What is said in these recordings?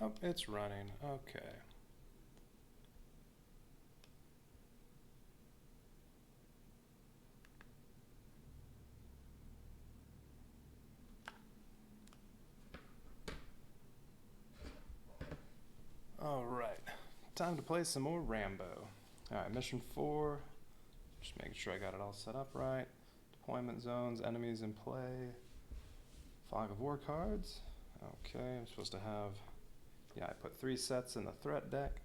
Oh, it's running. Okay. Alright. Time to play some more Rambo. Alright, mission 4. Just making sure I got it all set up right. Deployment zones, enemies in play. Fog of War cards. Okay, I'm supposed to have... Yeah, I put 3 sets in the threat deck.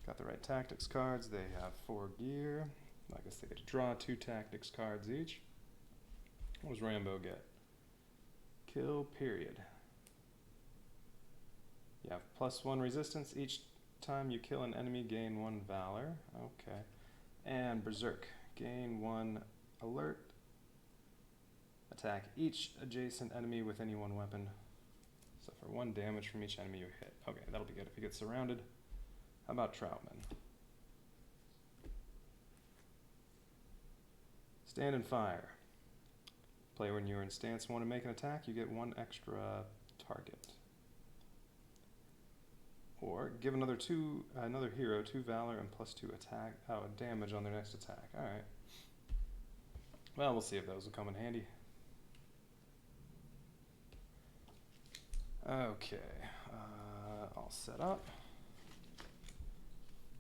Got the right tactics cards. They have 4 gear. I guess they get to draw 2 tactics cards each. What does Rambo get? Kill period. You have +1 resistance. Each time you kill an enemy, gain 1 valor. Okay. And Berserk. Gain 1 alert. Attack each adjacent enemy with any 1 weapon. Suffer 1 damage from each enemy you hit. Okay, that'll be good if you get surrounded. How about Troutman? Stand and fire. Play when you're in stance. Want to make an attack, you get 1 extra target. Or give another hero 2 valor and +2 attack. Oh, damage on their next attack. All right. Well, we'll see if those will come in handy. Okay, all set up.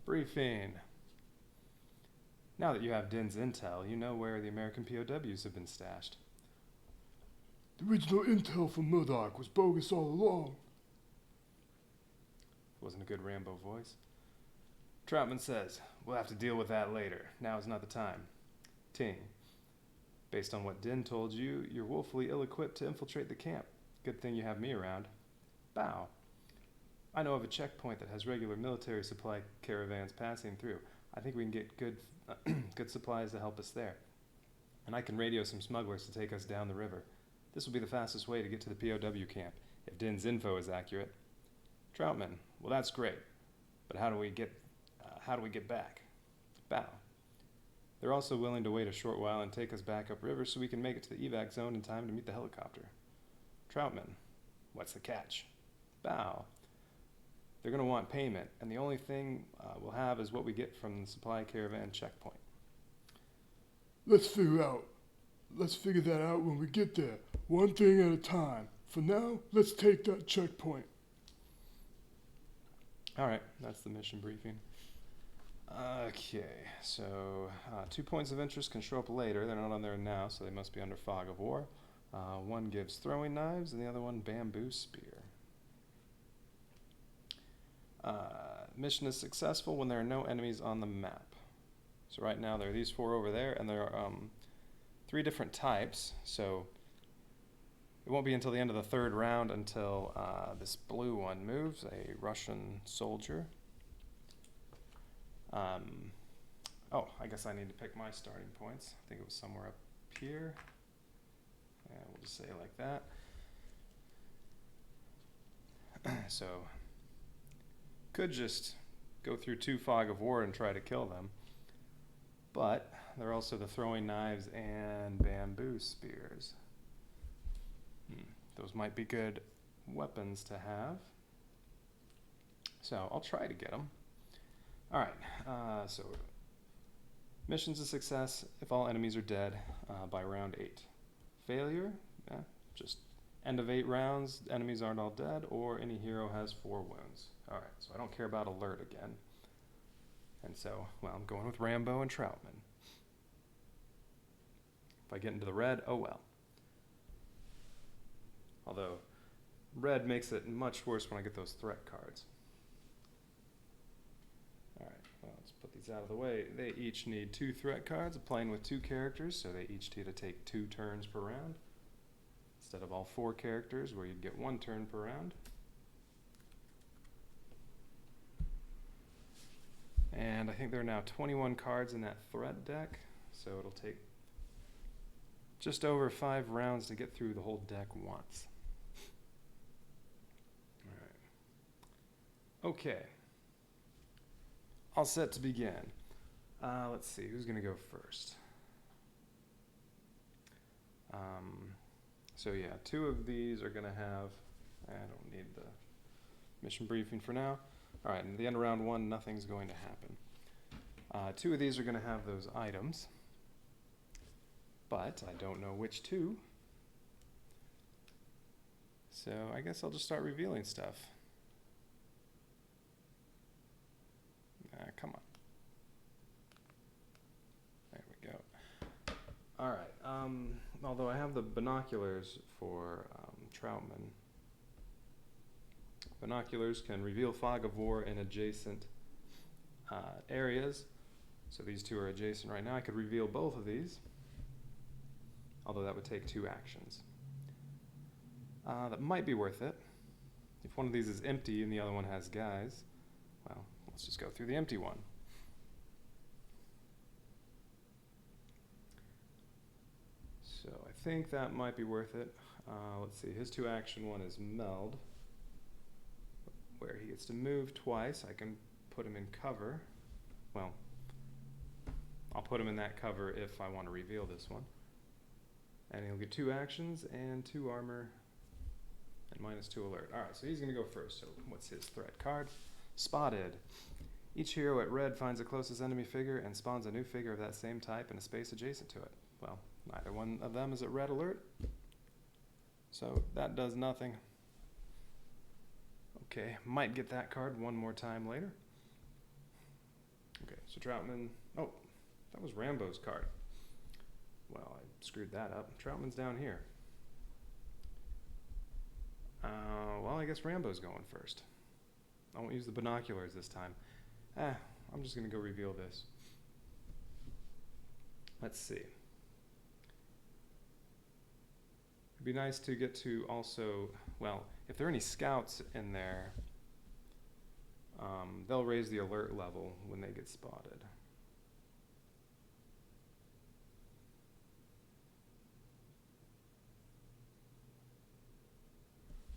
Briefing. Now that you have Din's intel, you know where the American POWs have been stashed. The original intel from Murdoch was bogus all along. Wasn't a good Rambo voice. Troutman says, we'll have to deal with that later. Now is not the time. Ting. Based on what Din told you, you're woefully ill-equipped to infiltrate the camp. Good thing you have me around. Bow. I know of a checkpoint that has regular military supply caravans passing through. I think we can get good supplies to help us there. And I can radio some smugglers to take us down the river. This will be the fastest way to get to the POW camp, if Din's info is accurate. Troutman, well that's great, but how do we get back? Bow. They're also willing to wait a short while and take us back upriver so we can make it to the evac zone in time to meet the helicopter. Troutman, what's the catch? Bow. They're going to want payment, and the only thing we'll have is what we get from the supply caravan checkpoint. Let's figure that out when we get there. One thing at a time. For now, let's take that checkpoint. Alright, that's the mission briefing. Okay, so 2 points of interest can show up later. They're not on there now, so they must be under Fog of War. One gives throwing knives, and the other one bamboo spear. Mission is successful when there are no enemies on the map. So right now there are these 4 over there, and there are 3 different types. So it won't be until the end of the 3rd round until this blue one moves, a Russian soldier. Oh, I guess I need to pick my starting points. I think it was somewhere up here. And we'll just say it like that. So, could just go through 2 Fog of War and try to kill them. But there are also the throwing knives and bamboo spears. Those might be good weapons to have. So I'll try to get them. Alright, so mission's a success if all enemies are dead by round 8. Failure, just end of 8 rounds, enemies aren't all dead, or any hero has 4 wounds. Alright, so I don't care about alert again. And so, well, I'm going with Rambo and Troutman. If I get into the red, oh well. Although, red makes it much worse when I get those threat cards. Alright, well, let's put these out of the way. They each need 2 threat cards, playing with 2 characters, so they each need to take 2 turns per round. Instead of all 4 characters, where you'd get 1 turn per round. And I think there are now 21 cards in that threat deck, so it'll take just over 5 rounds to get through the whole deck once. Alright. Okay. All set to begin. Let's see, who's going to go first? So yeah, 2 of these are going to have... I don't need the mission briefing for now. All right, and at the end of round 1, nothing's going to happen. 2 of these are going to have those items, but I don't know which 2. So I guess I'll just start revealing stuff. Come on. There we go. All right. Although I have the binoculars for Troutman. Binoculars can reveal fog of war in adjacent areas. So these 2 are adjacent right now. I could reveal both of these, although that would take 2 actions. That might be worth it. If one of these is empty and the other one has guys, well, let's just go through the empty one. So I think that might be worth it. Let's see, his 2-action one is meld, where he gets to move twice. I can put him in cover. Well, I'll put him in that cover if I want to reveal this one. And he'll get 2 actions and 2 armor and -2 alert. Alright, so he's going to go first. So what's his threat card? Spotted. Each hero at red finds the closest enemy figure and spawns a new figure of that same type in a space adjacent to it. Well, neither one of them is at red alert, so that does nothing. Okay, might get that card one more time later. Okay, so Troutman... Oh, that was Rambo's card. Well, I screwed that up. Troutman's down here. Well, I guess Rambo's going first. I won't use the binoculars this time. I'm just going to go reveal this. Let's see. It'd be nice to get to also, well, if there are any scouts in there, they'll raise the alert level when they get spotted.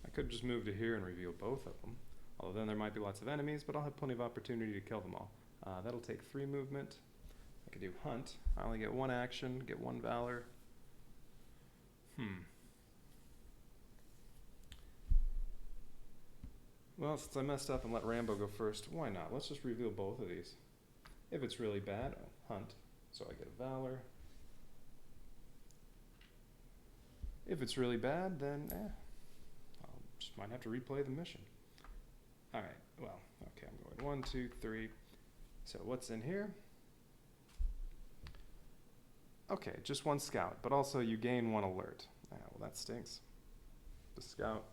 I could just move to here and reveal both of them. Although then there might be lots of enemies, but I'll have plenty of opportunity to kill them all. That'll take 3 movement. I could do hunt. I only get 1 action, get 1 valor. Well, since I messed up and let Rambo go first, why not? Let's just reveal both of these. If it's really bad, I'll hunt. So I get a valor. If it's really bad, then I'll just might have to replay the mission. Alright, well, okay, I'm going 1, 2, 3. So what's in here? Okay, just 1 scout, but also you gain 1 alert. Well, that stinks. The scout...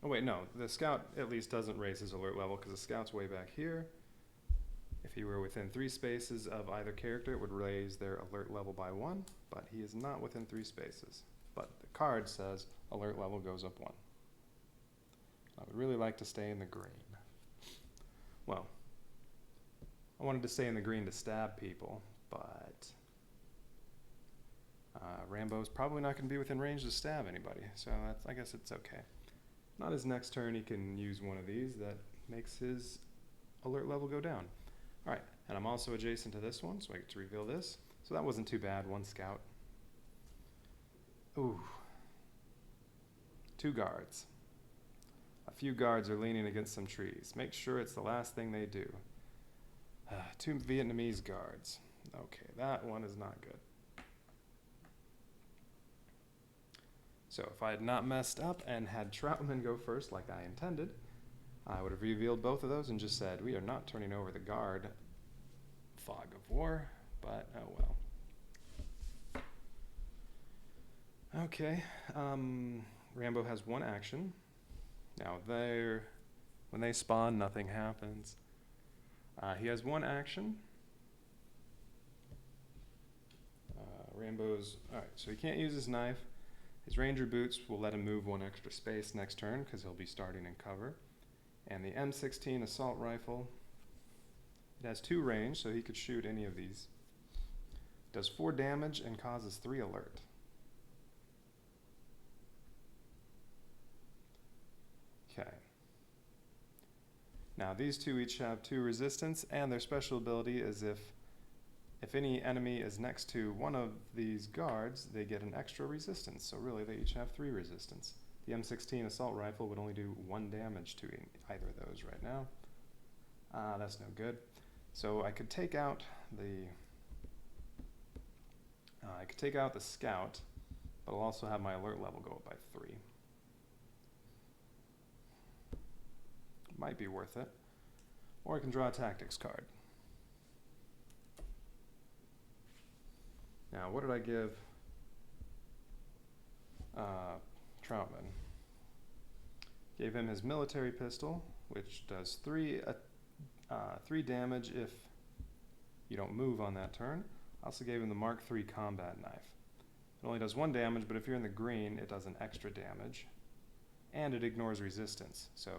Oh wait, no, the scout at least doesn't raise his alert level because the scout's way back here. If he were within 3 spaces of either character, it would raise their alert level by 1, but he is not within 3 spaces. But the card says alert level goes up 1. I would really like to stay in the green. Well, I wanted to stay in the green to stab people, but Rambo's probably not going to be within range to stab anybody, so I guess it's okay. Not his next turn, he can use one of these that makes his alert level go down. Alright, and I'm also adjacent to this one, so I get to reveal this. So that wasn't too bad, 1 scout. Ooh. 2 guards. A few guards are leaning against some trees. Make sure it's the last thing they do. 2 Vietnamese guards. Okay, that one is not good. So if I had not messed up and had Troutman go first like I intended, I would have revealed both of those and just said, we are not turning over the guard fog of war, but oh well. Okay, Rambo has 1 action. Now when they spawn, nothing happens. He has 1 action. Rambo's, alright, so he can't use his knife. His ranger boots will let him move 1 extra space next turn because he'll be starting in cover. And the M16 assault rifle, it has 2 range, so he could shoot any of these. Does 4 damage and causes 3 alert. Okay. Now these 2 each have 2 resistance, and their special ability is if any enemy is next to one of these guards, they get an extra resistance. So really they each have 3 resistance. The M16 assault rifle would only do 1 damage to either of those right now. That's no good. So I could take out the scout, but I'll also have my alert level go up by 3. Might be worth it. Or I can draw a tactics card. Now, what did I give Troutman? Gave him his military pistol, which does 3 damage if you don't move on that turn. I also gave him the Mark III combat knife. It only does 1 damage, but if you're in the green, it does an extra damage. And it ignores resistance. So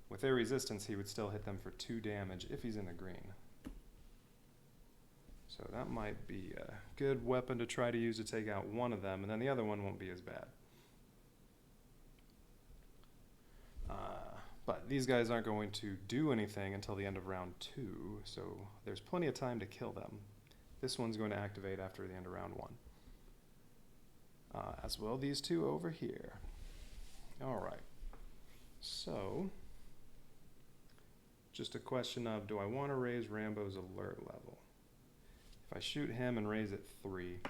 with their resistance, he would still hit them for 2 damage if he's in the green. So that might be a good weapon to try to use to take out one of them, and then the other one won't be as bad. But these guys aren't going to do anything until the end of round 2, so there's plenty of time to kill them. This one's going to activate after the end of round 1. As well, these two over here. Alright, so just a question of, do I want to raise Rambo's alert level? If I shoot him and raise it 3,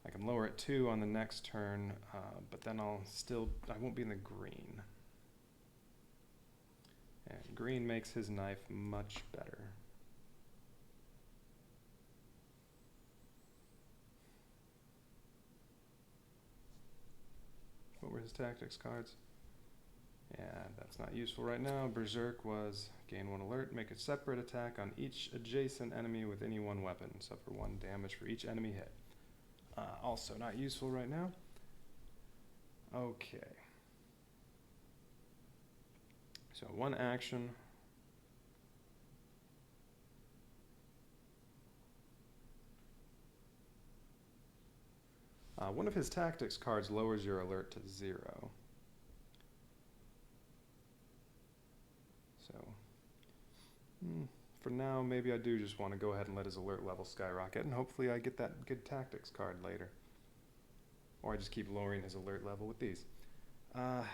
I can lower it 2 on the next turn, but then I won't be in the green. And green makes his knife much better. What were his tactics cards? Yeah, that's not useful right now. Berserk was gain 1 alert, make a separate attack on each adjacent enemy with any 1 weapon, suffer 1 damage for each enemy hit. Also not useful right now. Okay. So 1 action. One of his tactics cards lowers your alert to 0. So, for now, maybe I do just want to go ahead and let his alert level skyrocket, and hopefully I get that good tactics card later. Or I just keep lowering his alert level with these. Alright,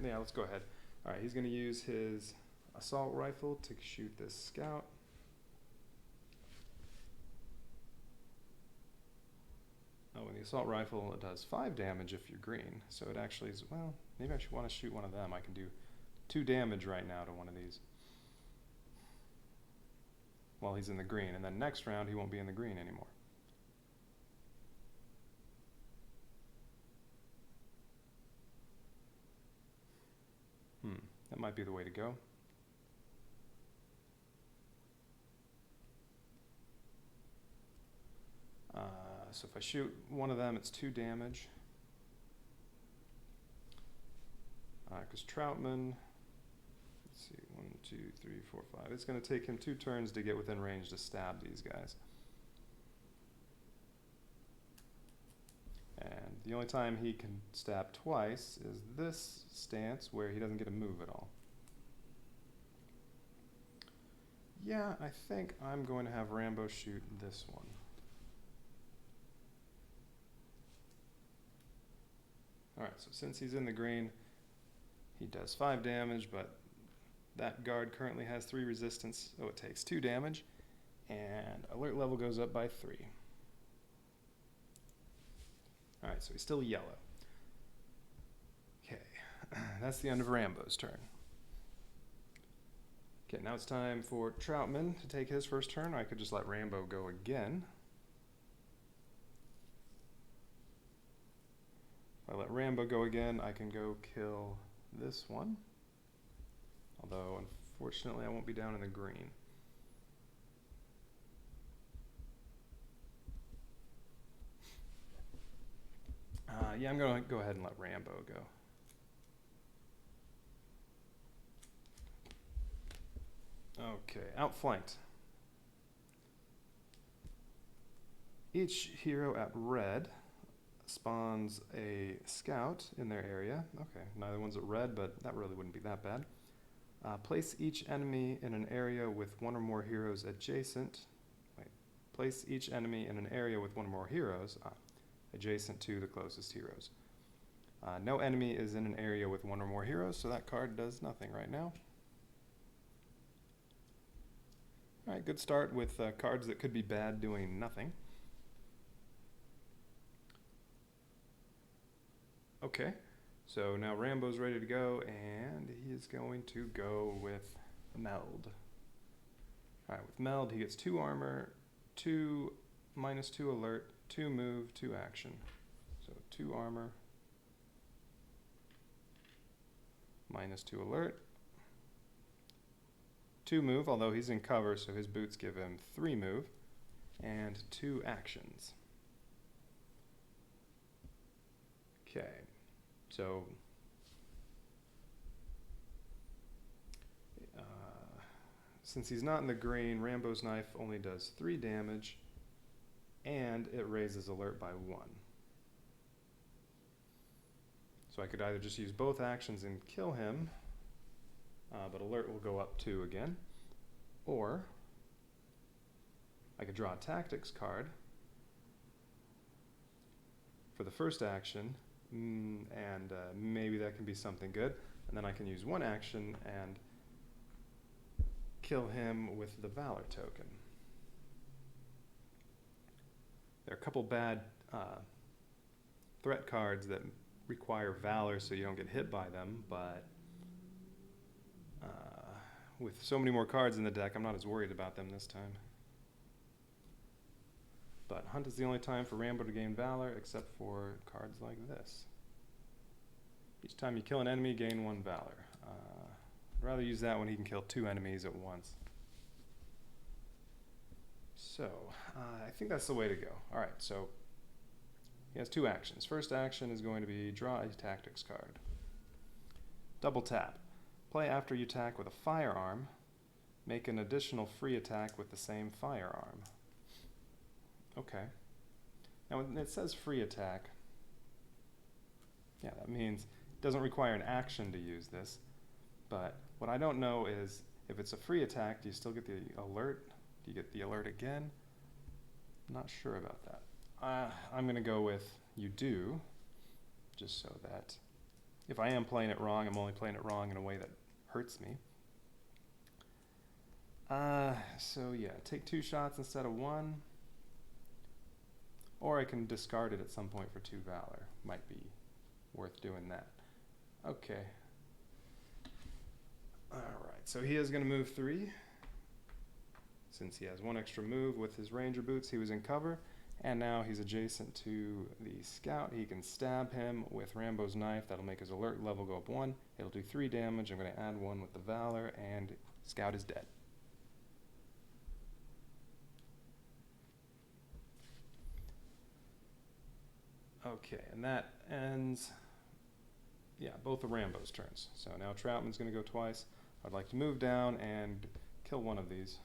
yeah, let's go ahead. Alright, he's going to use his assault rifle to shoot this scout. Oh, and the assault rifle, it does 5 damage if you're green. So it actually is, well, maybe I should want to shoot one of them. I can do 2 damage right now to one of these while he's in the green. And then next round, he won't be in the green anymore. That might be the way to go. So if I shoot one of them, it's 2 damage. Because Troutman, let's see, 1, 2, 3, 4, 5. It's going to take him 2 turns to get within range to stab these guys. And the only time he can stab twice is this stance where he doesn't get to move at all. Yeah, I think I'm going to have Rambo shoot this one. Alright, so since he's in the green, he does 5 damage, but that guard currently has 3 resistance, so it takes 2 damage, and alert level goes up by 3. Alright, so he's still yellow. Okay, that's the end of Rambo's turn. Okay, now it's time for Troutman to take his first turn. I could just let Rambo go again. If I let Rambo go again, I can go kill this one. Although, unfortunately, I won't be down in the green. Yeah, I'm going to go ahead and let Rambo go. Okay, outflanked. Each hero at red spawns a scout in their area. Okay, neither one's at red, but that really wouldn't be that bad. Place each enemy in an area with 1 or more heroes adjacent. Place each enemy in an area with 1 or more heroes adjacent to the closest heroes. No enemy is in an area with one or more heroes, so that card does nothing right now. Alright, good start with cards that could be bad doing nothing. Okay, so now Rambo's ready to go, and he is going to go with Meld. Alright, with Meld, he gets 2 armor, 2 -2 alert, 2 move, 2 action. So 2 armor, -2 alert, 2 move, although he's in cover, so his boots give him 3 move, and 2 actions. Okay, so since he's not in the green, Rambo's knife only does 3 damage, and it raises alert by 1. So I could either just use both actions and kill him, but alert will go up 2 again, or I could draw a tactics card for the first action, and maybe that can be something good, and then I can use 1 action and kill him with the Valor token. There are a couple bad threat cards that require Valor so you don't get hit by them, but with so many more cards in the deck, I'm not as worried about them this time. But Hunt is the only time for Rambo to gain Valor, except for cards like this. Each time you kill an enemy, gain 1 Valor. I'd rather use that when he can kill 2 enemies at once. So, I think that's the way to go. Alright, so he has 2 actions. First action is going to be draw a tactics card. Double tap. Play after you attack with a firearm. Make an additional free attack with the same firearm. Okay. Now when it says free attack, yeah, that means it doesn't require an action to use this. But what I don't know is, if it's a free attack, do you still get the alert? Do you get the alert again? I'm not sure about that. I'm going to go with you do, just so that if I am playing it wrong, I'm only playing it wrong in a way that hurts me. So yeah, take 2 shots instead of 1. Or I can discard it at some point for 2 Valor. Might be worth doing that. Okay. Alright, so he is going to move 3. Since he has 1 extra move with his ranger boots, he was in cover. And now he's adjacent to the scout. He can stab him with Rambo's knife. That'll make his alert level go up 1. It'll do 3 damage. I'm going to add 1 with the Valor, and scout is dead. Okay, and that ends, yeah, both of Rambo's turns. So now Troutman's going to go twice. I'd like to move down and kill one of these.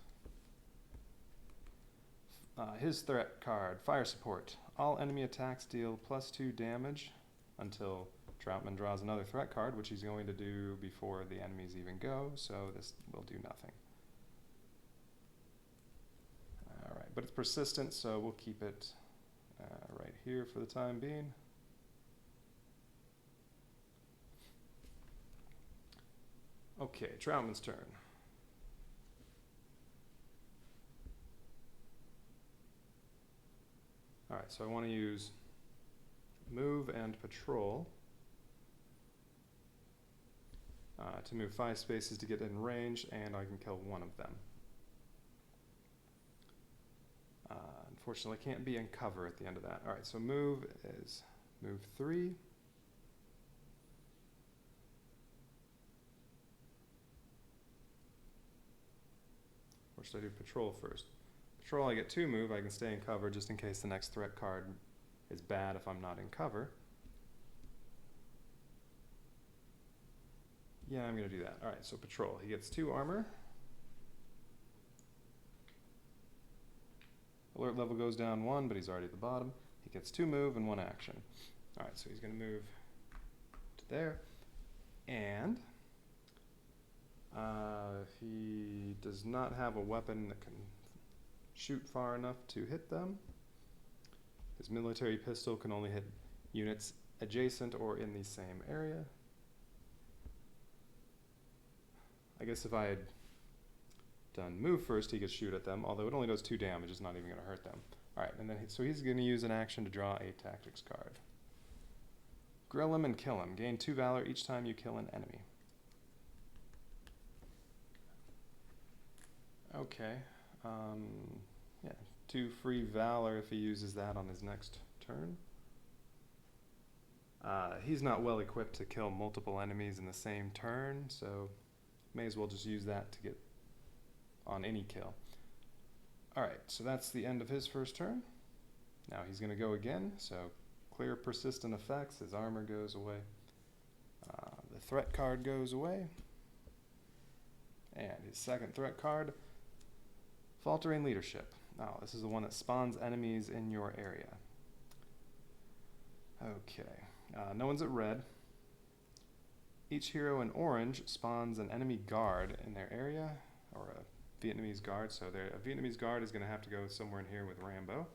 His threat card, Fire Support. All enemy attacks deal +2 damage until Troutman draws another threat card, which he's going to do before the enemies even go, so this will do nothing. Alright, but it's persistent, so we'll keep it right here for the time being. Okay, Troutman's turn. Alright, so I want to use move and patrol to move 5 spaces to get in range, and I can kill 1 of them. Unfortunately, I can't be in cover at the end of that. Alright, so move is move 3. Or should I do patrol first? Patrol, I get 2 move. I can stay in cover just in case the next threat card is bad if I'm not in cover. Yeah, I'm going to do that. Alright, so patrol. He gets 2 armor. Alert level goes down 1, but he's already at the bottom. He gets 2 move and 1 action. Alright, so he's going to move to there. And he does not have a weapon that can shoot far enough to hit them. His military pistol can only hit units adjacent or in the same area. I guess if I had done move first, he could shoot at them, although it only does 2 damage, it's not even going to hurt them. Alright, and then so he's going to use an action to draw a tactics card. Grill him and kill him. Gain 2 valor each time you kill an enemy. Okay. Yeah, 2 free valor if he uses that on his next turn. He's not well equipped to kill multiple enemies in the same turn, so may as well just use that to get on any kill. Alright, so that's the end of his first turn. Now he's going to go again, so clear persistent effects, his armor goes away. The threat card goes away. And his second threat card, Faltering Leadership. Now, this is the one that spawns enemies in your area. Okay, no one's at red. Each hero in orange spawns an enemy guard in their area, or a Vietnamese guard. So a Vietnamese guard is going to have to go somewhere in here with Rambo,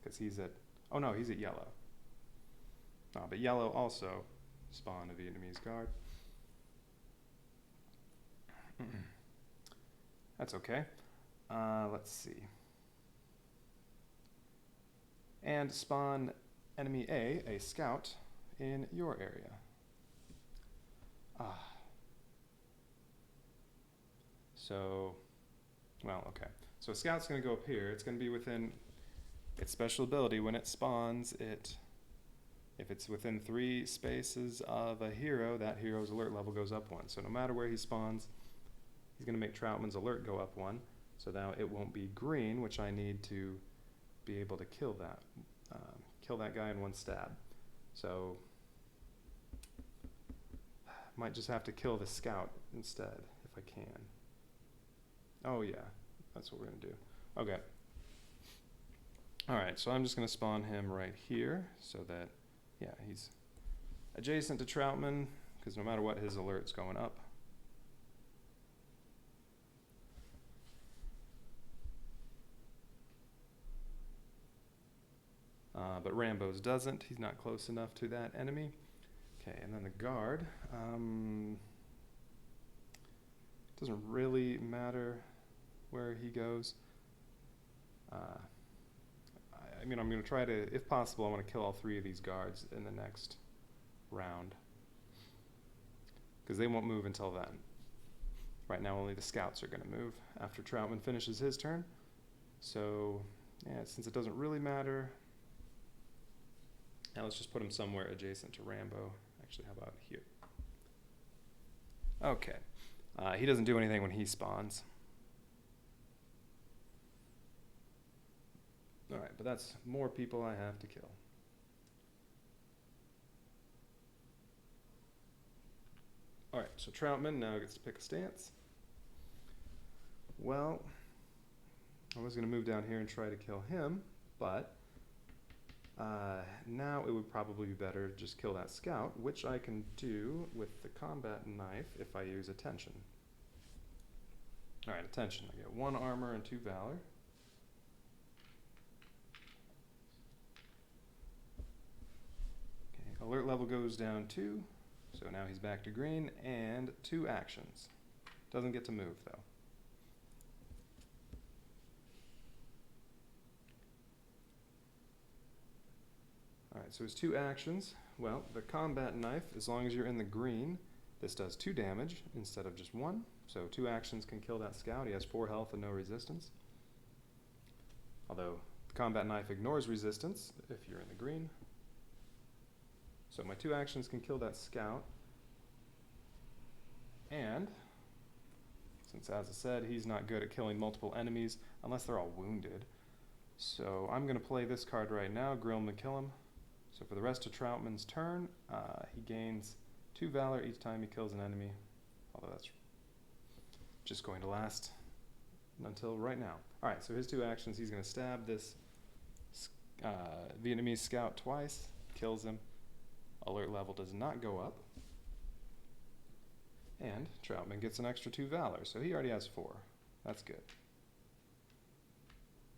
because he's at, oh no, he's at yellow. No, but yellow also spawned a Vietnamese guard. That's okay. Let's see. And spawn enemy A scout, in your area. So, well, okay. So a scout's going to go up here. It's going to be within its special ability. When it spawns, if it's within 3 spaces of a hero, that hero's alert level goes up 1. So no matter where he spawns, he's going to make Troutman's alert go up 1. So now it won't be green, which I need to be able to kill that guy in 1 stab. So might just have to kill the scout instead, if I can. Oh yeah, that's what we're going to do. Okay. Alright, so I'm just going to spawn him right here, so that, yeah, he's adjacent to Troutman, because no matter what, his alert's going up. But Rambo's doesn't. He's not close enough to that enemy. Okay, and then the guard. Doesn't really matter where he goes. I mean, I'm going to try to, if possible, I want to kill all 3 of these guards in the next round, because they won't move until then. Right now, only the scouts are going to move after Troutman finishes his turn. So, yeah, since it doesn't really matter, now let's just put him somewhere adjacent to Rambo. Actually, how about here? Okay. He doesn't do anything when he spawns. Alright, but that's more people I have to kill. Alright, so Troutman now gets to pick a stance. Well, I was going to move down here and try to kill him, but now it would probably be better to just kill that scout, which I can do with the combat knife if I use attention. Alright, attention. I get 1 armor and 2 valor. Okay, alert level goes down 2, so now he's back to green, and 2 actions. Doesn't get to move, though. Alright, so his 2 actions. Well, the combat knife, as long as you're in the green, this does 2 damage instead of just 1. So 2 actions can kill that scout. He has 4 health and no resistance. Although the combat knife ignores resistance if you're in the green. So my 2 actions can kill that scout. And, since as I said, he's not good at killing multiple enemies unless they're all wounded. So I'm going to play this card right now, grill him and kill him. So for the rest of Troutman's turn, he gains 2 valor each time he kills an enemy, although that's just going to last until right now. Alright, so his 2 actions, he's going to stab this Vietnamese scout twice, kills him, alert level does not go up, and Troutman gets an extra 2 valor, so he already has 4. That's good.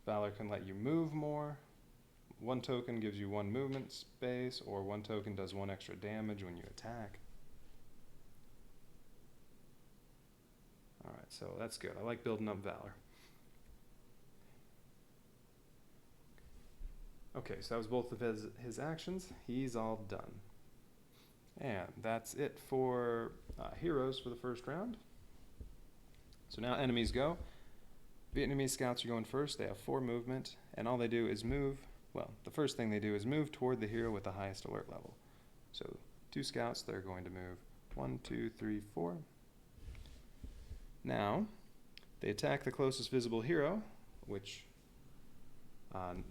Valor can let you move more, one token gives you one movement space, or one token does one extra damage when you attack. Alright, so that's good. I like building up Valor. Okay, so that was both of his actions. He's all done. And that's it for heroes for the first round. So now enemies go. Vietnamese scouts are going first. They have 4 movement, and all they do is move. Well, the first thing they do is move toward the hero with the highest alert level. So 2 scouts, they're going to move 1, 2, 3, 4. Now, they attack the closest visible hero, which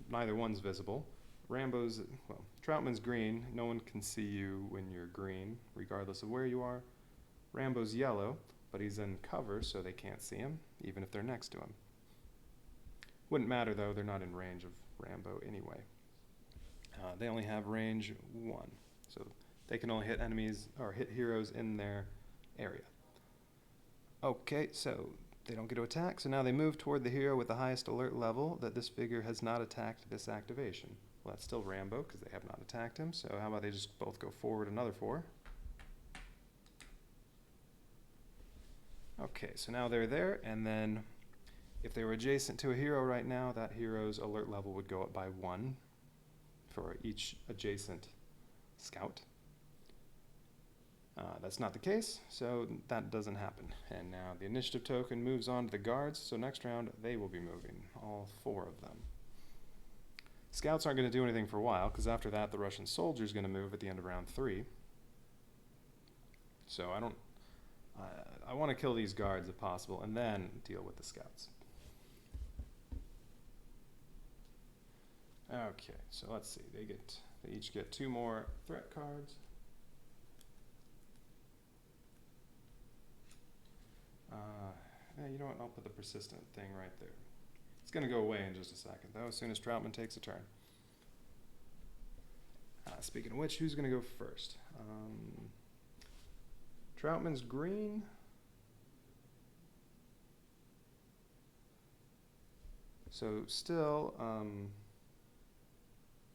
neither one's visible. Rambo's, well, Troutman's green. No one can see you when you're green, regardless of where you are. Rambo's yellow, but he's in cover, so they can't see him, even if they're next to him. Wouldn't matter, though. They're not in range of Rambo anyway. They only have range 1, so they can only hit enemies or hit heroes in their area. Okay, so they don't get to attack, so now they move toward the hero with the highest alert level that this figure has not attacked this activation. Well, that's still Rambo, because they have not attacked him, so how about they just both go forward another 4. Okay, so now they're there, and then if they were adjacent to a hero right now, that hero's alert level would go up by 1 for each adjacent scout. That's not the case, so that doesn't happen. And now the initiative token moves on to the guards, so next round they will be moving, all 4 of them. Scouts aren't going to do anything for a while, because after that the Russian soldier is going to move at the end of round 3. So I want to kill these guards if possible, and then deal with the scouts. Okay, so let's see. They each get 2 more threat cards. You know what? I'll put the persistent thing right there. It's going to go away in just a second, though, as soon as Troutman takes a turn. Speaking of which, who's going to go first? Troutman's green. So still,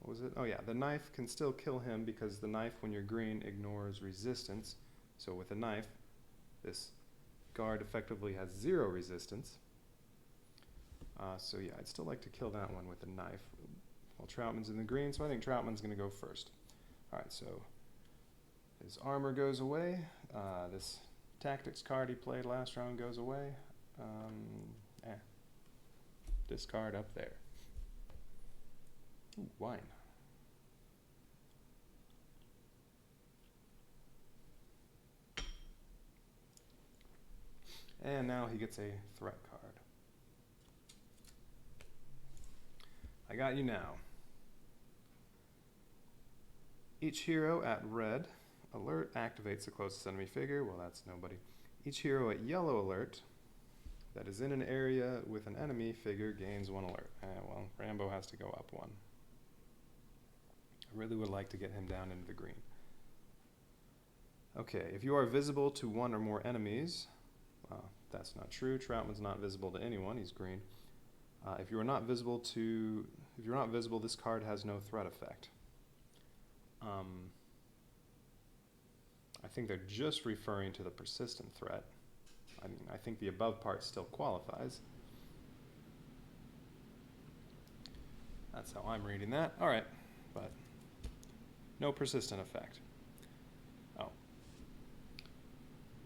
what was it? Oh yeah, the knife can still kill him because the knife, when you're green, ignores resistance. So with a knife, this guard effectively has 0 resistance. So yeah, I'd still like to kill that one with a knife. Well, Troutman's in the green, so I think Troutman's going to go first. Alright, so his armor goes away. This tactics card he played last round goes away. Discard up there. Ooh, wine. And now he gets a threat card. I got you now. Each hero at red alert activates the closest enemy figure. Well, that's nobody. Each hero at yellow alert that is in an area with an enemy figure gains 1 alert. Well, Rambo has to go up 1. I really would like to get him down into the green. Okay, if you are visible to 1 or more enemies, that's not true. Troutman's not visible to anyone. He's green. If you're not visible, this card has no threat effect. I think they're just referring to the persistent threat. I mean, I think the above part still qualifies. That's how I'm reading that. All right, but no persistent effect.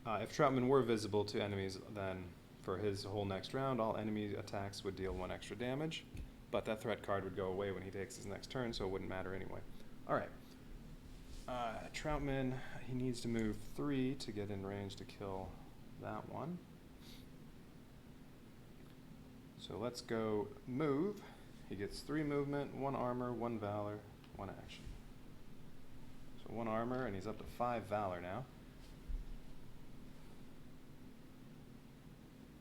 If Troutman were visible to enemies, then for his whole next round, all enemy attacks would deal 1 extra damage, but that threat card would go away when he takes his next turn, so it wouldn't matter anyway. Alright. Troutman, he needs to move 3 to get in range to kill that one. So let's go move. He gets 3 movement, 1 armor, 1 valor, 1 action. So 1 armor, and he's up to 5 valor now.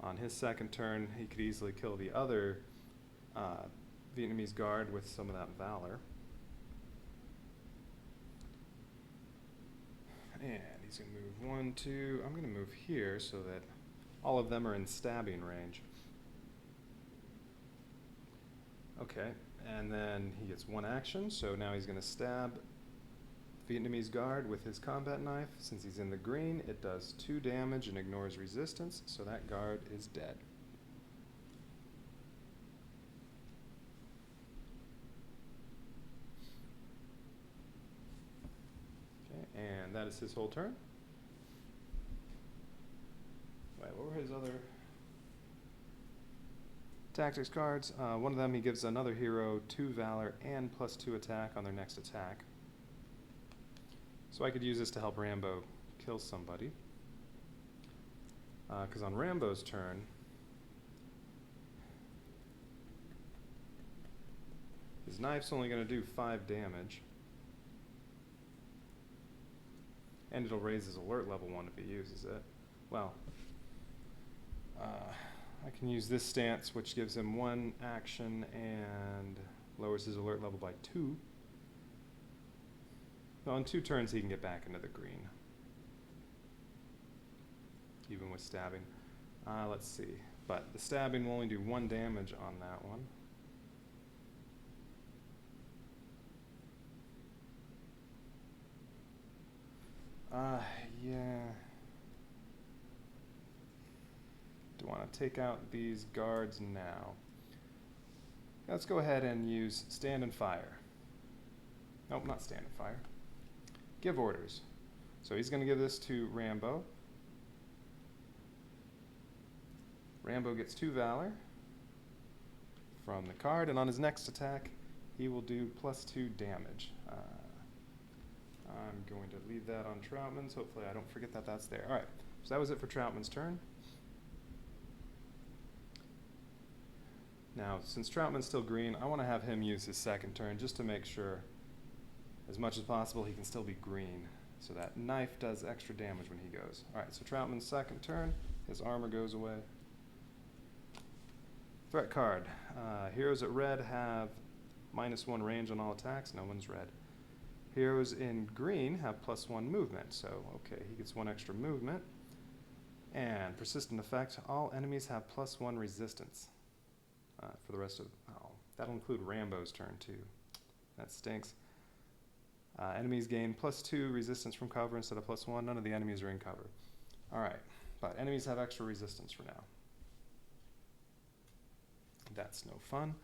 On his second turn, he could easily kill the other Vietnamese guard with some of that valor. And he's going to move 1, 2. I'm going to move here so that all of them are in stabbing range. Okay, And then he gets one action, so now he's going to stab Vietnamese guard with his combat knife. Since he's in the green, it does 2 damage and ignores resistance, so that guard is dead. Okay, and that is his whole turn. Wait, what were his other tactics cards? One of them, he gives another hero 2 valor and +2 attack on their next attack. So I could use this to help Rambo kill somebody. Because on Rambo's turn, his knife's only going to do 5 damage. And it'll raise his alert level 1 if he uses it. Well, I can use this stance, which gives him 1 action and lowers his alert level by 2. So on 2 turns, he can get back into the green, even with stabbing. Let's see. But the stabbing will only do 1 damage on that one. Yeah. Do want to take out these guards now. Let's go ahead and use stand and fire. Nope, not stand and fire. Give orders. So he's going to give this to Rambo. Rambo gets 2 valor from the card, and on his next attack, he will do +2 damage. I'm going to leave that on Troutman's. Hopefully I don't forget that that's there. All right, so that was it for Troutman's turn. Now, since Troutman's still green, I want to have him use his second turn just to make sure, as much as possible, he can still be green. So that knife does extra damage when he goes. All right, so Troutman's second turn, his armor goes away. Threat card. Heroes at red have -1 range on all attacks. No one's red. Heroes in green have +1 movement. So, okay, he gets 1 extra movement. And persistent effect, all enemies have +1 resistance. For the rest of, that'll include Rambo's turn too. That stinks. Enemies gain +2 resistance from cover instead of +1. None of the enemies are in cover. Alright, but enemies have extra resistance for now. That's no fun.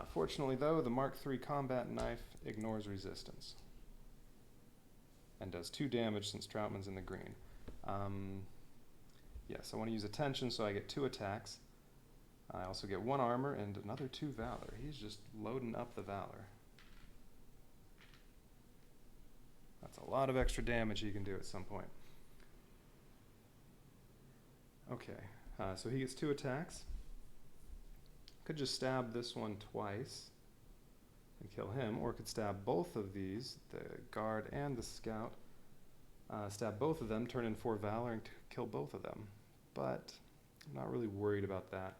Fortunately though, the Mark III combat knife ignores resistance. And does 2 damage since Troutman's in the green. Yes, I want to use attention so I get 2 attacks. I also get 1 armor and another 2 valor. He's just loading up the valor. That's a lot of extra damage he can do at some point. Okay, so he gets 2 attacks. Could just stab this one twice and kill him, or could stab both of these, the guard and the scout. Stab both of them, turn in 4 valor, and kill both of them. But I'm not really worried about that.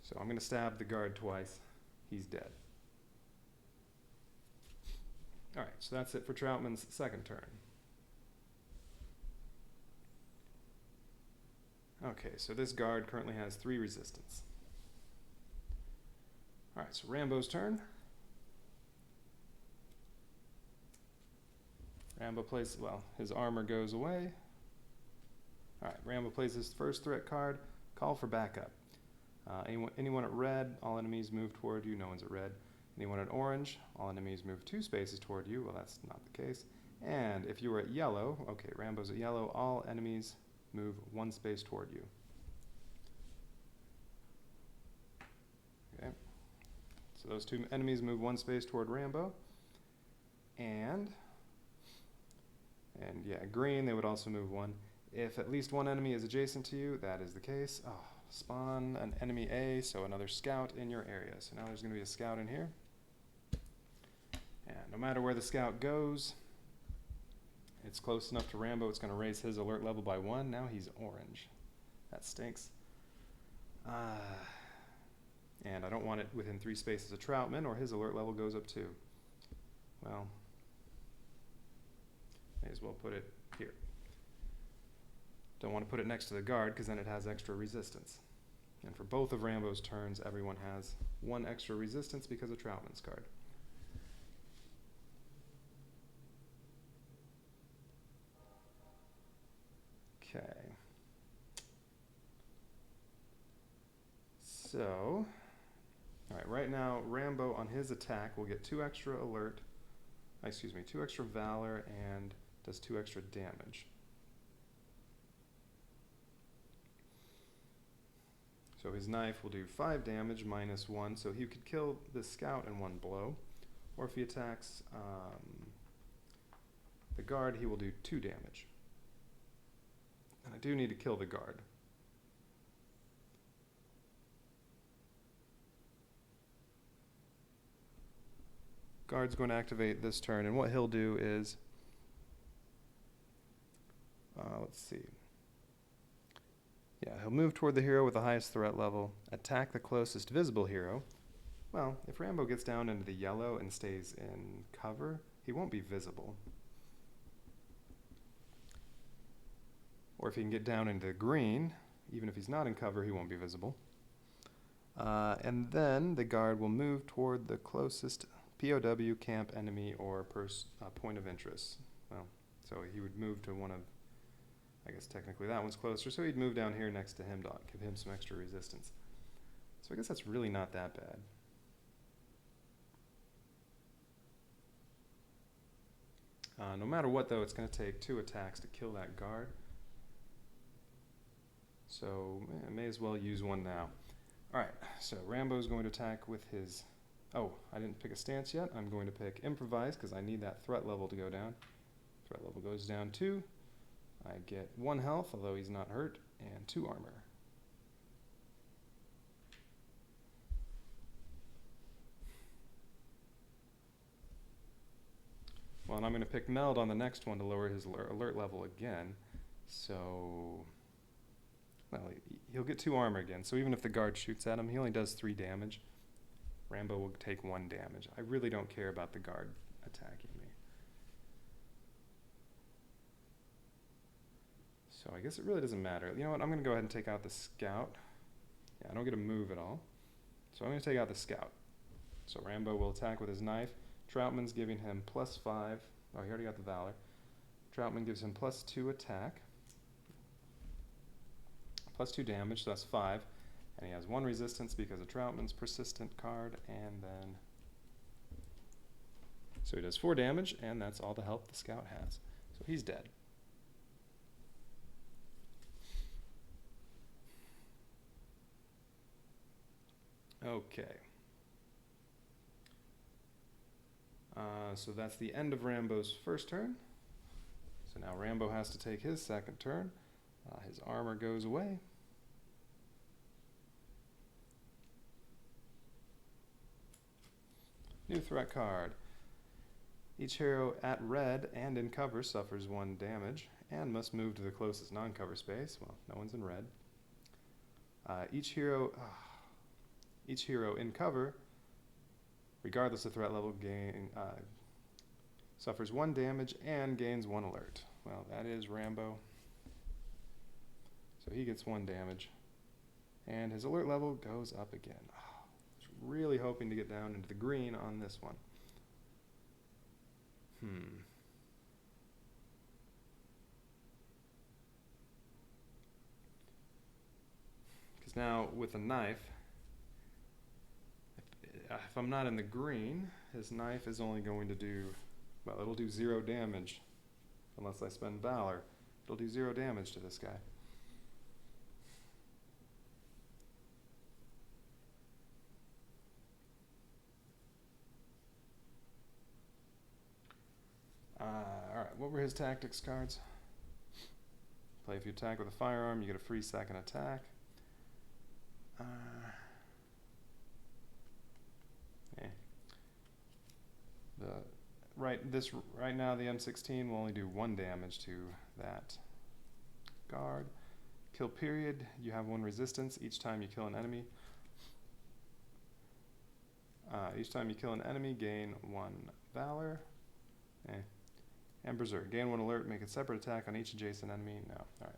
So I'm going to stab the guard twice. He's dead. Alright, so that's it for Troutman's second turn. Okay, so this guard currently has 3 resistance. Alright, so Rambo's turn. Rambo plays, well, his armor goes away. Alright, Rambo plays his first threat card, call for backup. Anyone at red, all enemies move toward you, no one's at red. Anyone at orange, all enemies move 2 spaces toward you, well that's not the case. And if you were at yellow, okay, Rambo's at yellow, all enemies move 1 space toward you. Okay, so those 2 enemies move 1 space toward Rambo. And yeah, green, they would also move 1. If at least 1 enemy is adjacent to you, that is the case. Oh, spawn an enemy A, so another scout in your area. So now there's going to be a scout in here. And no matter where the scout goes, it's close enough to Rambo, it's going to raise his alert level by 1. Now he's orange. That stinks. And I don't want it within 3 spaces of Troutman, or his alert level goes up too. Well, may as well put it here. Don't want to put it next to the guard, because then it has extra resistance. And for both of Rambo's turns, everyone has 1 extra resistance because of Troutman's card. Okay. So, alright, right now Rambo on his attack will get 2 extra alert, 2 extra valor, and does 2 extra damage. So his knife will do 5 damage minus 1, so he could kill the scout in 1 blow. Or if he attacks the guard, he will do 2 damage. And I do need to kill the guard. Guard's going to activate this turn, and what he'll do is, let's see. Yeah, he'll move toward the hero with the highest threat level, attack the closest visible hero. Well, if Rambo gets down into the yellow and stays in cover, he won't be visible. Or if he can get down into the green, even if he's not in cover, he won't be visible. And then the guard will move toward the closest POW, camp, enemy, or point of interest. Well, so he would move to one of, I guess technically that one's closer, so he'd move down here next to him to give him some extra resistance. So I guess that's really not that bad. No matter what, though, it's going to take 2 attacks to kill that guard. So I may as well use 1 now. Alright, so Rambo's going to attack with his... Oh, I didn't pick a stance yet. I'm going to pick Improvise because I need that threat level to go down. Threat level goes down 2. I get 1 health, although he's not hurt, and 2 armor. Well, and I'm going to pick Meld on the next one to lower his alert level again. So, well, he'll get 2 armor again. So even if the guard shoots at him, he only does 3 damage. Rambo will take 1 damage. I really don't care about the guard attacking me. So I guess it really doesn't matter. You know what? I'm going to go ahead and take out the scout. Yeah, I don't get a move at all. So I'm going to take out the scout. So Rambo will attack with his knife. Troutman's giving him +5. Oh, he already got the valor. Troutman gives him +2 attack. +2 damage, so that's 5. And he has 1 resistance because of Troutman's persistent card. And then... So he does 4 damage, and that's all the health the scout has. So he's dead. Okay. So that's the end of Rambo's first turn. So now Rambo has to take his second turn. His armor goes away. New threat card. Each hero at red and in cover suffers 1 damage and must move to the closest non-cover space. Well, no one's in red. Each hero in cover, regardless of threat level, suffers 1 damage and gains 1 alert. Well, that is Rambo. So he gets 1 damage. And his alert level goes up again. Oh, I was really hoping to get down into the green on this one. Because now, with a knife, if I'm not in the green, his knife is only going to do, well, it'll do 0 damage. Unless I spend Valor. It'll do 0 damage to this guy. Alright, what were his tactics cards? Play if you attack with a firearm, you get a free second attack. Right now the M16 will only do 1 damage to that guard. Kill period, you have 1 resistance each time you kill an enemy. Each time you kill an enemy, gain 1 valor. And berserk, gain 1 alert, make a separate attack on each adjacent enemy. No, alright.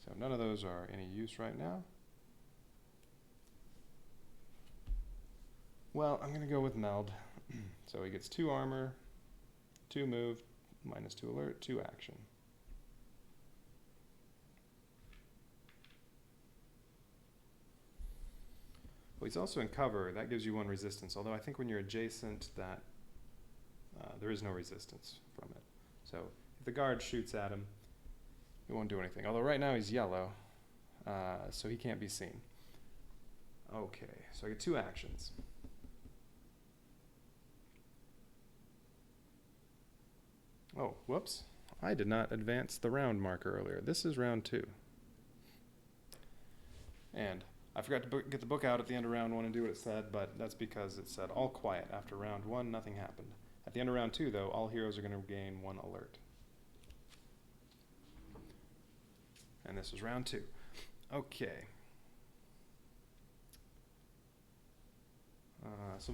So none of those are any use right now. Well, I'm going to go with meld. So he gets 2 armor, 2 move, minus 2 alert, 2 action. Well, he's also in cover. That gives you 1 resistance, although I think when you're adjacent, that there is no resistance from it. So if the guard shoots at him, it won't do anything. Although right now he's yellow, so he can't be seen. Okay, so I get 2 actions. Oh, whoops. I did not advance the round marker earlier. This is round 2. And I forgot to get the book out at the end of round 1 and do what it said, but that's because it said all quiet. After round 1, nothing happened. At the end of round 2, though, all heroes are going to gain 1 alert. And this was round 2. Okay. So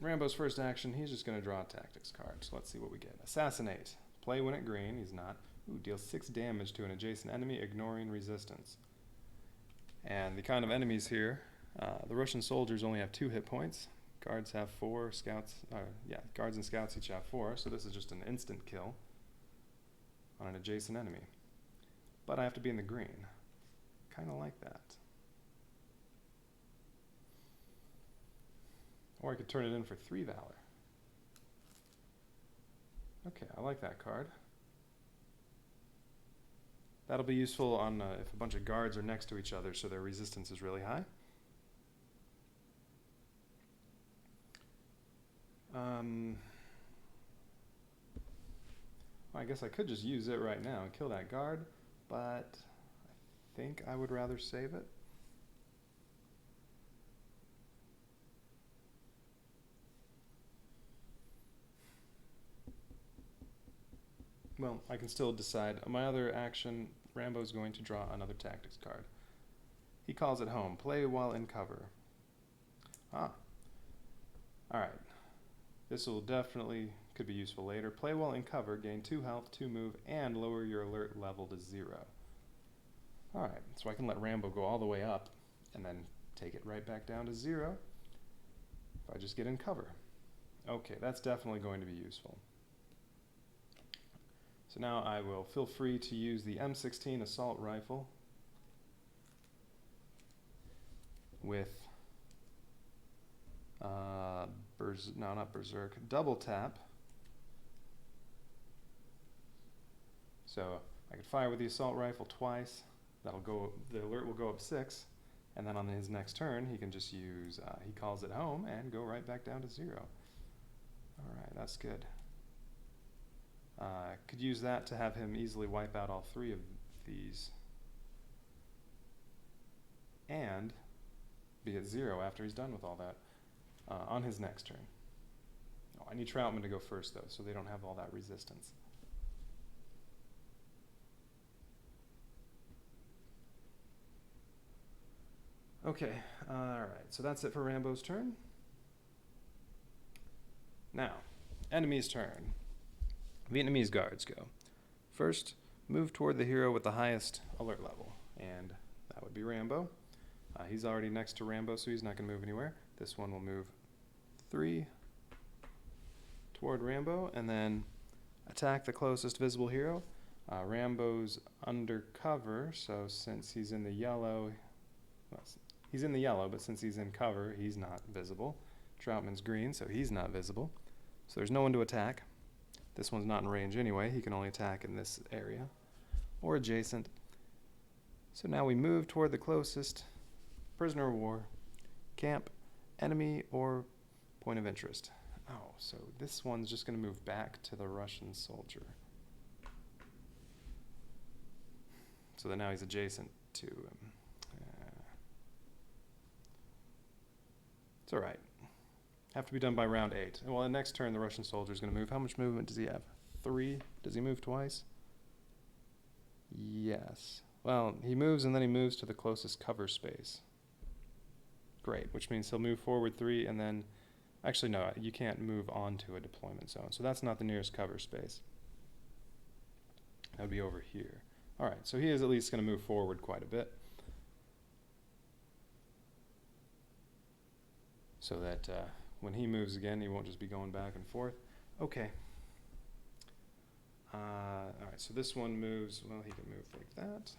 Rambo's first action, he's just going to draw a tactics card. So let's see what we get. Assassinate. Play when at green. He's not. Ooh, deals 6 damage to an adjacent enemy, ignoring resistance. And the kind of enemies here, the Russian soldiers only have 2 hit points. Guards have 4. Guards and scouts each have 4. So this is just an instant kill on an adjacent enemy. But I have to be in the green. Kind of like that. Or I could turn it in for 3 valor. Okay, I like that card. That'll be useful on if a bunch of guards are next to each other, so their resistance is really high. Well, I guess I could just use it right now and kill that guard, but I think I would rather save it. Well, I can still decide. My other action, Rambo's going to draw another tactics card. He calls it home. Play while in cover. Ah. Alright. This will definitely could be useful later. Play while in cover, gain 2 health, 2 move, and lower your alert level to 0. Alright, so I can let Rambo go all the way up, and then take it right back down to 0 if I just get in cover. Okay, that's definitely going to be useful. So now I will feel free to use the M16 assault rifle with double tap. So I could fire with the assault rifle twice. The alert will go up 6, and then on his next turn he can just use he calls it home and go right back down to 0. Alright, that's good. Could use that to have him easily wipe out all 3 of these and be at 0 after he's done with all that on his next turn. Oh, I need Troutman to go first though, so they don't have all that resistance. Okay, alright, so that's it for Rambo's turn. Now, enemy's turn. Vietnamese guards go. First, move toward the hero with the highest alert level, and that would be Rambo. He's already next to Rambo, so he's not going to move anywhere. This one will move 3 toward Rambo, and then attack the closest visible hero. Rambo's undercover, so since he's in the yellow, well, he's in the yellow, but since he's in cover, he's not visible. Troutman's green, so he's not visible. So there's no one to attack. This one's not in range anyway. He can only attack in this area or adjacent. So now we move toward the closest prisoner of war, camp, enemy, or point of interest. Oh, so this one's just going to move back to the Russian soldier. So then now he's adjacent to him. It's alright. Have to be done by round 8. Well, the next turn the Russian soldier is going to move. How much movement does he have? 3? Does he move twice? Yes. Well, he moves and then he moves to the closest cover space. Great, which means he'll move forward 3 and then... Actually, no, you can't move onto a deployment zone, so that's not the nearest cover space. That would be over here. Alright, so he is at least going to move forward quite a bit. So that when he moves again, he won't just be going back and forth. Okay. Alright, so this one moves, well, he can move like that.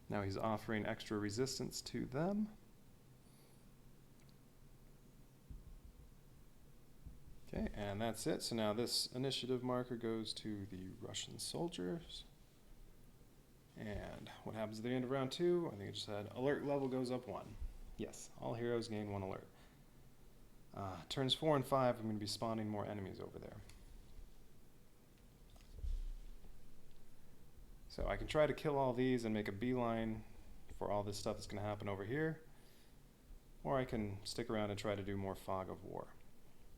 Now he's offering extra resistance to them. Okay, and that's it. So now this initiative marker goes to the Russian soldiers. And what happens at the end of round 2? I think it just said alert level goes up 1. Yes, all heroes gain 1 alert. Turns 4 and 5, I'm going to be spawning more enemies over there. So I can try to kill all these and make a beeline for all this stuff that's going to happen over here. Or I can stick around and try to do more fog of war.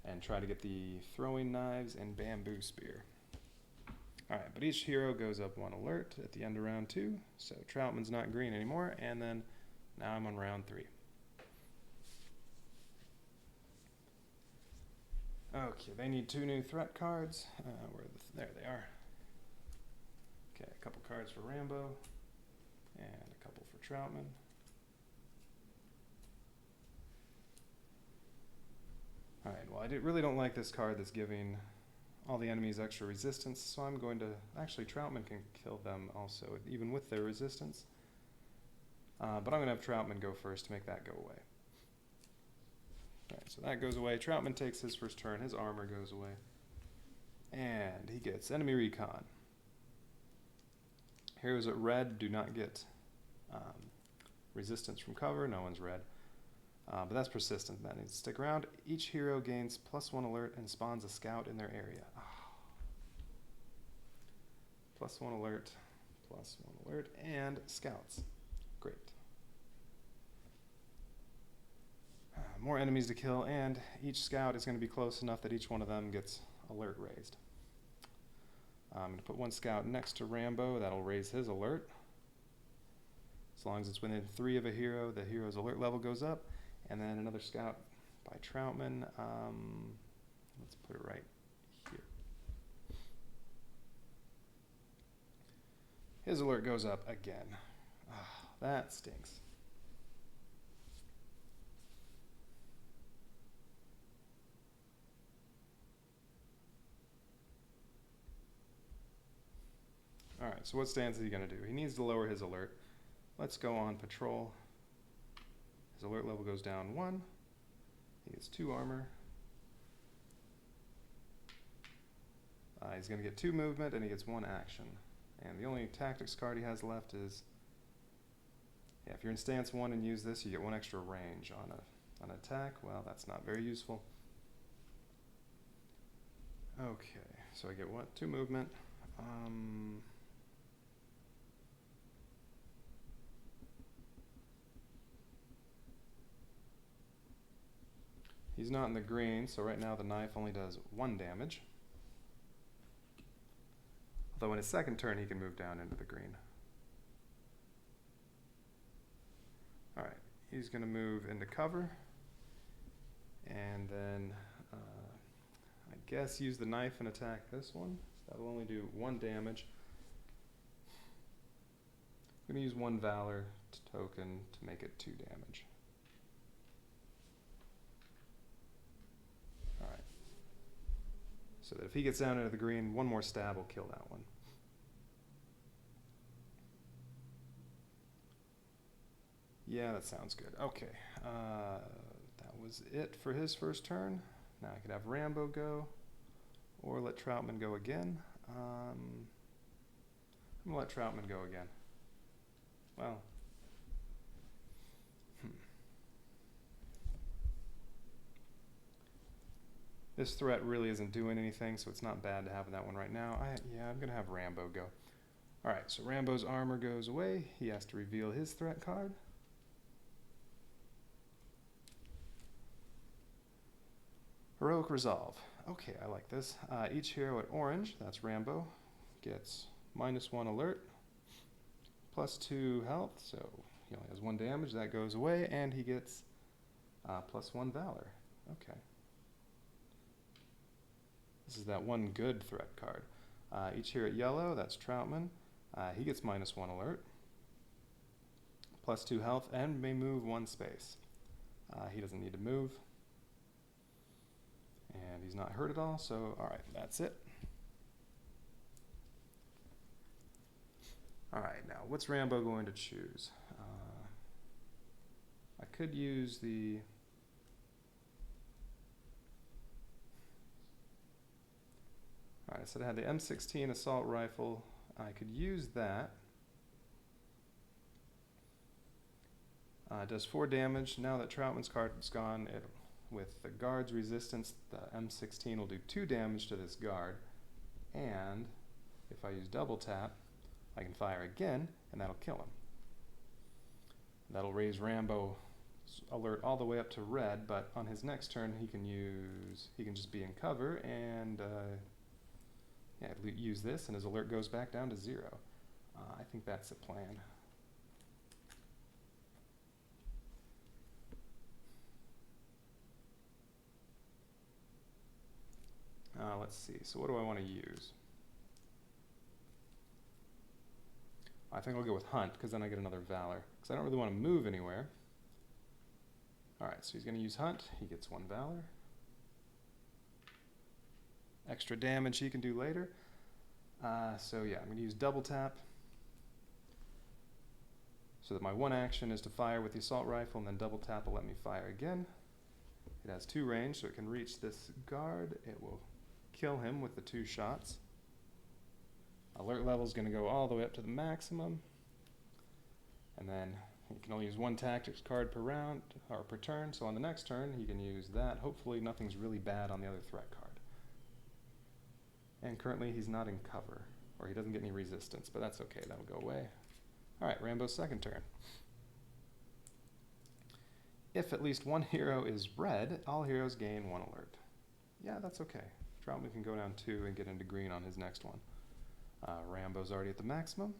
And try to get the throwing knives and bamboo spear. Alright, but each hero goes up 1 alert at the end of round 2. So Troutman's not green anymore. And then now I'm on round 3. Okay, they need 2 new threat cards. There they are. Okay, a couple cards for Rambo, and a couple for Troutman. Alright, well I really don't like this card that's giving all the enemies extra resistance, so I'm going to, actually Troutman can kill them also, even with their resistance. But I'm going to have Troutman go first to make that go away. Alright, so that goes away. Troutman takes his first turn, his armor goes away. And he gets enemy recon. Heroes at red do not get resistance from cover, no one's red. But that's persistent, that needs to stick around. Each hero gains +1 alert and spawns a scout in their area. Oh. +1 alert, +1 alert, and scouts. Great. More enemies to kill, and each scout is going to be close enough that each one of them gets alert raised. I'm going to put 1 scout next to Rambo, that'll raise his alert. As long as it's within 3 of a hero, the hero's alert level goes up. And then another scout by Troutman. Let's put it right here. His alert goes up again. Oh, that stinks. Alright, so what stance is he going to do? He needs to lower his alert. Let's go on patrol. His alert level goes down 1. He gets 2 armor. He's going to get 2 movement and he gets 1 action. And the only tactics card he has left is, yeah, if you're in stance 1 and use this, you get 1 extra range on an attack. Well, that's not very useful. Okay, so I get what? 2 movement. He's not in the green, so right now the knife only does 1 damage. Although in his second turn he can move down into the green. Alright, he's going to move into cover. And then, I guess use the knife and attack this one. That'll only do 1 damage. I'm going to use 1 Valor token to make it 2 damage. Alright. So that if he gets down into the green, 1 more stab will kill that one. Yeah, that sounds good. Okay. That was it for his first turn. Now I could have Rambo go, or let Troutman go again. I'm going to let Troutman go again. Well. This threat really isn't doing anything, so it's not bad to have that one right now. Yeah, I'm going to have Rambo go. Alright, so Rambo's armor goes away. He has to reveal his threat card. Heroic Resolve. Okay, I like this. Each hero at orange, that's Rambo, gets -1 alert, +2 health, so he only has 1 damage. That goes away, and he gets +1 Valor. Okay. This is that 1 good threat card. Each hero at yellow, that's Troutman. He gets -1 alert, +2 health, and may move 1 space. He doesn't need to move. And he's not hurt at all, so alright, that's it. Alright, now what's Rambo going to choose? I could use the... Alright, I said I had the M16 assault rifle. I could use that. It does 4 damage. Now that Troutman's card is gone, with the guard's resistance, the M16 will do 2 damage to this guard. And if I use double tap, I can fire again, and that'll kill him. That'll raise Rambo's alert all the way up to red, but on his next turn he can just be in cover and use this, and his alert goes back down to 0. I think that's the plan. Let's see, so what do I want to use? I think I'll go with Hunt, because then I get another Valor, because I don't really want to move anywhere. Alright, so he's going to use Hunt. He gets 1 Valor. Extra damage he can do later. So yeah, I'm going to use double tap, so that my one action is to fire with the assault rifle, and then double tap will let me fire again. It has 2 range, so it can reach this guard. It will kill him with the 2 shots. Alert level is going to go all the way up to the maximum. And then he can only use 1 tactics card per round, or per turn, so on the next turn he can use that. Hopefully nothing's really bad on the other threat card. And currently he's not in cover, or he doesn't get any resistance, but that's okay, that'll go away. Alright, Rambo's second turn. If at least 1 hero is red, all heroes gain 1 alert. Yeah, that's okay. Troutman can go down 2 and get into green on his next one. Rambo's already at the maximum.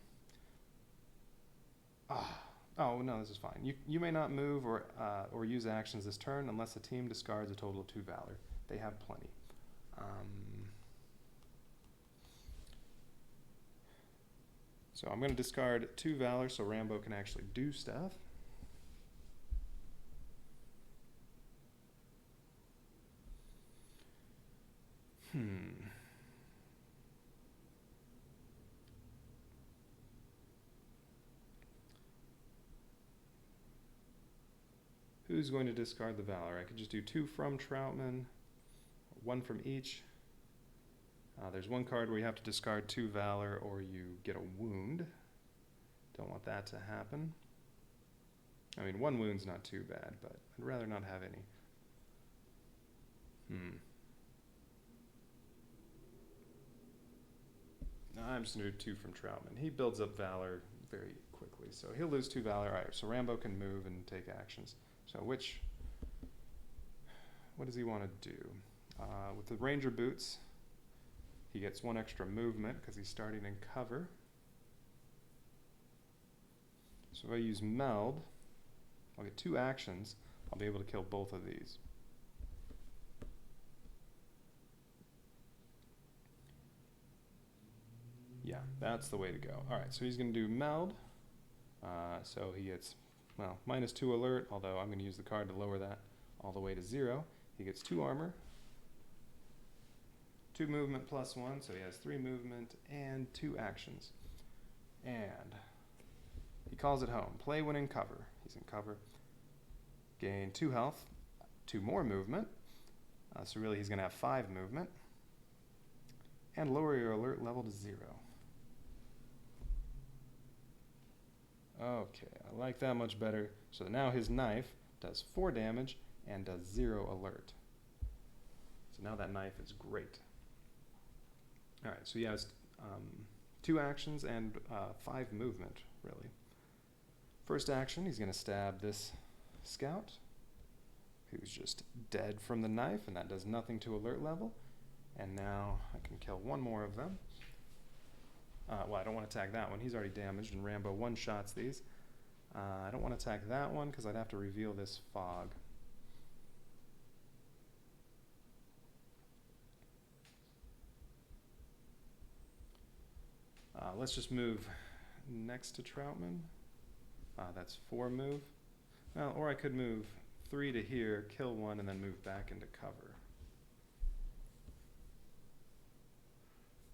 Oh no, this is fine. You may not move or use actions this turn unless the team discards a total of 2 Valor. They have plenty. So I'm going to discard 2 Valor so Rambo can actually do stuff. Who's going to discard the Valor? I could just do 2 from Troutman, 1 from each. There's 1 card where you have to discard 2 Valor or you get a wound. Don't want that to happen. I mean, 1 wound's not too bad, but I'd rather not have any. No, I'm just going to do 2 from Troutman. He builds up Valor very quickly, so he'll lose 2 Valor. Alright, so Rambo can move and take actions. So what does he want to do? With the Ranger Boots, he gets 1 extra movement because he's starting in cover. So if I use Meld, I'll get 2 actions. I'll be able to kill both of these. Yeah, that's the way to go. Alright, so he's going to do Meld. So he gets, well, -2 alert, although I'm going to use the card to lower that all the way to 0. He gets 2 armor, 2 movement +1, so he has 3 movement and 2 actions. And he calls it home. Play when in cover. He's in cover. Gain 2 health, 2 more movement. So really he's going to have 5 movement. And lower your alert level to 0. Okay, I like that much better. So now his knife does 4 damage and does 0 alert. So now that knife is great. Alright, so he has 2 actions and 5 movement, really. First action, he's going to stab this scout, who's just dead from the knife, and that does nothing to alert level. And now I can kill 1 more of them. Well, I don't want to attack that one. He's already damaged, and Rambo one-shots these. I don't want to attack that one because I'd have to reveal this fog. Let's just move next to Troutman. That's 4 move. Well, or I could move 3 to here, kill one, and then move back into cover.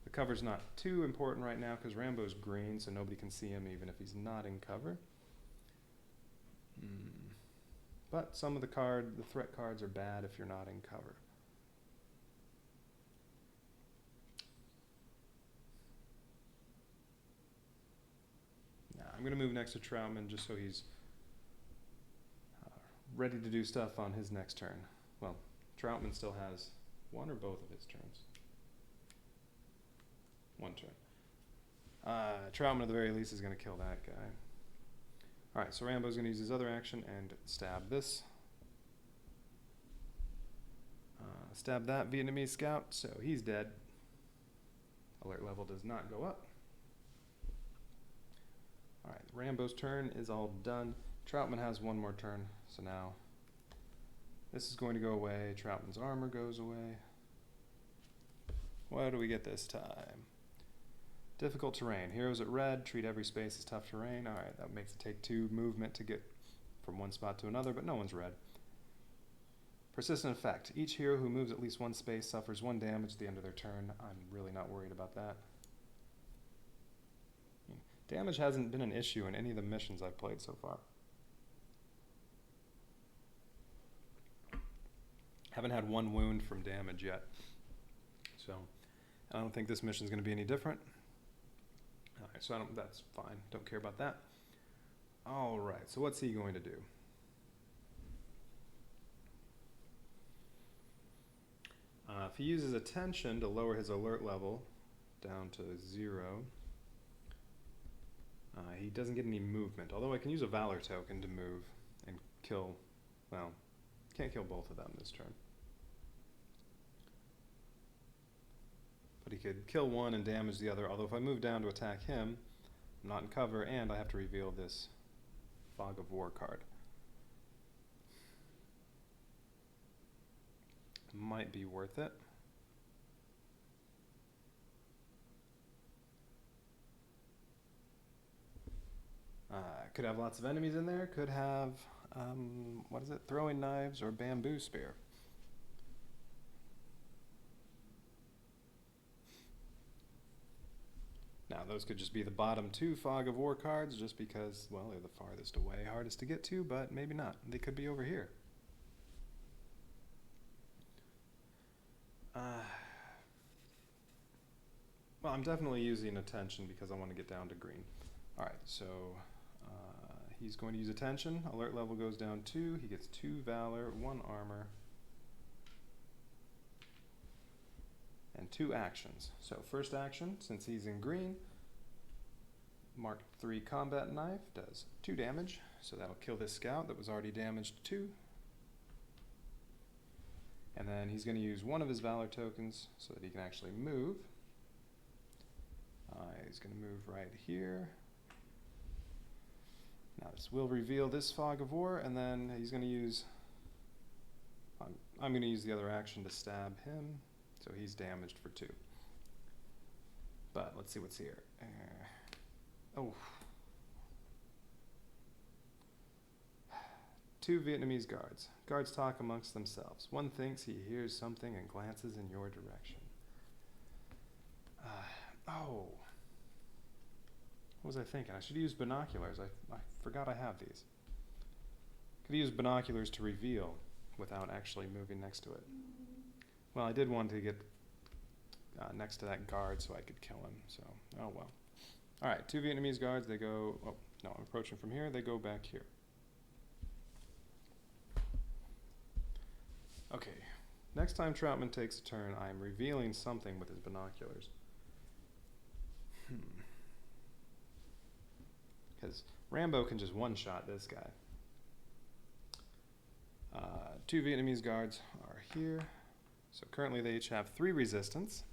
The cover's not too important right now because Rambo's green, so nobody can see him even if he's not in cover. But some of the threat cards are bad if you're not in cover. Now, I'm going to move next to Troutman just so he's ready to do stuff on his next turn. Well, Troutman still has one or both of his turns. One turn. Troutman at the very least is going to kill that guy. Alright, so Rambo's going to use his other action and stab this. Stab that Vietnamese scout, so he's dead. Alert level does not go up. Alright, Rambo's turn is all done. Troutman has one more turn, so now this is going to go away. Troutman's armor goes away. What do we get this time? Difficult terrain. Heroes at red, treat every space as tough terrain. Alright, that makes it take 2 movement to get from one spot to another, but no one's red. Persistent effect. Each hero who moves at least 1 space suffers 1 damage at the end of their turn. I'm really not worried about that. Damage hasn't been an issue in any of the missions I've played so far. Haven't had 1 wound from damage yet. So, I don't think this mission's going to be any different. Alright, so that's fine. Don't care about that. Alright, so what's he going to do? If he uses attention to lower his alert level down to 0, he doesn't get any movement. Although I can use a Valor token to move and kill, well, can't kill both of them this turn. But he could kill one and damage the other, although if I move down to attack him, I'm not in cover, and I have to reveal this Fog of War card. Might be worth it. Could have lots of enemies in there, could have, what is it, throwing knives or bamboo spear. Now, those could just be the bottom 2 Fog of War cards, just because, well, they're the farthest away, hardest to get to, but maybe not. They could be over here. Well, I'm definitely using attention because I want to get down to green. Alright, so he's going to use attention. Alert level goes down 2. He gets 2 Valor, 1 armor, and 2 actions. So first action, since he's in green, Mark 3 combat knife does 2 damage, so that'll kill this scout that was already damaged 2. And then he's going to use one of his Valor tokens so that he can actually move. He's going to move right here. Now this will reveal this Fog of War, and then he's going to use, I'm going to use the other action to stab him, so he's damaged for 2. But let's see what's here. Oh. 2 Vietnamese guards. Guards talk amongst themselves. One thinks he hears something and glances in your direction. Oh. What was I thinking? I should use binoculars. I forgot I have these. Could use binoculars to reveal without actually moving next to it. Well, I did want to get next to that guard so I could kill him, so, oh well. Alright, 2 Vietnamese guards, they go, oh, no, I'm approaching from here, they go back here. Okay, next time Troutman takes a turn, I'm revealing something with his binoculars. Because Rambo can just one-shot this guy. 2 Vietnamese guards are here. So currently they each have 3 resistance.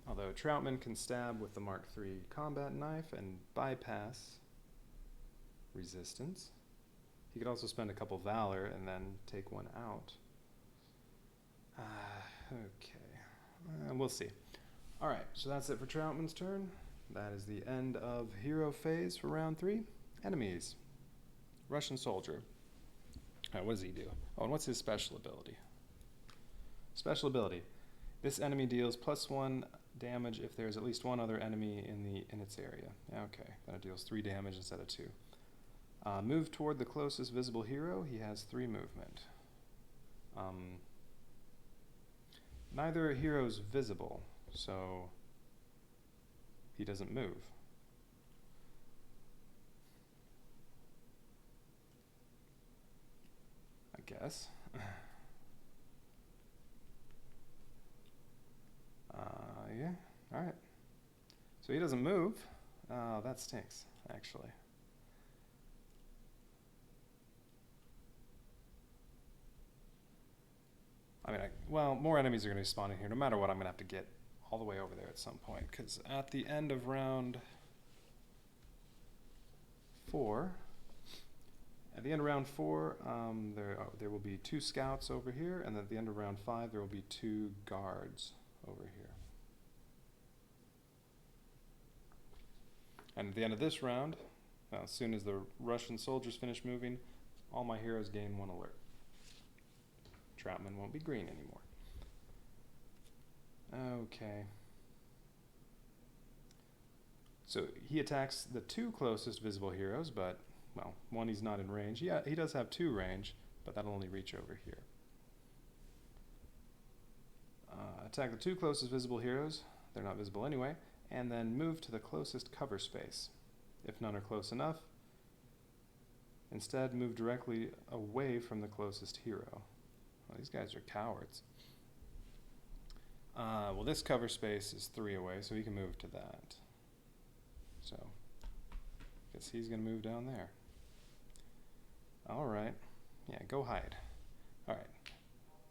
Although Troutman can stab with the Mark III combat knife and bypass resistance. He could also spend a couple Valor and then take one out. Okay, we'll see. Alright, so that's it for Troutman's turn. That is the end of hero phase for round 3. Enemies. Russian soldier. Alright, what does he do? Oh, and what's his special ability? Special ability. This enemy deals +1 damage if there is at least one other enemy in its area. Okay, then it deals 3 damage instead of 2. Move toward the closest visible hero. He has 3 movement. Neither hero's visible, so he doesn't move. I guess. Yeah, alright. So he doesn't move. Oh, that stinks, actually. I mean, well, more enemies are going to be spawning here. No matter what, I'm going to have to get all the way over there at some point. Because at the end of round 4, there will be 2 scouts over here. And at the end of round 5, there will be 2 guards over here. And at the end of this round, as soon as the Russian soldiers finish moving, all my heroes gain 1 alert. Troutman won't be green anymore. Okay. So he attacks the 2 closest visible heroes, but, well, 1 he's not in range. Yeah, he does have 2 range, but that'll only reach over here. Attack the 2 closest visible heroes. They're not visible anyway. And then move to the closest cover space. If none are close enough, instead move directly away from the closest hero. Well, these guys are cowards. Well, this cover space is 3 away, so he can move to that. So, guess he's going to move down there. Alright. Yeah, go hide. Alright.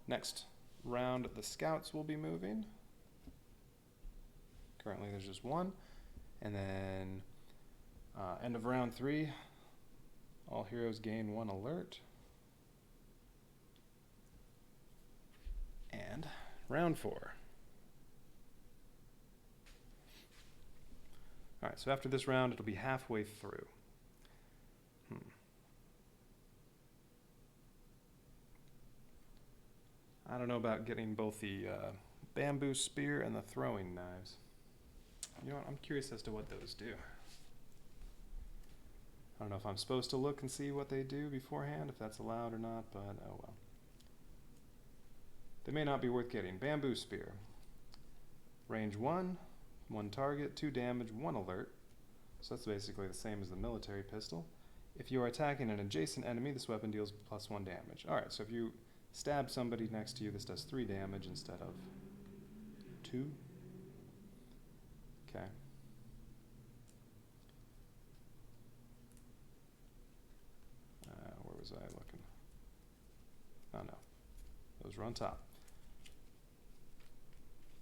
Next round, the scouts will be moving. Currently there's just 1. And then, end of round 3, all heroes gain 1 alert. And round 4. Alright, so after this round, it'll be halfway through. I don't know about getting both the bamboo spear and the throwing knives. You know what, I'm curious as to what those do. I don't know if I'm supposed to look and see what they do beforehand, if that's allowed or not, but oh well. They may not be worth getting. Bamboo spear. Range 1, 1 target, 2 damage, 1 alert. So that's basically the same as the military pistol. If you are attacking an adjacent enemy, this weapon deals +1 damage. Alright, so if you stab somebody next to you, this does 3 damage instead of 2. Okay. Where was I looking? Oh no. Those were on top.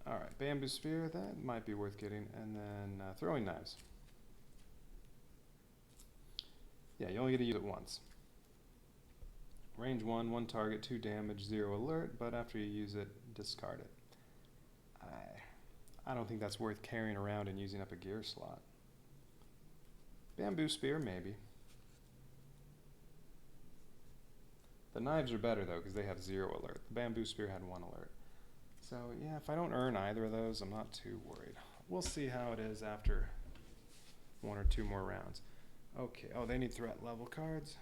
Alright, bamboo spear, that might be worth getting. And then throwing knives. Yeah, you only get to use it once. Range 1, 1 target, 2 damage, 0 alert, but after you use it, discard it. I don't think that's worth carrying around and using up a gear slot. Bamboo spear, maybe. The knives are better though, because they have 0 alert. The bamboo spear had 1 alert. So yeah, if I don't earn either of those, I'm not too worried. We'll see how it is after 1 or 2 more rounds. Okay, oh, they need threat level cards.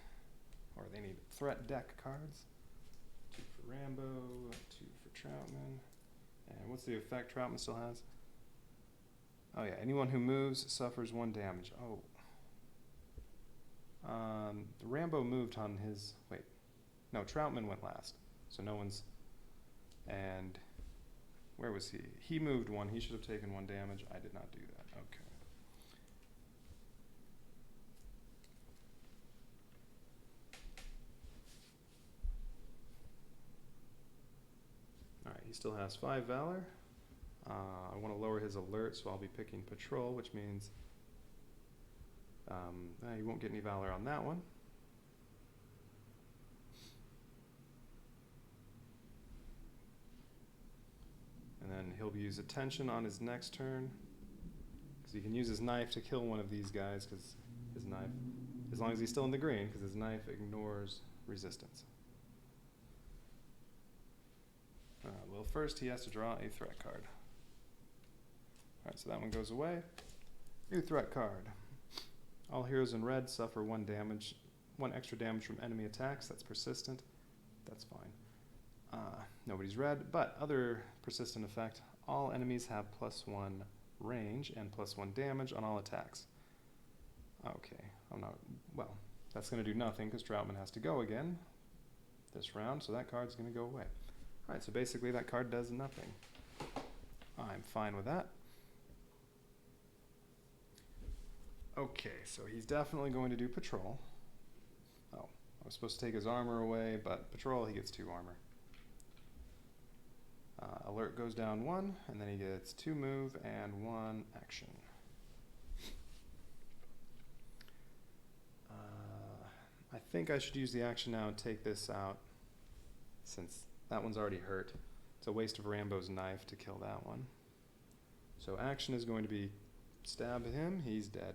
Or they need threat deck cards. 2 for Rambo, 2 for Troutman. And what's the effect Troutman still has? Oh yeah, anyone who moves suffers 1 damage. Oh. The Rambo moved on his, wait. No, Troutman went last. So no one's, and where was he? He moved 1, he should have taken 1 damage. I did not do that, okay. Alright, he still has 5 Valor. I want to lower his alert, so I'll be picking Patrol, which means he won't get any Valor on that one. And then he'll use Attention on his next turn, because he can use his knife to kill one of these guys, because his knife as long as he's still in the green, because his knife ignores resistance. Well, first he has to draw a threat card. Alright, so that one goes away. New threat card. All heroes in red suffer 1 extra damage from enemy attacks. That's persistent. That's fine. Nobody's red, but other persistent effect. All enemies have +1 range and +1 damage on all attacks. Okay, well, that's going to do nothing because Troutman has to go again this round, so that card's going to go away. Alright, so basically that card does nothing. I'm fine with that. Okay, so he's definitely going to do patrol. Oh, I was supposed to take his armor away, but patrol, he gets 2 armor. Alert goes down 1, and then he gets 2 move and 1 action. I think I should use the action now and take this out, since that one's already hurt. It's a waste of Rambo's knife to kill that one. So action is going to be stab him, he's dead.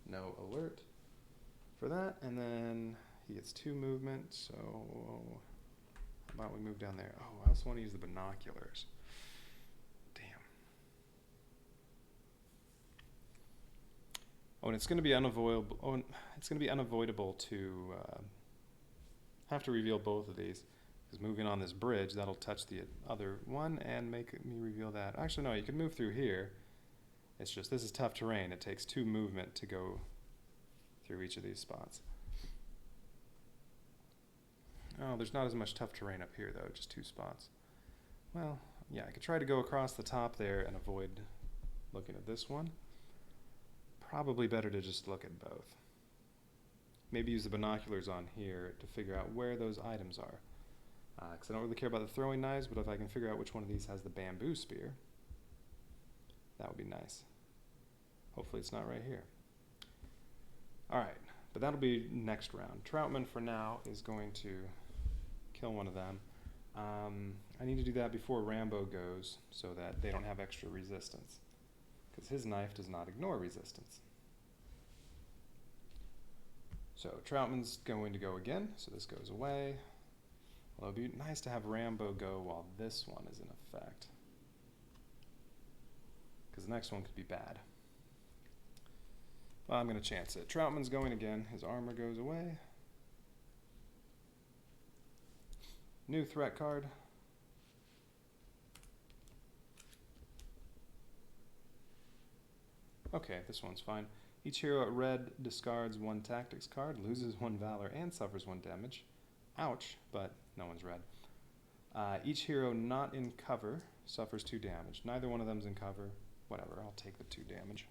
No alert for that, and then he gets 2 movement, so how about we move down there? Oh, I also want to use the binoculars. Damn. Oh, and it's going to be unavoidable. Oh, it's going to be unavoidable to have to reveal both of these, because moving on this bridge, that'll touch the other one and make me reveal that. Actually, no, you can move through here. It's just this is tough terrain. It takes 2 movement to go through each of these spots. Oh, there's not as much tough terrain up here, though, just 2 spots. Well, yeah, I could try to go across the top there and avoid looking at this one. Probably better to just look at both. Maybe use the binoculars on here to figure out where those items are. Because I don't really care about the throwing knives, but if I can figure out which one of these has the bamboo spear, that would be nice. Hopefully it's not right here. Alright, but that'll be next round. Troutman, for now, is going to kill one of them. I need to do that before Rambo goes, so that they don't have extra resistance. Because his knife does not ignore resistance. So Troutman's going to go again, so this goes away. Well, it'd be nice to have Rambo go while this one is in effect, because the next one could be bad. Well, I'm going to chance it. Troutman's going again. His armor goes away. New threat card. Okay, this one's fine. Each hero at red discards 1 tactics card, loses 1 valor, and suffers 1 damage. Ouch, but no one's red. Each hero not in cover suffers 2 damage. Neither one of them's in cover. Whatever, I'll take the 2 damage.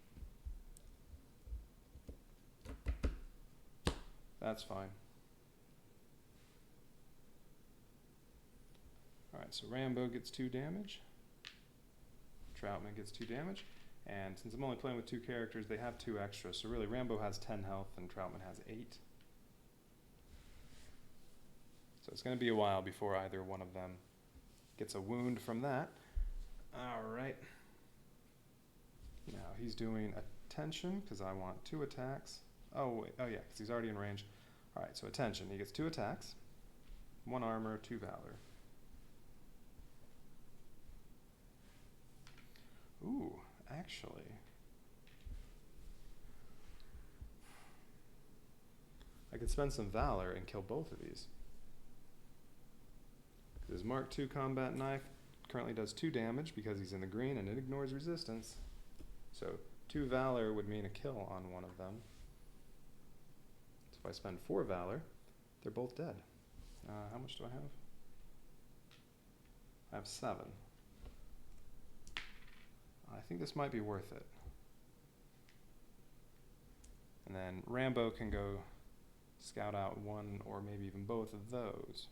That's fine. Alright, so Rambo gets 2 damage. Troutman gets 2 damage. And since I'm only playing with 2 characters, they have 2 extra. So really, Rambo has 10 health and Troutman has 8. So it's going to be a while before either one of them gets a wound from that. Alright. Now he's doing attention, because I want 2 attacks. Oh, wait. Oh, yeah, because he's already in range. Alright, so attention. He gets 2 attacks, 1 armor, 2 valor. Ooh, actually. I could spend some valor and kill both of these. His Mark II combat knife currently does 2 damage because he's in the green and it ignores resistance. So 2 valor would mean a kill on one of them. So if I spend 4 valor, they're both dead. How much do I have? I have 7. I think this might be worth it. And then Rambo can go scout out 1 or maybe even both of those.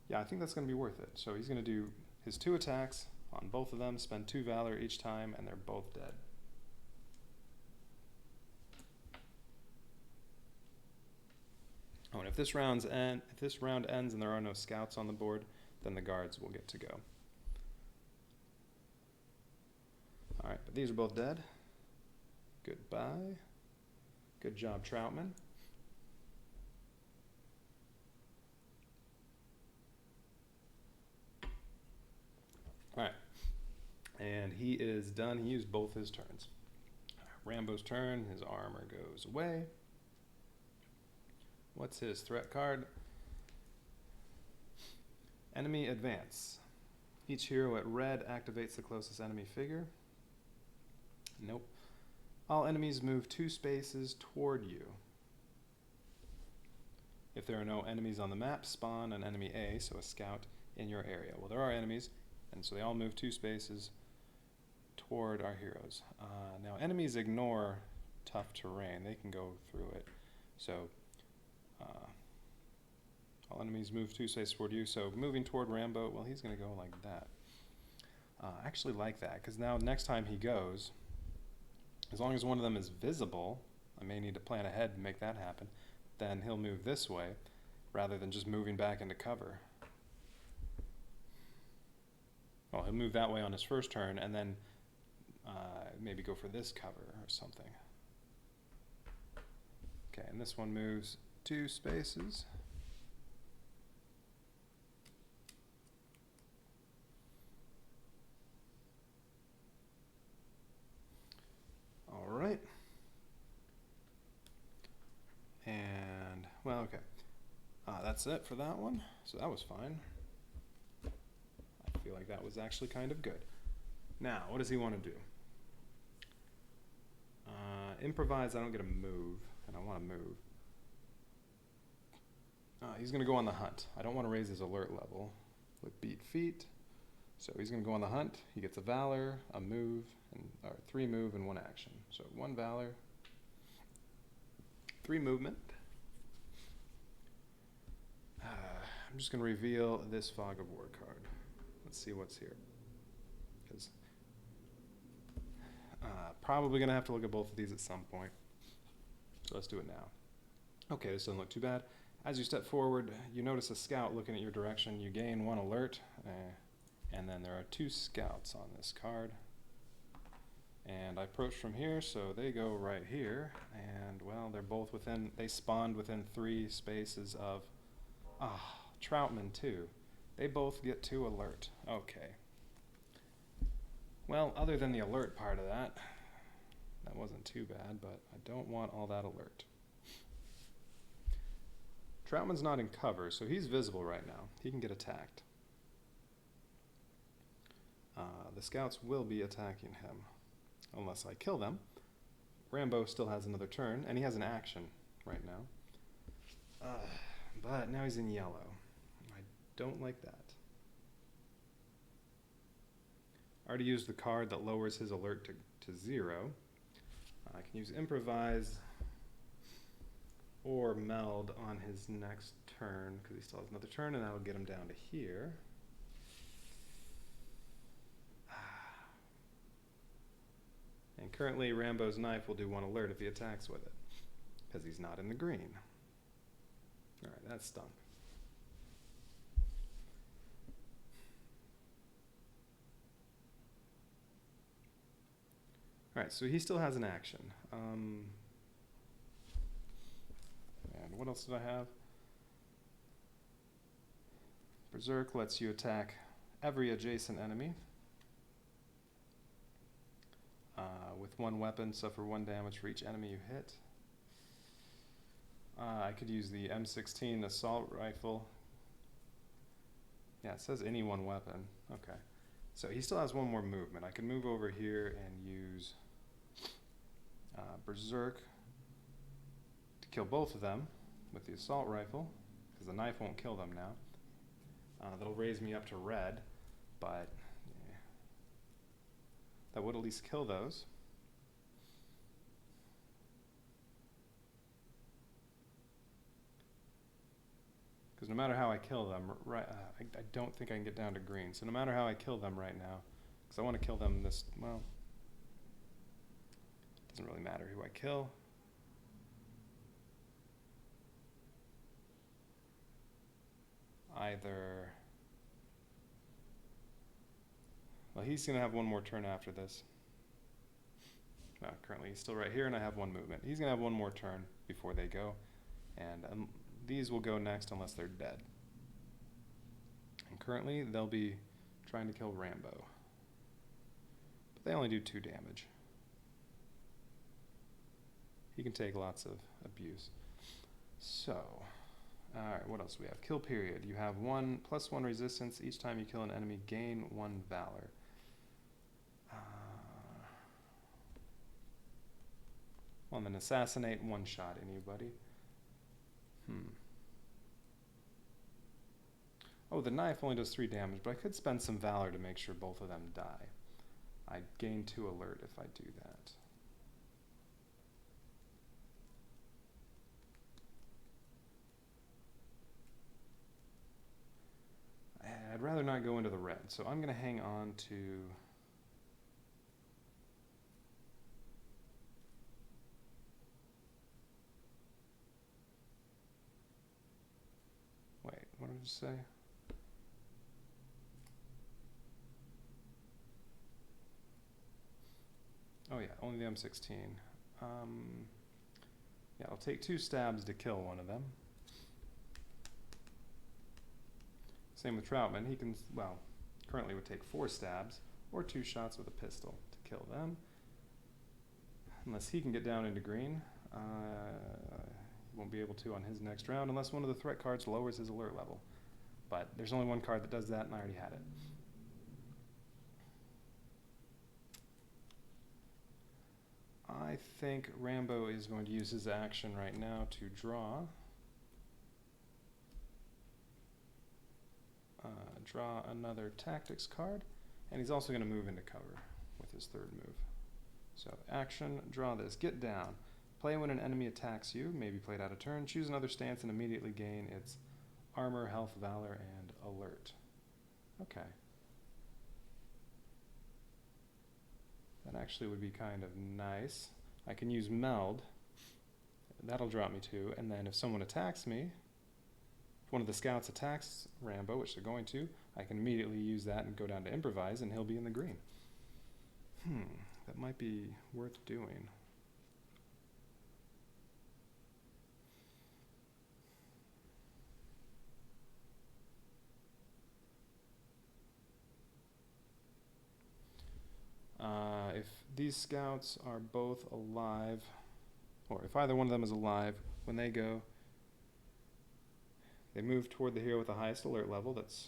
Yeah, I think that's going to be worth it. So he's going to do his 2 attacks on both of them, spend 2 valor each time, and they're both dead. Oh, and if this round ends and there are no scouts on the board, then the guards will get to go. Alright, but these are both dead. Goodbye. Good job, Troutman. Alright. And he is done. He used both his turns. Rambo's turn. His armor goes away. What's his threat card? Enemy advance. Each hero at red activates the closest enemy figure. Nope. All enemies move 2 spaces toward you. If there are no enemies on the map, spawn an enemy A, so a scout, in your area. Well, there are enemies, and so they all move 2 spaces toward our heroes. Now, enemies ignore tough terrain. They can go through it. So, all enemies move 2 spaces toward you. So, moving toward Rambo, well, he's going to go like that. I actually like that, because now next time he goes, as long as one of them is visible, I may need to plan ahead and make that happen, then he'll move this way, rather than just moving back into cover. Well, he'll move that way on his first turn, and then maybe go for this cover or something. Okay, and this one moves 2 spaces. All right. And, well, okay. That's it for that one. So that was fine. I feel like that was actually kind of good. Now, what does he want to do? Improvise, I don't get a move, and I want to move. He's going to go on the hunt. I don't want to raise his alert level with beat feet. So he's going to go on the hunt. He gets a valor, a move, or 3 move, and 1 action. So 1 valor, 3 movement. I'm just going to reveal this Fog of War card. Let's see what's here. Because probably going to have to look at both of these at some point. So let's do it now. Okay, this doesn't look too bad. As you step forward, you notice a scout looking at your direction. You gain 1 alert, and then there are 2 scouts on this card. And I approach from here, so they go right here. And, well, they're both within, they spawned within 3 spaces of, Troutman too. They both get 2 alert. Okay. Well, other than the alert part of that, that wasn't too bad, but I don't want all that alert. Troutman's not in cover, so he's visible right now. He can get attacked. The scouts will be attacking him, unless I kill them. Rambo still has another turn, and he has an action right now. But now he's in yellow. I don't like that. I already used the card that lowers his alert to 0. I can use Improvise or Meld on his next turn, because he still has another turn, and that'll get him down to here. And currently, Rambo's knife will do 1 alert if he attacks with it, because he's not in the green. Alright, that stunk. Alright, so he still has an action. And what else did I have? Berserk lets you attack every adjacent enemy. With 1 weapon, suffer 1 damage for each enemy you hit. I could use the M16 assault rifle. Yeah, it says any 1 weapon. Okay. So he still has 1 more movement. I can move over here and use Berserk to kill both of them with the assault rifle, because the knife won't kill them now. That'll raise me up to red, but yeah, that would at least kill those. Because no matter how I kill them, I don't think I can get down to green. So no matter how I kill them right now, because I want to kill them this, well, it doesn't really matter who I kill. Either, well, he's going to have 1 more turn after this. no, currently he's still right here, and I have 1 movement. He's going to have 1 more turn before they go, and these will go next unless they're dead. And currently, they'll be trying to kill Rambo. But they only do 2 damage. He can take lots of abuse. So, alright, what else do we have? Kill period. You have +1 resistance. Each time you kill an enemy, gain 1 valor. Well, and then assassinate, 1-shot anybody. Oh, the knife only does 3 damage, but I could spend some valor to make sure both of them die. I gain 2 alert if I do that. I'd rather not go into the red, so I'm going to hang on to... Wait, what did I just say? Oh yeah, only the M16. Yeah, I'll take 2 stabs to kill one of them. Same with Troutman. He can, well, currently would take 4 stabs or 2 shots with a pistol to kill them. Unless he can get down into green. He won't be able to on his next round unless one of the threat cards lowers his alert level. But there's only 1 card that does that, and I already had it. I think Rambo is going to use his action right now to draw. Draw another tactics card, and he's also going to move into cover with his 3rd move. So action, draw this, get down. Play when an enemy attacks you, maybe played out of turn. Choose another stance and immediately gain its armor, health, valor, and alert. Okay. That actually would be kind of nice. I can use meld. That'll drop me 2, and then if someone attacks me, if one of the scouts attacks Rambo, which they're going to, I can immediately use that and go down to improvise, and he'll be in the green. That might be worth doing. If these scouts are both alive, or if either one of them is alive, when they go, they move toward the hero with the highest alert level. That's,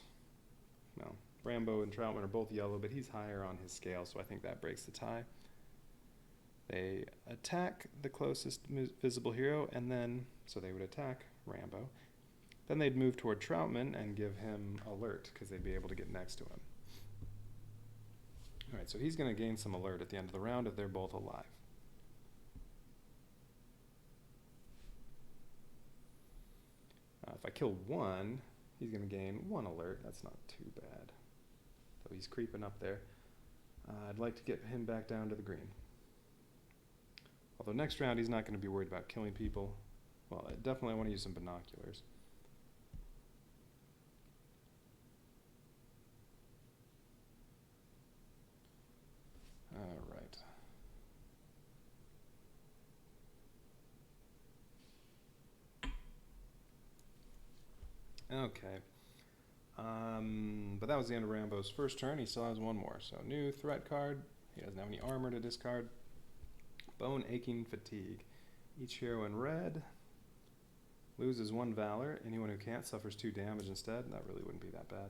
well, Rambo and Troutman are both yellow, but he's higher on his scale, so I think that breaks the tie. They attack the closest visible hero, and then, so they would attack Rambo. Then they'd move toward Troutman and give him alert, because they'd be able to get next to him. Alright, so he's going to gain some alert at the end of the round if they're both alive. If I kill 1, he's going to gain 1 alert. That's not too bad. So he's creeping up there. I'd like to get him back down to the green. Although next round he's not going to be worried about killing people. Well, definitely I want to use some binoculars. Alright. Okay. But that was the end of Rambo's first turn. He still has 1 more. So new threat card. He doesn't have any armor to discard. Bone aching fatigue. Each hero in red loses 1 valor. Anyone who can't suffers 2 damage instead. That really wouldn't be that bad.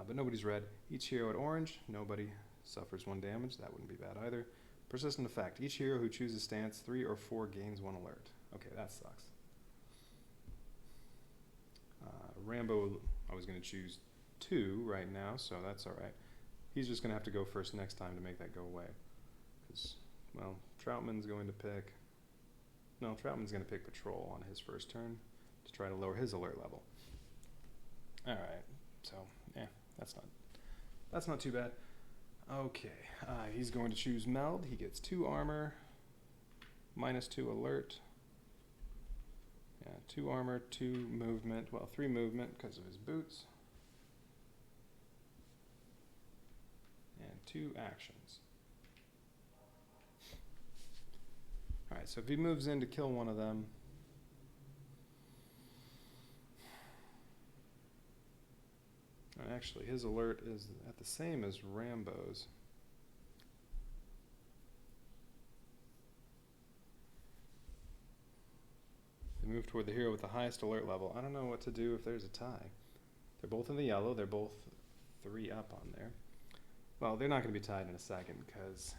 But nobody's red. Each hero at orange, nobody suffers 1 damage. That wouldn't be bad either. Persistent effect. Each hero who chooses stance 3 or 4 gains 1 alert. Okay, that sucks. Rambo, I was going to choose 2 right now, so that's alright. He's just going to have to go first next time to make that go away. Because, well, Troutman's going to pick... No, Troutman's going to pick Patrol on his first turn to try to lower his alert level. Alright, so, yeah, that's not too bad. Okay, he's going to choose Meld. He gets 2 armor, -2 alert. Yeah, 2 armor, 2 movement, well, 3 movement because of his boots. And 2 actions. Alright, so if he moves in to kill one of them, and actually his alert is at the same as Rambo's. They move toward the hero with the highest alert level. I don't know what to do if there's a tie. They're both in the yellow. They're both 3 up on there. Well, they're not going to be tied in a second, because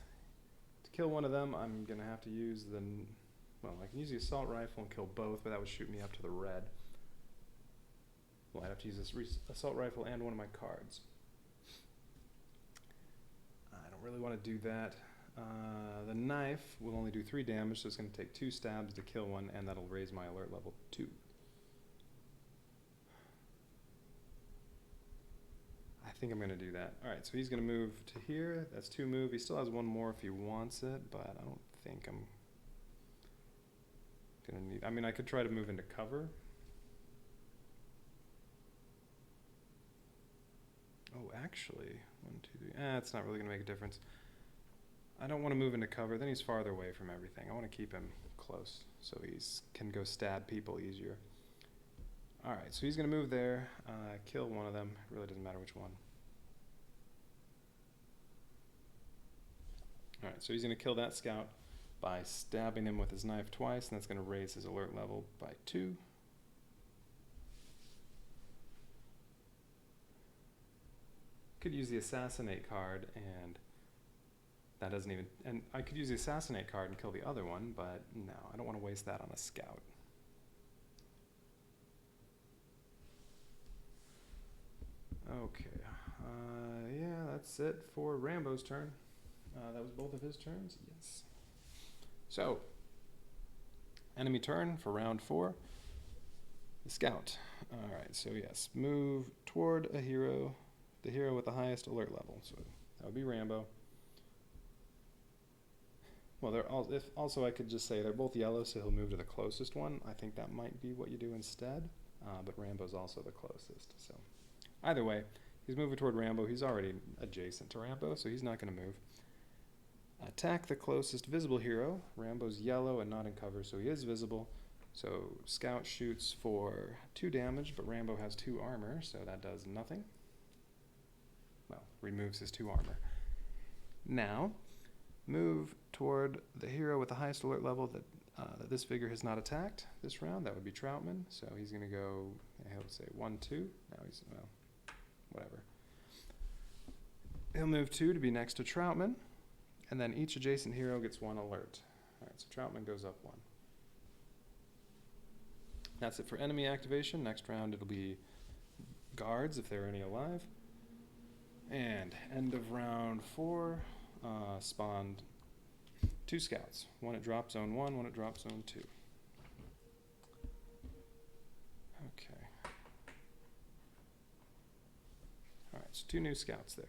to kill one of them, I'm going to have to use the... Well, I can use the assault rifle and kill both, but that would shoot me up to the red. Well, I'd have to use this assault rifle and one of my cards. I don't really want to do that. The knife will only do 3 damage, so it's going to take 2 stabs to kill one, and that'll raise my alert level 2. I think I'm going to do that. Alright, so he's going to move to here. That's 2 move. He still has 1 more if he wants it, but I don't think I'm going to need... I mean, I could try to move into cover. Oh, actually, 1, 2, 3... it's not really going to make a difference. I don't want to move into cover. Then he's farther away from everything. I want to keep him close so he can go stab people easier. Alright, so he's going to move there, kill one of them. It really doesn't matter which one. Alright, so he's going to kill that scout by stabbing him with his knife twice, and that's going to raise his alert level by 2. Could use the assassinate card, and that doesn't even... And I could use the assassinate card and kill the other one, but no, I don't want to waste that on a scout. Okay, yeah, that's it for Rambo's turn. That was both of his turns? Yes. So, enemy turn for round 4. The scout. Alright, so yes, move toward a hero, the hero with the highest alert level. So that would be Rambo. Well, they're all, also I could just say they're both yellow, so he'll move to the closest one. I think that might be what you do instead, but Rambo's also the closest. So either way, he's moving toward Rambo. He's already adjacent to Rambo, so he's not going to move. Attack the closest visible hero. Rambo's yellow and not in cover, so he is visible. So Scout shoots for 2 damage, but Rambo has 2 armor, so that does nothing. Well, removes his 2 armor. Now, move toward the hero with the highest alert level that this figure has not attacked this round. That would be Troutman. So he's going to go, he'll say 1, 2. Now he's, well, whatever. He'll move 2 to be next to Troutman. And then each adjacent hero gets 1 alert. Alright, so Troutman goes up 1. That's it for enemy activation. Next round it'll be guards if there are any alive. And end of round 4, spawned 2 scouts. One at drop zone 1, one at drop zone 2. Okay. Alright, so 2 new scouts there.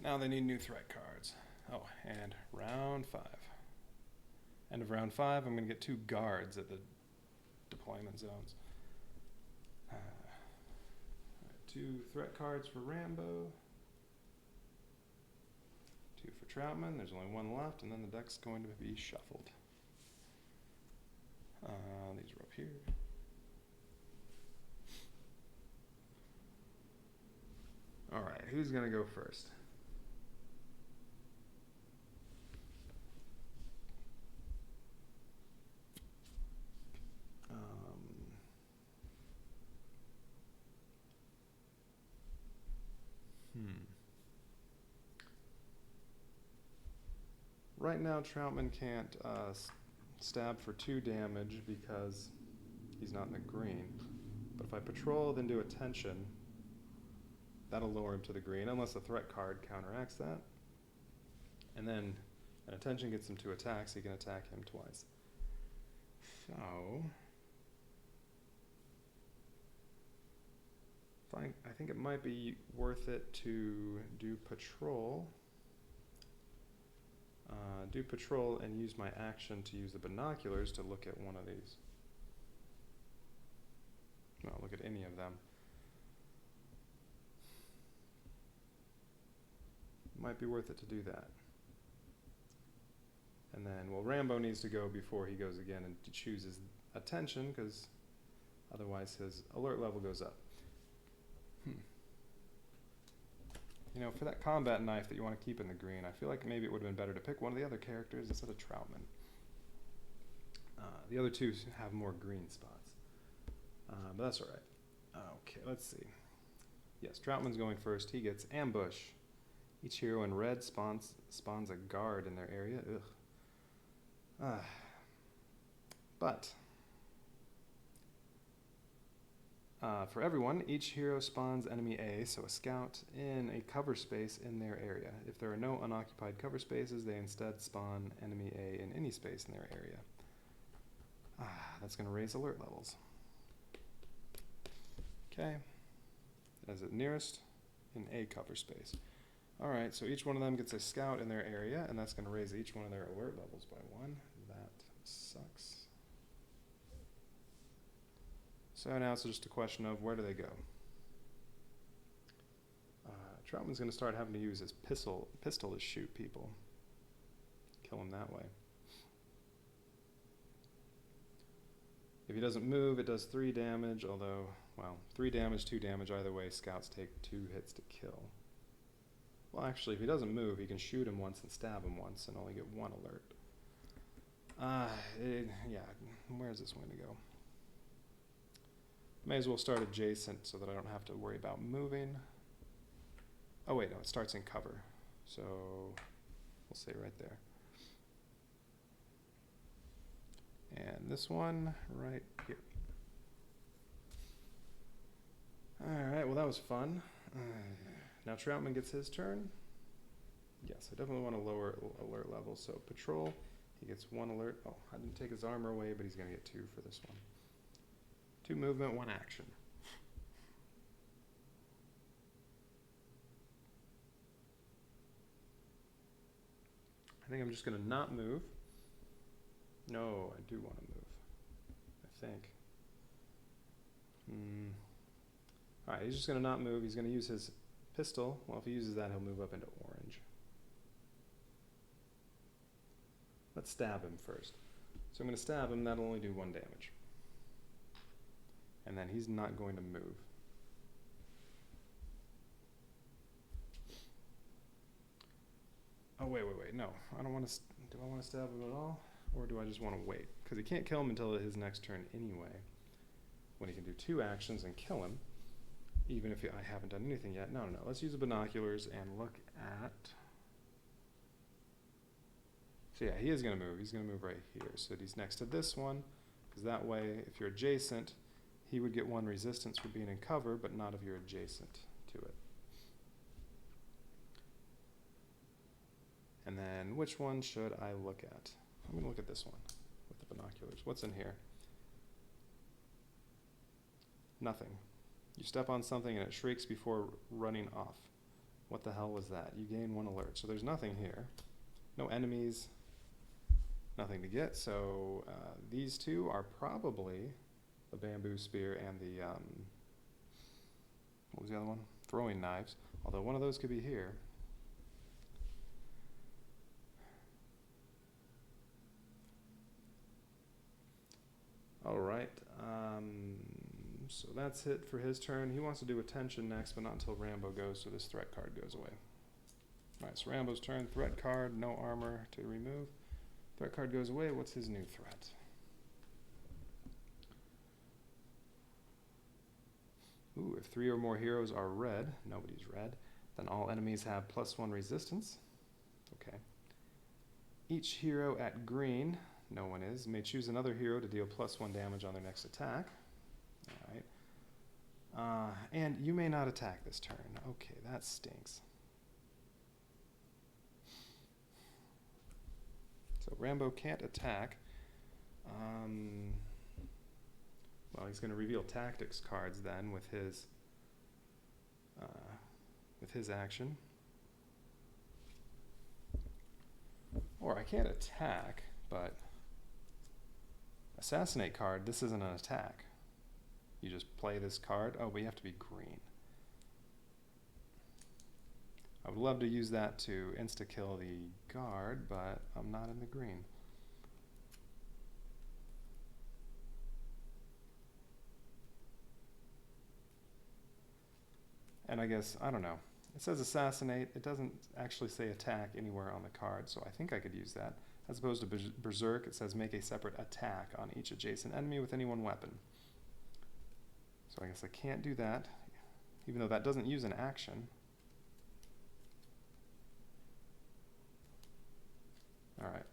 Now they need new threat cards. Oh, and round 5. End of round 5, I'm going to get 2 guards at the deployment zones. 2 threat cards for Rambo. 2 for Troutman. There's only 1 left, and then the deck's going to be shuffled. These are up here. Alright, who's going to go first? Right now, Troutman can't stab for 2 damage because he's not in the green. But if I patrol, then do attention, that'll lower him to the green, unless a threat card counteracts that. And then an attention gets him to attack, so he can attack him twice. So, I think it might be worth it to do patrol. Do patrol and use my action to use the binoculars to look at one of these. not look at any of them. Might be worth it to do that. And then, well, Rambo needs to go before he goes again and chooses attention, because otherwise his alert level goes up. You know, for that combat knife that you want to keep in the green, I feel like maybe it would have been better to pick one of the other characters instead of Troutman. The other two have more green spots. But that's all right. Okay, let's see. Yes, Troutman's going first. He gets ambush. Each hero in red spawns a guard in their area. Ugh. But for everyone, each hero spawns enemy A, so a scout, in a cover space in their area. If there are no unoccupied cover spaces, they instead spawn enemy A in any space in their area. That's going to raise alert levels. Okay. As it nearest in a cover space. Alright, so each one of them gets a scout in their area, and that's going to raise each one of their alert levels by 1. That sucks. So now it's just a question of where do they go? Troutman's going to start having to use his pistol to shoot people. Kill them that way. If he doesn't move, it does 3 damage, although, well, 3 damage, 2 damage, either way, scouts take 2 hits to kill. Well, actually, if he doesn't move, he can shoot him once and stab him once and only get 1 alert. Yeah, where's this one to go? May as well start adjacent so that I don't have to worry about moving. Oh wait, no, it starts in cover. So we'll say right there. And this one right here. Alright, well that was fun. Now Troutman gets his turn. Yes, I definitely want to lower alert level. So patrol, he gets 1 alert. Oh, I didn't take his armor away, but he's going to get 2 for this one. 2 movement, 1 action. I think I'm just going to not move. No, I do want to move. I think. Alright, he's just going to not move. He's going to use his pistol. Well, if he uses that, he'll move up into orange. Let's stab him first. So I'm going to stab him. That'll only do 1 damage. And then he's not going to move. Oh, wait. No, I don't want to. Do I want to stab him at all? Or do I just want to wait? Because he can't kill him until his next turn anyway. When he can do 2 actions and kill him. Even if I haven't done anything yet. No. Let's use the binoculars and look at... So yeah, he is going to move. He's going to move right here. So he's next to this one. Because that way, if you're adjacent... he would get 1 resistance for being in cover, but not if you're adjacent to it. And then, which one should I look at? I'm going to look at this one with the binoculars. What's in here? Nothing. You step on something and it shrieks before running off. What the hell was that? You gain 1 alert. So there's nothing here. No enemies. Nothing to get. So these 2 are probably... the bamboo spear and the, what was the other one? Throwing knives. Although one of those could be here. Alright, so that's it for his turn. He wants to do attention next, but not until Rambo goes, so this threat card goes away. Alright, so Rambo's turn. Threat card, no armor to remove. Threat card goes away. What's his new threat? Ooh, if 3 or more heroes are red, nobody's red, then all enemies have +1 resistance. Okay. Each hero at green, no one is, may choose another hero to deal +1 damage on their next attack. Alright. And you may not attack this turn. Okay, that stinks. So Rambo can't attack. Well, he's going to reveal tactics cards then with his action. Or I can't attack, but assassinate card, this isn't an attack. You just play this card. Oh, but you have to be green. I would love to use that to insta-kill the guard, but I'm not in the green. And I guess, I don't know. It says assassinate. It doesn't actually say attack anywhere on the card, so I think I could use that. As opposed to berserk, it says make a separate attack on each adjacent enemy with any one weapon. So I guess I can't do that, even though that doesn't use an action. Alright,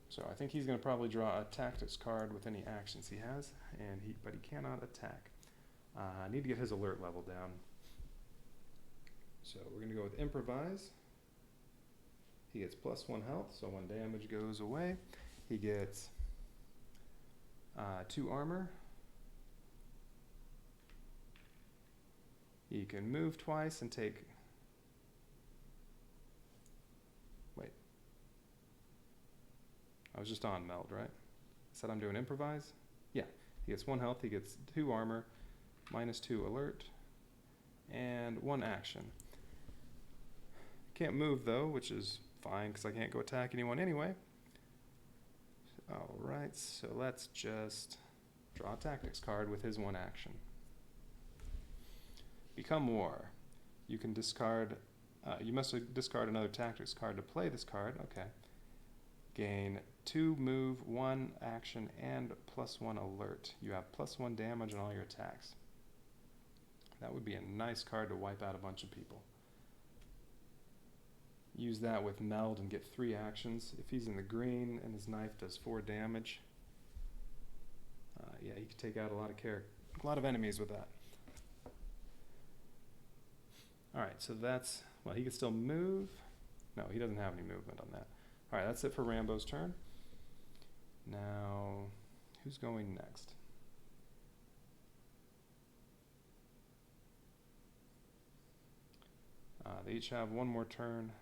so I think he's going to probably draw a tactics card with any actions he has, but he cannot attack. I need to get his alert level down. So we're going to go with improvise. He gets +1 health, so 1 damage goes away. He gets 2 armor. He can move twice and take... Wait. I was just on meld, right? I said I'm doing improvise? Yeah. He gets 1 health, he gets 2 armor, -2 alert, and 1 action. Can't move though, which is fine because I can't go attack anyone anyway. Alright, so let's just draw a tactics card with his 1 action. Become War. You can discard, you must discard another tactics card to play this card. Okay. Gain 2 move, 1 action, and +1 alert. You have +1 damage on all your attacks. That would be a nice card to wipe out a bunch of people. Use that with meld and get 3 actions. If he's in the green and his knife does 4 damage, yeah, you can take out a lot of enemies with that. Alright, so that's, well, he can still move. No, he doesn't have any movement on that. Alright, that's it for Rambo's turn. Now, who's going next? They each have 1 more turn.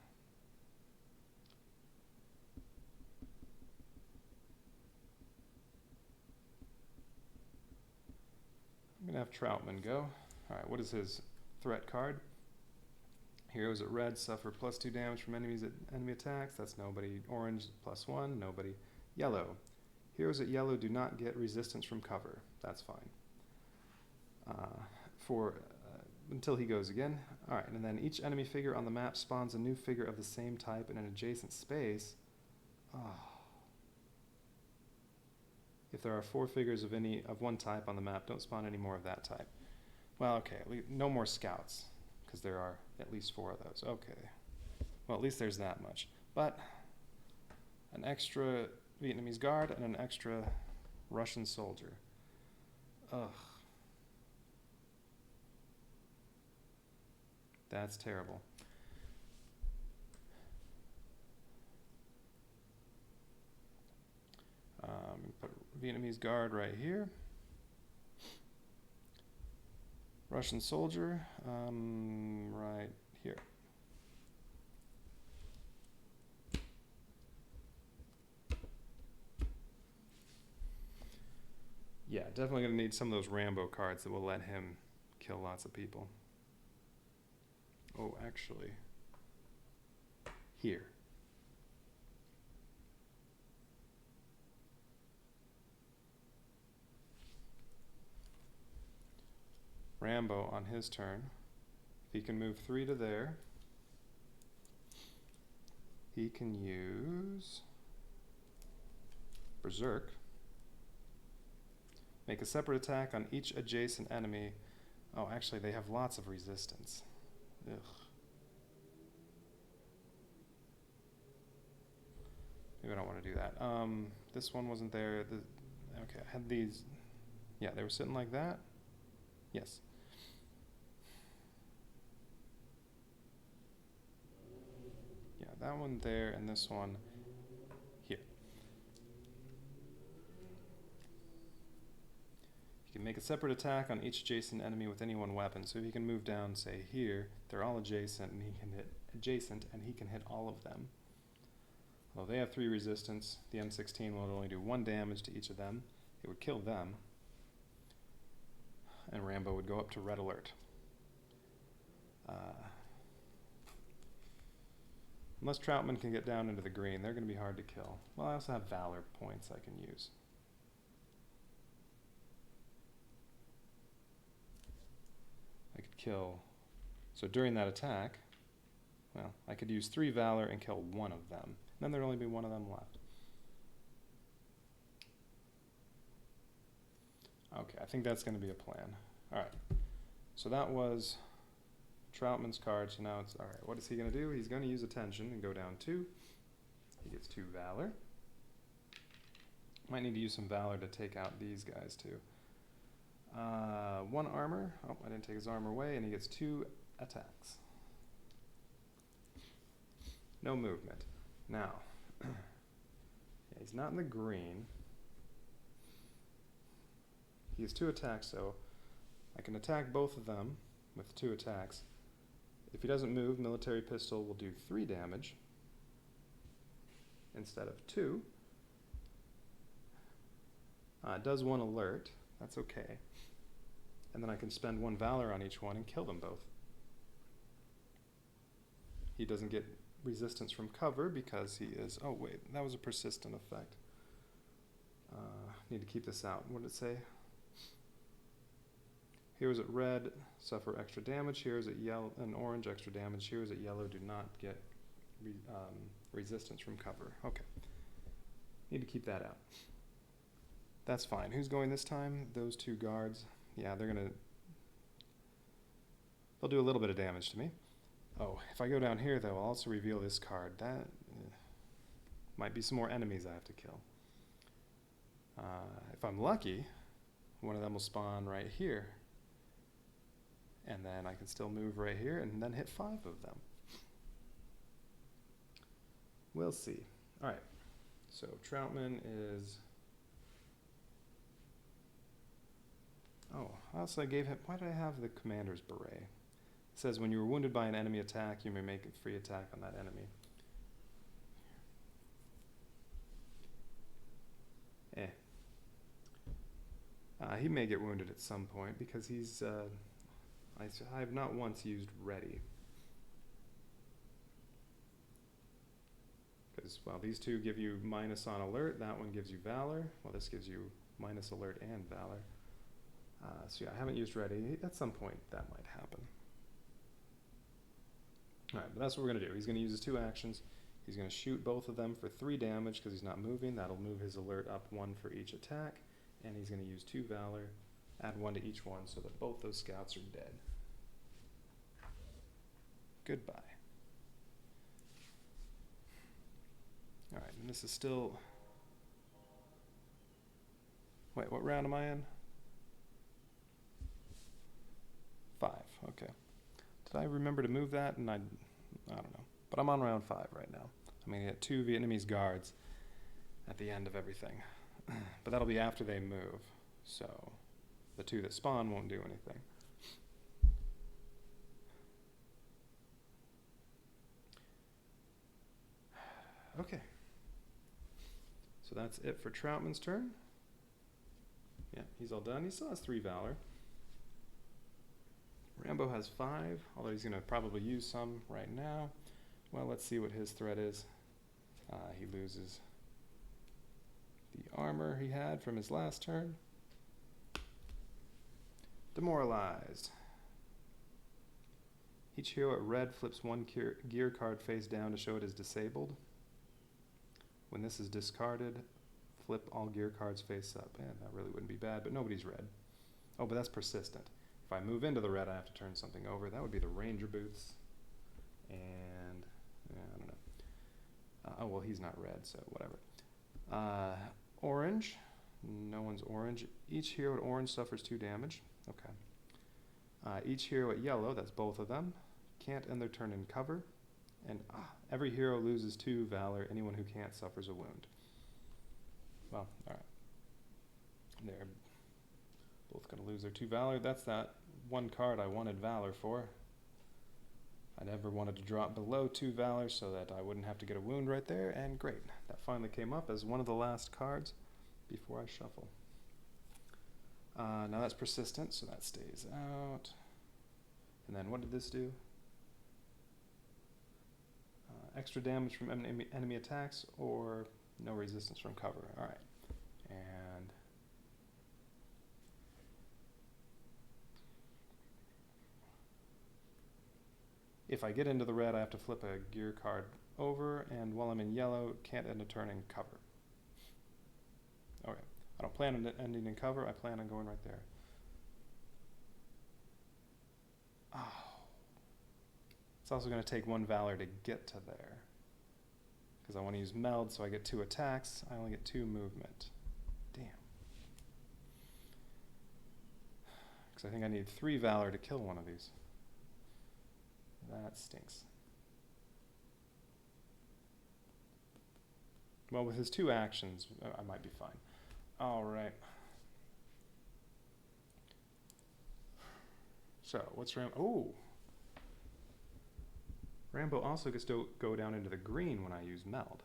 I'm going to have Troutman go. Alright, what is his threat card? Heroes at red suffer +2 damage from enemies at enemy attacks. That's nobody. Orange +1, nobody. Yellow. Heroes at yellow do not get resistance from cover. That's fine. Until he goes again. Alright, and then each enemy figure on the map spawns a new figure of the same type in an adjacent space. If there are 4 figures of one type on the map, don't spawn any more of that type. Well, okay, no more scouts, because there are at least 4 of those. Okay. Well, at least there's that much. But an extra Vietnamese guard and an extra Russian soldier. Ugh. That's terrible. Put Vietnamese guard right here. Russian soldier right here. Yeah, definitely going to need some of those Rambo cards that will let him kill lots of people. Oh, actually, here. Rambo on his turn, if he can move 3 to there, he can use Berserk. Make a separate attack on each adjacent enemy. Oh, actually, they have lots of resistance. Ugh. Maybe I don't want to do that. This one wasn't there. Okay, I had these. Yeah, they were sitting like that. Yes. Yeah, that one there and this one here. You can make a separate attack on each adjacent enemy with any one weapon. So if you can move down, say here, they're all adjacent, and he can hit all of them. Well, they have 3 resistance. The M16 will only do 1 damage to each of them. It would kill them. and Rambo would go up to red alert. Unless Troutman can get down into the green, they're going to be hard to kill. Well, I also have Valor points I can use. I could kill... So during that attack, well, I could use 3 Valor and kill one of them. Then there'd only be one of them left. Okay, I think that's going to be a plan. Alright, so that was Troutman's card, so now it's, alright, what is he going to do? He's going to use attention and go down 2. He gets 2 Valor. Might need to use some Valor to take out these guys too. 1 armor. Oh, I didn't take his armor away, and he gets 2 attacks. No movement. Now, yeah, he's not in the green. He has 2 attacks, so I can attack both of them with 2 attacks. If he doesn't move, military pistol will do 3 damage instead of 2. It does 1 alert. That's okay. And then I can spend 1 Valor on each one and kill them both. He doesn't get resistance from cover because he is... Oh, wait. That was a persistent effect. Need to keep this out. What did it say? Heroes at red suffer extra damage. Heroes at yellow and orange extra damage. Heroes at yellow do not get resistance from cover. Okay. Need to keep that out. That's fine. Who's going this time? Those 2 guards. Yeah, they'll do a little bit of damage to me. Oh, if I go down here, though, I'll also reveal this card. That might be some more enemies I have to kill. If I'm lucky, one of them will spawn right here. And then I can still move right here and then hit 5 of them. We'll see. Alright, so Troutman is... Oh, also I gave him... Why did I have the commander's beret? It says when you are wounded by an enemy attack, you may make a free attack on that enemy. He may get wounded at some point because he's... I have not once used ready. Because, well, these 2 give you minus on alert. That one gives you Valor. Well, this gives you minus alert and Valor. So yeah, I haven't used ready. At some point, that might happen. Alright, but that's what we're going to do. He's going to use his 2 actions. He's going to shoot both of them for 3 damage because he's not moving. That'll move his alert up 1 for each attack. And he's going to use 2 Valor, add 1 to each one so that both those scouts are dead. Goodbye. Alright, and this is still... Wait, what round am I in? 5, okay. Did I remember to move that? And I don't know. But I'm on round 5 right now. I'm going to get 2 Vietnamese guards at the end of everything. But that'll be after they move. So the 2 that spawn won't do anything. Okay. So that's it for Troutman's turn. Yeah, he's all done. He still has 3 Valor. Rambo has 5, although he's going to probably use some right now. Well, let's see what his threat is. He loses the armor he had from his last turn. Demoralized. Each hero at red flips 1 gear card face down to show it is disabled. When this is discarded, flip all gear cards face up. That really wouldn't be bad, but nobody's red. Oh, but that's persistent. If I move into the red, I have to turn something over. That would be the ranger boots. And, I don't know. Oh, well, he's not red, so whatever. Orange. No one's orange. Each hero at orange suffers 2 damage. Okay. Each hero at yellow, that's both of them, can't end their turn in cover. And every hero loses 2 Valor. Anyone who can't suffers a wound. Well, alright. They're both going to lose their 2 Valor. That's that 1 card I wanted Valor for. I never wanted to drop below 2 Valor so that I wouldn't have to get a wound right there. And great. That finally came up as one of the last cards before I shuffle. Now that's persistent, so that stays out. And then what did this do? Extra damage from enemy attacks or no resistance from cover. All right. And if I get into the red, I have to flip a gear card over, and while I'm in yellow, can't end a turn in cover. Okay. I don't plan on ending in cover, I plan on going right there. Oh. It's also going to take 1 Valor to get to there. Because I want to use Meld, so I get 2 attacks. I only get 2 movement. Damn. Because I think I need 3 Valor to kill one of these. That stinks. Well, with his 2 actions, I might be fine. Alright. So, what's Rambo? Oh! Rambo also gets to go down into the green when I use Meld.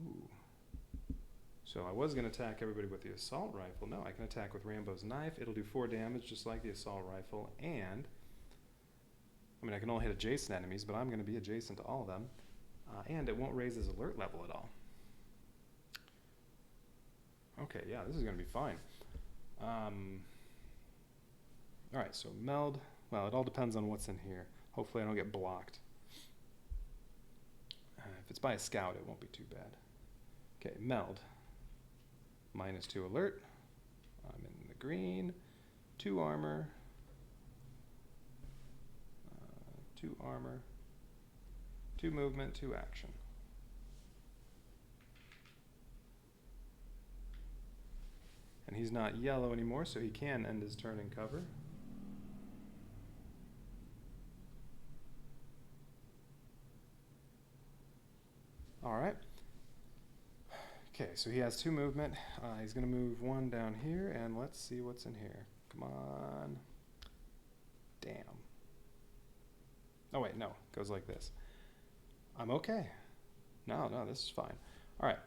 Ooh. So I was going to attack everybody with the assault rifle. No, I can attack with Rambo's knife. It'll do 4 damage just like the assault rifle. And, I mean, I can only hit adjacent enemies, but I'm going to be adjacent to all of them. And it won't raise his alert level at all. Okay, yeah, this is going to be fine. Alright, so Meld. Well, it all depends on what's in here. Hopefully I don't get blocked. If it's by a scout, it won't be too bad. Okay, Meld. -2 alert. I'm in the green. 2 armor. 2 armor. 2 movement, 2 action. And he's not yellow anymore, so he can end his turn in cover. Alright. Okay, so he has 2 movement. He's going to move 1 down here, and let's see what's in here. Come on. Damn. Oh wait, no. It goes like this. I'm okay. No, this is fine. Alright.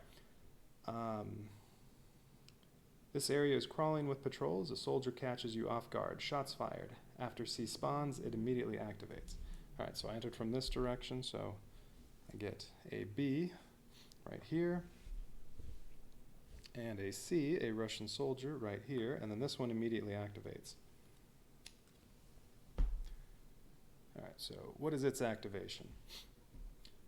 This area is crawling with patrols. A soldier catches you off guard. Shots fired. After C spawns, it immediately activates. Alright, so I entered from this direction, so I get a B right here, and a C, a Russian soldier, right here, and then this one immediately activates. Alright, so what is its activation?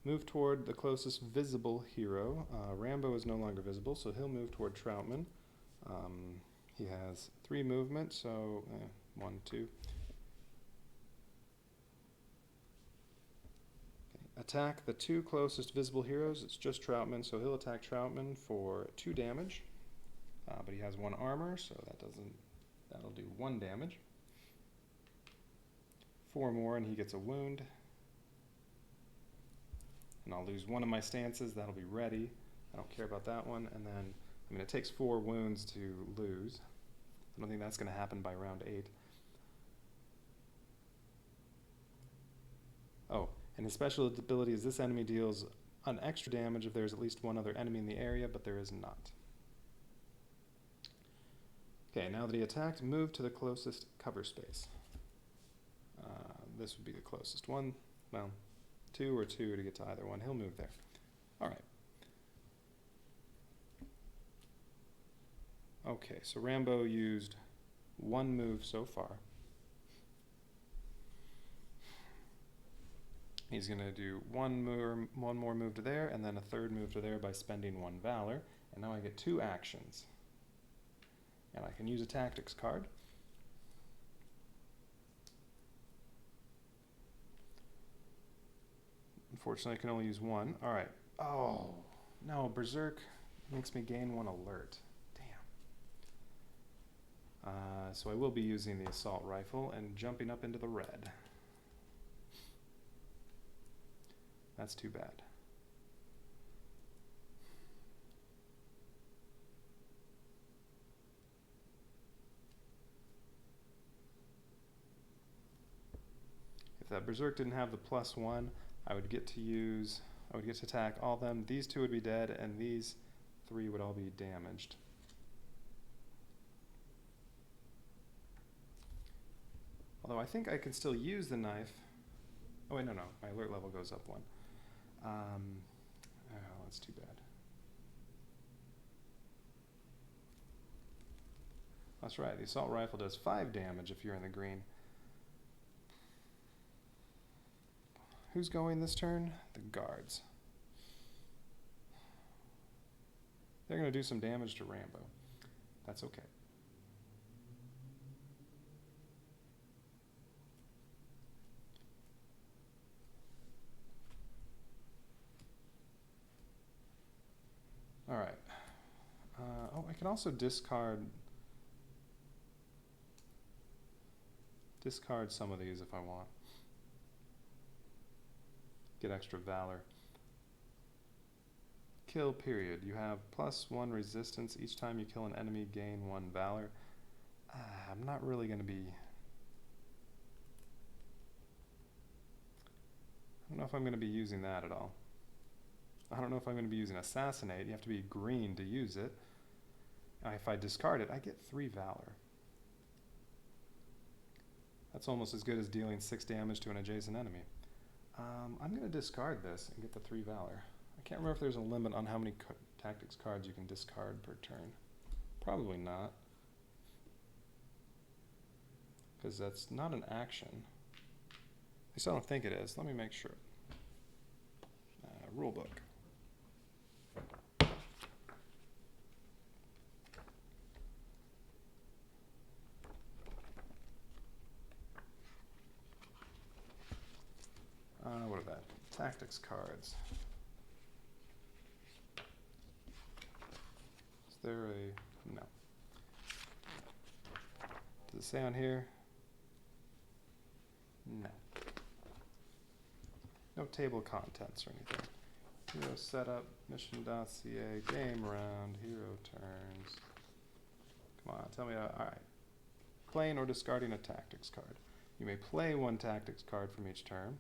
Move toward the closest visible hero. Rambo is no longer visible, so he'll move toward Troutman. He has 3 movement, so 1, 2. Attack the 2 closest visible heroes. It's just Troutman, so he'll attack Troutman for 2 damage. But he has 1 armor, so that'll do 1 damage. 4 more and he gets a wound. And I'll lose 1 of my stances, that'll be ready. I don't care about that one. And then, I mean, it takes 4 wounds to lose. I don't think that's going to happen by round 8. Oh. And his special ability is this enemy deals an extra damage if there's at least 1 other enemy in the area, but there is not. Okay, now that he attacked, move to the closest cover space. This would be the closest one. Well, 2 or 2 to get to either one. He'll move there. Alright. Okay, so Rambo used 1 move so far. He's going to do one more move to there, and then a 3rd move to there by spending 1 Valor. And now I get 2 actions. And I can use a tactics card. Unfortunately, I can only use 1. Alright. Oh, no, Berserk makes me gain 1 alert. Damn. So I will be using the assault rifle and jumping up into the red. That's too bad. If that Berserk didn't have the +1, I would get to attack all of them. These 2 would be dead, and these 3 would all be damaged. Although I think I can still use the knife. Oh wait, no, my alert level goes up 1. Oh, that's too bad. That's right, the assault rifle does 5 damage if you're in the green. Who's going this turn? The guards. They're going to do some damage to Rambo. That's okay. Alright. Oh, I can also discard some of these if I want. Get extra valor. Kill period. You have +1 resistance each time you kill an enemy, gain 1 valor. I'm not really going to be... I don't know if I'm going to be using that at all. I don't know if I'm going to be using assassinate. You have to be green to use it. If I discard it, I get 3 valor. That's almost as good as dealing 6 damage to an adjacent enemy. I'm going to discard this and get the 3 valor. I can't remember if there's a limit on how many tactics cards you can discard per turn. Probably not. Because that's not an action. At least I don't think it is. Let me make sure. Rulebook. What are that? Tactics cards. Is there a... no. Does it say on here? No. No table contents or anything. Hero setup, mission dossier, game round, hero turns. Come on, tell me. Alright. Playing or discarding a tactics card. You may play 1 tactics card from each turn.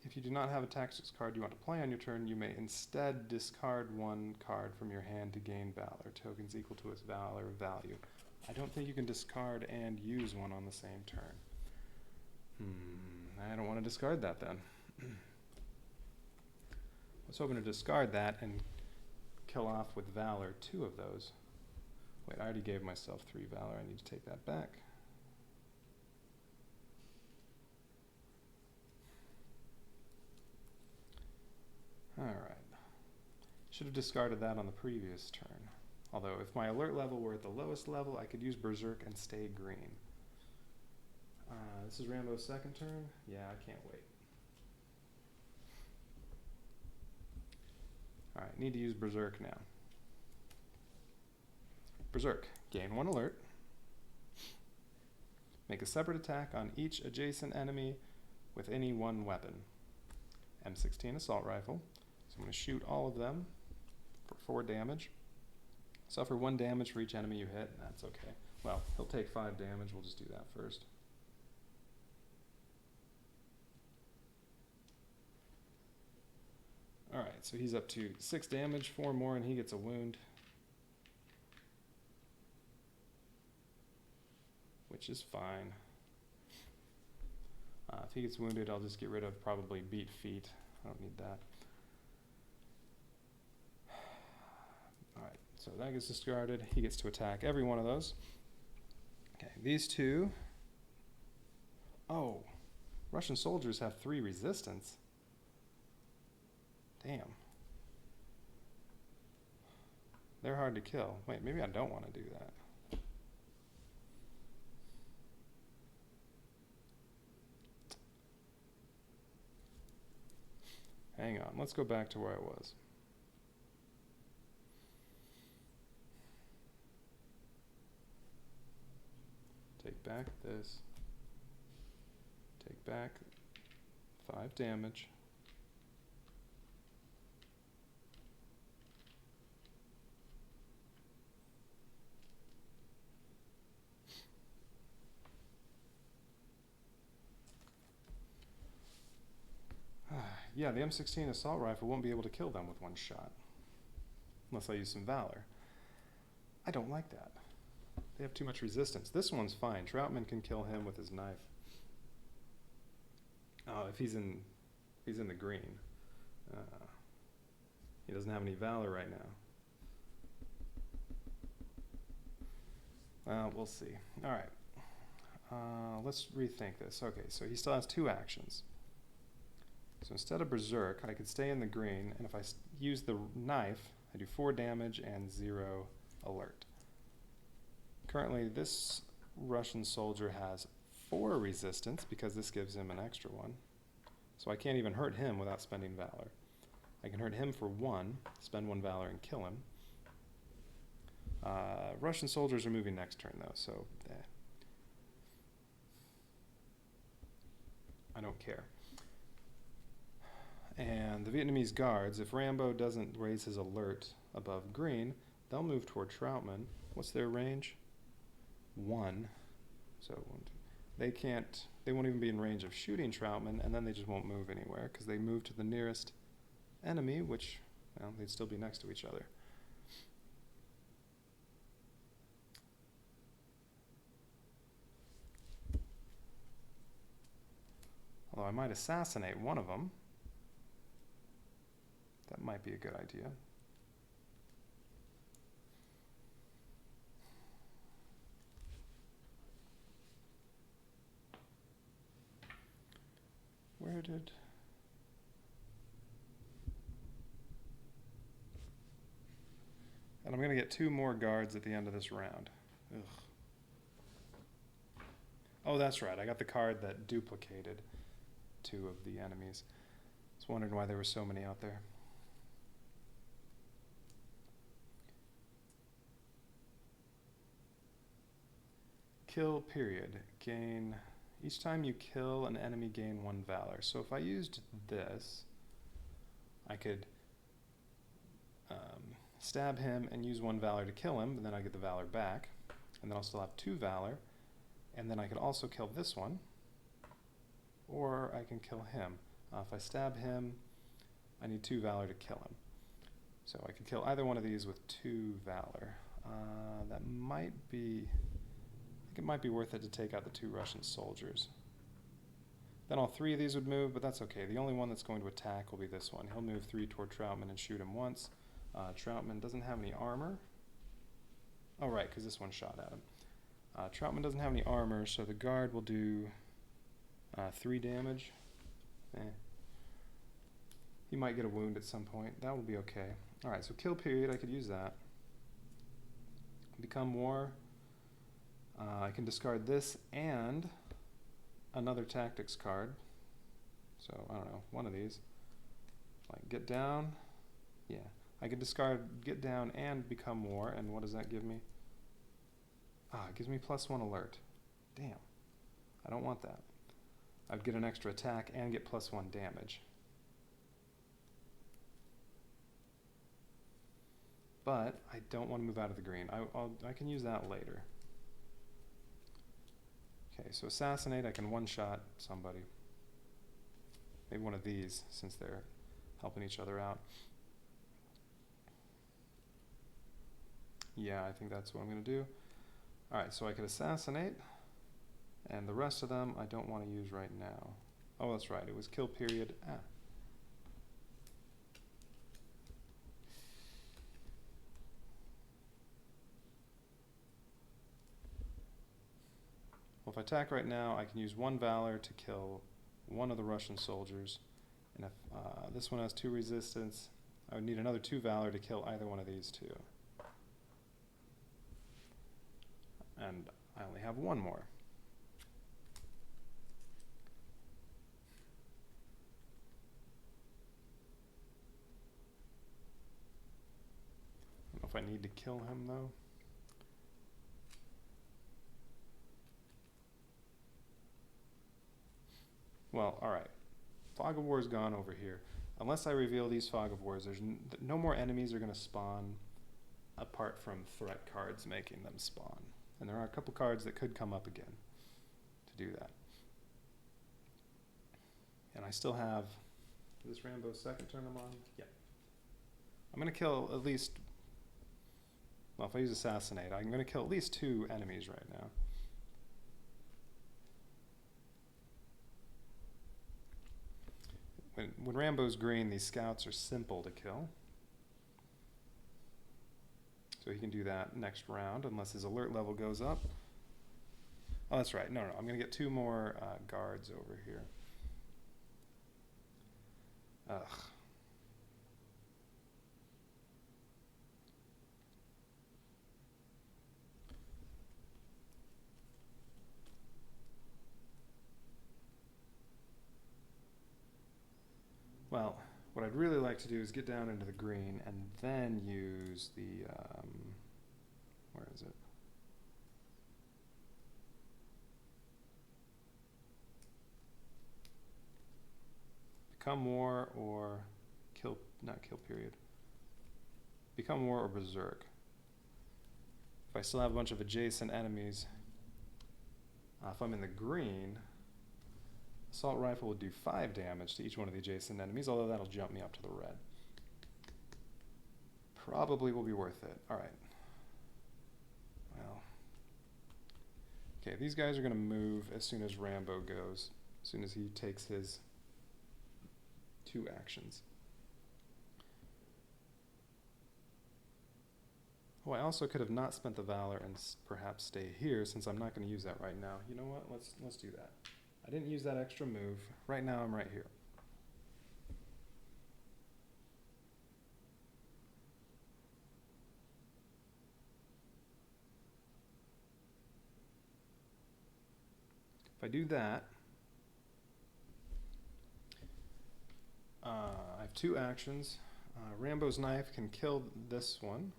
If you do not have a tactics card you want to play on your turn, you may instead discard 1 card from your hand to gain valor, tokens equal to its valor value. I don't think you can discard and use 1 on the same turn. I don't want to discard that then. I was hoping to discard that and kill off with valor 2 of those. Wait, I already gave myself 3 valor. I need to take that back. Alright. Should have discarded that on the previous turn. Although, if my alert level were at the lowest level, I could use Berserk and stay green. This is Rambo's 2nd turn? Yeah, I can't wait. Alright, need to use Berserk now. Berserk. Gain 1 alert. Make a separate attack on each adjacent enemy with any 1 weapon. M16 assault rifle. So I'm going to shoot all of them for 4 damage. Suffer 1 damage for each enemy you hit. That's okay. Well, he'll take 5 damage. We'll just do that first. Alright, so he's up to 6 damage, 4 more, and he gets a wound. Which is fine. If he gets wounded, I'll just get rid of probably beat feet. I don't need that. Alright, so that gets discarded. He gets to attack every one of those. Okay, these 2. Oh, Russian soldiers have 3 resistance. Damn. They're hard to kill. Wait, maybe I don't want to do that. Hang on, let's go back to where I was. Take back this. Take back 5 damage. Yeah, the M16 assault rifle won't be able to kill them with one shot. Unless I use some valor. I don't like that. They have too much resistance. This one's fine. Troutman can kill him with his knife. Oh, if he's in the green. He doesn't have any valor right now. Well, we'll see. All right. Let's rethink this. Okay, so he still has 2 actions. So instead of Berserk, I could stay in the green, and if I use the knife, I do 4 damage and 0 alert. Currently, this Russian soldier has 4 resistance because this gives him an extra 1. So I can't even hurt him without spending valor. I can hurt him for 1, spend 1 valor and kill him. Russian soldiers are moving next turn though, so I don't care. And the Vietnamese guards, if Rambo doesn't raise his alert above green, they'll move toward Troutman. What's their range? 1. So they won't even be in range of shooting Troutman, and then they just won't move anywhere because they move to the nearest enemy, which, well, they'd still be next to each other. Although I might assassinate one of them. That might be a good idea. Where did... And I'm going to get 2 more guards at the end of this round. Ugh. Oh, that's right. I got the card that duplicated 2 of the enemies. I was wondering why there were so many out there. Kill period. Gain... Each time you kill an enemy, gain 1 valor. So if I used this, I could stab him and use 1 valor to kill him, and then I get the valor back. And then I'll still have 2 valor. And then I could also kill this one, or I can kill him. If I stab him, I need 2 valor to kill him. So I could kill either one of these with 2 valor. That might be... I think it might be worth it to take out the 2 Russian soldiers. Then all 3 of these would move, but that's okay. The only one that's going to attack will be this one. He'll move 3 toward Troutman and shoot him once. Troutman doesn't have any armor. Oh, right, because this one shot at him. Troutman doesn't have any armor, so the guard will do 3 damage. He might get a wound at some point. That will be okay. Alright, so kill period, I could use that. Become war. I can discard this and another tactics card. So, I don't know, one of these. Like, get down. Yeah. I could discard get down and become war, and what does that give me? It gives me +1 alert. Damn. I don't want that. I'd get an extra attack and get +1 damage. But I don't want to move out of the green. I can use that later. Okay, so assassinate, I can one-shot somebody. Maybe one of these, since they're helping each other out. Yeah, I think that's what I'm going to do. Alright, so I could assassinate, and the rest of them I don't want to use right now. Oh, that's right, it was kill period. Well, if I attack right now, I can use 1 valor to kill one of the Russian soldiers. And if this one has 2 resistance, I would need another 2 valor to kill either one of these 2. And I only have 1 more. I don't know if I need to kill him, though. Well, alright. Fog of War's gone over here. Unless I reveal these Fog of Wars, there's no more enemies are going to spawn apart from threat cards making them spawn. And there are a couple cards that could come up again to do that. And I still have Is this Rambo's second turn I'm on? Yeah. I'm going to kill at least... Well, if I use Assassinate, I'm going to kill at least 2 enemies right now. When Rambo's green, these scouts are simple to kill. So he can do that next round, unless his alert level goes up. Oh, that's right. No, I'm going to get 2 more guards over here. Ugh. Well, what I'd really like to do is get down into the green and then use the, where is it? Become War or kill, not kill period. Become War or Berserk. If I still have a bunch of adjacent enemies, if I'm in the green, Assault Rifle would do 5 damage to each one of the adjacent enemies, although that'll jump me up to the red. Probably will be worth it. Alright. Well. Okay, these guys are going to move as soon as Rambo goes. As soon as he takes his 2 actions. Oh, I also could have not spent the Valor and perhaps stay here, since I'm not going to use that right now. You know what? Let's do that. I didn't use that extra move. Right now I'm right here. If I do that, I have 2 actions. Rambo's Knife can kill this one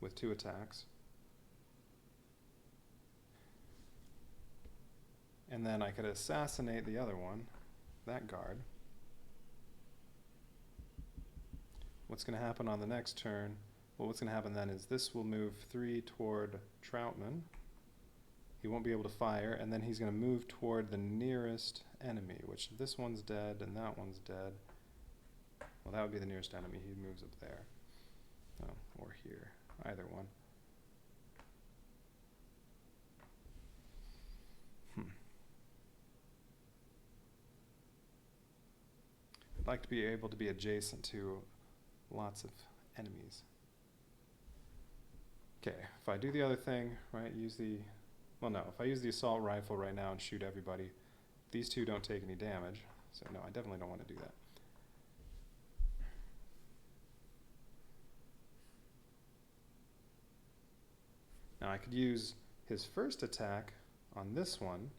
with 2 attacks. And then I could assassinate the other one, that guard. What's going to happen on the next turn? Well, what's going to happen then is this will move 3 toward Troutman. He won't be able to fire, and then he's going to move toward the nearest enemy, which this one's dead and that one's dead. Well, that would be the nearest enemy. He moves up there. Oh, or here. Either one. I'd like to be able to be adjacent to lots of enemies. Okay, if I do the other thing, right, use the... Well, no, if I use the assault rifle right now and shoot everybody, these 2 don't take any damage. So no, I definitely don't want to do that. Now I could use his first attack on this one,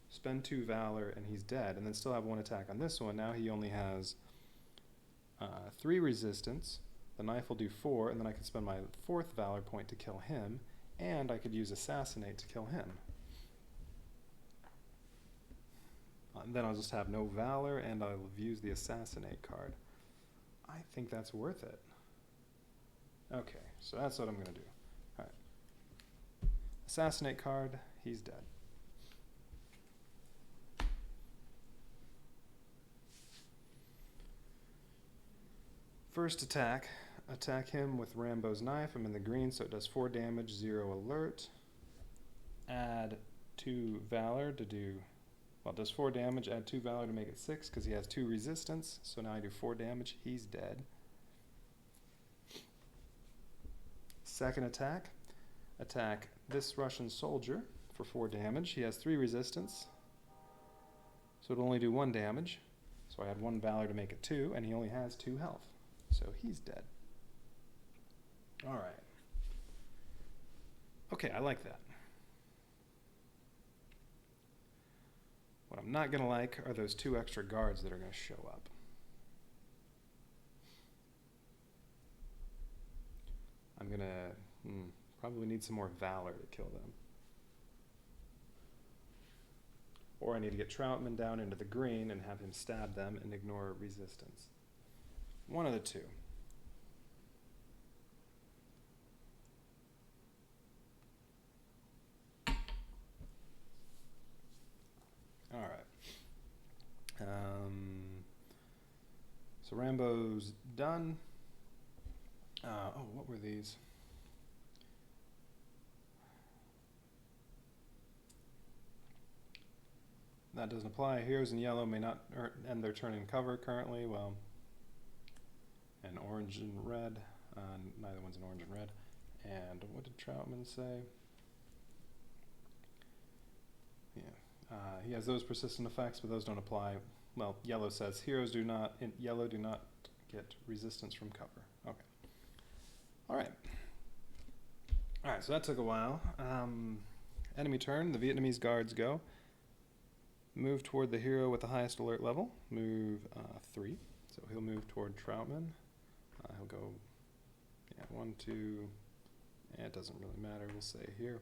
spend 2 Valor and he's dead, and then still have 1 attack on this one. Now he only has 3 resistance. The knife will do 4, and then I can spend my 4th Valor point to kill him, and I could use Assassinate to kill him. And then I'll just have no Valor, and I'll use the Assassinate card. I think that's worth it. Okay, so that's what I'm going to do. Alright. Assassinate card, he's dead. First attack, attack him with Rambo's Knife. I'm in the green, so it does 4 damage, 0 alert. Add 2 Valor to do, well, it does 4 damage, add 2 Valor to make it 6, because he has 2 resistance, so now I do 4 damage, he's dead. Second attack, attack this Russian soldier for 4 damage. He has 3 resistance, so it'll only do 1 damage. So I add 1 Valor to make it 2, and he only has 2 health. So he's dead. Alright. Okay, I like that. What I'm not going to like are those 2 extra guards that are going to show up. I'm going to probably need some more Valor to kill them. Or I need to get Troutman down into the green and have him stab them and ignore resistance. One of the 2. Alright. So Rambo's done. Oh, what were these? That doesn't apply. Heroes in yellow may not end their turn in cover currently. Well, and orange and red. Neither one's an orange and red. And what did Troutman say? Yeah, he has those persistent effects, but those don't apply. Well, yellow says heroes in yellow do not get resistance from cover. Okay. All right. All right, so that took a while. Enemy turn. The Vietnamese guards go. Move toward the hero with the highest alert level. Move 3. So he'll move toward Troutman. He'll go, 1, 2. It doesn't really matter. We'll say here.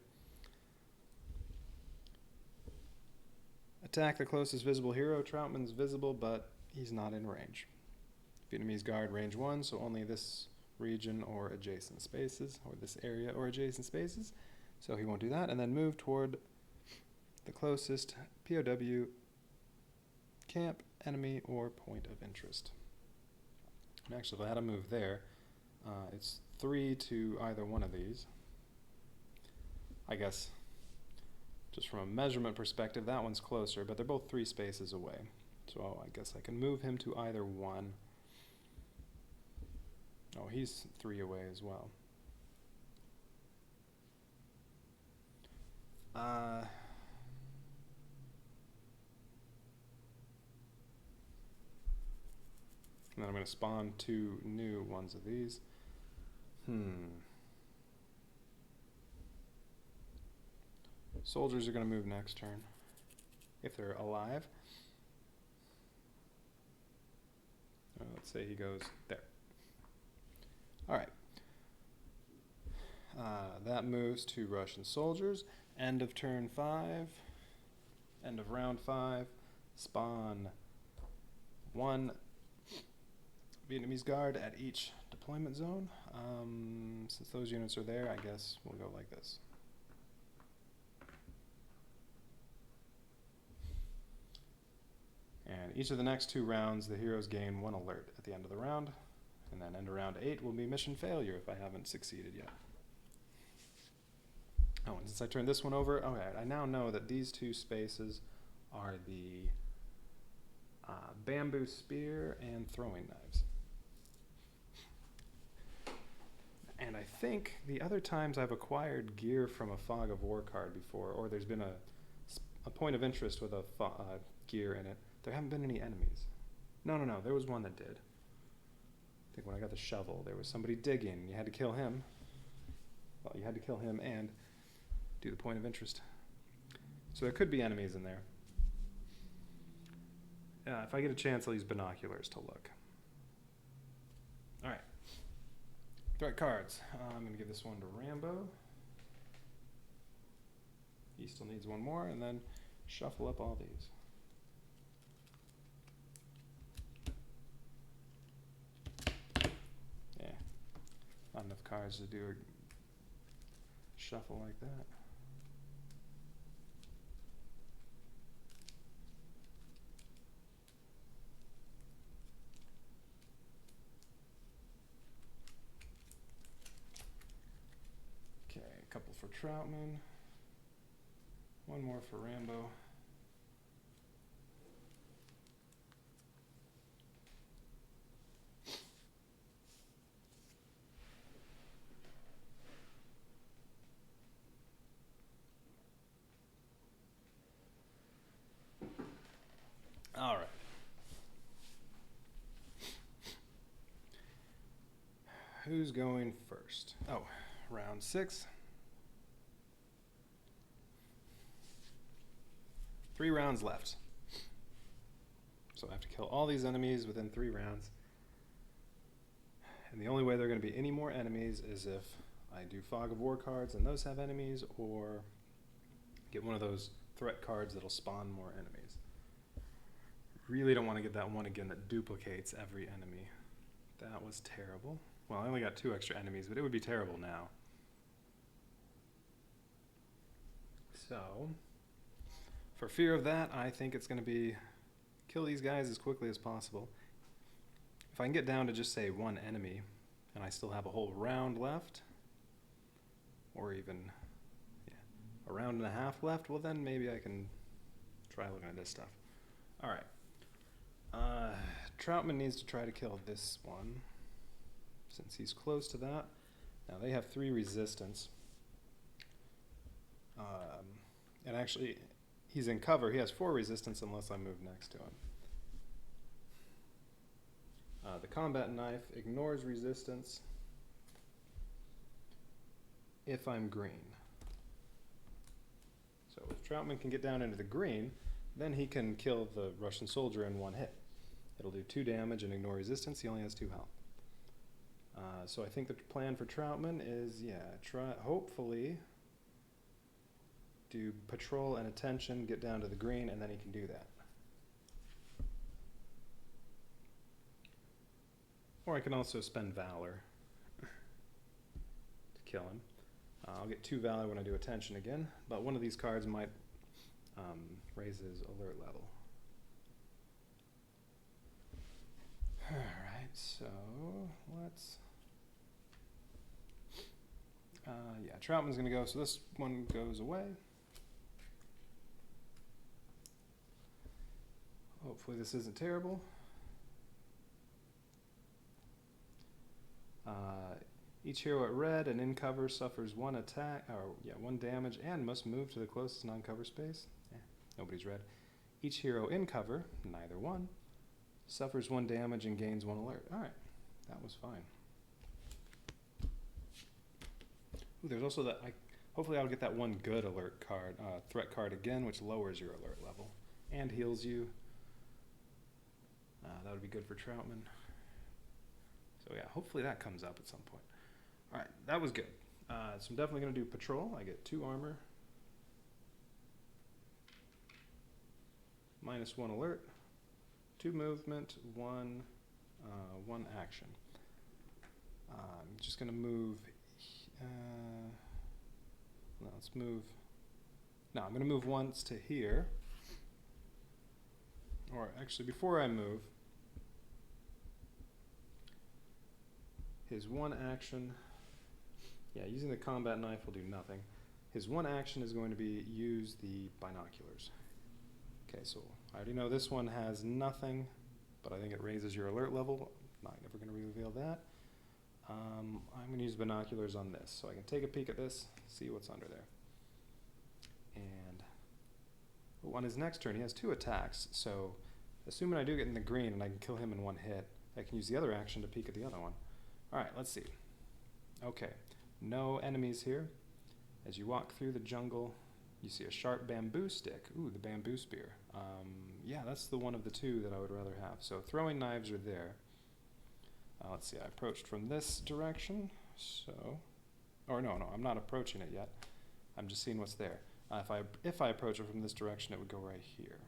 Attack the closest visible hero. Troutman's visible, but he's not in range. Vietnamese guard range 1, so only this region or adjacent spaces, or this area or adjacent spaces. So he won't do that. And then move toward the closest POW, camp, enemy, or point of interest. And actually, if I had to move there, it's 3 to either one of these. I guess, just from a measurement perspective, that one's closer, but they're both 3 spaces away. So I guess I can move him to either one. Oh, he's 3 away as well. And then I'm going to spawn 2 new ones of these. Soldiers are going to move next turn, if they're alive. Let's say he goes there. All right. That moves to Russian soldiers. End of turn 5. End of round 5. Spawn 1 Vietnamese guard at each deployment zone. Since those units are there, I guess we'll go like this. And each of the next 2 rounds, the heroes gain 1 alert at the end of the round. And then end of round 8 will be mission failure if I haven't succeeded yet. Oh, and since I turned this one over, okay, I now know that these 2 spaces are the bamboo spear and throwing knives. And I think the other times I've acquired gear from a Fog of War card before, or there's been a point of interest with a gear in it, there haven't been any enemies. No, there was one that did. I think when I got the shovel, there was somebody digging. You had to kill him. Well, you had to kill him and do the point of interest. So there could be enemies in there. If I get a chance, I'll use binoculars to look. All right. Threat cards. I'm going to give this one to Rambo. He still needs 1 more, and then shuffle up all these. Yeah. Not enough cards to do a shuffle like that. Okay, a couple for Troutman. 1 more for Rambo. All right. Who's going first? Oh, round 6. 3 rounds left. So I have to kill all these enemies within 3 rounds. And the only way there are going to be any more enemies is if I do Fog of War cards and those have enemies, or get one of those threat cards that'll spawn more enemies. Really don't want to get that one again that duplicates every enemy. That was terrible. Well, I only got 2 extra enemies, but it would be terrible now. So, for fear of that, I think it's going to be kill these guys as quickly as possible. If if I can get down to just say one enemy, and I still have a whole round left, or even a round and a half left, well then maybe I can try looking at this stuff. All right. Troutman needs to try to kill this one, since he's close to that. Now they have 3 resistance. And actually, he's in cover. He has 4 resistance unless I move next to him. The combat knife ignores resistance if I'm green. So if Troutman can get down into the green, then he can kill the Russian soldier in 1 hit. It'll do 2 damage and ignore resistance. He only has 2 health. So I think the plan for Troutman is, hopefully do patrol and attention, get down to the green, and then he can do that. Or I can also spend Valor to kill him. I'll get 2 Valor when I do attention again, but one of these cards might raise his alert level. Alright, so let's... Troutman's going to go, so this one goes away. Hopefully this isn't terrible. Each hero at red and in cover suffers 1 attack, or 1 damage, and must move to the closest non-cover space. Nobody's red. Each hero in cover, neither one, suffers 1 damage and gains 1 alert. All right, that was fine. Ooh, there's also that. Hopefully, I'll get that 1 good alert card, threat card again, which lowers your alert level and heals you. That would be good for Troutman. So yeah, hopefully that comes up at some point. All right, that was good. So I'm definitely going to do patrol. I get 2 armor, -1 alert, 2 movement, 1 action. I'm just going to move. Let's move. No, I'm going to move once to here. Or actually, before I move, his 1 action, using the combat knife will do nothing. His 1 action is going to be use the binoculars. Okay, so I already know this one has nothing, but I think it raises your alert level. I'm never going to reveal that. I'm going to use binoculars on this, so I can take a peek at this, see what's under there. And on his next turn, he has 2 attacks, so assuming I do get in the green and I can kill him in 1 hit, I can use the other action to peek at the other one. Alright, let's see. Okay, no enemies here. As you walk through the jungle, you see a sharp bamboo stick. Ooh, the bamboo spear. That's the one of the 2 that I would rather have. So throwing knives are there. Let's see, I approached from this direction, so... Or no, I'm not approaching it yet. I'm just seeing what's there. If I approach it from this direction, it would go right here.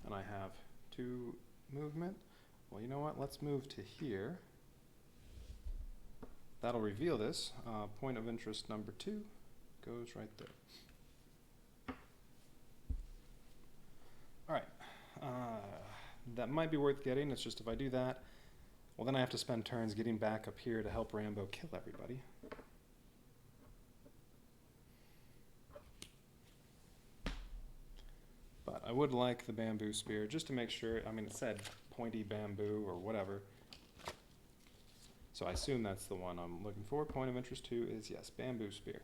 And I have 2 movement. Well, you know what? Let's move to here. That'll reveal this. Point of interest number 2 goes right there. All right. That might be worth getting. It's just if I do that, well, then I have to spend turns getting back up here to help Rambo kill everybody. But I would like the bamboo spear just to make sure. I mean, it said pointy bamboo or whatever. So I assume that's the one I'm looking for. Point of interest 2 is, yes, bamboo spear.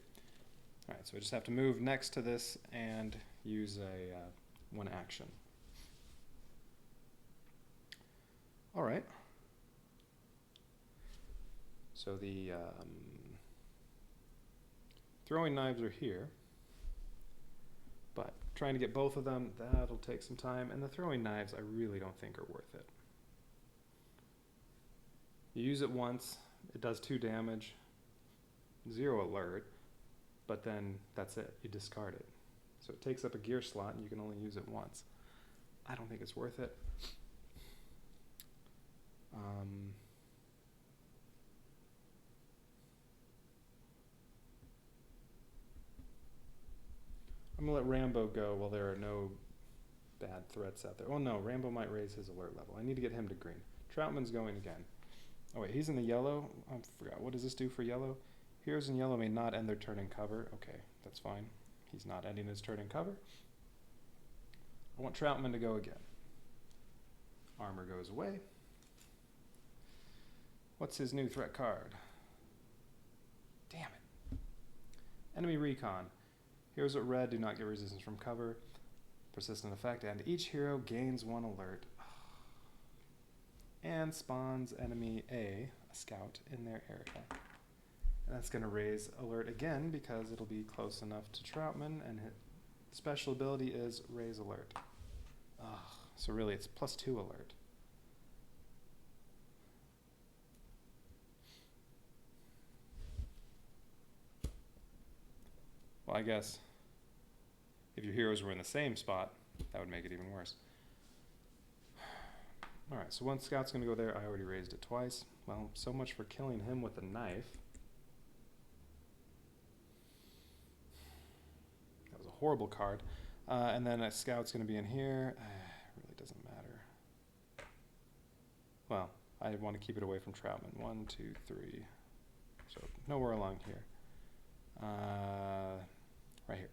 All right, so I just have to move next to this and use a 1 action. All right. So the throwing knives are here, but trying to get both of them, that'll take some time. And the throwing knives, I really don't think are worth it. You use it once, it does 2 damage, 0 alert, but then that's it, you discard it. So it takes up a gear slot and you can only use it once. I don't think it's worth it. I'm going to let Rambo go while there are no bad threats out there. Oh no, Rambo might raise his alert level. I need to get him to green. Troutman's going again. Oh wait, he's in the yellow. I forgot. What does this do for yellow? Heroes in yellow may not end their turn in cover. Okay, that's fine. He's not ending his turn in cover. I want Troutman to go again. Armor goes away. What's his new threat card? Damn it. Enemy recon. Heroes at red do not get resistance from cover. Persistent effect, and each hero gains 1 alert. And spawns enemy a scout, in their area. And that's going to raise alert again because it'll be close enough to Troutman, and his special ability is raise alert. So really it's +2 alert. Well, I guess if your heroes were in the same spot, that would make it even worse. Alright, so one scout's going to go there. I already raised it twice. Well, so much for killing him with a knife. That was a horrible card. And then a scout's going to be in here. It really doesn't matter. Well, I want to keep it away from Troutman. 1, 2, 3. So nowhere along here. Right here.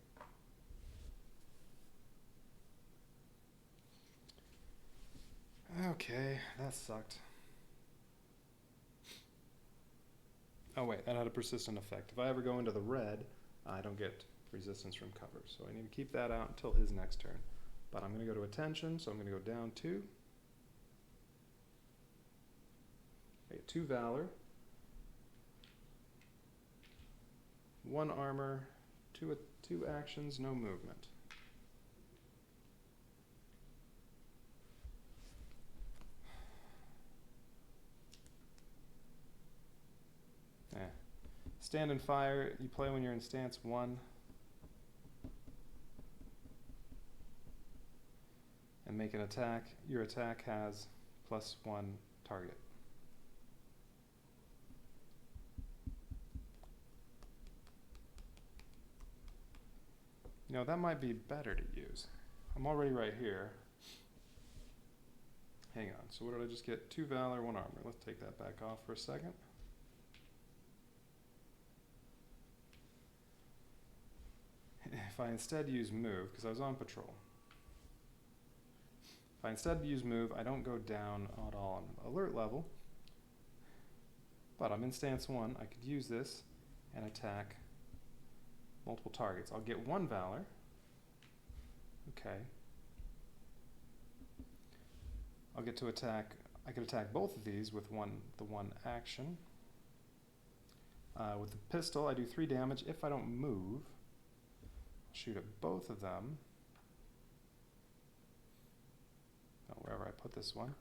Okay, that sucked. Oh wait, that had a persistent effect. If I ever go into the red, I don't get resistance from cover. So I need to keep that out until his next turn. But I'm going to go to attention, so I'm going to go down 2. I get 2 valor. 1 armor, 2 actions, no movement. Stand and fire, you play when you're in stance 1. And make an attack. Your attack has +1 target. You know, that might be better to use. I'm already right here. Hang on, so what did I just get? 2 valor, 1 armor. Let's take that back off for a second. If I instead use move, because I was on patrol. If I instead use move, I don't go down at all on alert level. But I'm in stance 1. I could use this and attack multiple targets. I'll get 1 valor. Okay. I'll get to attack. I could attack both of these with the one action. With the pistol, I do 3 damage. If I don't move, I'll shoot at both of them. Oh, wherever I put this one.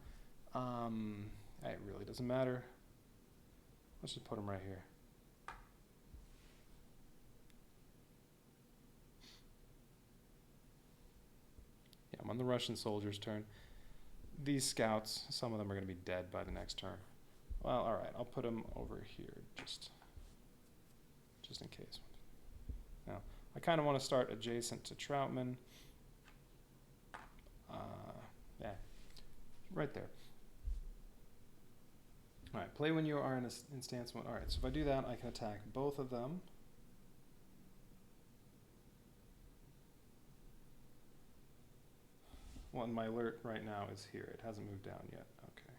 It really doesn't matter. Let's just put them right here. Yeah, I'm on the Russian soldier's turn. These scouts, some of them are going to be dead by the next turn. Well, alright, I'll put them over here, just in case. Now, I kind of want to start adjacent to Troutman. Yeah, right there. Alright, play when you are in stance 1. Alright, so if I do that, I can attack both of them. Well, and my alert right now is here. It hasn't moved down yet. Okay,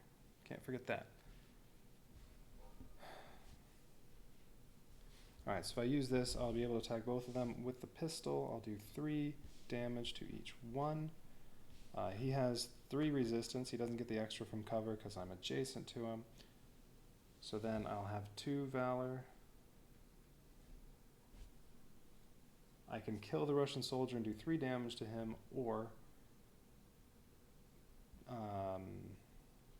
can't forget that. Alright, so if I use this, I'll be able to attack both of them with the pistol. I'll do 3 damage to each one. He has 3 resistance. He doesn't get the extra from cover because I'm adjacent to him. So then I'll have 2 valor. I can kill the Russian soldier and do 3 damage to him, or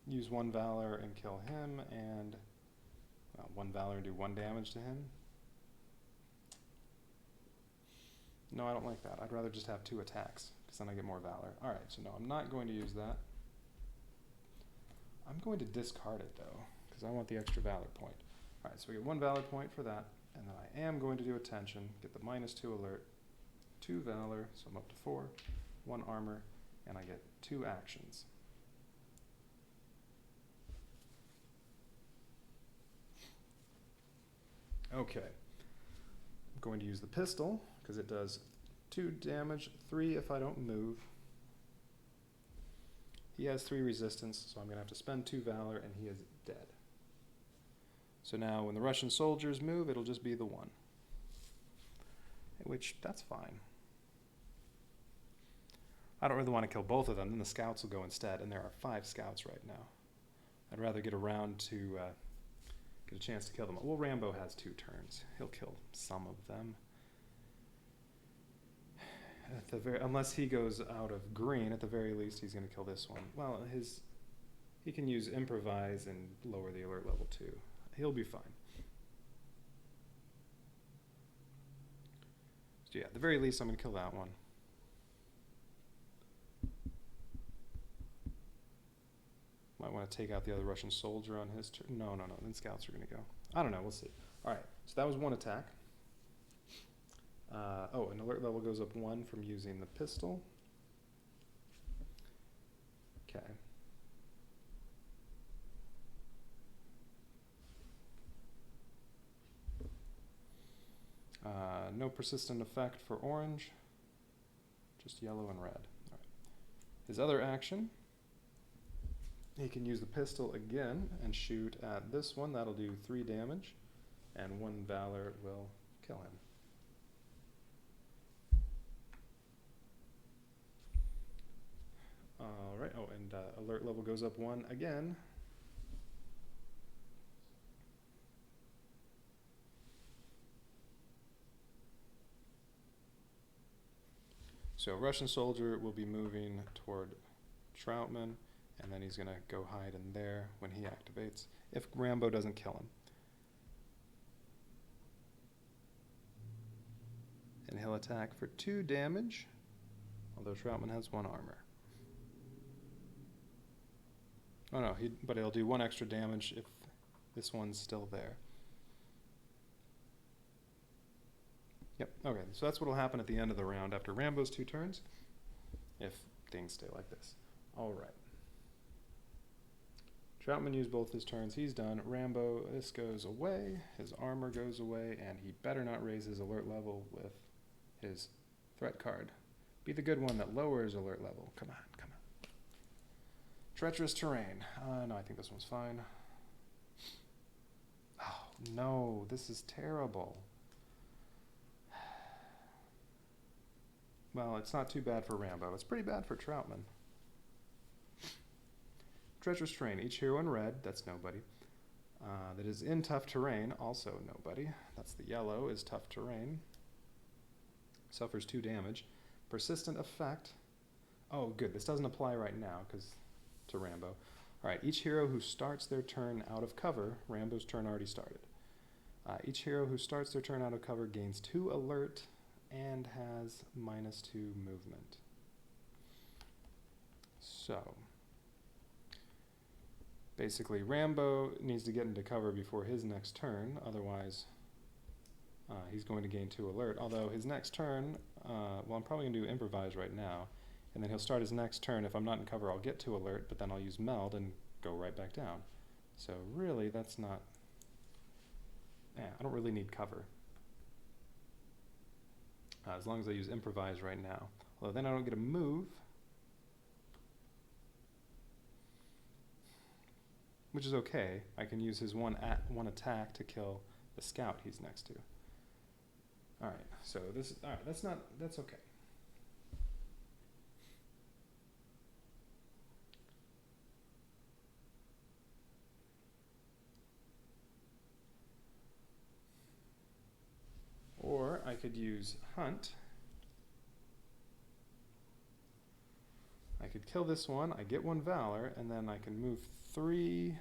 use 1 valor and kill him, and 1 valor and do 1 damage to him. No, I don't like that. I'd rather just have 2 attacks, because then I get more valor. Alright, so no, I'm not going to use that. I'm going to discard it, though, because I want the extra valor point. Alright, so we get 1 valor point for that, and then I am going to do attention, get the -2 alert, 2 valor, so I'm up to 4, 1 armor, and I get 2 actions. Okay, I'm going to use the pistol because it does 2 damage, 3 if I don't move. He has 3 resistance, so I'm going to have to spend 2 valor, and he is dead. So now when the Russian soldiers move, it'll just be the 1. Which, that's fine. I don't really want to kill both of them, then the scouts will go instead, and there are 5 scouts right now. I'd rather get around to get a chance to kill them. Well, Rambo has 2 turns. He'll kill some of them. Unless he goes out of green, at the very least, he's going to kill this one. Well, he can use improvise and lower the alert level too. He'll be fine. So yeah, at the very least, I'm going to kill that one. Might want to take out the other Russian soldier on his turn. No. Then scouts are going to go. I don't know. We'll see. All right. So that was 1 attack. An alert level goes up 1 from using the pistol. Okay. No persistent effect for orange, just yellow and red. All right. His other action, he can use the pistol again and shoot at this one. That'll do 3 damage, and 1 valor will kill him. All right. Oh, and alert level goes up 1 again. So Russian soldier will be moving toward Troutman, and then he's going to go hide in there when he activates, if Rambo doesn't kill him. And he'll attack for 2 damage, although Troutman has 1 armor. Oh no, but he'll do 1 extra damage if this one's still there. Yep, okay, so that's what will happen at the end of the round after Rambo's 2 turns, if things stay like this. All right. Troutman used both his turns. He's done. Rambo, this goes away. His armor goes away, and he better not raise his alert level with his threat card. Be the good one that lowers alert level. Come on, come on. Treacherous terrain. No, I think this one's fine. Oh, no, this is terrible. Well, it's not too bad for Rambo. It's pretty bad for Troutman. Treacherous terrain. Each hero in red, that's nobody. That is in tough terrain, also nobody. That's the yellow, is tough terrain. Suffers 2 damage. Persistent effect. Oh, good. This doesn't apply right now because to Rambo. All right. Each hero who starts their turn out of cover, Rambo's turn already started. Each hero who starts their turn out of cover gains 2 alert and has -2 movement. So basically, Rambo needs to get into cover before his next turn, otherwise he's going to gain 2 alert. Although his next turn, well, I'm probably going to do improvise right now, and then he'll start his next turn. If I'm not in cover, I'll get 2 alert, but then I'll use meld and go right back down. So really, that's not... I don't really need cover. As long as I use improvise right now. Although then I don't get a move, which is okay. I can use his one attack to kill the scout he's next to. All right, so this, all right, that's okay. Or I could use hunt. I could kill this one, I get 1 valor, and then I can move 3.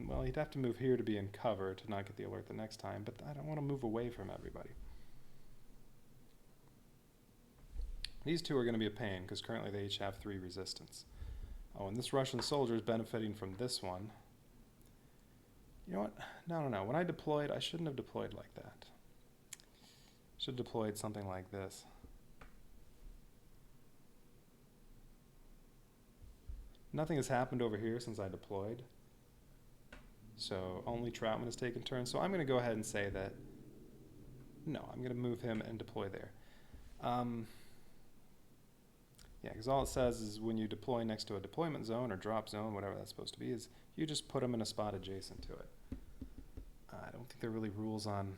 Well, he'd have to move here to be in cover to not get the alert the next time, but I don't want to move away from everybody. These 2 are going to be a pain, because currently they each have 3 resistance. Oh, and this Russian soldier is benefiting from this one. You know what? No. When I deployed, I shouldn't have deployed like that. Should have deployed something like this. Nothing has happened over here since I deployed. So only Troutman has taken turns. So I'm going to go ahead and say that, no, I'm going to move him and deploy there. Yeah, because all it says is when you deploy next to a deployment zone or drop zone, whatever that's supposed to be, is you just put them in a spot adjacent to it. I don't think there are really rules on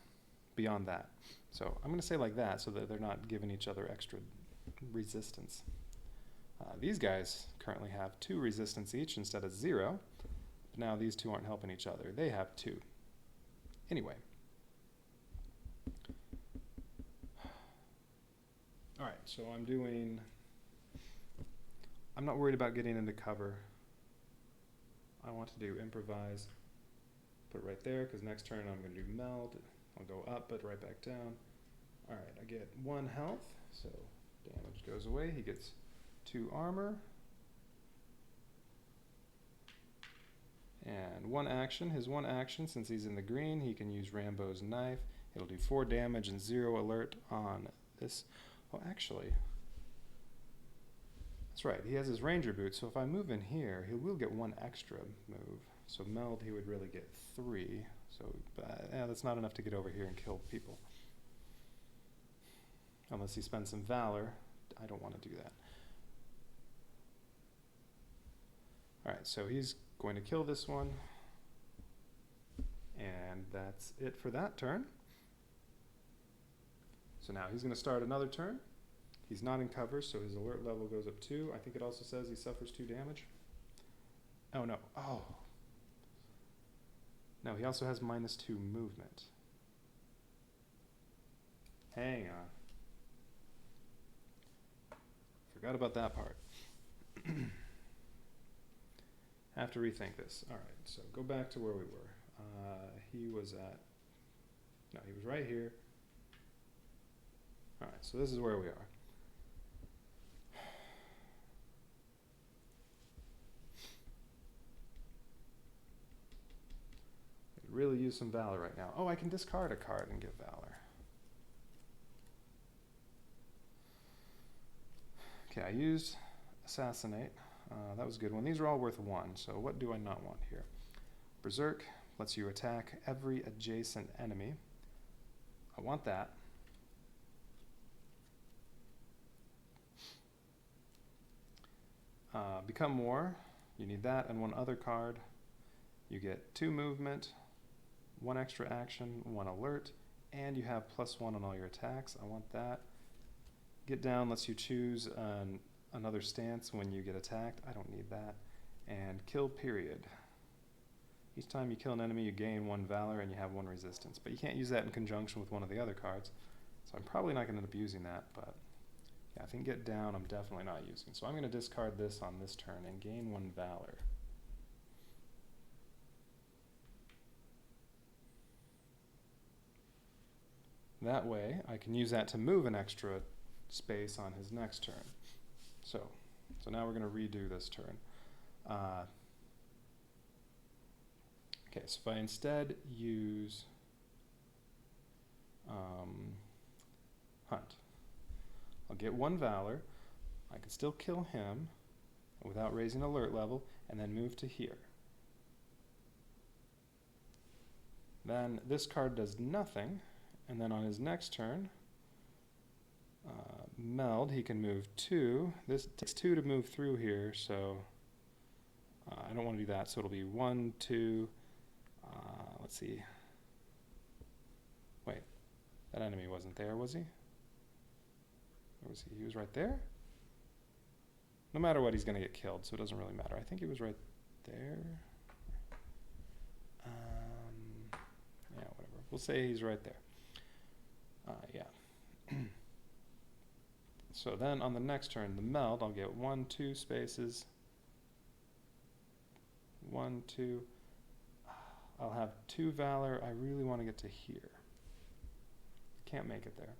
beyond that. So I'm going to say like that so that they're not giving each other extra resistance. These guys currently have 2 resistance each instead of 0. But now these two aren't helping each other. They have 2. Anyway. Alright, so I'm not worried about getting into cover. I want to do improvise. Put it right there, because next turn I'm going to do meld. I'll go up, but right back down. Alright, I get 1 health, so damage goes away. He gets 2 armor. And 1 action. His 1 action, since he's in the green, he can use Rambo's knife. It'll do 4 damage and 0 alert on this. Oh, actually, that's right. He has his ranger boot, so if I move in here, he will get 1 extra move. So meld, he would really get 3. So that's not enough to get over here and kill people. Unless he spends some valor. I don't want to do that. Alright, so he's going to kill this one. And that's it for that turn. So now he's going to start another turn. He's not in cover, so his alert level goes up 2. I think it also says he suffers 2 damage. Oh, no. Oh. No, he also has -2 movement. Hang on. Forgot about that part. Have to rethink this. Alright, so go back to where we were. He was right here. Alright, so this is where we are. I could really use some valor right now. Oh, I can discard a card and give valor. Okay, I used assassinate. That was a good one. These are all worth 1, so what do I not want here? Berserk lets you attack every adjacent enemy. I want that. Become War, you need that and 1 other card. You get 2 movement, 1 extra action, 1 alert, and you have +1 on all your attacks. I want that. Get Down lets you choose another stance when you get attacked. I don't need that. And Kill Period. Each time you kill an enemy, you gain 1 valor and you have 1 resistance. But you can't use that in conjunction with one of the other cards. So I'm probably not going to end up using that, but yeah, I think Get Down I'm definitely not using. So I'm going to discard this on this turn and gain 1 valor. That way, I can use that to move an extra space on his next turn. So now we're going to redo this turn. Okay, so if I instead use Hunt, I'll get 1 valor. I can still kill him without raising alert level, and then move to here. Then this card does nothing, and then on his next turn, Meld, he can move 2. This takes 2 to move through here, so I don't want to do that, so it'll be 1, 2, let's see. Wait, that enemy wasn't there, was he? Where was he? He was right there? No matter what, he's going to get killed, so it doesn't really matter. I think he was right there. Yeah, whatever. We'll say he's right there. Yeah. So then on the next turn, the Meld, I'll get 1, 2 spaces. 1, 2. I'll have 2 valor. I really want to get to here. Can't make it there.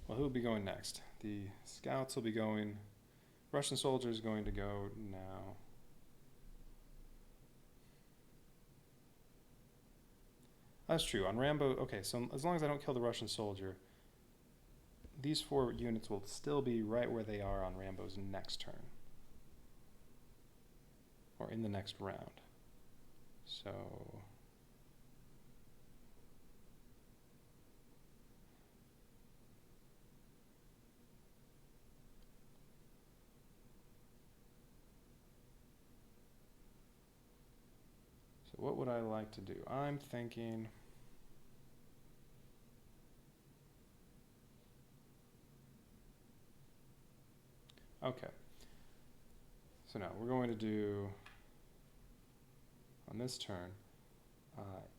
Well, who'll be going next? The scouts will be going Russian soldier is going to go now. That's true. On Rambo, okay, so as long as I don't kill the Russian soldier, these 4 units will still be right where they are on Rambo's next turn. Or in the next round. So... So what would I like to do? I'm thinking... Okay. So now we're going to do, on this turn,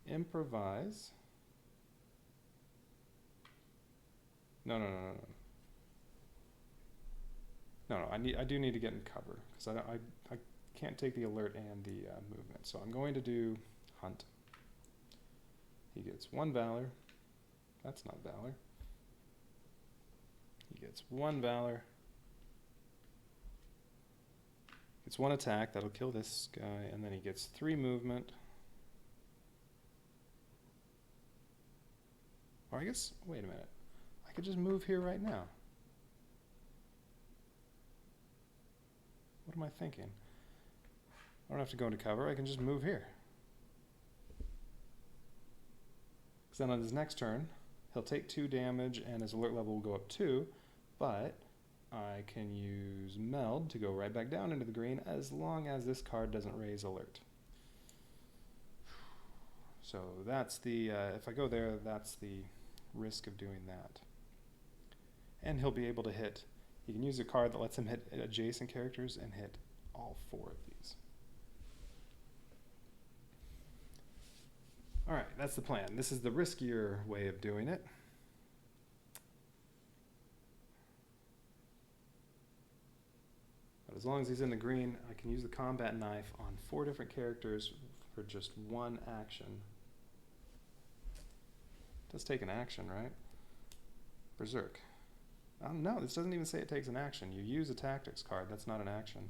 improvise. No. I do need to get in cover because I can't take the alert and the movement. So I'm going to do hunt. He gets 1 valor. That's not valor. He gets 1 valor. Gets 1 attack, that'll kill this guy, and then he gets 3 movement. Or I guess, wait a minute. I could just move here right now. What am I thinking? I don't have to go into cover, I can just move here. Because then on his next turn, he'll take 2 damage and his alert level will go up 2, but I can use Meld to go right back down into the green as long as this card doesn't raise alert. So that's the, if I go there, that's the risk of doing that. And he'll be able to hit, he can use a card that lets him hit adjacent characters and hit all 4 of these. Alright, that's the plan. This is the riskier way of doing it. As long as he's in the green, I can use the combat knife on 4 different characters for just 1 action. It does take an action, right? Berserk. No, this doesn't even say it takes an action. You use a tactics card, that's not an action.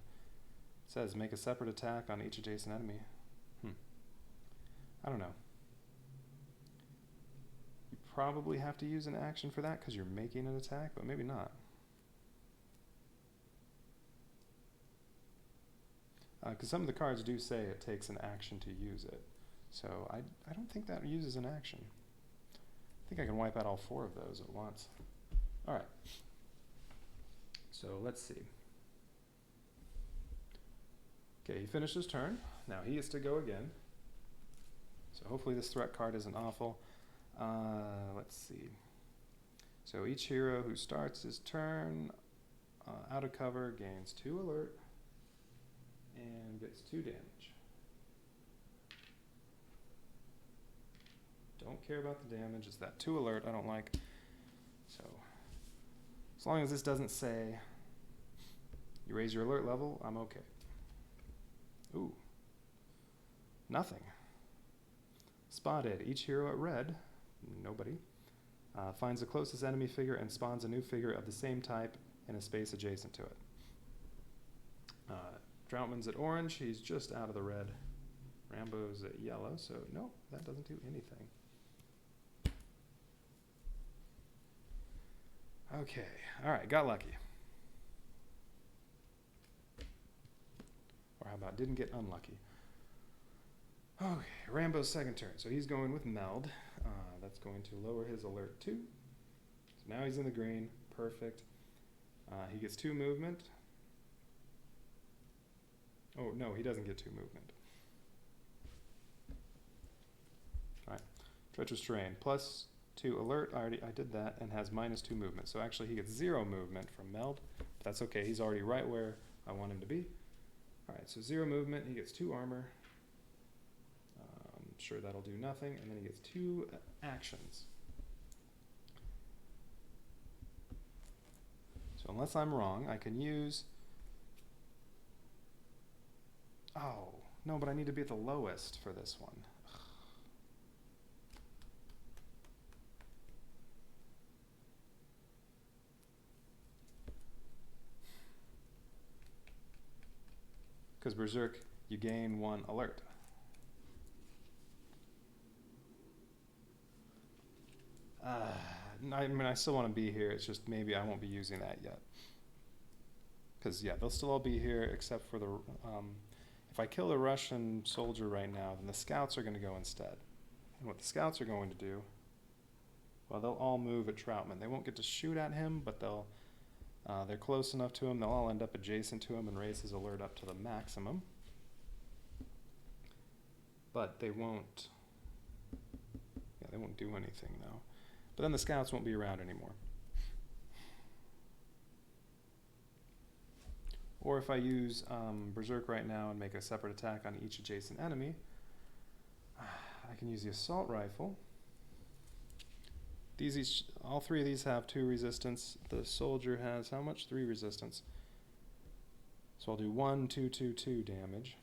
It says make a separate attack on each adjacent enemy. I don't know. You probably have to use an action for that because you're making an attack, but maybe not. Because some of the cards do say it takes an action to use it. So I don't think that uses an action. I think I can wipe out all 4 of those at once. Alright. So let's see. Okay, he finished his turn. Now he gets to go again. So hopefully this threat card isn't awful. Let's see. So each hero who starts his turn out of cover gains 2 alert. And gets 2 damage. Don't care about the damage, it's that 2 alert I don't like. So, as long as this doesn't say you raise your alert level, I'm okay. Ooh. Nothing. Spotted. Each hero at red, nobody, finds the closest enemy figure and spawns a new figure of the same type in a space adjacent to it. Troutman's at orange, he's just out of the red. Rambo's at yellow, so no, that doesn't do anything. Okay, alright, got lucky. Or how about didn't get unlucky? Okay, Rambo's second turn, so he's going with Meld. That's going to lower his alert 2. So now he's in the green, perfect. He gets 2 movement. Oh, no, he doesn't get 2 movement. Alright, Treacherous Terrain, plus 2 alert, I did that, and has minus 2 movement. So actually he gets 0 movement from Meld, but that's okay, he's already right where I want him to be. Alright, so 0 movement, he gets 2 armor. I'm sure that'll do nothing, and then he gets 2 actions. So unless I'm wrong, I can use... Oh, no, but I need to be at the lowest for this one. Because Berserk, you gain 1 alert. I mean, I still want to be here. It's just maybe I won't be using that yet. Because, yeah, they'll still all be here except for the... if I kill the Russian soldier right now, then the scouts are going to go instead. And what the scouts are going to do... Well, they'll all move at Troutman. They won't get to shoot at him, but they're close enough to him. They'll all end up adjacent to him and raise his alert up to the maximum. But they won't... Yeah, they won't do anything, though. But then the scouts won't be around anymore. Or if I use Berserk right now and make a separate attack on each adjacent enemy, I can use the assault rifle. All 3 of these have 2 resistance. The soldier has how much? 3 resistance. So I'll do 1, 2, 2, 2 damage.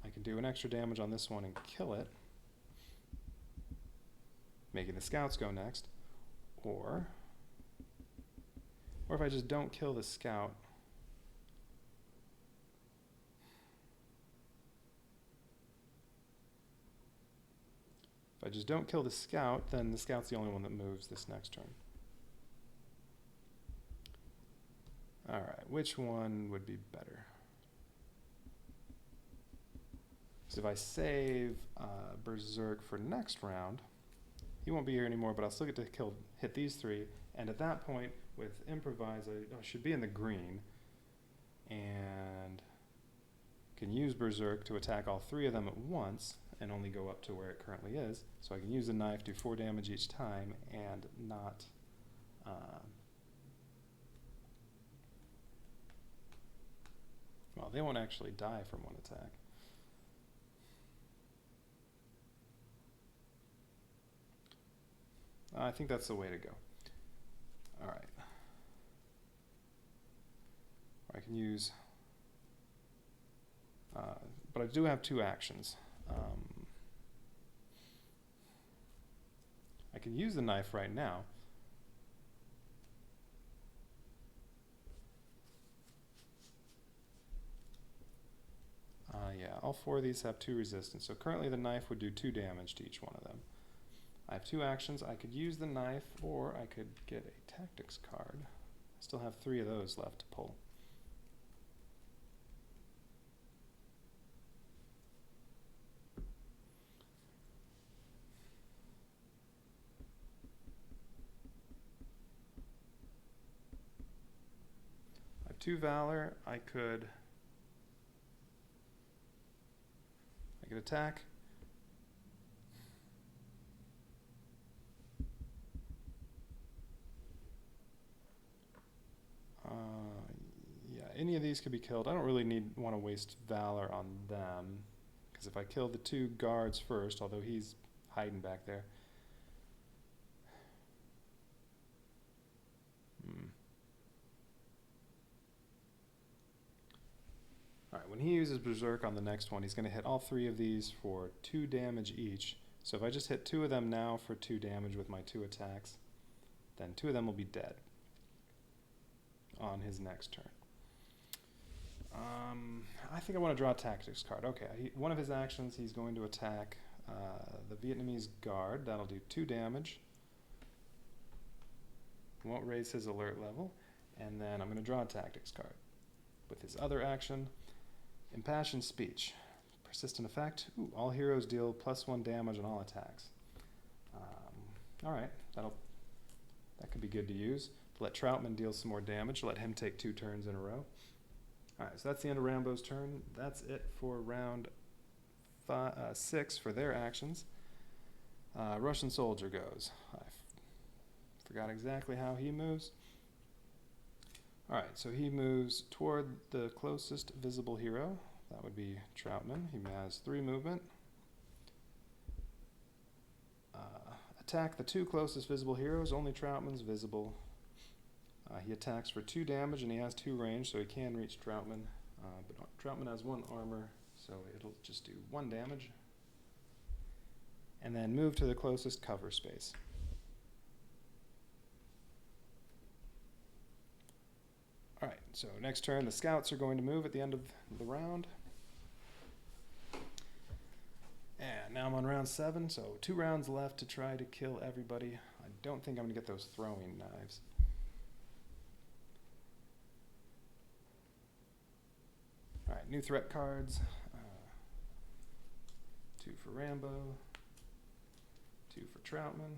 I can do an extra damage on this one and kill it, making the scouts go next. Or if I just don't kill the scout, then the scout's the only one that moves this next turn. Alright, which one would be better? So if I save Berserk for next round, he won't be here anymore, but I'll still get to hit these 3. And at that point, with Improvise, I should be in the green. And can use Berserk to attack all 3 of them at once, and only go up to where it currently is. So I can use the knife, do 4 damage each time, and not... well, they won't actually die from 1 attack. I think that's the way to go. Alright. I can use... but I do have 2 actions. I can use the knife right now. Yeah, all 4 of these have 2 resistance. So currently the knife would do 2 damage to each one of them. I have 2 actions. I could use the knife, or I could get a tactics card. I still have 3 of those left to pull. I have 2 Valor. I could attack. Yeah, any of these could be killed. I don't really want to waste Valor on them, because if I kill the 2 guards first, although he's hiding back there. Alright, when he uses Berserk on the next one, he's going to hit all 3 of these for 2 damage each. So if I just hit 2 of them now for 2 damage with my 2 attacks, then 2 of them will be dead on his next turn. I think I want to draw a tactics card. Okay, one of his actions, he's going to attack the Vietnamese guard. That'll do 2 damage. Won't raise his alert level. And then I'm going to draw a tactics card. With his other action, Impassioned Speech. Persistent effect. Ooh, all heroes deal +1 damage on all attacks. Alright, that could be good to use. Let Troutman deal some more damage. Let him take 2 turns in a row. Alright, so that's the end of Rambo's turn. That's it for round 6 for their actions. Russian soldier goes. I forgot exactly how he moves. Alright, so he moves toward the closest visible hero. That would be Troutman. He has 3 movement. Attack the 2 closest visible heroes. Only Troutman's visible. He attacks for 2 damage, and he has 2 range, so he can reach Troutman. But Troutman has 1 armor, so it'll just do 1 damage. And then move to the closest cover space. Alright, so next turn the scouts are going to move at the end of the round. Alright, now I'm on round 7, so 2 rounds left to try to kill everybody. I don't think I'm going to get those throwing knives. Alright, new threat cards. 2 for Rambo. 2 for Troutman.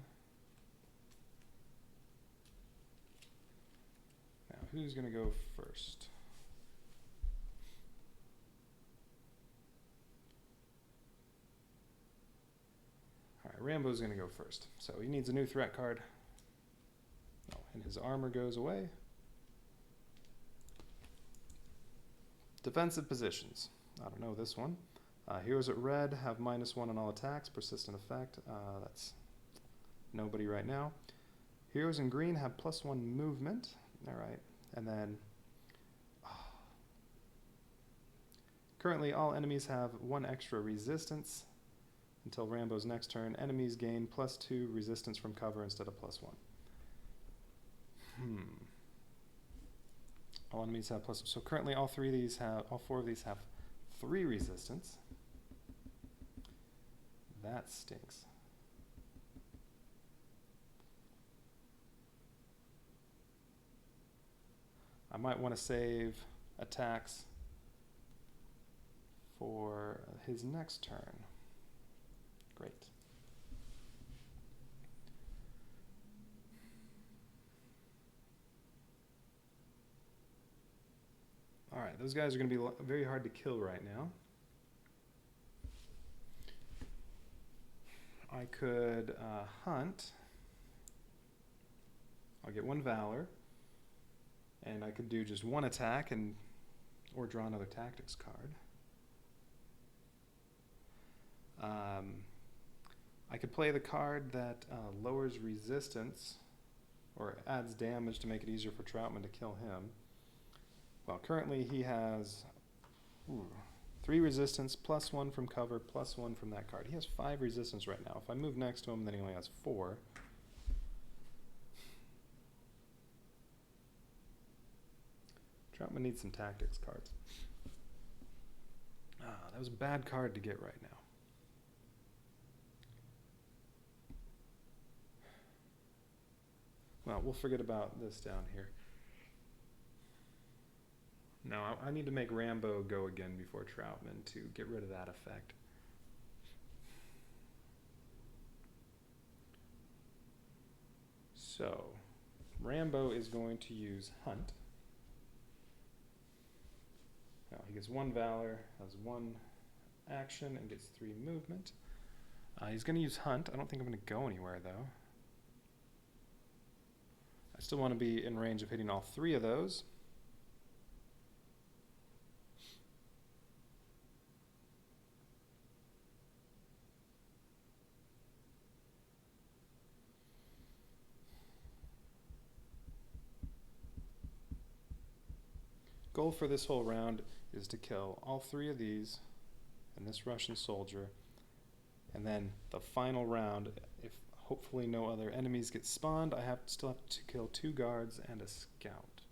Now, who's going to go first? Alright, Rambo's going to go first. So he needs a new threat card. Oh, and his armor goes away. Defensive positions. I don't know this one. Heroes at red have -1 on all attacks, persistent effect. That's nobody right now. Heroes in green have +1 movement. Alright, and then currently all enemies have 1 extra resistance until Rambo's next turn. Enemies gain +2 resistance from cover instead of +1. All enemies have plus. So currently, all 4 of these have 3 resistance. That stinks. I might want to save attacks for his next turn. Great. Alright, those guys are going to be very hard to kill right now. I could hunt. I'll get 1 Valor. And I could do just 1 attack or draw another tactics card. I could play the card that lowers resistance or adds damage to make it easier for Troutman to kill him. Well, currently he has 3 resistance, +1 from cover, +1 from that card. He has 5 resistance right now. If I move next to him, then he only has 4. Troutman needs some tactics cards. That was a bad card to get right now. Well, we'll forget about this down here. No, I need to make Rambo go again before Troutman to get rid of that effect. So, Rambo is going to use Hunt. Now, he gets 1 Valor, has 1 action, and gets 3 movement. He's going to use Hunt. I don't think I'm going to go anywhere, though. I still want to be in range of hitting all 3 of those. Goal for this whole round is to kill all 3 of these and this Russian soldier, and then the final round, if hopefully no other enemies get spawned, I still have to kill 2 guards and a scout.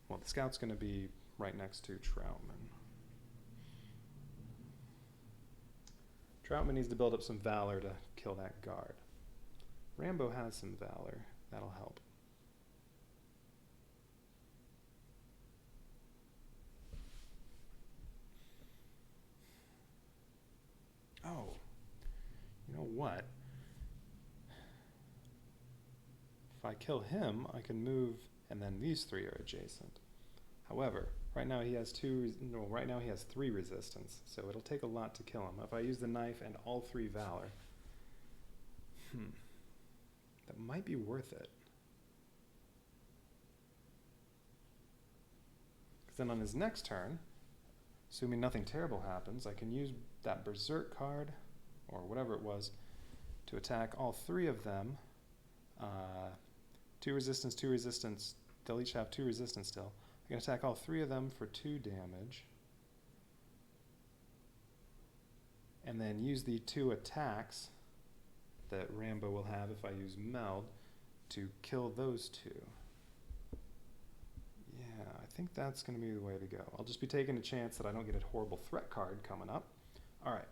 Well, the scout's going to be right next to Troutman. Troutman needs to build up some Valor to kill that guard. Rambo has some Valor. That'll help. Oh, you know what? If I kill him, I can move, and then these 3 are adjacent. However, right now he has 3 resistance, so it'll take a lot to kill him. If I use the knife and all 3 Valor, that might be worth it. Because then on his next turn, assuming nothing terrible happens, I can use that Berserk card, or whatever it was, to attack all 3 of them. 2 resistance, 2 resistance. They'll each have 2 resistance still. I can attack all 3 of them for 2 damage. And then use the 2 attacks that Rambo will have if I use Meld to kill those 2. Yeah, I think that's going to be the way to go. I'll just be taking a chance that I don't get a horrible threat card coming up. Alright,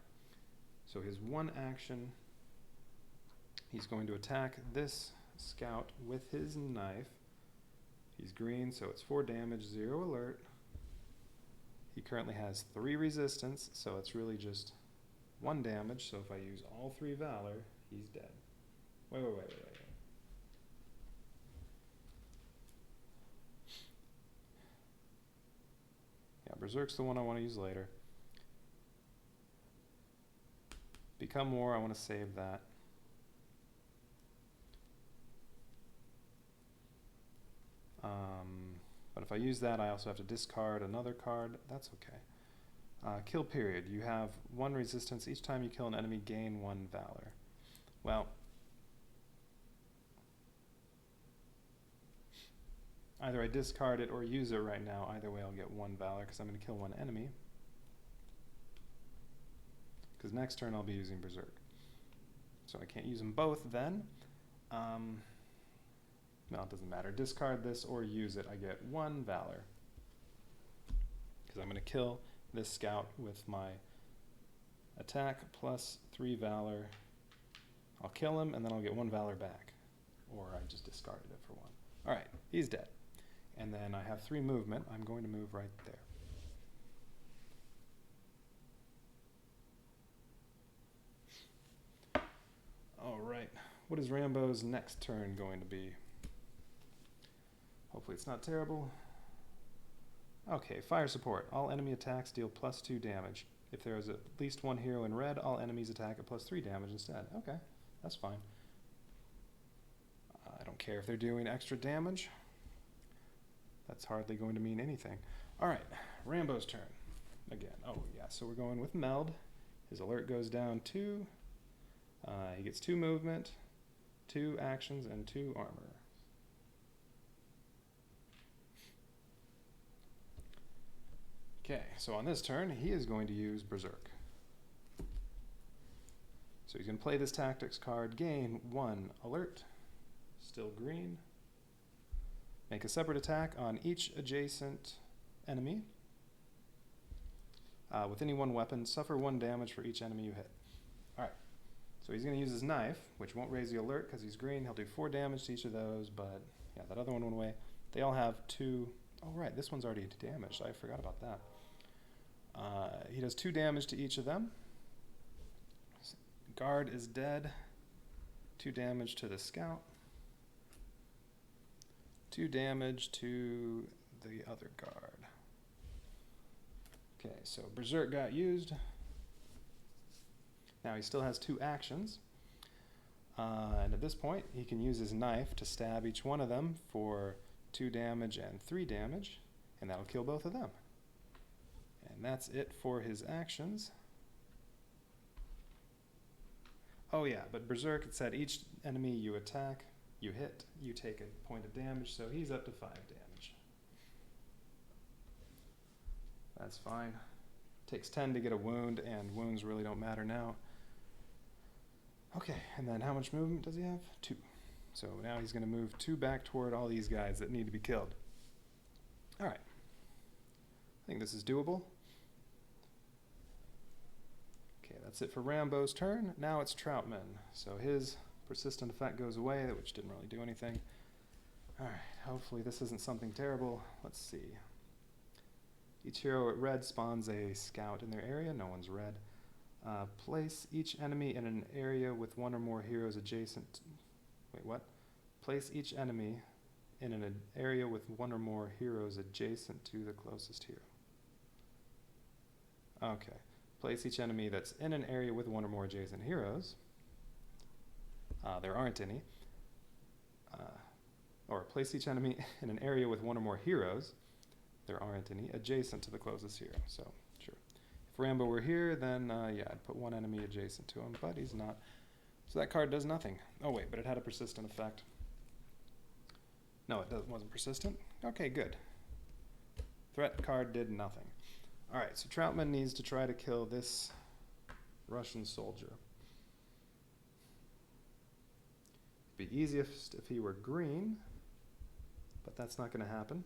So his one action, he's going to attack this scout with his knife. He's green, so it's 4 damage, 0 alert. He currently has 3 resistance, so it's really just 1 damage. So if I use all 3 Valor, he's dead. Wait. Yeah, Berserk's the one I want to use later. Become War, I want to save that. But if I use that, I also have to discard another card. That's okay. Kill period. You have 1 resistance. Each time you kill an enemy, gain 1 Valor. Well, either I discard it or use it right now. Either way, I'll get 1 Valor because I'm going to kill 1 enemy. Because next turn I'll be using Berserk. So I can't use them both then. No, it doesn't matter. Discard this or use it. I get 1 Valor. Because I'm going to kill this scout with my attack plus 3 Valor. I'll kill him and then I'll get 1 Valor back. Or I just discarded it for 1. Alright, he's dead. And then I have 3 movement. I'm going to move right there. Alright, what is Rambo's next turn going to be? Hopefully it's not terrible. Okay, fire support. All enemy attacks deal +2 damage. If there is at least 1 hero in red, all enemies attack at +3 damage instead. Okay, that's fine. I don't care if they're doing extra damage. That's hardly going to mean anything. Alright, Rambo's turn. Again, oh yeah, so we're going with Meld. His alert goes down 2. He gets 2 movement, 2 actions, and 2 armor. Okay, so on this turn, he is going to use Berserk. So he's going to play this tactics card, gain 1 alert, still green. Make a separate attack on each adjacent enemy. With any 1 weapon, suffer 1 damage for each enemy you hit. Alright, so he's going to use his knife, which won't raise the alert because he's green. He'll do 4 damage to each of those, but yeah, that other one went away. They all have 2. Oh right, this one's already damaged. I forgot about that. He does 2 damage to each of them. Guard is dead. 2 damage to the scout. 2 damage to the other guard. Okay, so Berserk got used. Now he still has 2 actions. And at this point, he can use his knife to stab each one of them for 2 damage and 3 damage. And that'll kill both of them. And that's it for his actions. Oh yeah, but Berserk, it said each enemy you attack, you hit, you take a point of damage, so he's up to 5 damage. That's fine. Takes 10 to get a wound, and wounds really don't matter now. Okay, and then how much movement does he have? 2. So now he's going to move 2 back toward all these guys that need to be killed. Alright. I think this is doable. Okay, that's it for Rambo's turn. Now it's Troutman. So his persistent effect goes away, which didn't really do anything. Alright, hopefully this isn't something terrible. Let's see. Each hero at red spawns a scout in their area. No one's red. Place each enemy in an area with 1 or more heroes adjacent. Wait, what? Place each enemy in an area with 1 or more heroes adjacent to the closest hero. Okay. Place each enemy that's in an area with 1 or more adjacent heroes. There aren't any. Or place each enemy in an area with 1 or more heroes. There aren't any adjacent to the closest hero. So, sure. If Rambo were here, then yeah, I'd put 1 enemy adjacent to him, but he's not. So that card does nothing. Oh wait, but it had a persistent effect. No, it wasn't persistent. Okay, good. Threat card did nothing. Alright, so Troutman needs to try to kill this Russian soldier. It'd be easiest if he were green, but that's not going to happen.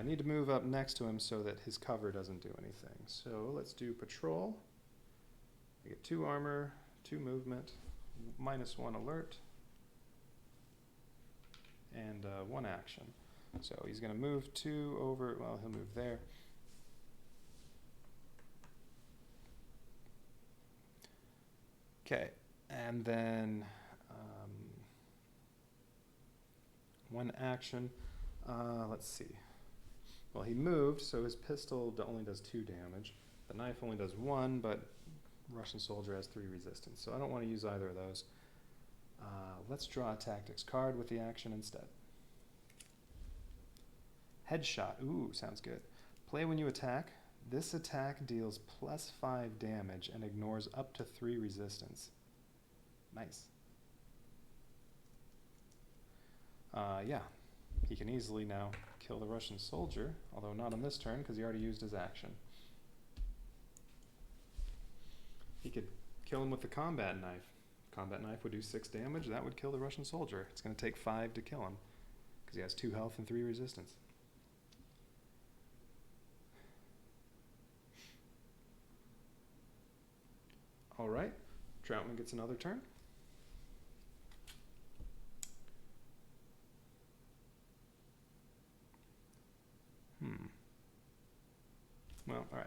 I need to move up next to him so that his cover doesn't do anything. So let's do patrol. I get 2 armor, 2 movement, -1 alert, and 1 action. So he's going to move 2 over, well, he'll move there. Okay, and then 1 action. Let's see. Well, he moved, so his pistol only does 2 damage. The knife only does 1, but Russian soldier has 3 resistance, so I don't want to use either of those. Let's draw a tactics card with the action instead. Headshot. Ooh, sounds good. Play when you attack. This attack deals +5 damage and ignores up to 3 resistance. Nice. Yeah, he can easily now kill the Russian soldier, although not on this turn because he already used his action. He could kill him with the combat knife. Combat knife would do 6 damage. That would kill the Russian soldier. It's going to take 5 to kill him because he has 2 health and 3 resistance. All right, Troutman gets another turn. Well, all right.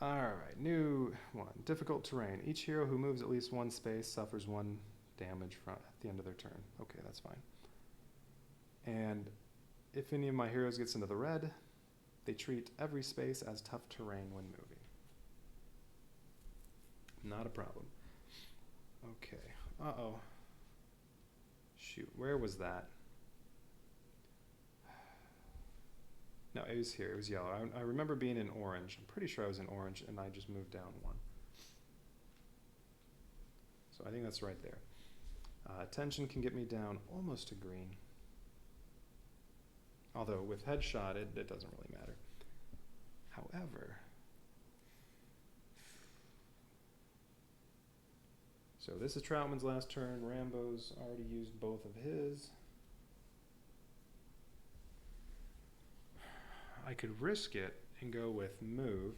All right, new one. Difficult terrain. Each hero who moves at least 1 space suffers 1 damage at the end of their turn. Okay, that's fine. And if any of my heroes gets into the red, they treat every space as tough terrain when moving. Not a problem. Okay. Uh-oh. Shoot, where was that? No, it was here. It was yellow. I remember being in orange. I'm pretty sure I was in orange, and I just moved down 1. So I think that's right there. Tension can get me down almost to green. Although with headshot, it doesn't really matter. However, so this is Troutman's last turn. Rambo's already used both of his. I could risk it and go with move,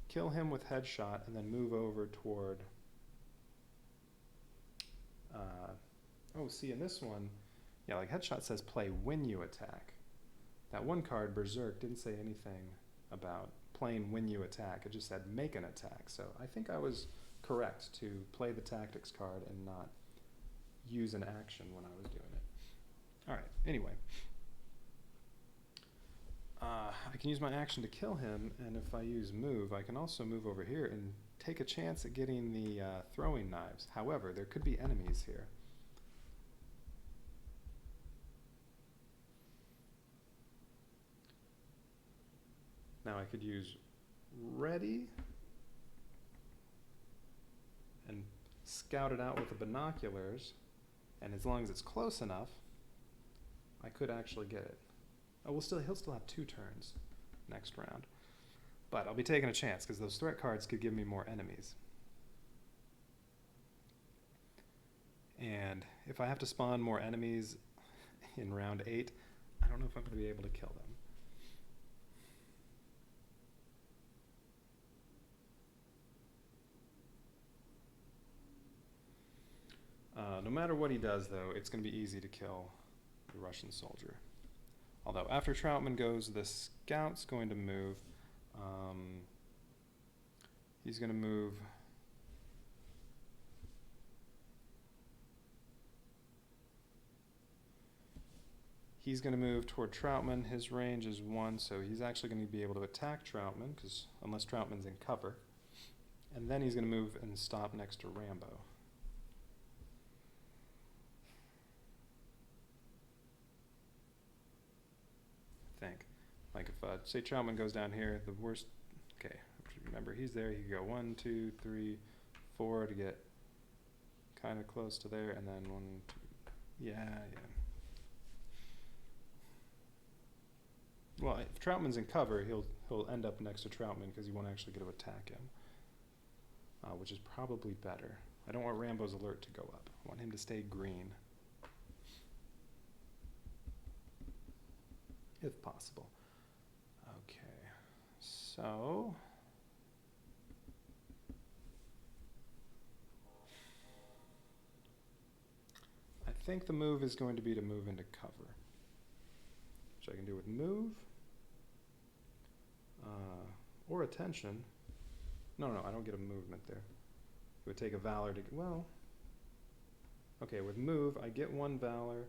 kill him with headshot, and then move over toward... oh, see, in this one, yeah, like headshot says play when you attack. That one card, Berserk, didn't say anything about playing when you attack. It just said make an attack. So I think I was correct to play the tactics card and not use an action when I was doing it. All right, anyway. I can use my action to kill him, and if I use move, I can also move over here and take a chance at getting the throwing knives. However, there could be enemies here. Now I could use ready and scout it out with the binoculars, and as long as it's close enough, I could actually get it. Oh, he'll still have 2 turns next round. But I'll be taking a chance because those threat cards could give me more enemies. And if I have to spawn more enemies in round 8, I don't know if I'm going to be able to kill them. No matter what he does, though, it's going to be easy to kill the Russian soldier. Although after Troutman goes, the scout's going to move. He's going to move. He's going to move toward Troutman. His range is 1, so he's actually going to be able to attack Troutman, because unless Troutman's in cover. And then he's going to move and stop next to Rambo. Think. Like if, say Troutman goes down here, the worst, okay, remember he's there, he could go 1, 2, 3, 4 to get kind of close to there, and then 1, 2, yeah. Well, if Troutman's in cover, he'll end up next to Troutman because he won't actually get to attack him, which is probably better. I don't want Rambo's alert to go up. I want him to stay green, if possible. So I think the move is going to be to move into cover, which I can do with move or attention. No, I don't get a movement there. It would take a valor to get, well, okay, with move, I get 1 valor,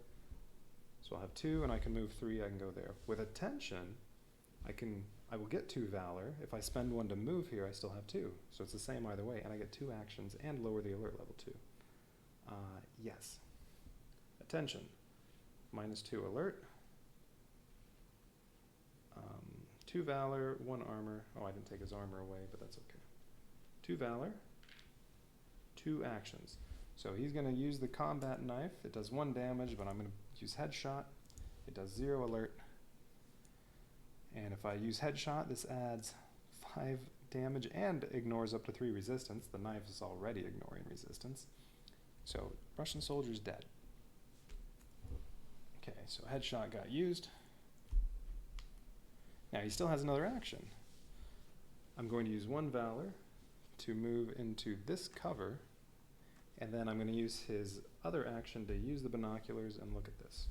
so I'll have 2, and I can move 3, I can go there. With attention, I will get 2 valor. If I spend 1 to move here, I still have 2. So it's the same either way, and I get 2 actions and lower the alert level 2. Yes. Attention, -2 alert. 2 valor, 1 armor. Oh, I didn't take his armor away, but that's okay. 2 valor, 2 actions. So he's going to use the combat knife. It does 1 damage, but I'm going to use headshot. It does 0 alert. And if I use headshot, this adds 5 damage and ignores up to 3 resistance. The knife is already ignoring resistance. So Russian soldier's dead. Okay, so headshot got used. Now he still has another action. I'm going to use 1 valor to move into this cover, and then I'm going to use his other action to use the binoculars and look at this.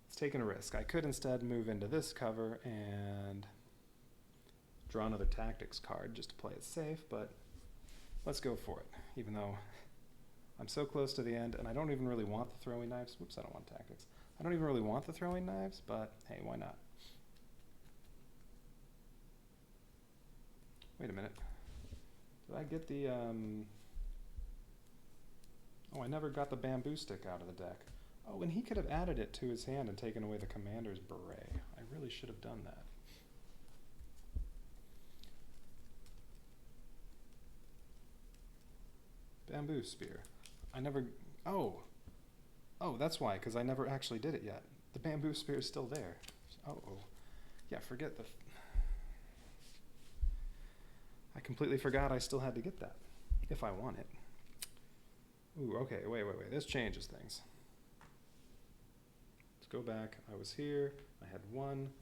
It's taking a risk. I could instead move into this cover and draw another tactics card just to play it safe, but let's go for it, even though I'm so close to the end, and I don't even really want the throwing knives. Whoops, I don't want tactics. I don't even really want the throwing knives, but hey, why not? Wait a minute. Did I get the, oh, I never got the bamboo stick out of the deck. Oh, and he could have added it to his hand and taken away the commander's beret. I really should have done that. Bamboo spear. I never, oh, that's why, because I never actually did it yet. The bamboo spear is still there. Oh, yeah, forget the, I completely forgot I still had to get that, if I want it. Ooh, okay, wait, this changes things. Let's go back. I was here, I had 1.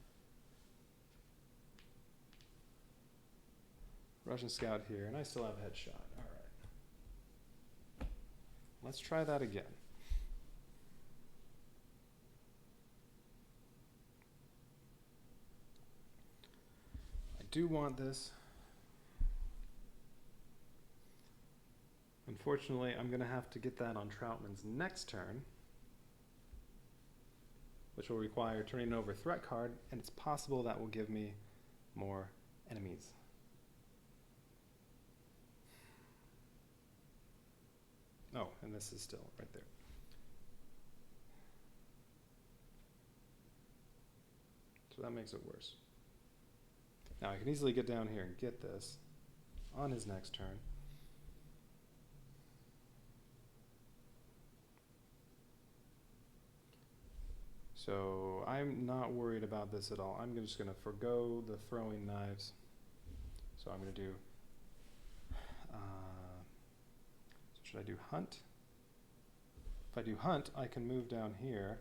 Russian scout here, and I still have headshot. All right. Let's try that again. I do want this. Unfortunately, I'm going to have to get that on Troutman's next turn, which will require turning over a threat card, and it's possible that will give me more enemies. Oh, and this is still right there. So that makes it worse. Now I can easily get down here and get this on his next turn. So I'm not worried about this at all. I'm just going to forgo the throwing knives. So I'm going to do, so should I do hunt? If I do hunt, I can move down here.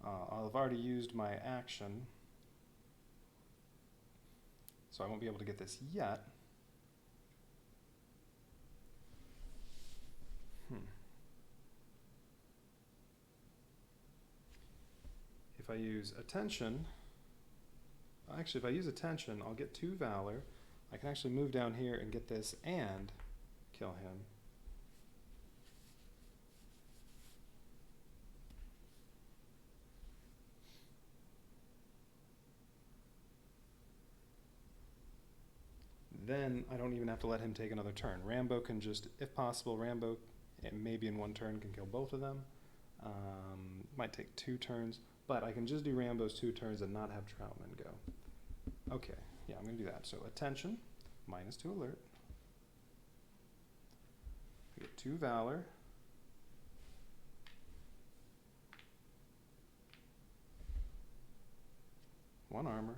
I've already used my action, so I won't be able to get this yet. If I use attention, actually if I use attention, I'll get 2 valor. I can actually move down here and get this and kill him. Then I don't even have to let him take another turn. Rambo can just, if possible, Rambo maybe in 1 turn can kill both of them. Might take 2 turns, but I can just do Rambo's 2 turns and not have Troutman go. Okay, yeah, I'm going to do that. So attention, -2 alert. I get 2 valor. One armor.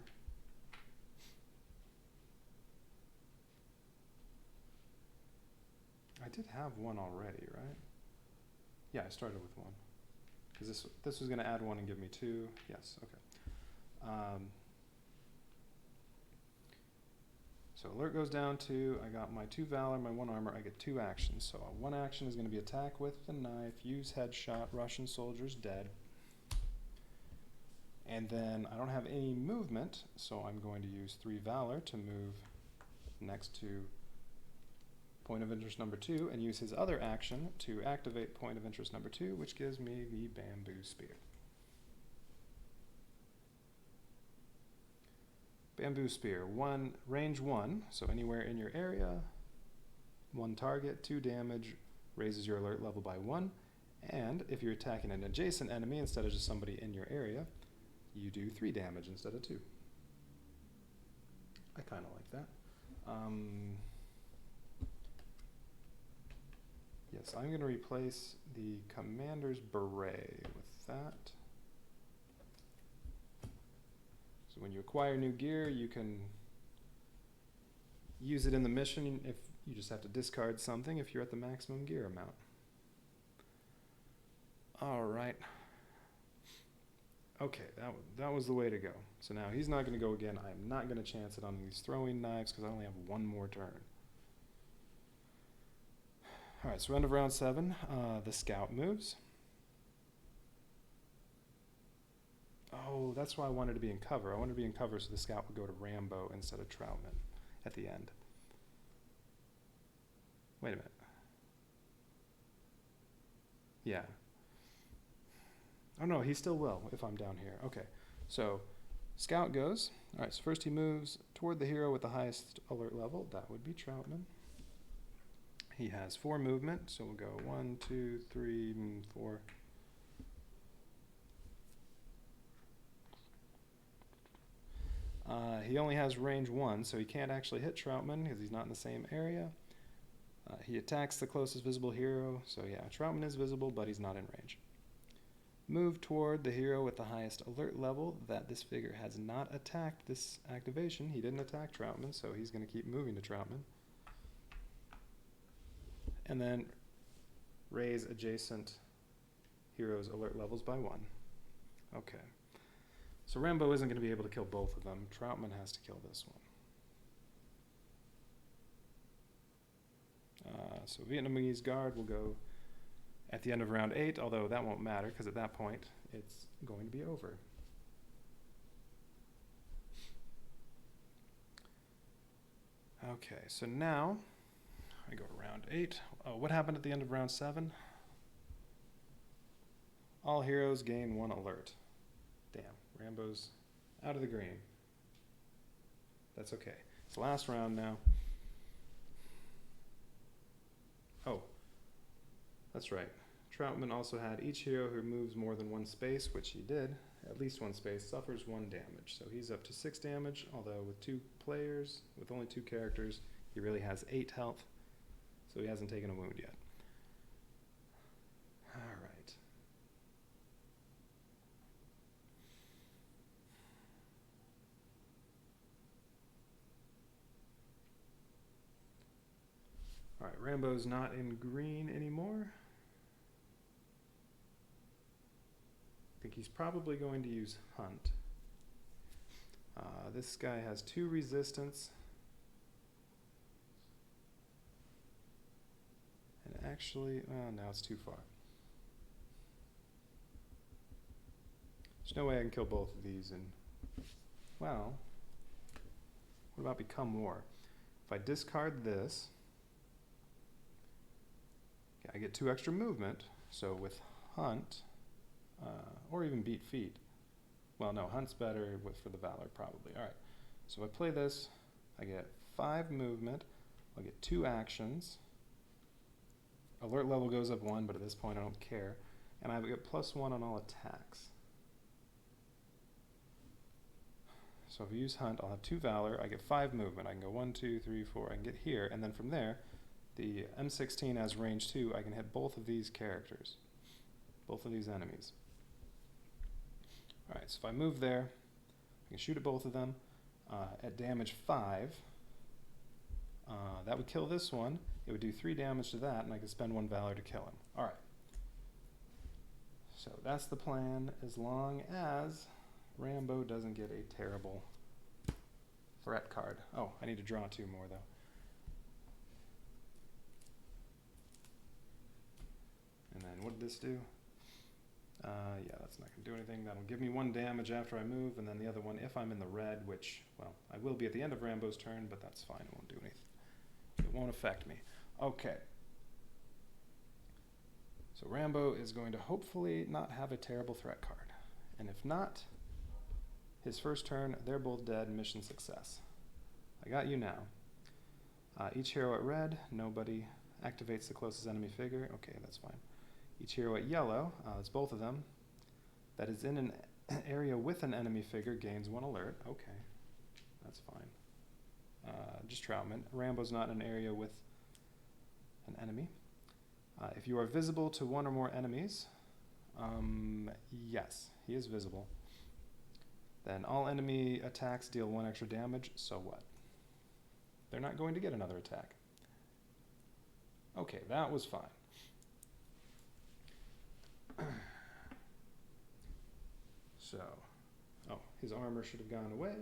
I did have 1 already, right? Yeah, I started with 1. Because this was going to add 1 and give me 2. Yes, okay. So alert goes down to, I got my 2 valor, my 1 armor, I get 2 actions. So 1 action is going to be attack with the knife, use headshot, Russian soldiers dead. And then I don't have any movement, so I'm going to use 3 valor to move next to point of interest number 2 and use his other action to activate point of interest number 2, which gives me the bamboo spear. Bamboo spear, range 1, so anywhere in your area, 1 target, 2 damage, raises your alert level by 1, and if you're attacking an adjacent enemy instead of just somebody in your area, you do 3 damage instead of 2. I kind of like that. Yes, I'm going to replace the commander's beret with that. So when you acquire new gear, you can use it in the mission. If you just have to discard something if you're at the maximum gear amount. All right. Okay, that was the way to go. So now he's not going to go again. I'm not going to chance it on these throwing knives because I only have 1 more turn. All right, so end of round 7. The scout moves. Oh, that's why I wanted to be in cover. I wanted to be in cover so the scout would go to Rambo instead of Troutman at the end. Wait a minute. Yeah. Oh no, he still will if I'm down here. Okay, so scout goes. All right, so first he moves toward the hero with the highest alert level. That would be Troutman. He has 4 movement, so we'll go 1, 2, 3, 4. He only has range 1, so he can't actually hit Troutman because he's not in the same area. He attacks the closest visible hero, so yeah, Troutman is visible, but he's not in range. Move toward the hero with the highest alert level that this figure has not attacked this activation. He didn't attack Troutman, so he's going to keep moving to Troutman. And then raise adjacent heroes' alert levels by 1. Okay. So Rambo isn't going to be able to kill both of them. Troutman has to kill this one. So Vietnamese Guard will go at the end of round 8, although that won't matter because at that point it's going to be over. Okay, so now I go to round 8. What happened at the end of round 7? All heroes gain 1 alert. Damn, Rambo's out of the green. That's okay. It's the last round now. Oh, that's right. Troutman also had each hero who moves more than 1 space, which he did, at least 1 space, suffers 1 damage. So he's up to 6 damage, although with 2 players, with only 2 characters, he really has 8 health. So he hasn't taken a wound yet. All right. All right, Rambo's not in green anymore. I think he's probably going to use Hunt. This guy has 2 resistance. And actually, now it's too far. There's no way I can kill both of these and, well, what about Become War? If I discard this, I get 2 extra movement, so with Hunt, or even Beat Feet. Well, no, Hunt's better for the Valor, probably. All right, so if I play this, I get 5 movement, I'll get 2 actions. Alert level goes up 1, but at this point I don't care. And I get +1 on all attacks. So if I use Hunt, I'll have 2 Valor, I get 5 movement. I can go 1, 2, 3, 4, I can get here, and then from there, the M16 has range 2, I can hit both of these characters, both of these enemies. Alright, so if I move there, I can shoot at both of them at damage 5. That would kill this one. It would do 3 damage to that, and I could spend 1 Valor to kill him. Alright, So that's the plan, as long as Rambo doesn't get a terrible threat card. Oh, I need to draw 2 more, though. And then what did this do? Yeah, that's not going to do anything. That'll give me 1 damage after I move, and then the other one if I'm in the red, which, well, I will be at the end of Rambo's turn, but that's fine. It won't do anything. It won't affect me. Okay. So Rambo is going to hopefully not have a terrible threat card. And if not, his first turn, they're both dead, mission success. I got you now. Each hero at red, nobody activates the closest enemy figure. Okay, that's fine. Each hero at yellow, it's both of them, that is in an area with an enemy figure gains 1 alert. Okay, that's fine. Just Troutman. Rambo's not in an area with an enemy. If you are visible to 1 or more enemies, yes, he is visible. Then all enemy attacks deal 1 extra damage, so what? They're not going to get another attack. Okay, that was fine. So, oh, his armor should have gone away.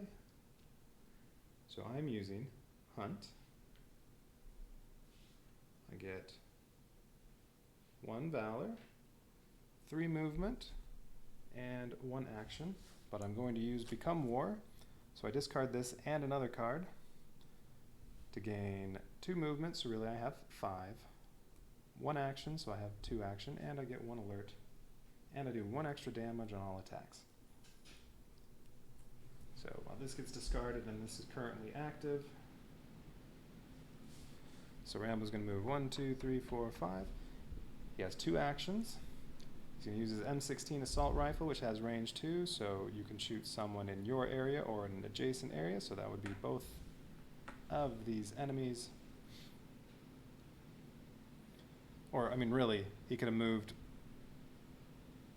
So I'm using Hunt. I get 1 Valor, 3 movement, and 1 action. But I'm going to use Become War. So I discard this and another card to gain 2 movements. So really I have 5. 1 action, so I have 2 action, and I get 1 alert. And I do 1 extra damage on all attacks. So while this gets discarded and this is currently active, so Rambo's going to move 1, 2, 3, 4, 5. He has 2 actions. He's going to use his M16 assault rifle, which has range 2, so you can shoot someone in your area or in an adjacent area, so that would be both of these enemies. Or, I mean, really, he could have moved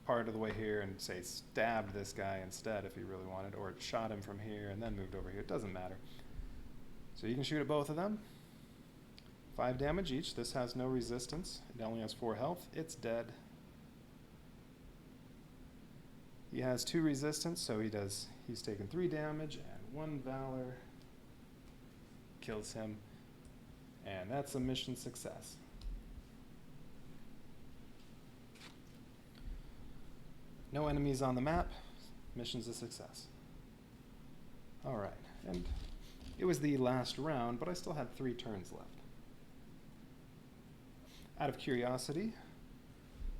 part of the way here and, say, stabbed this guy instead if he really wanted, or shot him from here and then moved over here. It doesn't matter. So you can shoot at both of them. 5 damage each. This has no resistance. It only has 4 health. It's dead. He has 2 resistance, so he's taken 3 damage, and 1 Valor kills him. And that's a mission success. No enemies on the map. Mission's a success. Alright, and it was the last round, but I still had 3 turns left. Out of curiosity,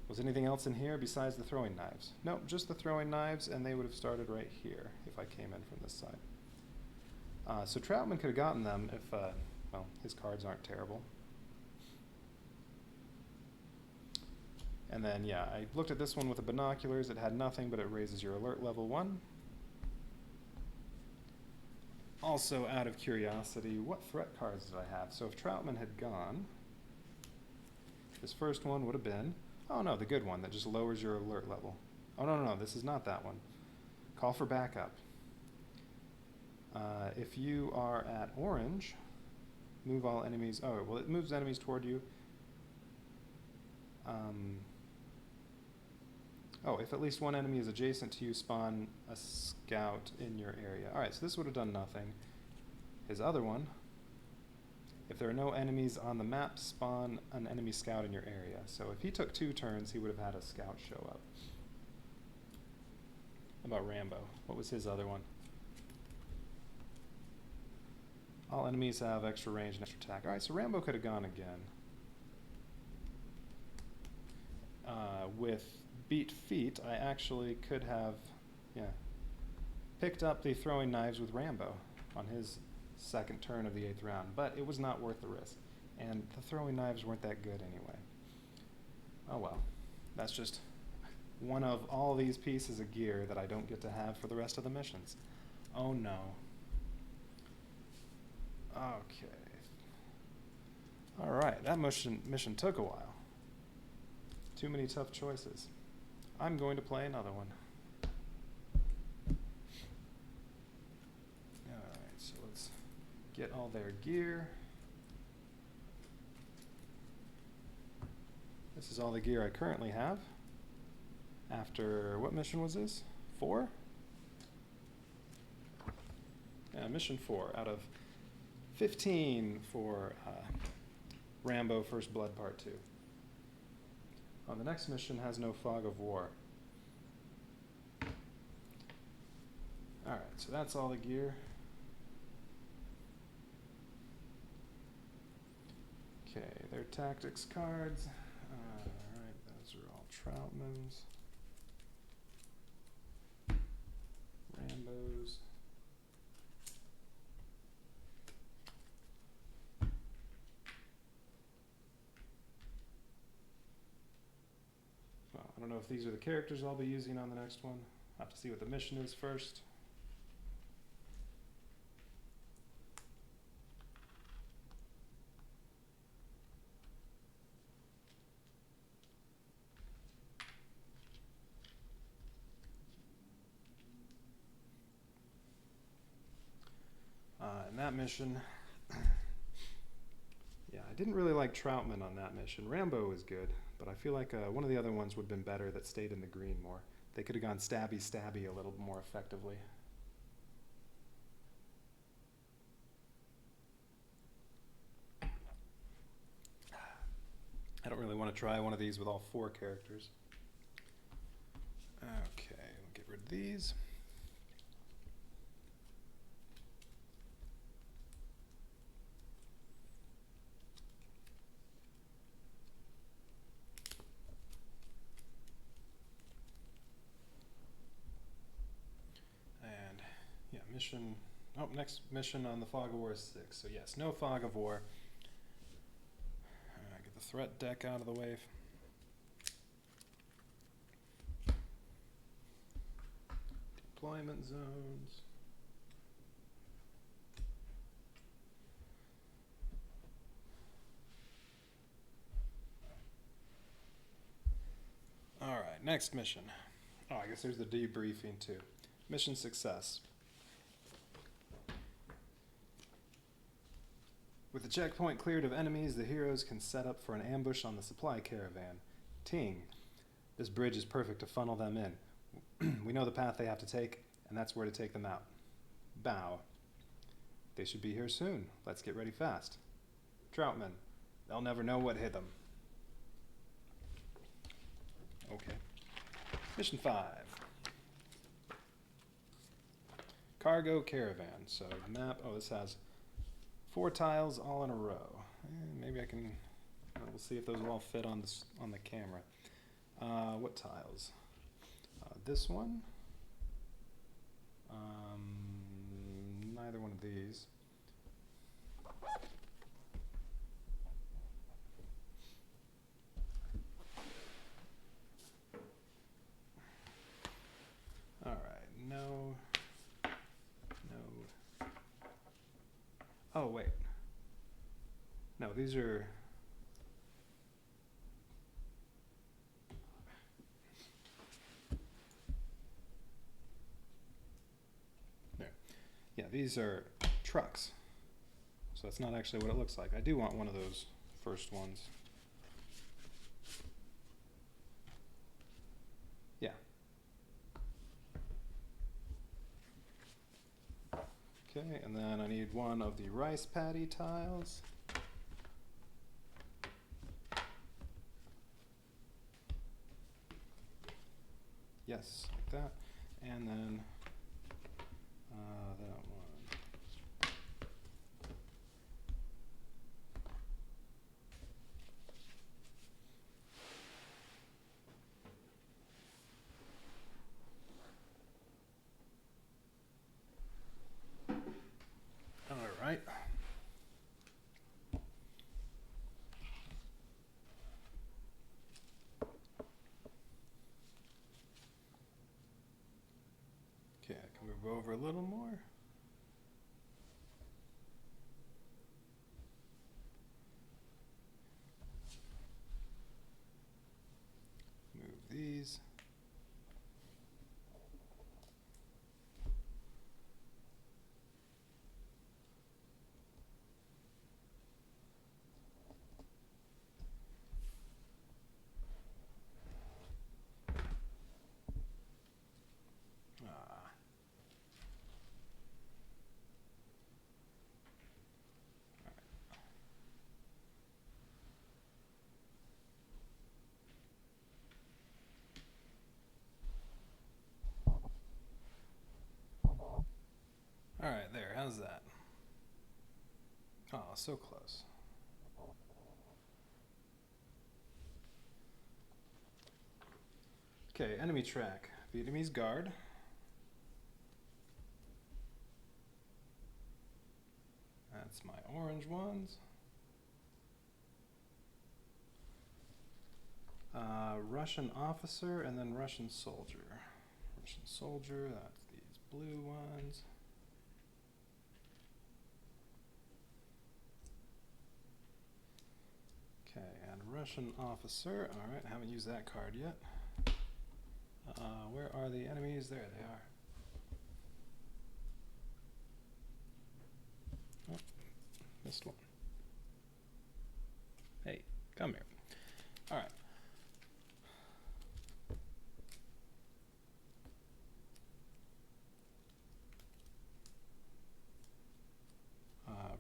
was anything else in here besides the throwing knives? Nope, just the throwing knives, and they would have started right here if I came in from this side. So Troutman could have gotten them if, well, his cards aren't terrible. And then, yeah, I looked at this one with the binoculars. It had nothing, but it raises your alert level 1. Also, out of curiosity, what threat cards did I have? So if Troutman had gone, this first one would have been, oh no, the good one that just lowers your alert level. Oh no, this is not that one. Call for backup. If you are at orange, move all enemies. Oh, well, it moves enemies toward you. Oh, if at least 1 enemy is adjacent to you, spawn a scout in your area. Alright, so this would have done nothing. His other one, if there are no enemies on the map, spawn an enemy scout in your area. So if he took 2 turns, he would have had a scout show up. How about Rambo? What was his other one? All enemies have extra range and extra attack. Alright, so Rambo could have gone again. With beat feet, I actually could have, picked up the throwing knives with Rambo on his 2nd turn of the 8th round, but it was not worth the risk. And the throwing knives weren't that good anyway. Oh well, that's just one of all these pieces of gear that I don't get to have for the rest of the missions. Oh no. Okay. Alright, that mission took a while. Too many tough choices. I'm going to play another one. Alright, so let's get all their gear. This is all the gear I currently have. After, what mission was this? 4? Mission 4 out of 15 for Rambo First Blood Part 2. The next mission has no fog of war. Alright, so that's all the gear. Okay, their tactics cards. Alright, those are all Troutmans. Rambos. Well, I don't know if these are the characters I'll be using on the next one. I'll have to see what the mission is first. In that mission, yeah, I didn't really like Troutman on that mission. Rambo was good, but I feel like one of the other ones would have been better that stayed in the green more. They could have gone stabby a little more effectively. I don't really want to try one of these with all 4 characters. Okay, we'll get rid of these. Mission. Oh, next mission on the Fog of War is 6. So yes, no Fog of War. Get the threat deck out of the way. Deployment zones. All right, next mission. Oh, I guess there's the debriefing too. Mission success. With the checkpoint cleared of enemies, the heroes can set up for an ambush on the supply caravan. Ting. This bridge is perfect to funnel them in. We know the path they have to take, and that's where to take them out. Bow. They should be here soon. Let's get ready fast. Troutman. They'll never know what hit them. Okay. Mission 5. Cargo caravan. So the map, oh, this has 4 tiles all in a row. Maybe I can, we'll see if those will all fit on the camera. What tiles? This one. Neither one of these. All right, no. Oh, wait. No, these are... There. Yeah, these are trucks. So that's not actually what it looks like. I do want one of those first ones. Yeah. Okay, and then I need one of the rice paddy tiles. Yes, like that. And then that one. All right. Okay, I can move over a little more. Move these. Oh, so close. Okay, enemy track. Vietnamese guard. That's my orange ones. Russian officer and then Russian soldier. Russian soldier, that's these blue ones. Okay, and Russian officer. Alright, I haven't used that card yet. Where are the enemies? There they are. Oh, missed one. Hey, come here. Alright.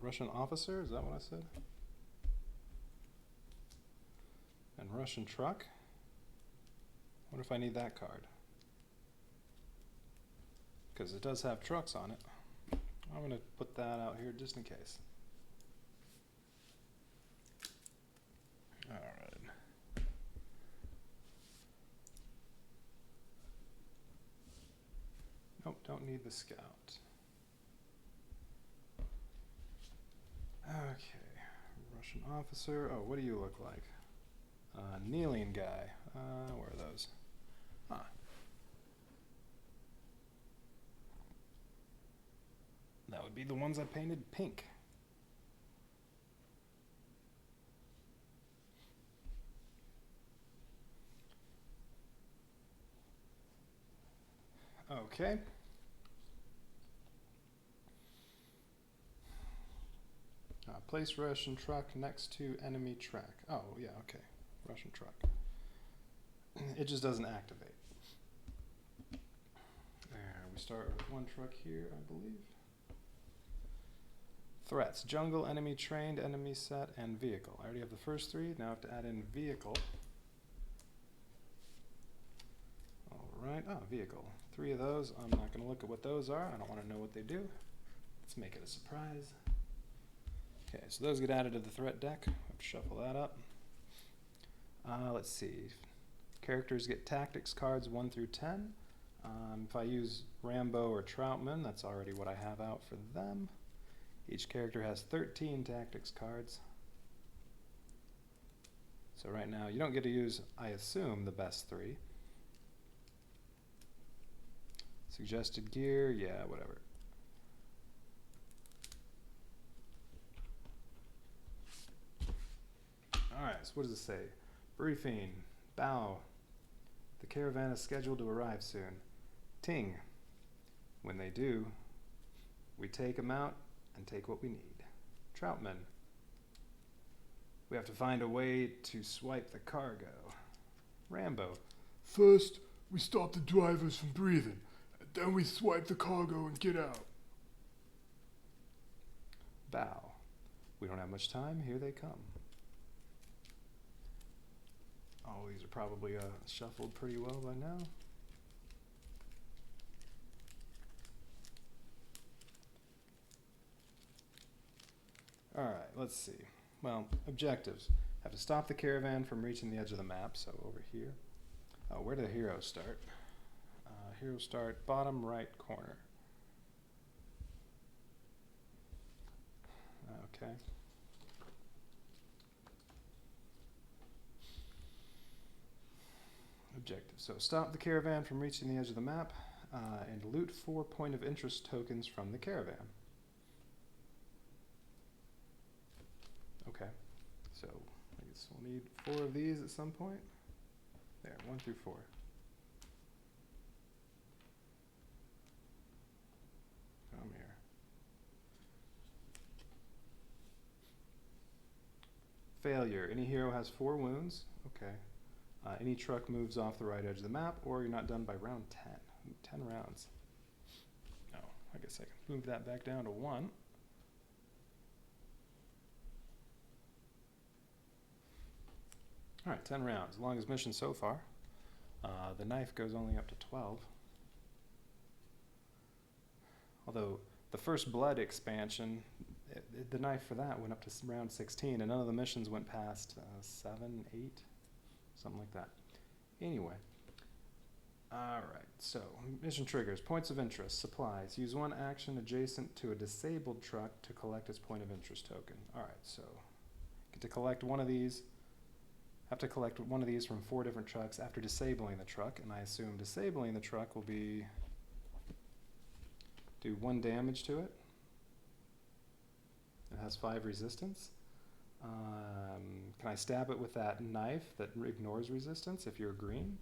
Russian officer, is that what I said? And Russian truck. What if I need that card? Because it does have trucks on it. I'm going to put that out here just in case. Alright. Nope, don't need the scout. Okay, Russian officer. Oh, what do you look like? Kneeling guy. Where are those? Ah. That would be the ones I painted pink. Okay. Place Russian truck next to enemy track. Oh, yeah, okay. Russian truck. It just doesn't activate. There, we start with one truck here, I believe. Threats. Jungle, enemy trained, enemy set, and vehicle. I already have the first three. Now I have to add in vehicle. Alright, vehicle. 3 of those. I'm not going to look at what those are. I don't want to know what they do. Let's make it a surprise. Okay, so those get added to the threat deck. I have to shuffle that up. Let's see. Characters get tactics cards 1 through 10. If I use Rambo or Troutman, that's already what I have out for them. Each character has 13 tactics cards. So right now, you don't get to use, I assume, the best 3. Suggested gear, yeah, whatever. Alright, so what does it say? Briefing. Bow. The caravan is scheduled to arrive soon. Ting. When they do, we take them out and take what we need. Troutman. We have to find a way to swipe the cargo. Rambo. First, we stop the drivers from breathing, and then we swipe the cargo and get out. Bow. We don't have much time. Here they come. Oh, these are probably shuffled pretty well by now. Alright, let's see. Well, objectives. Have to stop the caravan from reaching the edge of the map, so over here. Where do the heroes start? Heroes start bottom right corner. Okay. Objective. So stop the caravan from reaching the edge of the map and loot 4 point of interest tokens from the caravan. Okay. So I guess we'll need 4 of these at some point. There, 1 through 4. Come here. Failure. Any hero has 4 wounds. Okay. Any truck moves off the right edge of the map, or you're not done by round 10. Ooh, 10 rounds. Oh, I guess I can move that back down to 1. Alright, 10 rounds. Longest mission so far. The knife goes only up to 12. Although the First Blood expansion the knife for that went up to round 16, and none of the missions went past 7, 8, something like that. Anyway. Alright, so mission triggers, points of interest, supplies. Use one action adjacent to a disabled truck to collect its point of interest token. Alright, so get to collect one of these. Have to collect one of these from 4 different trucks after disabling the truck, and I assume disabling the truck will be do 1 damage to it. It has 5 resistance. Can I stab it with that knife that ignores resistance if you're green?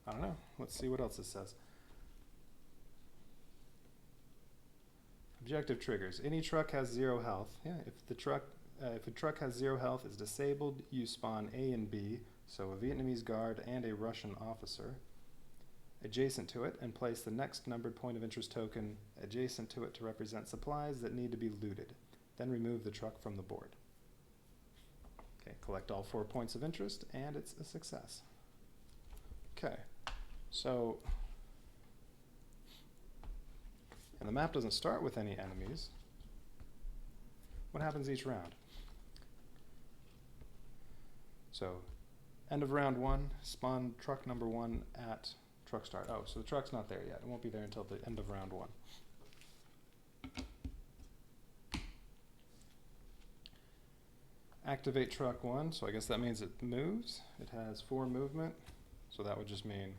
I don't know. Let's see what else it says. Objective triggers. Any truck has 0 health. Yeah, if a truck has 0 health, is disabled, you spawn A and B, so a Vietnamese guard and a Russian officer, adjacent to it, and place the next numbered point of interest token adjacent to it to represent supplies that need to be looted. Then remove the truck from the board. Okay, collect all 4 points of interest, and it's a success. Okay. So, and the map doesn't start with any enemies. What happens each round? So, end of round 1, spawn truck number 1 at truck start. Oh, so the truck's not there yet. It won't be there until the end of round 1. Activate truck 1, so I guess that means it moves. It has 4 movement, so that would just mean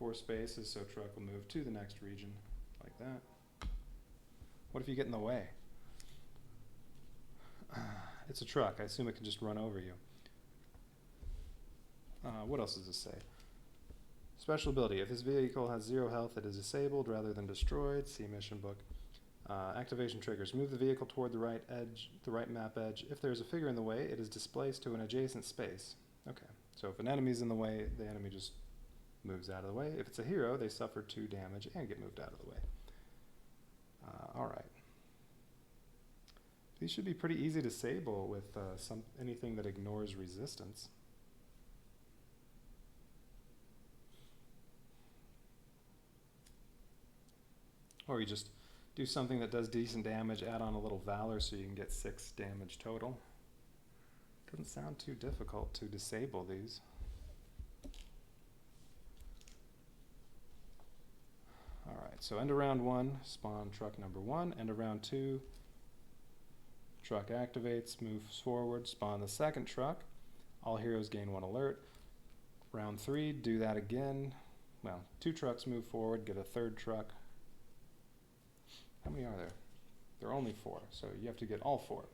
4 spaces, so truck will move to the next region, like that. What if you get in the way? It's a truck. I assume it can just run over you. What else does this say? Special ability. If this vehicle has 0 health, it is disabled rather than destroyed. See mission book. Activation triggers. Move the vehicle toward the right edge, the right map edge. If there is a figure in the way, it is displaced to an adjacent space. Okay. So if an enemy's in the way, the enemy just moves out of the way. If it's a hero, they suffer 2 damage and get moved out of the way. Alright. These should be pretty easy to disable with anything that ignores resistance. Or you just do something that does decent damage, add on a little valor so you can get 6 damage total. Doesn't sound too difficult to disable these. Alright, so end of round 1, spawn truck number 1. End of round 2, truck activates, moves forward, spawn the second truck. All heroes gain 1 alert. Round 3, do that again. Well, 2 trucks move forward, get a 3rd truck. How many are there? There are only 4, so you have to get all 4.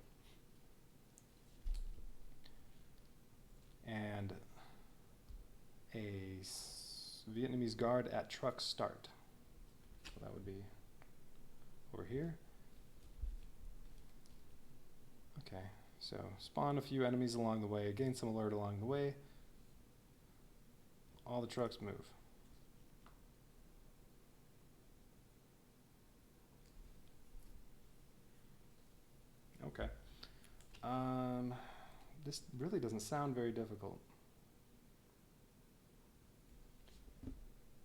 And a Vietnamese guard at truck start. So that would be over here. Okay, so spawn a few enemies along the way, gain some alert along the way. All the trucks move. Okay. This really doesn't sound very difficult.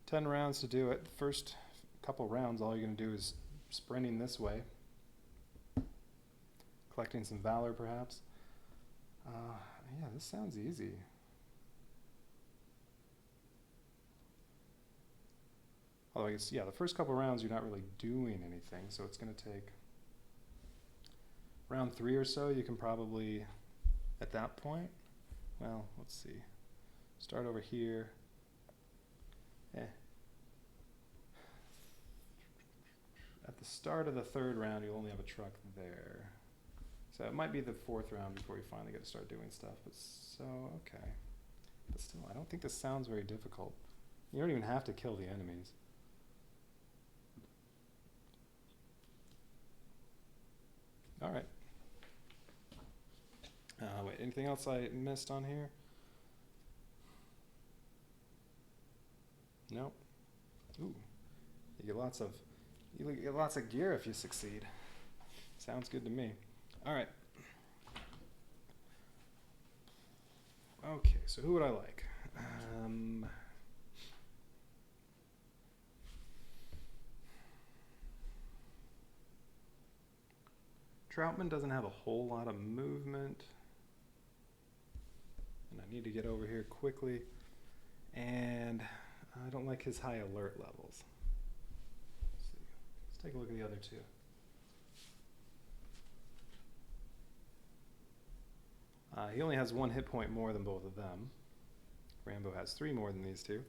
10 rounds to do it. First couple rounds, all you're going to do is sprinting this way. Collecting some valor, perhaps. Yeah, this sounds easy. Although I guess, yeah, the first couple rounds you're not really doing anything, so it's going to take round 3 or so. You can probably, at that point, well, let's see. Start over here. At the start of the 3rd round, you'll only have a truck there. So it might be the 4th round before you finally get to start doing stuff. But so, okay. But still, I don't think this sounds very difficult. You don't even have to kill the enemies. All right. Wait, anything else I missed on here? Nope. Ooh, you get lots of gear if you succeed. Sounds good to me. All right. Okay, so who would I like? Troutman doesn't have a whole lot of movement. And I need to get over here quickly. And I don't like his high alert levels. Let's see. Let's take a look at the other two. He only has 1 hit point more than both of them. Rambo has 3 more than these two.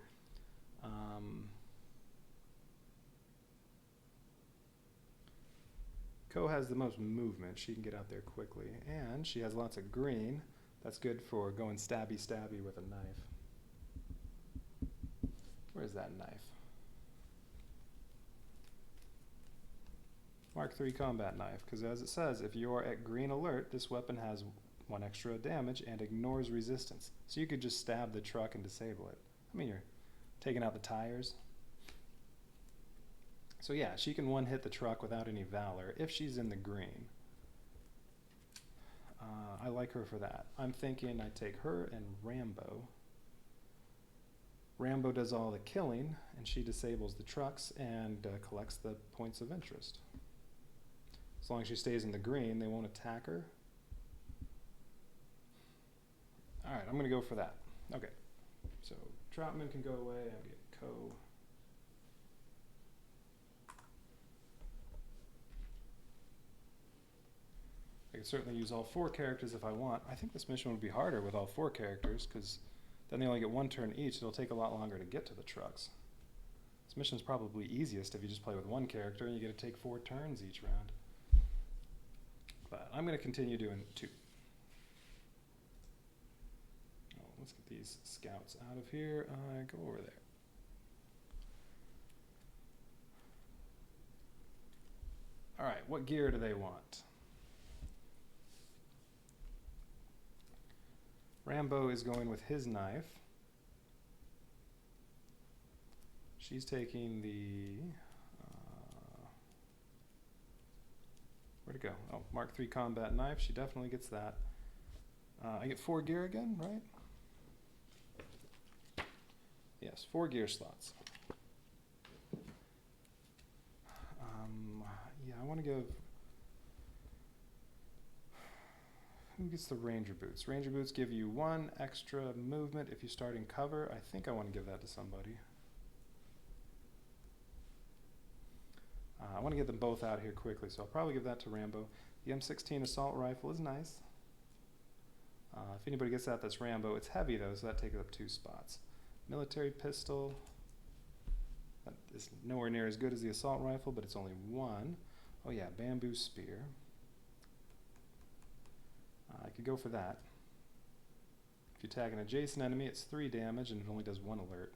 Ko has the most movement. She can get out there quickly. And she has lots of green. That's good for going stabby stabby with a knife. Where's that knife? Mark III combat knife, because as it says, if you are at green alert, this weapon has 1 extra damage and ignores resistance. So you could just stab the truck and disable it. I mean, you're taking out the tires. So yeah, she can 1-hit the truck without any valor if she's in the green. I like her for that. I'm thinking I take her and Rambo. Rambo does all the killing, and she disables the trucks and collects the points of interest. As long as she stays in the green, they won't attack her. Alright, I'm going to go for that. Okay, so Troutman can go away. I'll get Ko. I could certainly use all 4 characters if I want. I think this mission would be harder with all 4 characters, because then they only get 1 turn each. It'll take a lot longer to get to the trucks. This mission's probably easiest if you just play with 1 character and you get to take 4 turns each round. But I'm going to continue doing 2. Oh, let's get these scouts out of here. Go over there. Alright, what gear do they want? Rambo is going with his knife. She's taking the... where'd it go? Oh, Mark III combat knife. She definitely gets that. I get 4 gear again, right? Yes, 4 gear slots. Yeah, I want to give... Who gets the Ranger Boots? Ranger Boots give you 1 extra movement if you start in cover. I think I want to give that to somebody. I want to get them both out here quickly, so I'll probably give that to Rambo. The M16 assault rifle is nice. If anybody gets that, that's Rambo. It's heavy though, so that takes up 2 spots. Military pistol. That is nowhere near as good as the assault rifle, but it's only 1. Oh yeah, bamboo spear. I could go for that. If you tag an adjacent enemy, it's 3 damage and it only does 1 alert.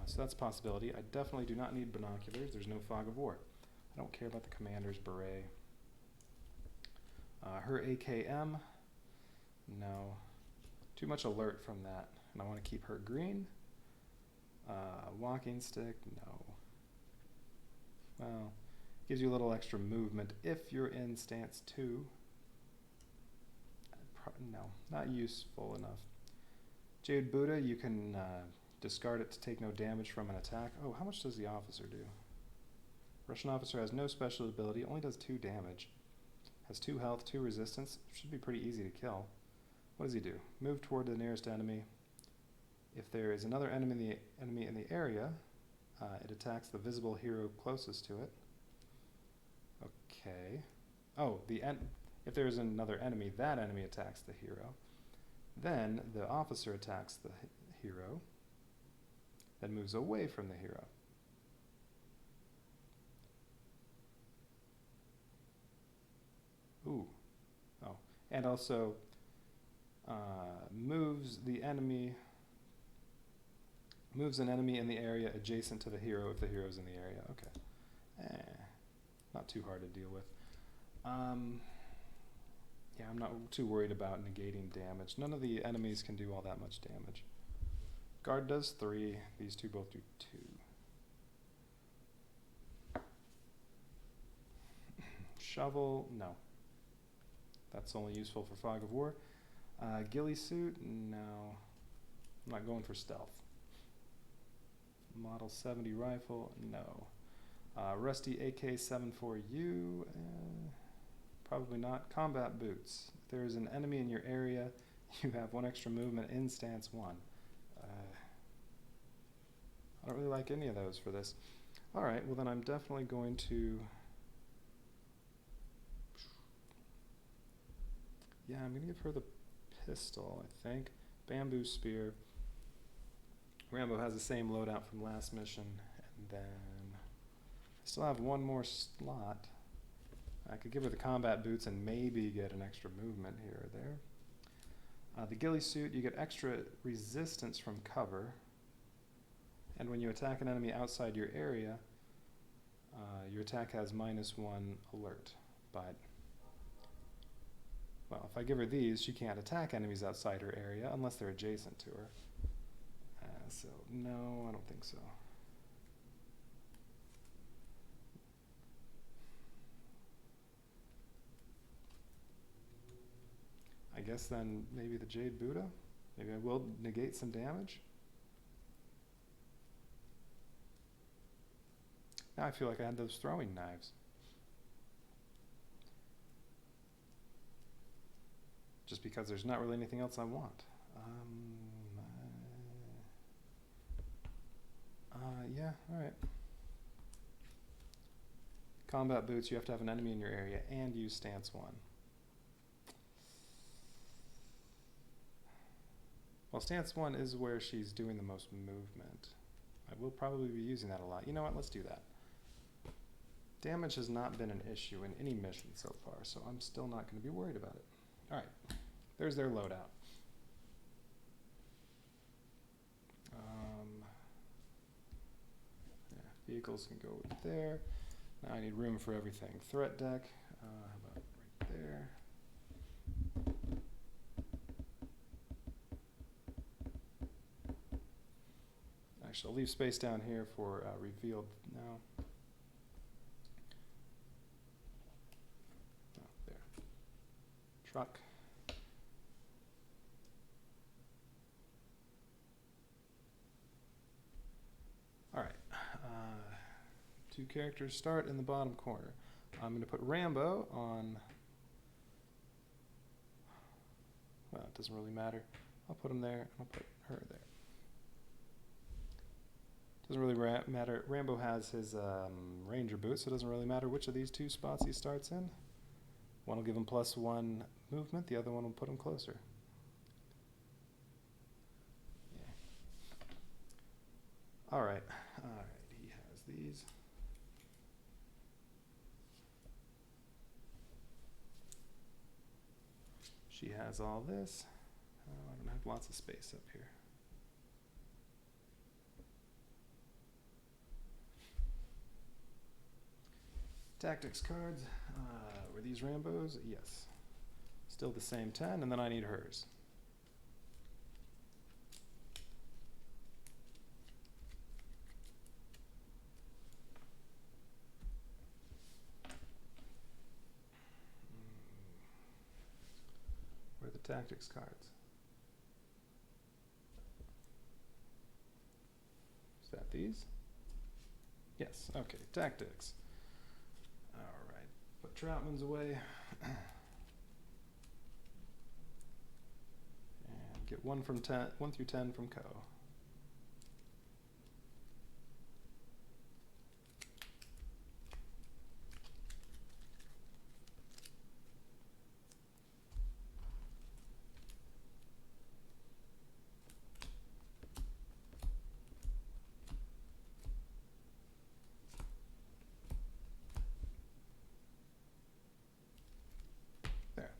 So that's a possibility. I definitely do not need binoculars. There's no fog of war. I don't care about the commander's beret. Her AKM, no. Too much alert from that. And I want to keep her green. Walking stick, no. Well, gives you a little extra movement if you're in stance 2. No, not useful enough. Jade Buddha, you can discard it to take no damage from an attack. Oh, how much does the officer do? Russian officer has no special ability, only does 2 damage. Has 2 health, 2 resistance. Should be pretty easy to kill. What does he do? Move toward the nearest enemy. If there is another enemy in the area, it attacks the visible hero closest to it. Okay. Oh, if there is another enemy, that enemy attacks the hero. Then the officer attacks the hero, then moves away from the hero. Ooh. Oh. And also moves an enemy in the area adjacent to the hero if the hero's in the area. Okay. Not too hard to deal with. Yeah, I'm not too worried about negating damage. None of the enemies can do all that much damage. Guard does 3. These two both do 2. Shovel, no. That's only useful for fog of war. Ghillie suit, no. I'm not going for stealth. Model 70 rifle, no. Rusty AK-74U, Probably not. Combat boots. If there is an enemy in your area, you have 1 extra movement in stance 1. I don't really like any of those for this. Alright, well then I'm definitely going to... Yeah, I'm going to give her the pistol, I think. Bamboo spear. Rambo has the same loadout from last mission. And then... I still have 1 more slot. I could give her the combat boots and maybe get an extra movement here or there. The ghillie suit, you get extra resistance from cover. And when you attack an enemy outside your area, your attack has -1 alert. But, well, if I give her these, she can't attack enemies outside her area unless they're adjacent to her. So, no, I don't think so. I guess then maybe the Jade Buddha? Maybe I will negate some damage? Now I feel like I had those throwing knives. Just because there's not really anything else I want. Yeah, alright. Combat boots, you have to have an enemy in your area and use stance 1. Well, stance 1 is where she's doing the most movement. I will probably be using that a lot. You know what, let's do that. Damage has not been an issue in any mission so far, so I'm still not going to be worried about it. Alright, there's their loadout. Yeah, vehicles can go there. Now I need room for everything. Threat deck, how about right there? Actually, I'll leave space down here for revealed now. Oh, there. Truck. Alright. 2 characters start in the bottom corner. I'm going to put Rambo on... Well, it doesn't really matter. I'll put him there, and I'll put her there. Doesn't really matter. Rambo has his ranger boots, so it doesn't really matter which of these 2 spots he starts in. One will give him +1 movement, the other one will put him closer. Yeah. Alright, he has these. She has all this. I don't have lots of space up here. Tactics cards. Were these Rambos? Yes. Still the same 10, and then I need hers. Where are the tactics cards? Is that these? Yes, okay, tactics. Alright, put Troutman's away. And get 1 through 10 from Co.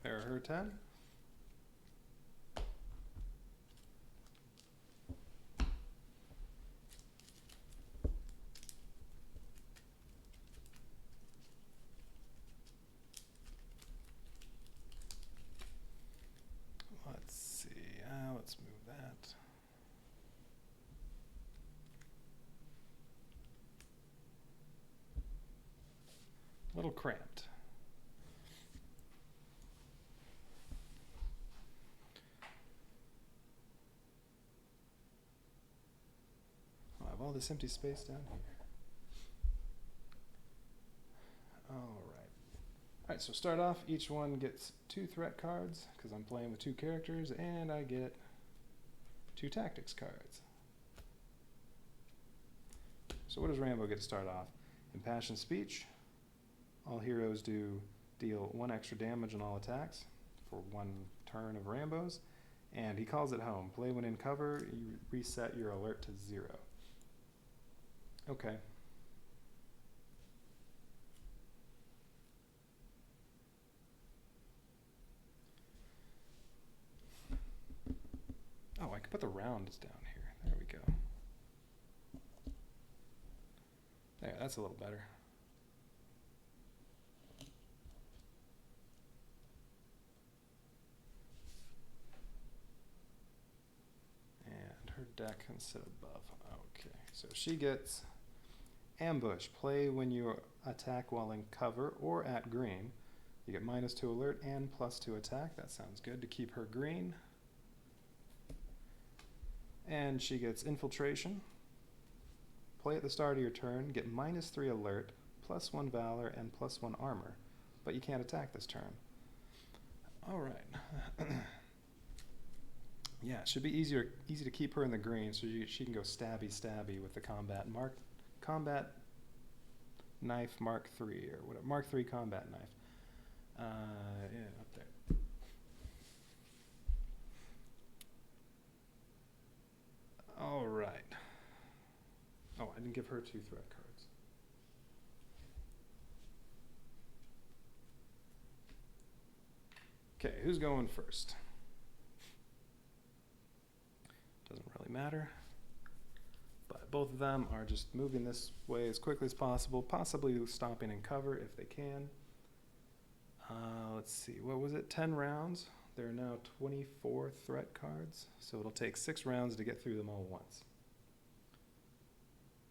There are her 10. Let's see, let's move that. A little cramped. All this empty space down here. Alright, Alright, so start off, each one gets 2 threat cards, because I'm playing with 2 characters, and I get 2 tactics cards. So what does Rambo get to start off? Impassioned Speech. All heroes deal 1 extra damage on all attacks for 1 turn of Rambo's. And he calls it home. Play when in cover, you reset your alert to 0. Okay. Oh, I could put the rounds down here. There we go. There, that's a little better. And her deck can sit above. Okay, so she gets Ambush. Play when you attack while in cover or at green. You get -2 alert and +2 attack. That sounds good to keep her green. And she gets Infiltration. Play at the start of your turn, get -3 alert, +1 valor, and +1 armor. But you can't attack this turn. Alright. Yeah, it should be easy to keep her in the green so she can go stabby with the combat knife Mark III or whatever. Mark III combat knife. Yeah, up there. Alright. Oh, I didn't give her 2 threat cards. Okay, who's going first? Doesn't really matter. But both of them are just moving this way as quickly as possible, possibly stopping in cover if they can. Let's see, what was it? 10 rounds. There are now 24 threat cards, so it'll take 6 rounds to get through them all once.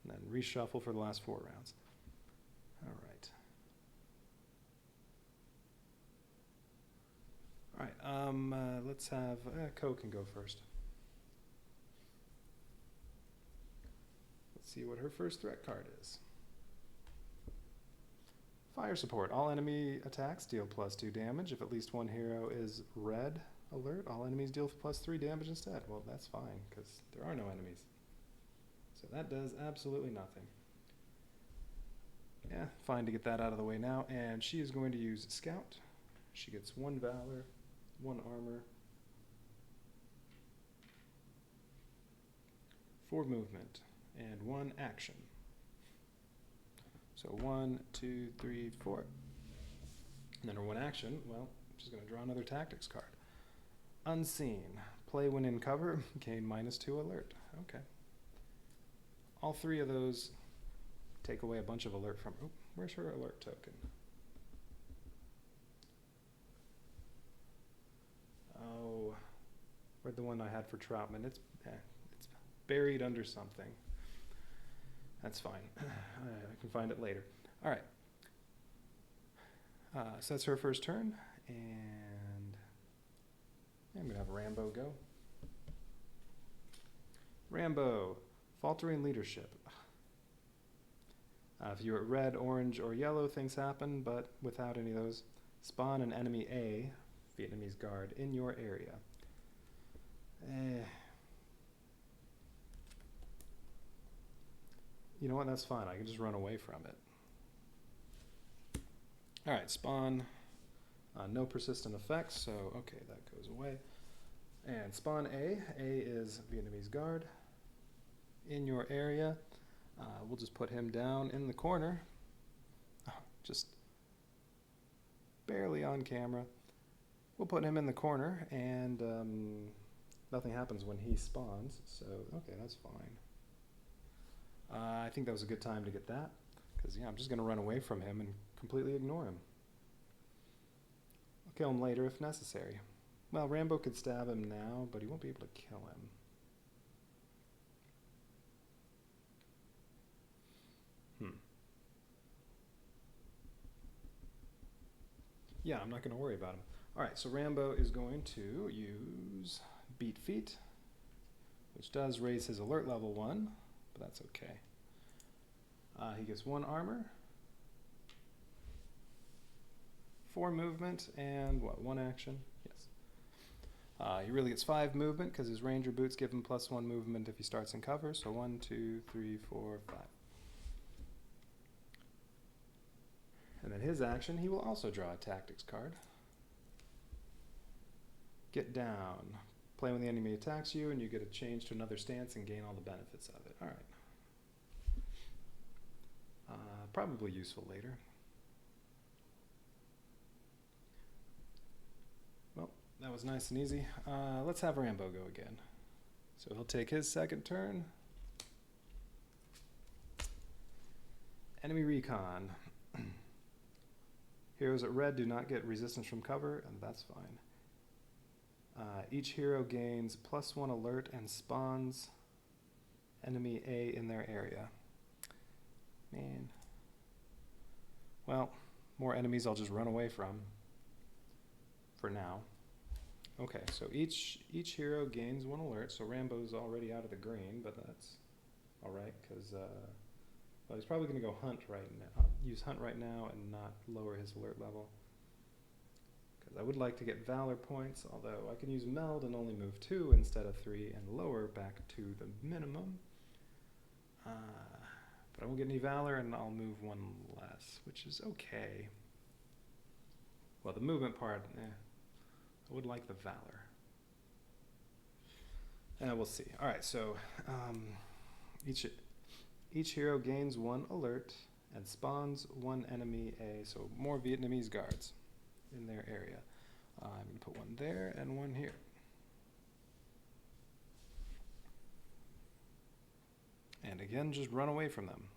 And then reshuffle for the last 4 rounds. Alright. Alright, let's have, Ko can go first. Let's see what her first threat card is. Fire Support. All enemy attacks deal +2 damage. If at least 1 hero is red alert, all enemies deal +3 damage instead. Well, that's fine, because there are no enemies. So that does absolutely nothing. Yeah, fine to get that out of the way now. And she is going to use Scout. She gets 1 valor, 1 armor, 4 movement, and 1 action. So 1, 2, 3, 4. And then her 1 action, well, she's going to draw another tactics card. Unseen. Play when in cover, gain -2 alert. Okay. All 3 of those take away a bunch of alert from... Oh, where's her alert token? Oh, where'd the one I had for Troutman? It's buried under something. That's fine. I can find it later. All right. So that's her first turn, and I'm going to have Rambo go. Rambo, Faltering Leadership. If you're at red, orange, or yellow, things happen, but without any of those, spawn an enemy A, Vietnamese guard, in your area. You know what, that's fine. I can just run away from it. Alright, spawn. No persistent effects, so okay, that goes away. And spawn A. A is Vietnamese guard in your area. We'll just put him down in the corner. Just barely on camera. We'll put him in the corner, and nothing happens when he spawns, so okay, that's fine. I think that was a good time to get that, because yeah, I'm just going to run away from him and completely ignore him. I'll kill him later if necessary. Well, Rambo could stab him now, but he won't be able to kill him. Yeah, I'm not going to worry about him. Alright, so Rambo is going to use Beat Feet, which does raise his alert level 1, but that's okay. He gets 1 armor, 4 movement and what, 1 action? Yes. He really gets 5 movement because his ranger boots give him +1 movement if he starts in cover. So 1, 2, 3, 4, 5. And then his action, he will also draw a tactics card. Get down. Play when the enemy attacks you, and you get a change to another stance and gain all the benefits of it. All right. Probably useful later. Well, that was nice and easy. Let's have Rambo go again. So he'll take his second turn. Enemy recon. Heroes at red do not get resistance from cover, and that's fine. Each hero gains +1 alert and spawns enemy A in their area. Man. Well, more enemies I'll just run away from for now. Okay, so each hero gains 1 alert, so Rambo's already out of the green, but that's alright, because well, he's probably going to go hunt right now, use hunt right now and not lower his alert level. Because I would like to get Valor points, although I can use Meld and only move 2 instead of 3 and lower back to the minimum. But I won't get any Valor and I'll move 1 less, which is okay. Well, the movement part, I would like the Valor. We'll see. Alright, so each hero gains 1 alert and spawns 1 enemy A, so more Vietnamese guards in their area. I'm going to put 1 there and 1 here. And again, just run away from them.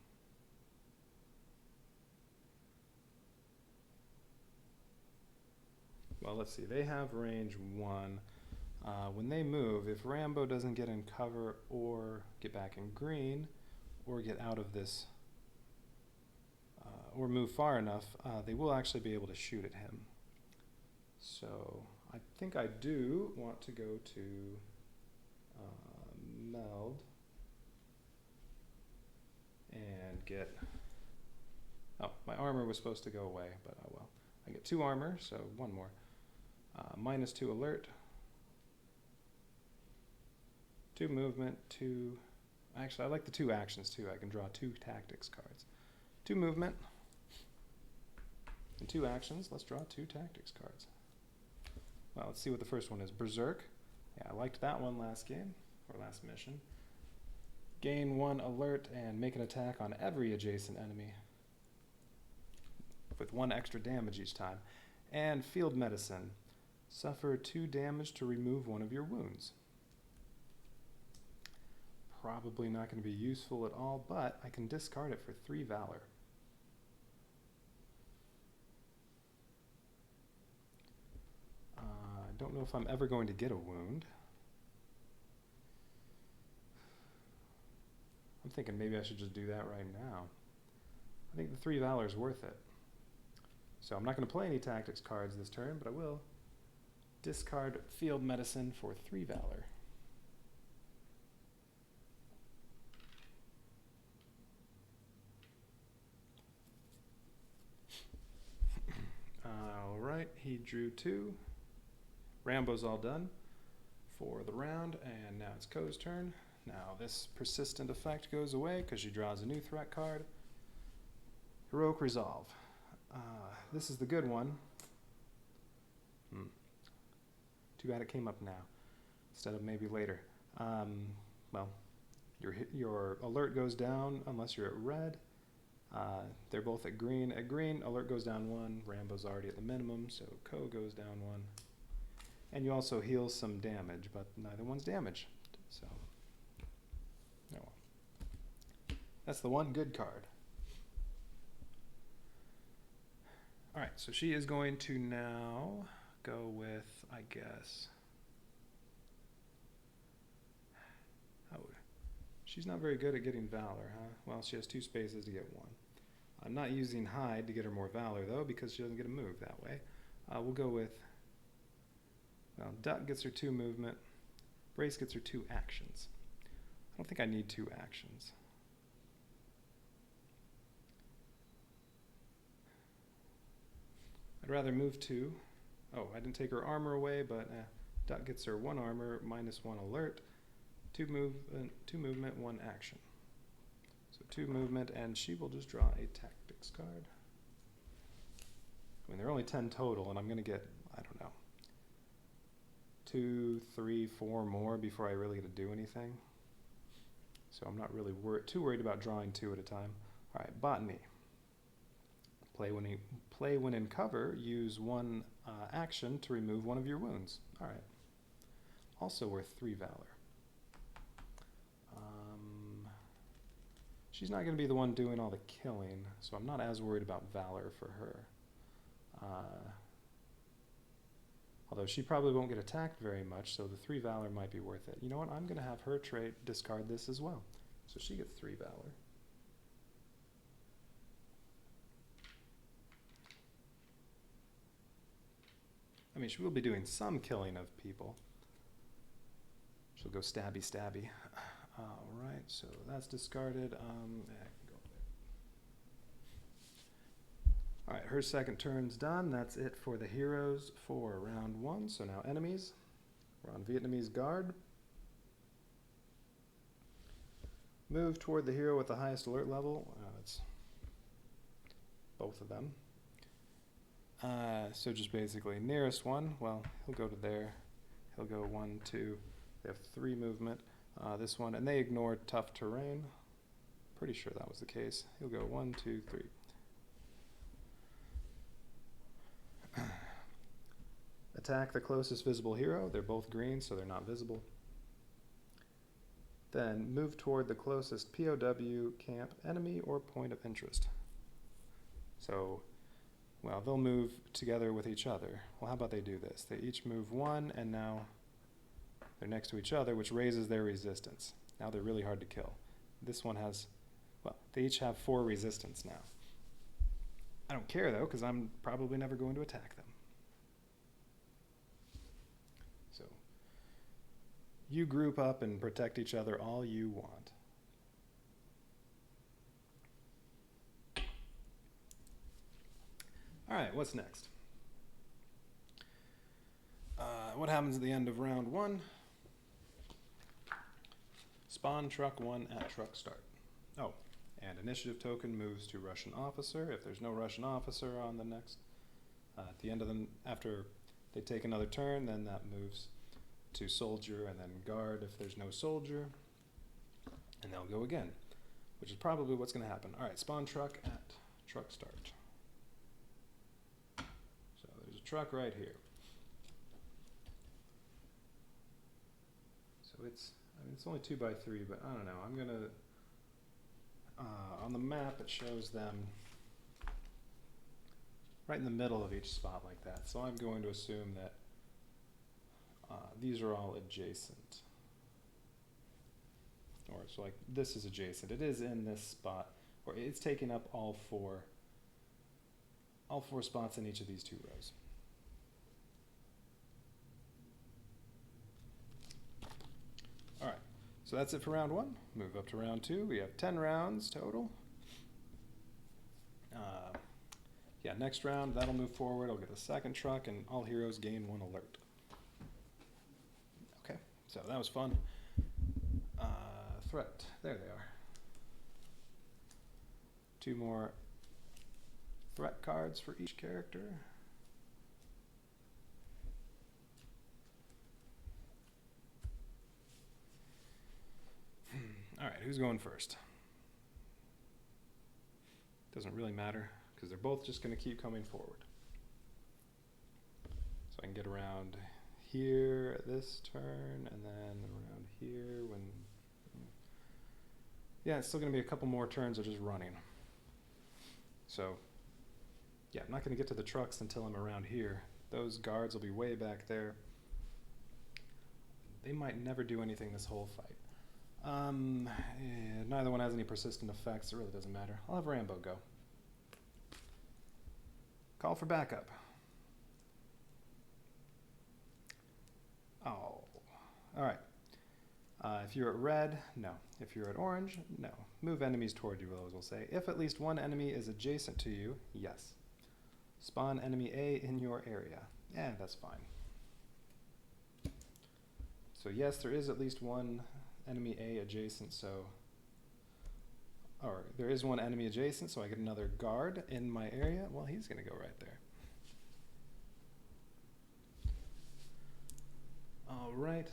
Well, let's see. They have range 1. When they move, if Rambo doesn't get in cover or get back in green, or get out of this, or move far enough, they will actually be able to shoot at him. So I think I do want to go to Meld and get, oh, my armor was supposed to go away, but oh well. I get 2 armor, so 1 more. -2 alert, 2 movement, 2, actually I like the 2 actions too. I can draw 2 tactics cards. 2 movement and 2 actions. Let's draw 2 tactics cards. Well, let's see what the first one is. Berserk. Yeah, I liked that one last game, or last mission. Gain 1 alert and make an attack on every adjacent enemy with 1 extra damage each time. And Field Medicine. Suffer 2 damage to remove 1 of your wounds. Probably not going to be useful at all, but I can discard it for 3 Valor. I don't know if I'm ever going to get a wound. I'm thinking maybe I should just do that right now. I think the 3 Valor is worth it. So I'm not going to play any tactics cards this turn, but I will discard Field Medicine for 3 Valor. Alright, he drew 2. Rambo's all done for the round, and now it's Ko's turn. Now this persistent effect goes away because she draws a new threat card. Heroic Resolve. This is the good one. Too bad it came up now instead of maybe later. Well, your alert goes down unless you're at red. They're both at green. At green, alert goes down 1. Rambo's already at the minimum, so Ko goes down 1. And you also heal some damage, but neither one's damaged. So, no. That's the one good card. Alright, so she is going to now go with, I guess, she's not very good at getting Valor, huh? Well, she has 2 spaces to get 1. I'm not using Hide to get her more Valor, though, because she doesn't get a move that way. We'll go with, well, Duck gets her 2 movement. Brace gets her 2 actions. I don't think I need 2 actions. I'd rather move 2. Oh, I didn't take her armor away, but Duck gets her 1 armor, -1 alert, 2 movement, 1 action. So 2 movement, and she will just draw a tactics card. I mean, there are only 10 total, and I'm going to get, I don't know, 2, 3, 4 more before I really get to do anything. So I'm not really too worried about drawing 2 at a time. All right, botany. Play when in cover, use 1 action to remove 1 of your wounds. All right. Also worth 3 valor. She's not going to be the one doing all the killing, so I'm not as worried about valor for her. Although she probably won't get attacked very much, so the 3 valor might be worth it. You know what? I'm going to have her discard this as well. So she gets 3 valor. I mean, she will be doing some killing of people. She'll go stabby, stabby. All right, so that's discarded. Yeah, I can go there. All right, her second turn's done. That's it for the heroes for round 1. So now enemies. We're on Vietnamese guard. Move toward the hero with the highest alert level. That's both of them. So just basically nearest one, well, he'll go to there. He'll go 1, 2. They have 3 movement. This one, and they ignored tough terrain. Pretty sure that was the case. He'll go 1, 2, 3. Attack the closest visible hero. They're both green, so they're not visible. Then move toward the closest POW, camp, enemy, or point of interest. So, well, they'll move together with each other. Well, how about they do this? They each move 1, and now they're next to each other, which raises their resistance. Now they're really hard to kill. This one has, well, they each have 4 resistance now. I don't care, though, because I'm probably never going to attack them. So, you group up and protect each other all you want. All right, what's next? What happens at the end of round 1? Spawn truck 1 at truck start. Oh, and initiative token moves to Russian officer. If there's no Russian officer on the next, at the end of them, after they take another turn, then that moves to soldier and then guard if there's no soldier, and they'll go again, which is probably what's going to happen. All right, spawn truck at truck start. So there's a truck right here. So it's, I mean, it's only 2 by 3, but I don't know. I'm gonna, on the map it shows them right in the middle of each spot like that. So I'm going to assume that these are all adjacent. Or so like this is adjacent. It is in this spot, or it's taking up all four spots in each of these 2 rows. All right, so that's it for round 1. Move up to round 2. We have 10 rounds total. Yeah, next round, that'll move forward. I'll get a second truck, and all heroes gain 1 alert. Okay, so that was fun. Threat, there they are. 2 more threat cards for each character. All right, who's going first? Doesn't really matter, because they're both just going to keep coming forward. So I can get around here this turn, and then around here when... Yeah, it's still going to be a couple more turns of just running. So, yeah, I'm not going to get to the trucks until I'm around here. Those guards will be way back there. They might never do anything this whole fight. Yeah, neither one has any persistent effects. It really doesn't matter. I'll have Rambo go. Call for backup. Oh, all right. If you're at red, no. If you're at orange, no. Move enemies toward you, those will say. If at least one enemy is adjacent to you, yes. Spawn enemy A in your area. Yeah, that's fine. So yes, there is at least one enemy A adjacent, so... Or there is one enemy adjacent, so I get another guard in my area. Well, he's going to go right there. All right.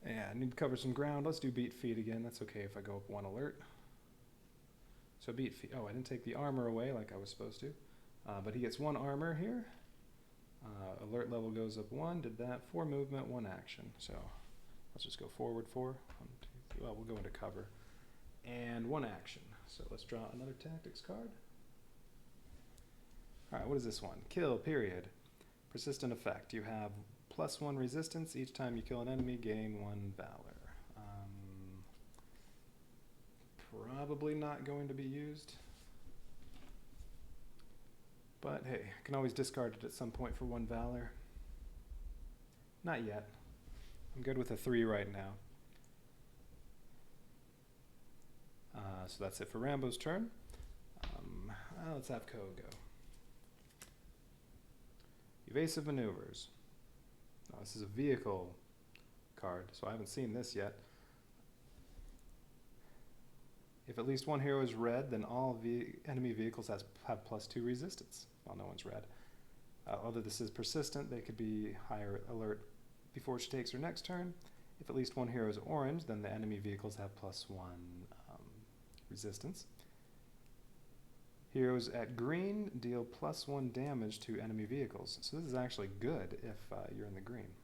Yeah, I need to cover some ground. Let's do beat feet again. That's okay if I go up one alert. So beat feet. Oh, I didn't take the armor away like I was supposed to. But he gets one armor here. Alert level goes up 1. Did that. 4 movement, 1 action. So let's just go forward 4. 1, 2, 3. Well, we'll go into cover. And 1 action. So let's draw another tactics card. Alright, what is this one? Kill, period. Persistent effect. You have +1 resistance. Each time you kill an enemy, gain 1 valor. Probably not going to be used. But hey, I can always discard it at some point for 1 valor. Not yet. I'm good with a 3 right now. So that's it for Rambo's turn. Let's have Ko go. Evasive maneuvers. Oh, this is a vehicle card, so I haven't seen this yet. If at least one hero is red, then all enemy vehicles have +2 resistance. Well, no one's red. Although this is persistent, they could be higher alert before she takes her next turn. If at least one hero is orange, then the enemy vehicles have +1 resistance. Heroes at green deal +1 damage to enemy vehicles. So this is actually good if you're in the green.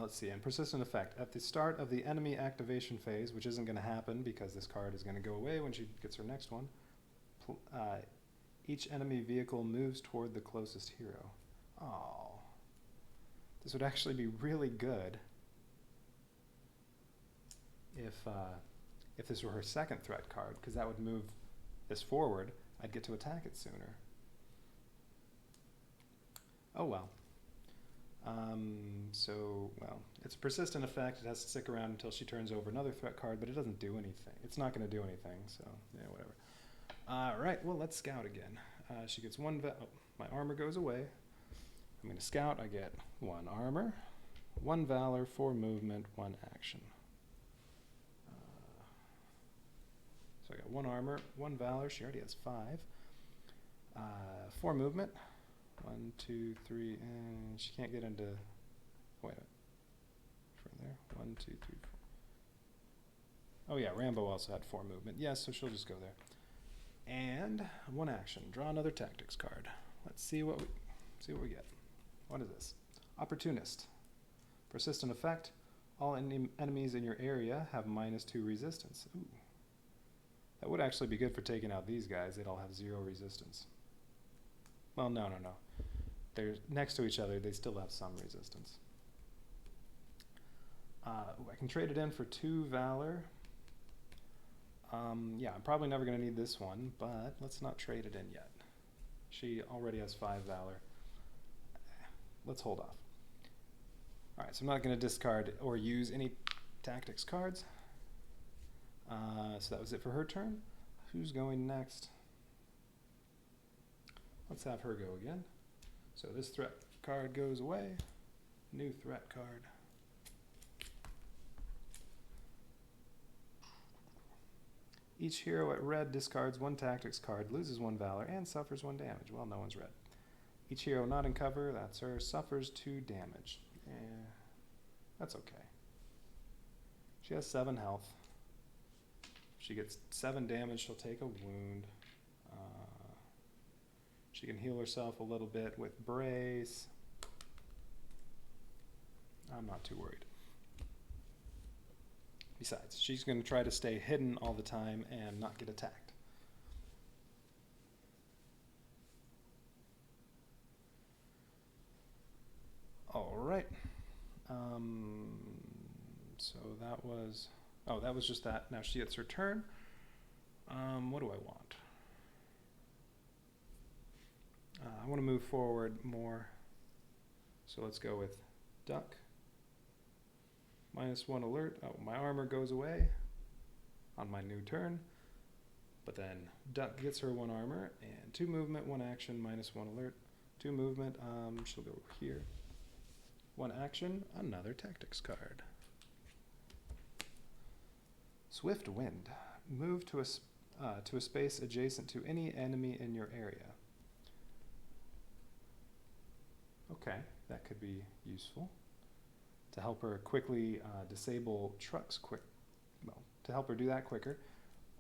Let's see, and persistent effect. At the start of the enemy activation phase, which isn't going to happen because this card is going to go away when she gets her next one, each enemy vehicle moves toward the closest hero. Oh, this would actually be really good if this were her second threat card, because that would move this forward. I'd get to attack it sooner. Oh well. Well, it's a persistent effect. It has to stick around until she turns over another threat card, but it doesn't do anything. It's not going to do anything, so yeah, whatever. Alright, well, let's scout again. She gets 1 my armor goes away. I'm going to scout. I get 1 armor, 1 valor, 4 movement, 1 action. So I got 1 armor, 1 valor. She already has 5. 4 movement. 1, 2, 3, and she can't get into. Wait a minute. From there. 1, 2, 3, 4. Oh yeah, Rambo also had 4 movement. Yes, so she'll just go there. And 1 action. Draw another tactics card. Let's see what we get. What is this? Opportunist. Persistent effect. All enemies in your area have -2 resistance. Ooh. That would actually be good for taking out these guys. They'd all have 0 resistance. Well, no. They're next to each other. They still have some resistance. I can trade it in for 2 valor. Yeah, I'm probably never going to need this one, but let's not trade it in yet. She already has 5 valor. Let's hold off. Alright, so I'm not going to discard or use any tactics cards. So that was it for her turn. Who's going next? Let's have her go again. So this threat card goes away. New threat card. Each hero at red discards 1 tactics card, loses 1 valor, and suffers 1 damage. Well, no one's red. Each hero not in cover, that's her, suffers 2 damage. That's okay. She has 7 health. If she gets 7 damage, she'll take a wound. She can heal herself a little bit with brace. I'm not too worried. Besides, she's going to try to stay hidden all the time and not get attacked. All right. So that was... Oh, that was just that. Now she gets her turn. What do I want? I want to move forward more. So let's go with duck. -1 alert. Oh, my armor goes away on my new turn. But then duck gets her 1 armor and 2 movement, 1 action, -1 alert. 2 movement, she'll go here. 1 action, another tactics card. Swift Wind. Move to a space adjacent to any enemy in your area. Okay, that could be useful. To help her quickly disable trucks to help her do that quicker.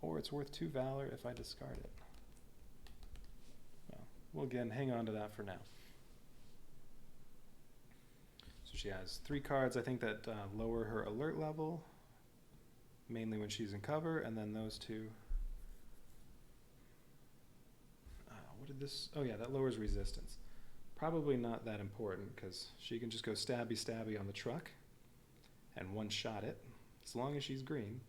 Or it's worth 2 valor if I discard it. Well, we'll again hang on to that for now. So she has 3 cards, I think, that lower her alert level, mainly when she's in cover, and then those 2. What did this? Oh yeah, that lowers resistance. Probably not that important because she can just go stabby on the truck and one-shot it, as long as she's green.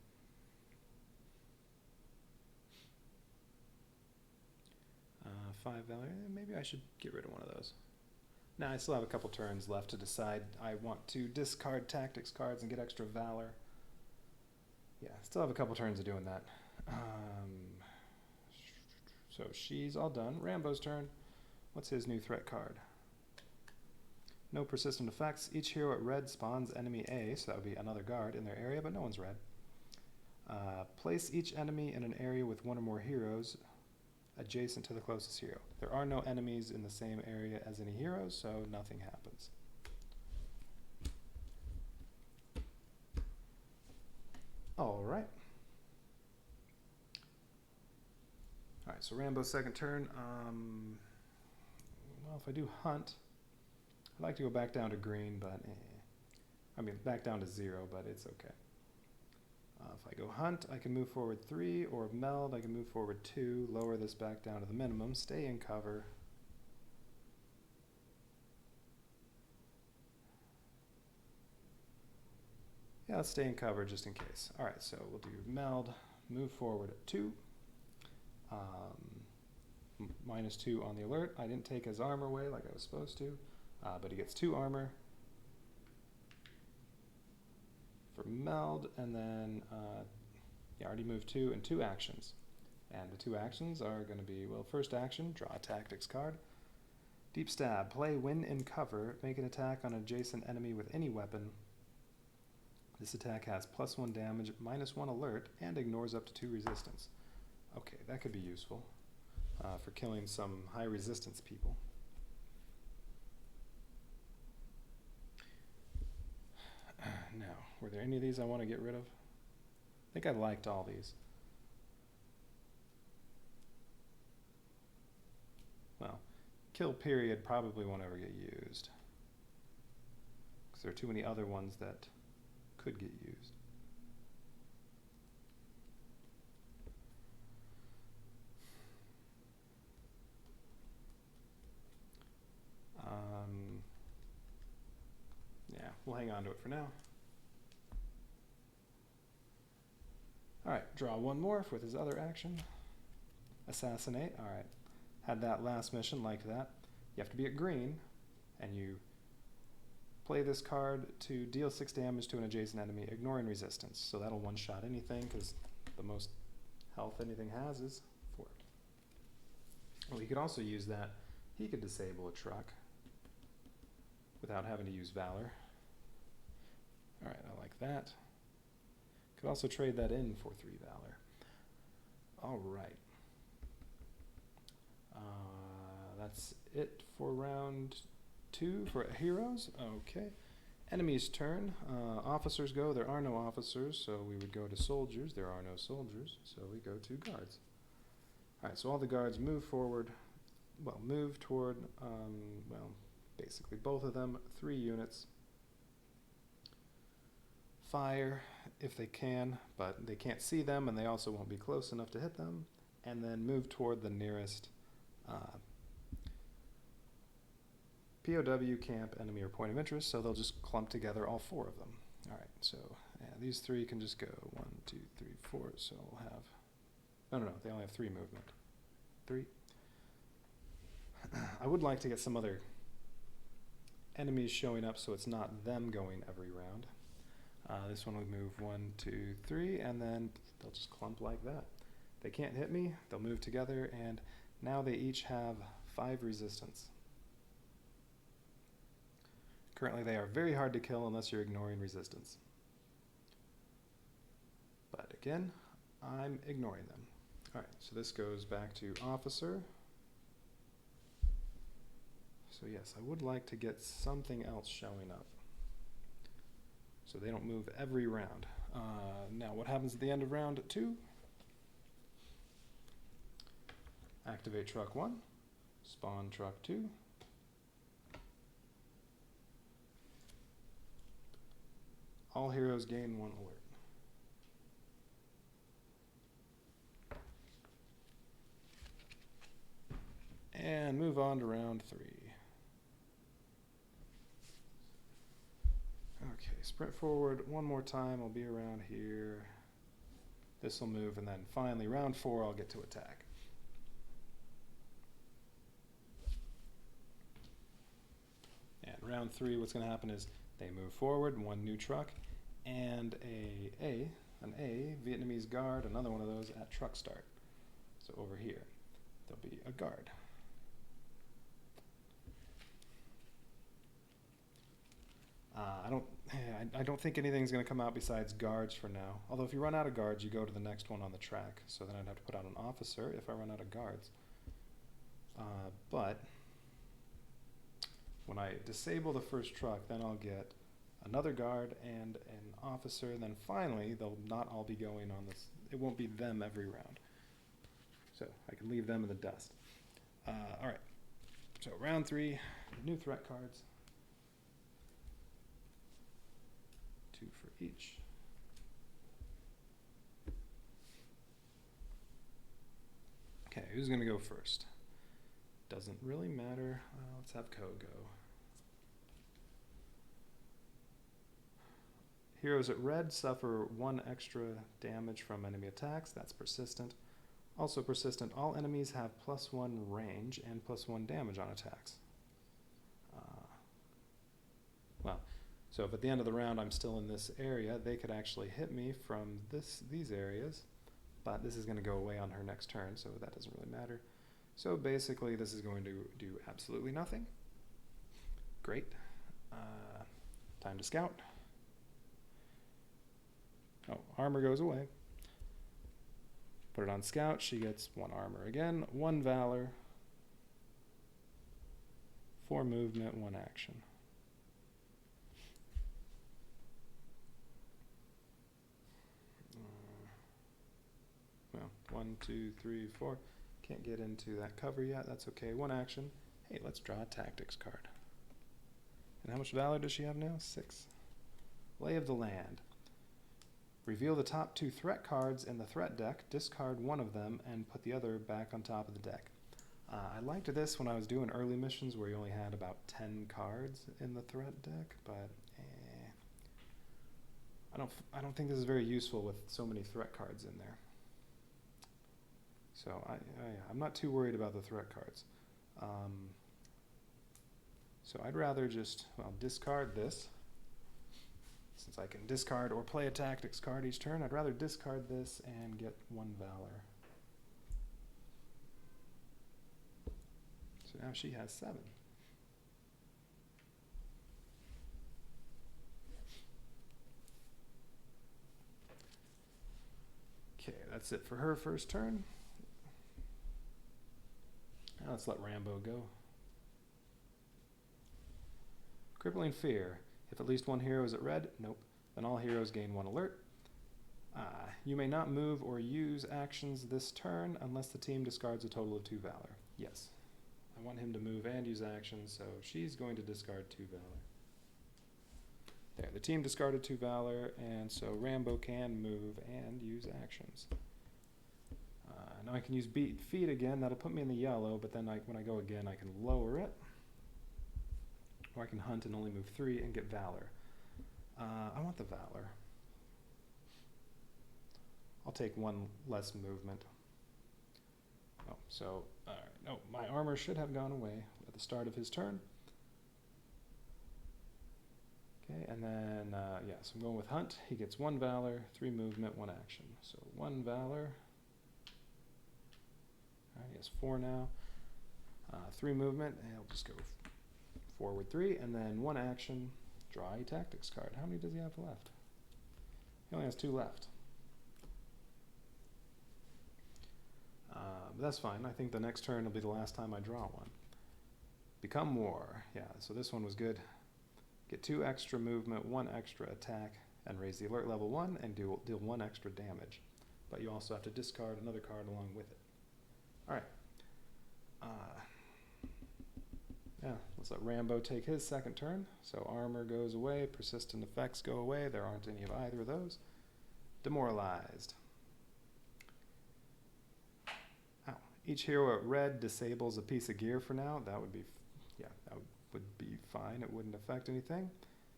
Five valor. Maybe I should get rid of one of those. Now I still have a couple turns left to decide. I want to discard tactics cards and get extra valor. Yeah, still have a couple turns of doing that. So she's all done. Rambo's turn. What's his new threat card? No persistent effects. Each hero at red spawns enemy A, so that would be another guard in their area, but no one's red. Place each enemy in an area with 1 or more heroes adjacent to the closest hero. There are no enemies in the same area as any heroes, so nothing happens. Alright. Alright, so Rambo's second turn. Well, if I do hunt, I'd like to go back down to green, but I mean, back down to 0, but it's okay. If I go hunt, I can move forward 3, or meld, I can move forward 2, lower this back down to the minimum, stay in cover. Yeah, let's stay in cover just in case. Alright, so we'll do meld, move forward 2, -2 on the alert. I didn't take his armor away like I was supposed to, but he gets 2 armor. For meld, and then I already moved 2 and 2 actions. And the 2 actions are going to be, well, first action, draw a tactics card. Deep stab, play when in cover, make an attack on an adjacent enemy with any weapon. This attack has +1 damage, -1 alert, and ignores up to 2 resistance. Okay, that could be useful for killing some high resistance people. Now, were there any of these I want to get rid of? I think I liked all these. Well, kill period probably won't ever get used, because there are too many other ones that could get used. Yeah, we'll hang on to it for now. Alright, draw 1 more with his other action. Assassinate, alright. Had that last mission, like that. You have to be at green, and you play this card to deal 6 damage to an adjacent enemy, ignoring resistance. So that'll one-shot anything, because the most health anything has is 4. Well, he could also use that. He could disable a truck without having to use Valor. Alright, I like that. Could also trade that in for 3 Valor. Alright. That's it for round 2 for heroes. Okay. Enemy's turn. Officers go. There are no officers, so we would go to soldiers. There are no soldiers, so we go to guards. Alright, so all the guards move forward. Well, move toward, well, basically both of them, 3 units. Fire if they can, but they can't see them, and they also won't be close enough to hit them. And then move toward the nearest POW, camp, enemy, or point of interest, so they'll just clump together, all 4 of them. Alright, so yeah, these 3 can just go 1, 2, 3, 4, so we'll have, no, they only have 3 movement. 3. I would like to get some other enemies showing up, so it's not them going every round. This one will move 1, 2, 3, and then they'll just clump like that. They can't hit me, they'll move together, and now they each have 5 resistance. Currently they are very hard to kill unless you're ignoring resistance. But again, I'm ignoring them. Alright, so this goes back to officer. So yes, I would like to get something else showing up, so they don't move every round. Now what happens at the end of round 2? Activate truck 1, spawn truck 2. All heroes gain 1 alert. And move on to round 3. Okay, sprint forward one more time. I'll be around here. This will move, and then finally, round 4, I'll get to attack. And round 3, what's going to happen is they move forward, 1 new truck, and an A, Vietnamese guard, another one of those at truck start. So over here, there'll be a guard. I don't think anything's going to come out besides guards for now. Although if you run out of guards, you go to the next one on the track. So then I'd have to put out an officer if I run out of guards. But when I disable the first truck, then I'll get another guard and an officer. And then finally, they'll not all be going on this. It won't be them every round. So I can leave them in the dust. All right. So round 3, new threat cards. 2 for each. Okay, who's going to go first? Doesn't really matter. Let's have Ko go. Heroes at red suffer 1 extra damage from enemy attacks. That's persistent. Also persistent, all enemies have +1 range and +1 damage on attacks. So if at the end of the round I'm still in this area, they could actually hit me from these areas, but this is going to go away on her next turn, so that doesn't really matter. So basically this is going to do absolutely nothing. Great. Time to scout. Oh, armor goes away. Put it on scout, she gets 1 armor again, 1 valor, 4 movement, 1 action. Well, 1, 2, 3, 4. Can't get into that cover yet. That's okay. 1 action. Hey, let's draw a tactics card. And how much valor does she have now? 6. Lay of the land. Reveal the top 2 threat cards in the threat deck, discard 1 of them, and put the other back on top of the deck. I liked this when I was doing early missions where you only had about 10 cards in the threat deck, but I don't think this is very useful with so many threat cards in there. So I'm not too worried about the threat cards. So I'd rather just, well, discard this. Since I can discard or play a tactics card each turn, I'd rather discard this and get 1 valor. So now she has 7. Okay, that's it for her first turn. Now let's let Rambo go. Crippling Fear. If at least 1 hero is at red, nope, then all heroes gain 1 alert. You may not move or use actions this turn unless the team discards a total of 2 valor. Yes, I want him to move and use actions, so she's going to discard 2 valor. There, the team discarded 2 valor, and so Rambo can move and use actions. Now I can use beat feet again. That'll put me in the yellow, but then when I go again, I can lower it. Or I can hunt and only move 3 and get valor. I want the valor. I'll take 1 less movement. Oh, so, no, my armor should have gone away at the start of his turn. Okay, and then, yeah, so I'm going with Hunt. He gets 1 Valor, 3 movement, 1 action. So 1 Valor. Alright, he has 4 now. 3 movement, and he'll just go forward 3, and then 1 action, draw a tactics card. How many does he have left? He only has 2 left. But that's fine. I think the next turn will be the last time I draw one. Become War. Yeah, so this one was good. Get 2 extra movement, 1 extra attack, and raise the alert level 1, and deal 1 extra damage. But you also have to discard another card along with it. Alright. Yeah, let's let Rambo take his second turn. So armor goes away, persistent effects go away. There aren't any of either of those. Demoralized. Ow. Each hero at red disables a piece of gear for now. That would be, yeah, that would be fine. It wouldn't affect anything,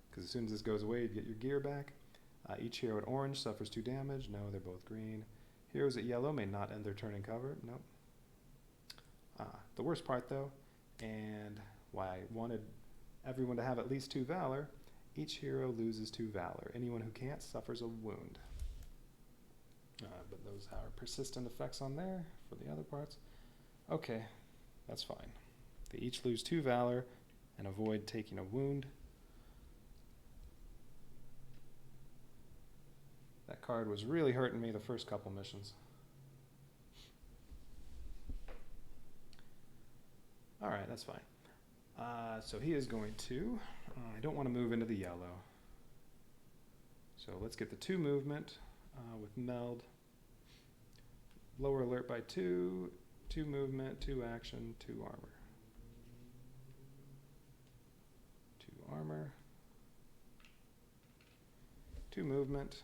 because as soon as this goes away, you'd get your gear back. Each hero at orange suffers 2 damage. No, they're both green. Heroes at yellow may not end their turn in cover. Nope. The worst part, though, and why I wanted everyone to have at least 2 Valor, each hero loses 2 Valor. Anyone who can't suffers a wound. But those are persistent effects on there for the other parts. Okay, that's fine. They each lose 2 Valor and avoid taking a wound. That card was really hurting me the first couple missions. Alright, that's fine. So he is going to, I don't want to move into the yellow. So let's get the 2 movement with Meld. Lower alert by 2, 2 movement, 2 action, 2 armor. 2 armor. 2 movement.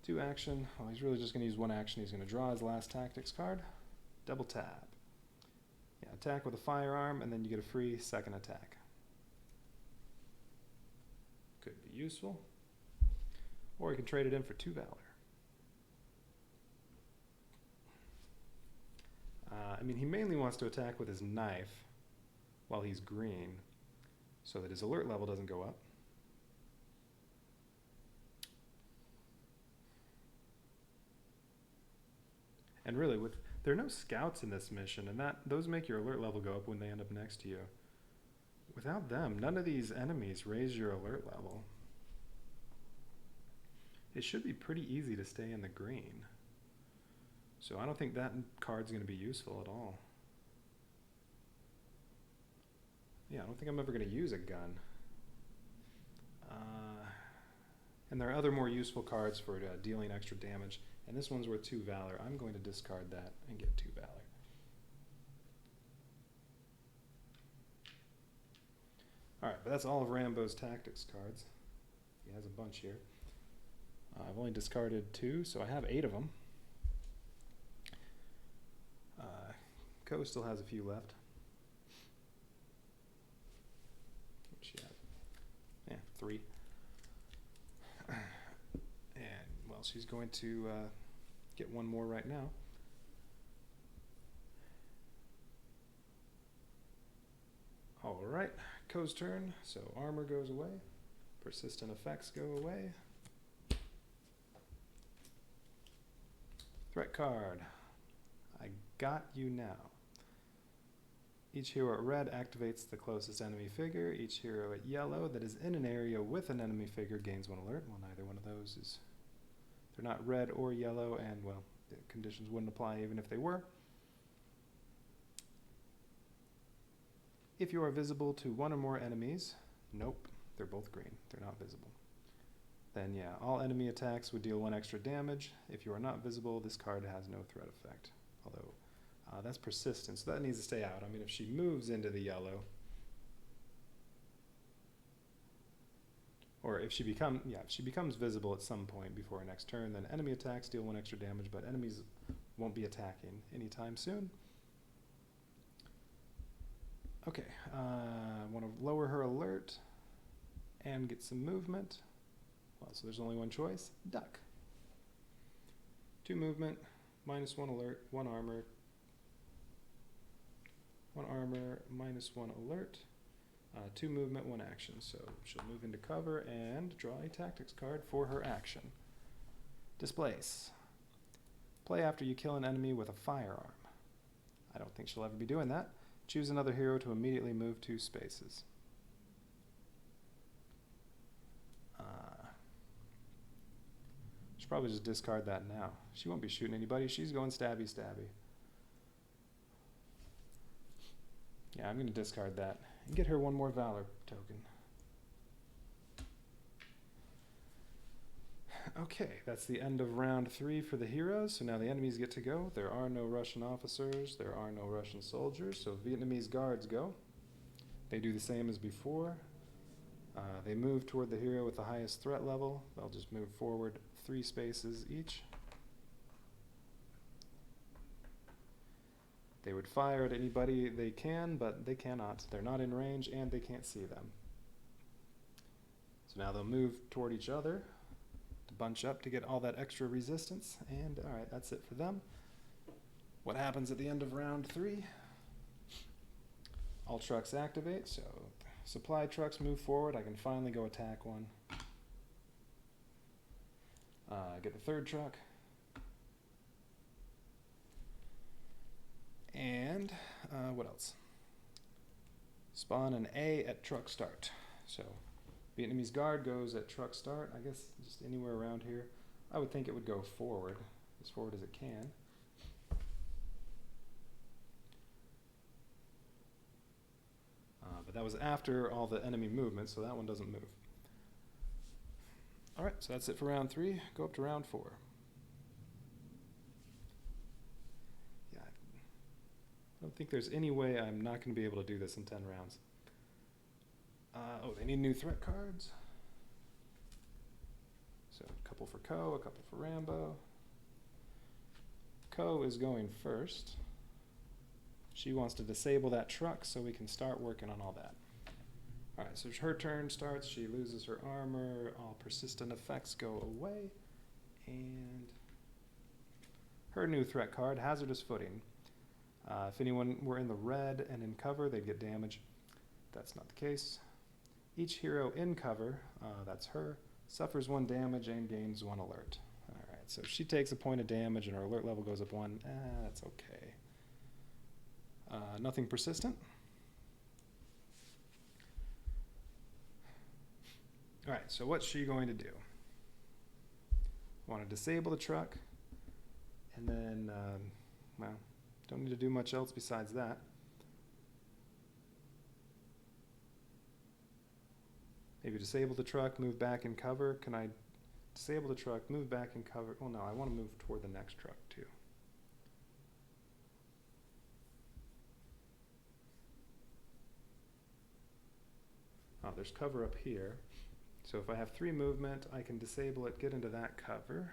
2 action. Well, he's really just going to use 1 action. He's going to draw his last tactics card. Double tap. Yeah, attack with a firearm, and then you get a free second attack. Could be useful. Or you can trade it in for 2 Valor. I mean, he mainly wants to attack with his knife while he's green, so that his alert level doesn't go up. And really, there are no scouts in this mission, and those make your alert level go up when they end up next to you. Without them, none of these enemies raise your alert level. It should be pretty easy to stay in the green. So I don't think that card's going to be useful at all. Yeah, I don't think I'm ever going to use a gun. And there are other more useful cards for dealing extra damage. And this one's worth 2 Valor. I'm going to discard that and get 2 Valor. Alright, but that's all of Rambo's tactics cards. He has a bunch here. I've only discarded 2, so I have 8 of them. Ko still has a few left. What's she have? Yeah, 3. And, well, she's going to get 1 more right now. Alright, Ko's turn. So armor goes away. Persistent effects go away. Threat card. I got you now. Each hero at red activates the closest enemy figure. Each hero at yellow that is in an area with an enemy figure gains 1 alert. Well, neither one of those is... They're not red or yellow, and, well, the conditions wouldn't apply even if they were. If you are visible to 1 or more enemies, nope, they're both green. They're not visible. Then, yeah, all enemy attacks would deal 1 extra damage. If you are not visible, this card has no threat effect. Although, that's persistent, so that needs to stay out. I mean, if she moves into the yellow, or if she becomes visible at some point before her next turn, then enemy attacks deal 1 extra damage, but enemies won't be attacking anytime soon. Okay, I want to lower her alert and get some movement. Well, so there's only 1 choice, duck. 2 movement, -1 alert, 1 armor. 1 armor, -1 alert. 2 movement, 1 action. So she'll move into cover and draw a tactics card for her action. Displace. Play after you kill an enemy with a firearm. I don't think she'll ever be doing that. Choose another hero to immediately move 2 spaces. Should probably just discard that now. She won't be shooting anybody. She's going stabby stabby. Yeah, I'm going to discard that and get her 1 more Valor token. Okay, that's the end of round 3 for the heroes. So now the enemies get to go. There are no Russian officers. There are no Russian soldiers. So Vietnamese guards go. They do the same as before. They move toward the hero with the highest threat level. They'll just move forward 3 spaces each. They would fire at anybody they can, but they cannot. They're not in range and they can't see them. So now they'll move toward each other to bunch up to get all that extra resistance. And alright, that's it for them. What happens at the end of round 3? All trucks activate, so supply trucks move forward. I can finally go attack one. Get the 3rd truck. And what else? Spawn an A at truck start. So Vietnamese guard goes at truck start. I guess just anywhere around here. I would think it would go forward as it can. But that was after all the enemy movement, so that one doesn't move. Alright, so that's it for round 3. Go up to round 4. Yeah, I don't think there's any way I'm not going to be able to do this in 10 rounds. Oh, they need new threat cards. So a couple for Ko, a couple for Rambo. Ko is going first. She wants to disable that truck so we can start working on all that. Alright, so her turn starts. She loses her armor. All persistent effects go away. And her new threat card, Hazardous Footing. If anyone were in the red and in cover, they'd get damage. That's not the case. Each hero in cover, that's her, suffers 1 damage and gains 1 alert. Alright, so she takes a point of damage and her alert level goes up 1. That's okay. Nothing persistent. Alright, so what's she going to do? I want to disable the truck, and then, well, don't need to do much else besides that. Maybe disable the truck, move back in cover. Can I disable the truck, move back in cover? Oh no, I want to move toward the next truck too. Oh, there's cover up here. So if I have 3 movement, I can disable it, get into that cover.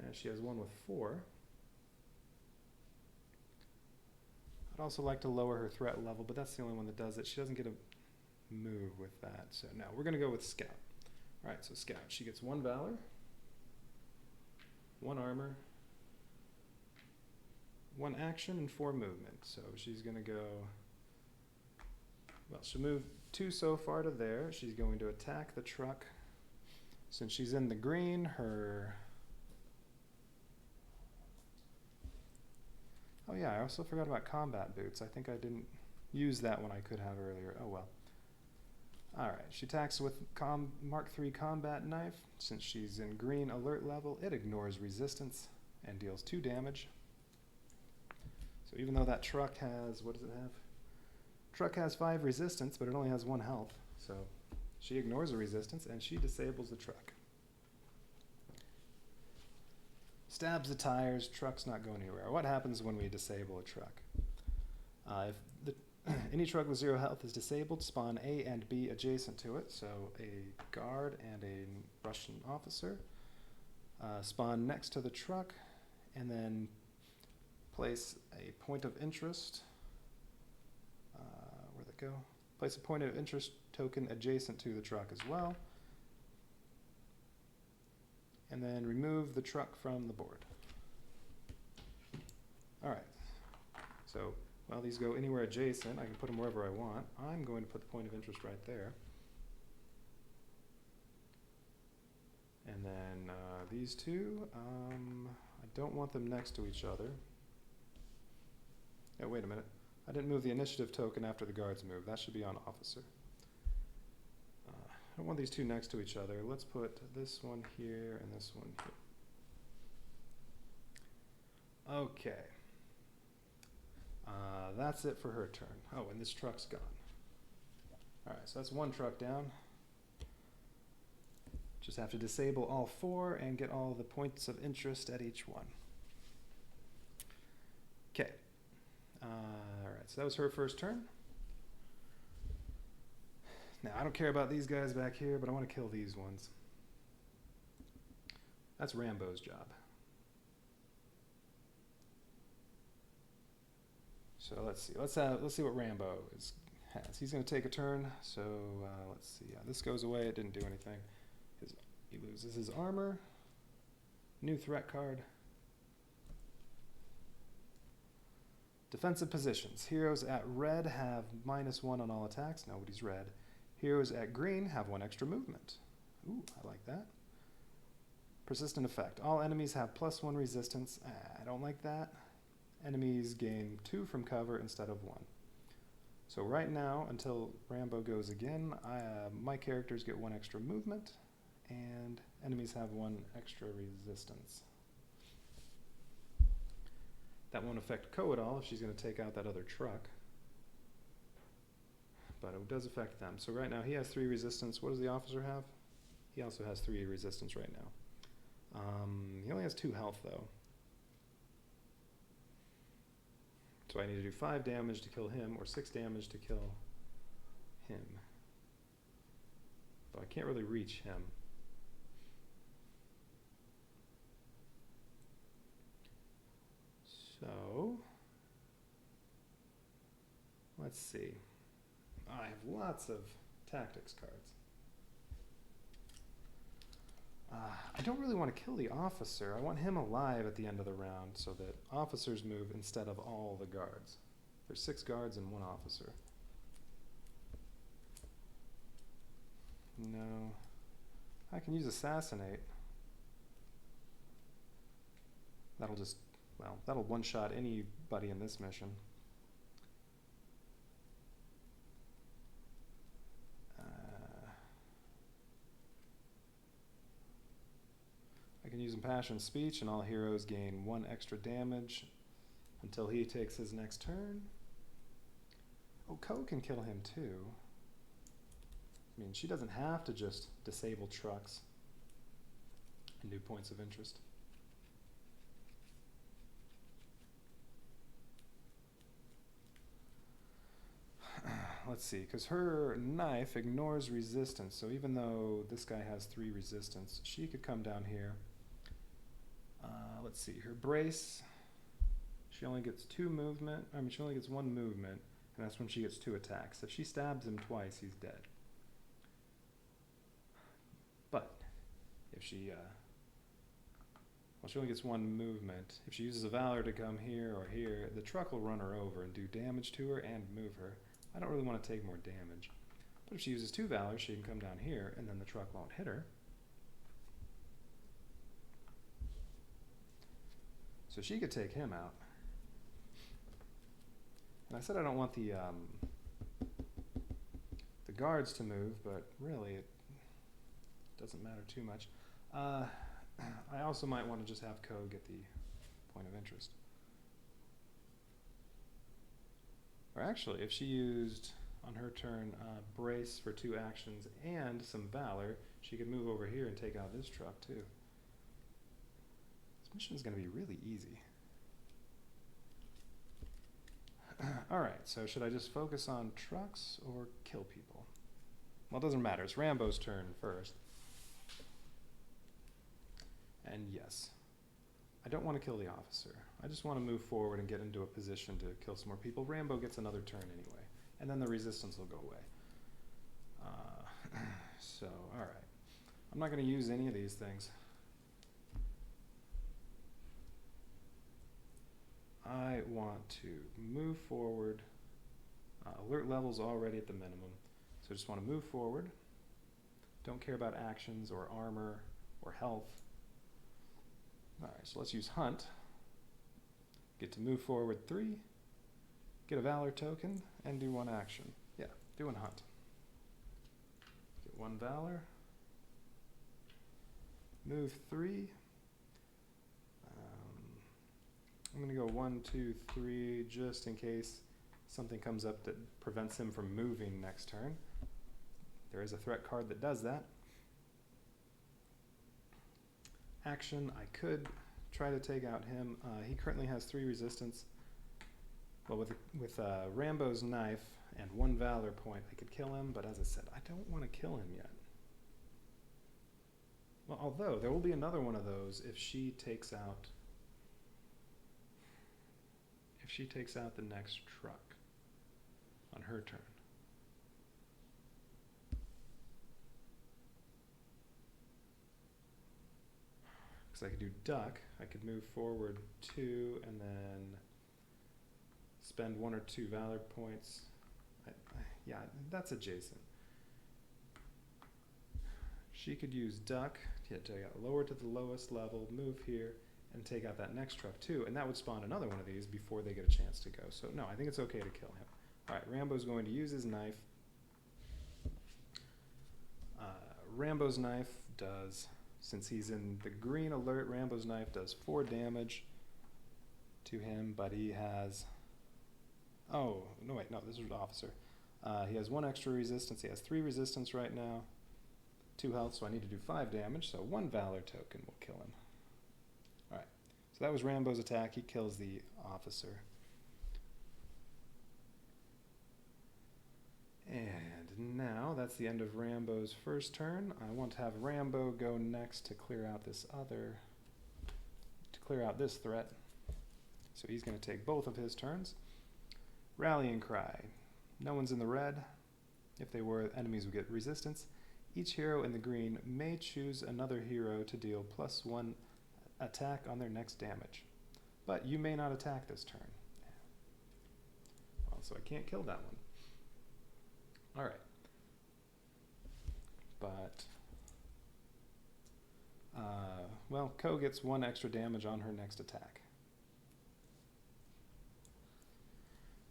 And she has 1 with 4. I'd also like to lower her threat level, but that's the only one that does it. She doesn't get a move with that. So now we're going to go with Scout. Alright, so Scout. She gets 1 Valor, 1 armor, 1 action, and 4 movement. So she's going to go... Well, she'll move 2 so far to there. She's going to attack the truck. Since she's in the green, her... Oh yeah, I also forgot about combat boots. I think I didn't use that one I could have earlier. Oh well. Alright, she attacks with Mark III combat knife. Since she's in green alert level, it ignores resistance and deals 2 damage. So even though that truck has... What does it have? Truck has 5 resistance, but it only has 1 health. So she ignores the resistance and she disables the truck. Stabs the tires, truck's not going anywhere. What happens when we disable a truck? If any truck with 0 health is disabled, spawn A and B adjacent to it, so a guard and a Russian officer. Spawn next to the truck, and then place a point of interest. Where'd it go? Place a point of interest token adjacent to the truck as well. And then remove the truck from the board. Alright, so Well, these go anywhere adjacent. I can put them wherever I want. I'm going to put the point of interest right there. And then these two, I don't want them next to each other. Oh, wait a minute. I didn't move the initiative token after the guards move. That should be on officer. I don't want these two next to each other. Let's put this one here and this one here. Okay. That's it for her turn. Oh, and this truck's gone. Alright, so that's one truck down. Just have to disable all four and get all the points of interest at each one. Okay. Alright, so that was her first turn. Now, I don't care about these guys back here, but I want to kill these ones. That's Rambo's job. So let's see. Let's see what Rambo has. He's going to take a turn. So let's see. Yeah, this goes away. It didn't do anything. He loses his armor. New threat card. Defensive positions. Heroes at red have -1 on all attacks. Nobody's red. Heroes at green have 1 extra movement. Ooh, I like that. Persistent effect. All enemies have +1 resistance. I don't like that. Enemies gain 2 from cover instead of 1. So right now, until Rambo goes again, my characters get 1 extra movement, and enemies have 1 extra resistance. That won't affect Ko at all if she's going to take out that other truck. But it does affect them. So right now he has 3 resistance. What does the officer have? He also has 3 resistance right now. He only has 2 health though. So I need to do 5 damage to kill him, or 6 damage to kill him. Though I can't really reach him. So, let's see. I have lots of tactics cards. I don't really want to kill the officer. I want him alive at the end of the round so that officers move instead of all the guards. There's 6 guards and 1 officer. No. I can use assassinate. That'll just, well, that'll one-shot anybody in this mission. I can use impassioned speech and all heroes gain 1 extra damage until he takes his next turn. Oh, Ko can kill him too. I mean, she doesn't have to just disable trucks and do points of interest. Let's see, because her knife ignores resistance, so even though this guy has 3 resistance, she could come down here. Let's see, her brace, she only gets 2 movement, I mean she only gets 1 movement, and that's when she gets 2 attacks. If she stabs him twice, he's dead. But if she, well, she only gets 1 movement. If she uses a Valor to come here or here, the truck will run her over and do damage to her and move her. I don't really want to take more damage. But if she uses 2 Valor, she can come down here, and then the truck won't hit her. So she could take him out. And I said I don't want the guards to move, but really it doesn't matter too much. I also might want to just have Ko get the point of interest. Or actually, if she used, on her turn, brace for 2 actions and some Valor, she could move over here and take out this truck too. This mission's going to be really easy. Alright, so should I just focus on trucks or kill people? Well, it doesn't matter. It's Rambo's turn first. And yes, I don't want to kill the officer. I just want to move forward and get into a position to kill some more people. Rambo gets another turn anyway, and then the resistance will go away. So, alright. I'm not going to use any of these things. I want to move forward. Alert level's already at the minimum, so I just want to move forward. Don't care about actions or armor or health. Alright, so let's use Hunt. Get to move forward 3, get a Valor token, and do 1 action. Yeah, doing Hunt. Get 1 Valor. Move 3. I'm going to go 1, 2, 3, just in case something comes up that prevents him from moving next turn. There is a threat card that does that. Action, I could try to take out him. He currently has 3 resistance. Well, with Rambo's knife and 1 Valor point, I could kill him, but as I said, I don't want to kill him yet. Well, although, there will be another one of those if she takes out the next truck on her turn. Because I could do duck, I could move forward 2 and then spend 1 or 2 Valor points. Yeah, that's adjacent. She could use duck to lower to the lowest level, move here, and take out that next truck too, and that would spawn another one of these before they get a chance to go. So no, I think it's okay to kill him. All right, Rambo's going to use his knife. Rambo's knife does, since he's in the green alert, Rambo's knife does 4 damage to him, but he has, oh, no wait, no, this is officer. He has 1 extra resistance, he has 3 resistance right now, 2 health, so I need to do 5 damage, so 1 Valor token will kill him. Alright, so that was Rambo's attack, he kills the officer. And now, that's the end of Rambo's first turn. I want to have Rambo go next to clear out this threat. So he's going to take both of his turns. Rallying Cry. No one's in the red. If they were, enemies would get resistance. Each hero in the green may choose another hero to deal +1 attack on their next damage. But you may not attack this turn. Well, so I can't kill that one. Alright. But, well, Ko gets 1 extra damage on her next attack.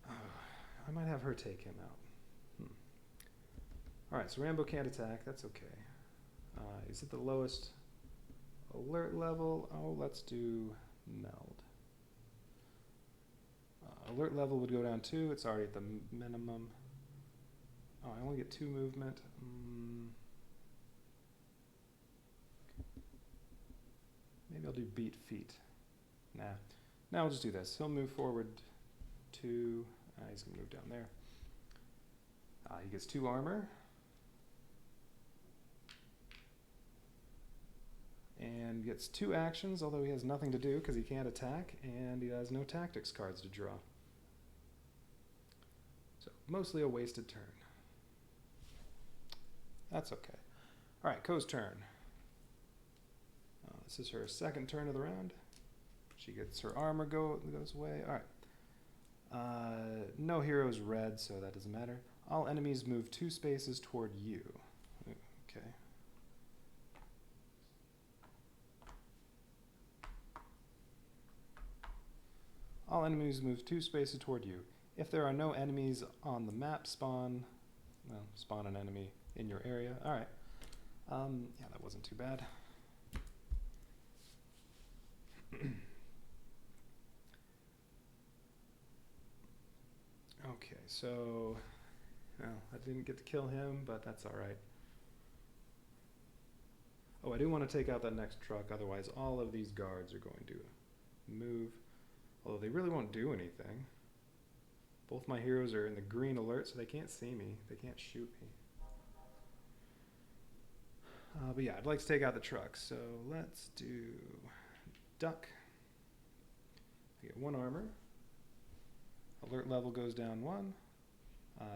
I might have her take him out. Alright, so Rambo can't attack, that's okay. He's at the lowest alert level. Oh, let's do meld. Alert level would go down 2, it's already at the minimum. Oh, I only get 2 movement. Maybe I'll do beat feet. Nah. Now I'll just do this. He'll move forward 2. He's going to move down there. He gets 2 armor. And gets 2 actions, although he has nothing to do because he can't attack, and he has no tactics cards to draw. So, mostly a wasted turn. That's okay. Alright, Ko's turn. This is her second turn of the round. She gets her armor goes away. Alright. No heroes red, so that doesn't matter. All enemies move 2 spaces toward you. Okay. All enemies move 2 spaces toward you. If there are no enemies on the map, spawn an enemy in your area. Alright. Yeah, that wasn't too bad. Okay, so, well, I didn't get to kill him, but that's alright. Oh, I do want to take out that next truck, otherwise all of these guards are going to move. Although they really won't do anything. Both my heroes are in the green alert, so they can't see me. They can't shoot me. But yeah, I'd like to take out the truck, so let's do duck. I get 1 armor. Alert level goes down 1.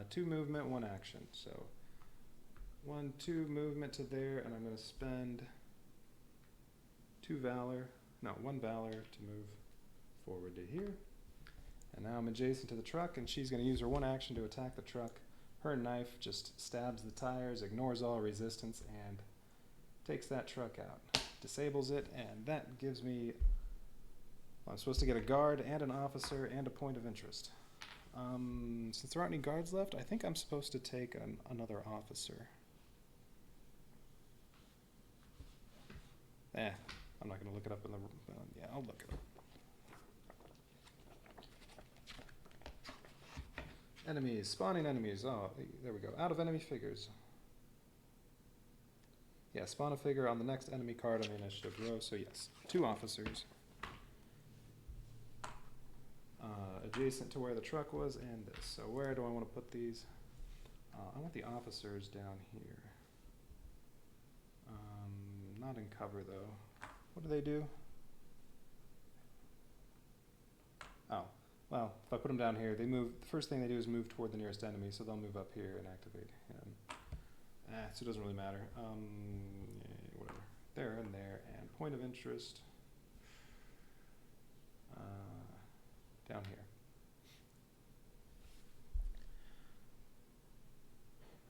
2 movement, 1 action. So 1, 2 movement to there, and I'm going to spend 2 valor. No, 1 valor to move forward to here. And now I'm adjacent to the truck, and she's going to use her one action to attack the truck. Her knife just stabs the tires, ignores all resistance, and takes that truck out. Disables it, and that gives me... Well, I'm supposed to get a guard and an officer and a point of interest. Since there aren't any guards left, I think I'm supposed to take another officer. I'm not going to look it up in the... yeah, I'll look it up. Enemies, spawning enemies. Oh, there we go. Out of enemy figures. Yeah, spawn a figure on the next enemy card on the initiative row, so yes. 2 officers. Adjacent to where the truck was and this. So where do I want to put these? I want the officers down here. Not in cover though. What do they do? Oh, well, if I put them down here, they move. The first thing they do is move toward the nearest enemy, so they'll move up here and activate him. So it doesn't really matter. Yeah, whatever. There and there, and point of interest down here.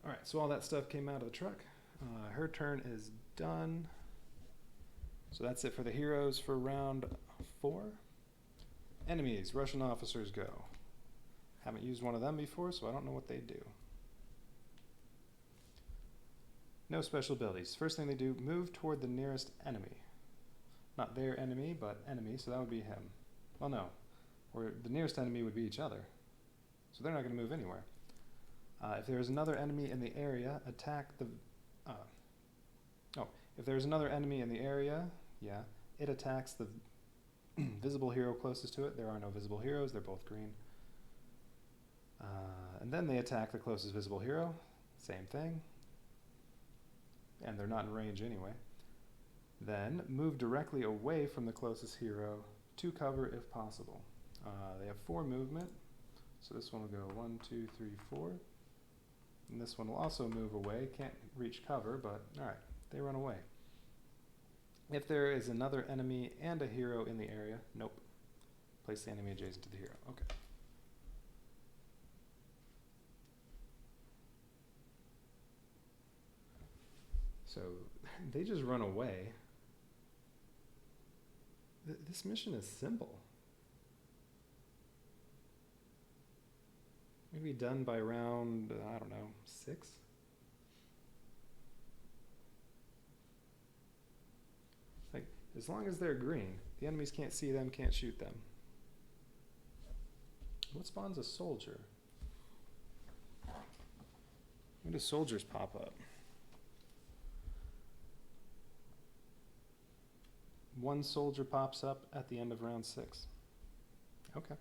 All right, so all that stuff came out of the truck. Her turn is done. So that's it for the heroes for round 4. Enemies, Russian officers go. Haven't used one of them before, so I don't know what they do. No special abilities. First thing they do, move toward the nearest enemy. Not their enemy, but enemy, so that would be him. Well, no. Or the nearest enemy would be each other. So they're not going to move anywhere. If there's another enemy in the area, attack the... if there's another enemy in the area, yeah, it attacks the visible hero closest to it. There are no visible heroes. They're both green. And then they attack the closest visible hero. Same thing. And they're not in range anyway. Then move directly away from the closest hero to cover if possible. They have 4 movement. So this one will go 1, 2, 3, 4. And this one will also move away. Can't reach cover, but alright, they run away. If there is another enemy and a hero in the area, nope. Place the enemy adjacent to the hero. Okay. So they just run away. This mission is simple. Maybe done by round, I don't know, 6? Like, as long as they're green, the enemies can't see them, can't shoot them. What spawns a soldier? When do soldiers pop up? 1 soldier pops up at the end of round 6. Okay.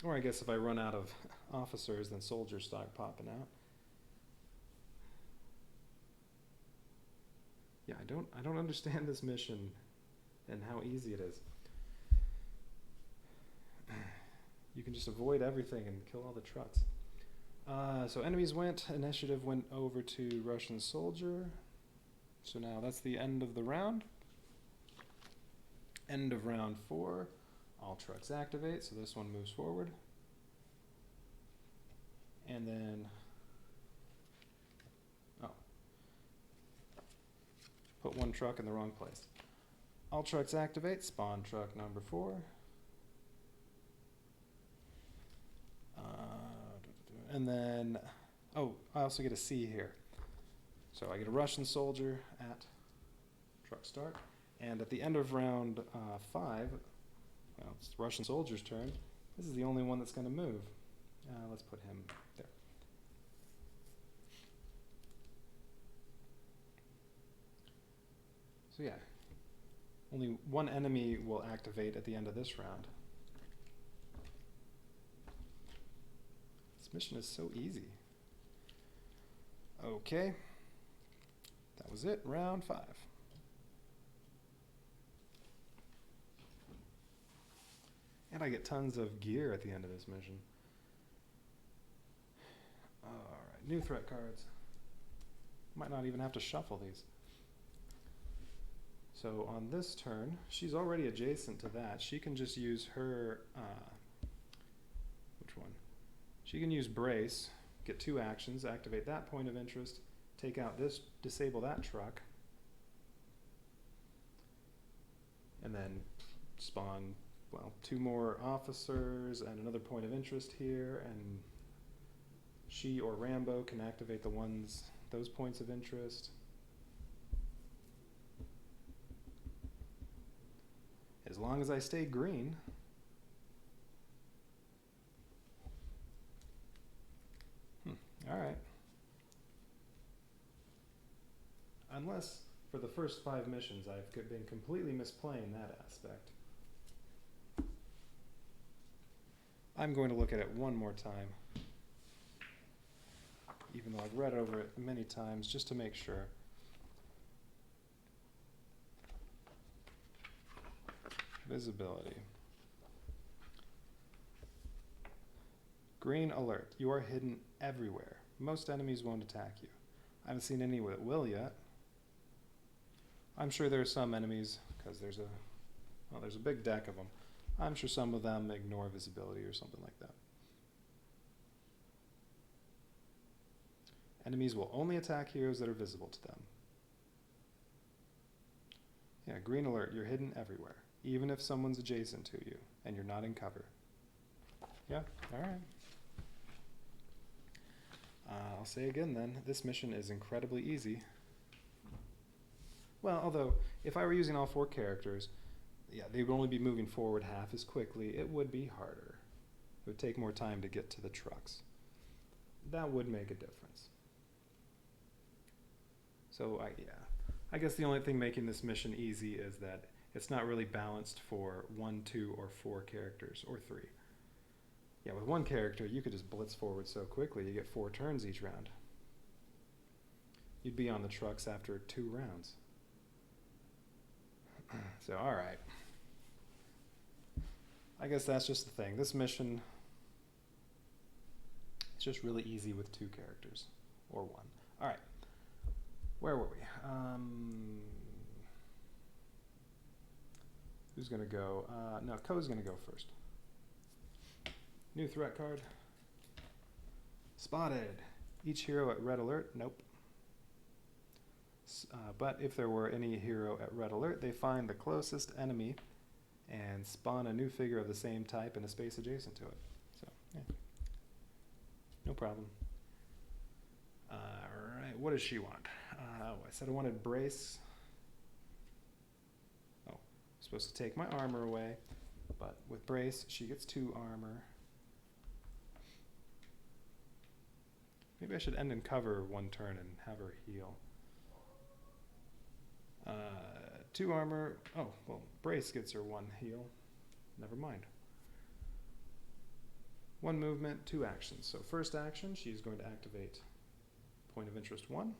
Or I guess if I run out of officers, then soldiers start popping out. Yeah, I don't understand this mission and how easy it is. You can just avoid everything and kill all the trucks. So enemies went, initiative went over to Russian soldier. So now that's the end of the round. End of round 4. All trucks activate, so this one moves forward. And then, put 1 truck in the wrong place. All trucks activate, spawn truck number 4. And then, I also get a C here. So I get a Russian soldier at truck start. And at the end of round 5, well, it's the Russian soldier's turn. This is the only one that's going to move. Let's put him there. So yeah, only 1 enemy will activate at the end of this round. This mission is so easy. Okay, that was it, round 5. And I get tons of gear at the end of this mission. Alright, new threat cards. Might not even have to shuffle these. So on this turn, she's already adjacent to that. She can just use her, which one? She can use Brace, get 2 actions, activate that point of interest, take out this, disable that truck, and then spawn, well, 2 more officers and another point of interest here, and she or Rambo can activate those points of interest. As long as I stay green. All right. Unless for the first 5 missions I've been completely misplaying that aspect. I'm going to look at it one more time, even though I've read over it many times just to make sure. Visibility. Green alert. You are hidden everywhere. Most enemies won't attack you. I haven't seen any that will yet. I'm sure there are some enemies, because there's a big deck of them. I'm sure some of them ignore visibility or something like that. Enemies will only attack heroes that are visible to them. Yeah, green alert. You're hidden everywhere, even if someone's adjacent to you and you're not in cover. Yeah, all right. I'll say again then, this mission is incredibly easy. Well, although, if I were using all 4 characters, yeah, they would only be moving forward half as quickly. It would be harder. It would take more time to get to the trucks. That would make a difference. So, I guess the only thing making this mission easy is that it's not really balanced for 1, 2, or 4 characters, or 3. Yeah, with 1 character, you could just blitz forward so quickly, you get 4 turns each round. You'd be on the trucks after 2 rounds. So, alright. I guess that's just the thing. This mission, it's just really easy with 2 characters, or 1. Alright. Where were we? Who's going to go? No, Ko's going to go first. New threat card. Spotted. Each hero at red alert. Nope. But if there were any hero at red alert, they find the closest enemy and spawn a new figure of the same type in a space adjacent to it. So, yeah. No problem. Alright, what does she want? I said I wanted Brace. Oh, I'm supposed to take my armor away, but with Brace, she gets 2 armor. Maybe I should end in cover 1 turn and have her heal. 2 armor. Oh, well, Brace gets her 1 heal. Never mind. 1 movement, 2 actions. So first action, she's going to activate point of interest 1.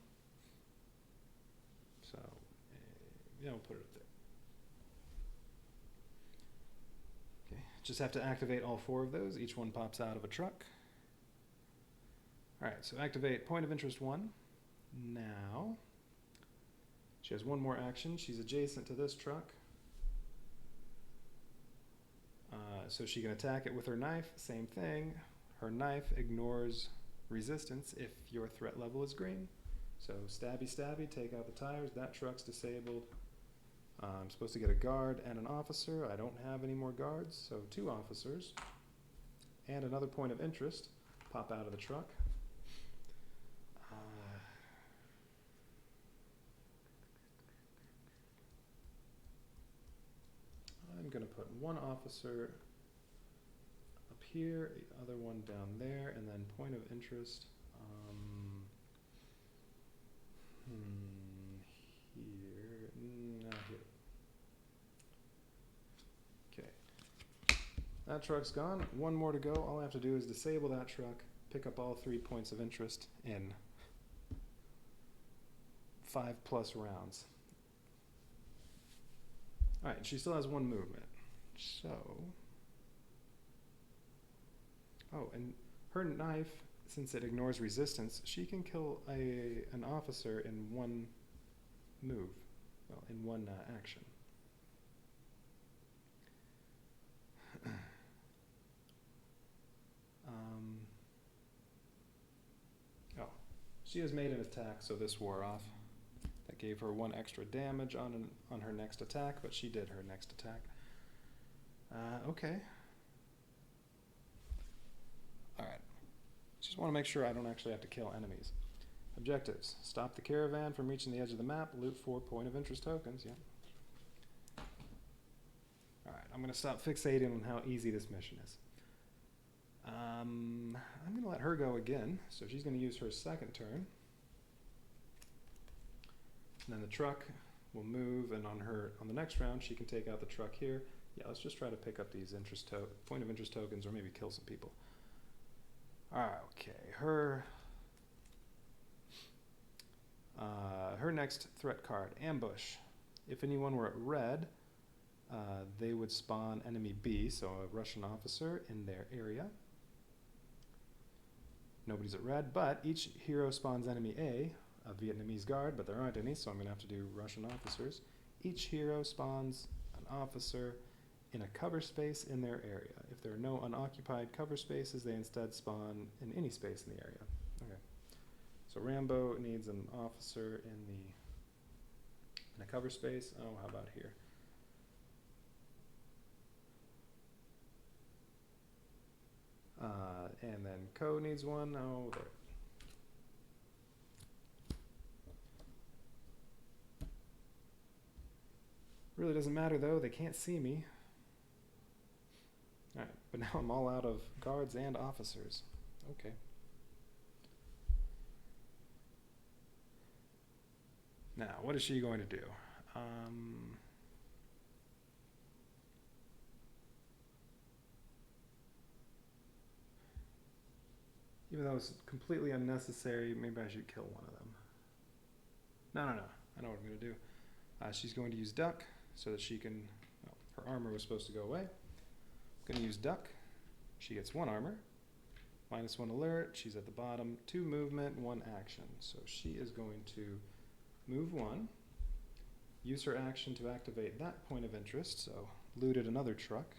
So, yeah, we'll put it up there. Okay, just have to activate all 4 of those. Each one pops out of a truck. Alright, so activate point of interest 1. Now, she has 1 more action. She's adjacent to this truck. So she can attack it with her knife. Same thing. Her knife ignores resistance if your threat level is green. So stabby stabby, take out the tires. That truck's disabled. I'm supposed to get a guard and an officer. I don't have any more guards, so 2 officers. And another point of interest pop out of the truck. I'm going to put 1 officer up here, the other one down there, and then point of interest here, not here. Okay, that truck's gone. 1 more to go. All I have to do is disable that truck, pick up all 3 points of interest in 5+ rounds. Alright, she still has 1 movement. So, oh, and her knife, since it ignores resistance, she can kill an officer in 1 move. well, in one action. Oh, she has made an attack, so this wore off. That gave her 1 extra damage on her next attack, but she did her next attack. Okay. Alright. Just want to make sure I don't actually have to kill enemies. Objectives. Stop the caravan from reaching the edge of the map. Loot 4 point of interest tokens. Yep. Alright, I'm going to stop fixating on how easy this mission is. I'm going to let her go again, so she's going to use her second turn. And then the truck will move, and on the next round, she can take out the truck here. Yeah, let's just try to pick up these point of interest tokens, or maybe kill some people. Okay, her next threat card, Ambush. If anyone were at red, they would spawn enemy B, so a Russian officer in their area. Nobody's at red, but each hero spawns enemy A, a Vietnamese guard, but there aren't any, so I'm going to have to do Russian officers. Each hero spawns an officer in a cover space in their area. If there are no unoccupied cover spaces, they instead spawn in any space in the area. Okay. So Rambo needs an officer in a cover space. Oh, how about here? And then Co needs one. Oh, there. Really doesn't matter though, they can't see me. Alright, but now I'm all out of guards and officers. Okay. Now, what is she going to do? Even though it's completely unnecessary, maybe I should kill one of them. No. I know what I'm going to do. She's going to use Duck so that she can... Well, her armor was supposed to go away. I'm going to use Duck. She gets 1 armor. -1 alert. She's at the bottom. 2 movement, 1 action. So she is going to move 1. Use her action to activate that point of interest. So looted another truck.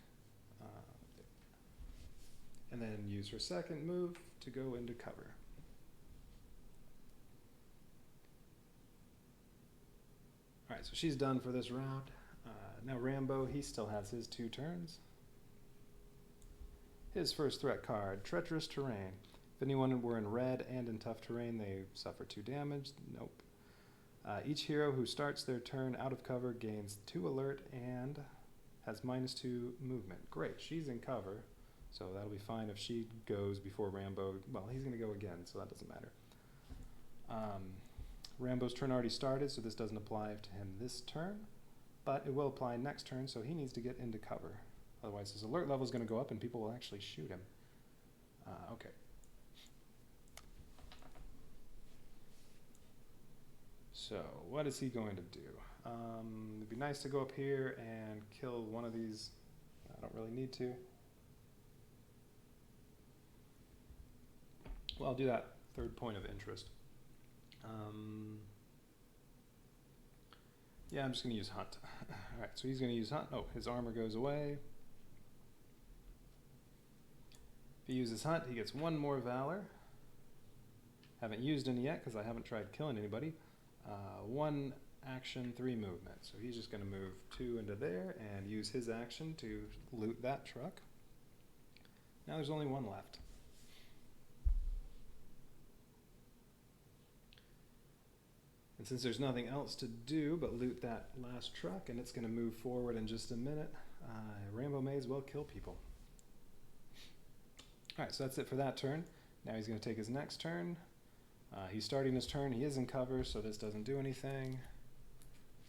And then use her second move to go into cover. Alright, so she's done for this round. Now Rambo, he still has his 2 turns. His first threat card, Treacherous Terrain. If anyone were in red and in tough terrain, they suffer 2 damage. Nope. Each hero who starts their turn out of cover gains 2 alert and has -2 movement. Great, she's in cover. So that'll be fine if she goes before Rambo. Well, he's going to go again, so that doesn't matter. Rambo's turn already started, so this doesn't apply to him this turn. But it will apply next turn, so he needs to get into cover. Otherwise, his alert level is going to go up and people will actually shoot him. Okay. So, what is he going to do? It'd be nice to go up here and kill one of these. I don't really need to. Well, I'll do that 3rd point of interest. Yeah, I'm just going to use Hunt. Alright, so he's going to use Hunt. Oh, his armor goes away. If he uses Hunt, he gets 1 more Valor. Haven't used any yet because I haven't tried killing anybody. 1 action, 3 movement. So he's just going to move 2 into there and use his action to loot that truck. Now there's only 1 left. And since there's nothing else to do but loot that last truck, and it's going to move forward in just a minute, Rambo may as well kill people. Alright, so that's it for that turn. Now he's going to take his next turn. He's starting his turn. He is in cover, so this doesn't do anything.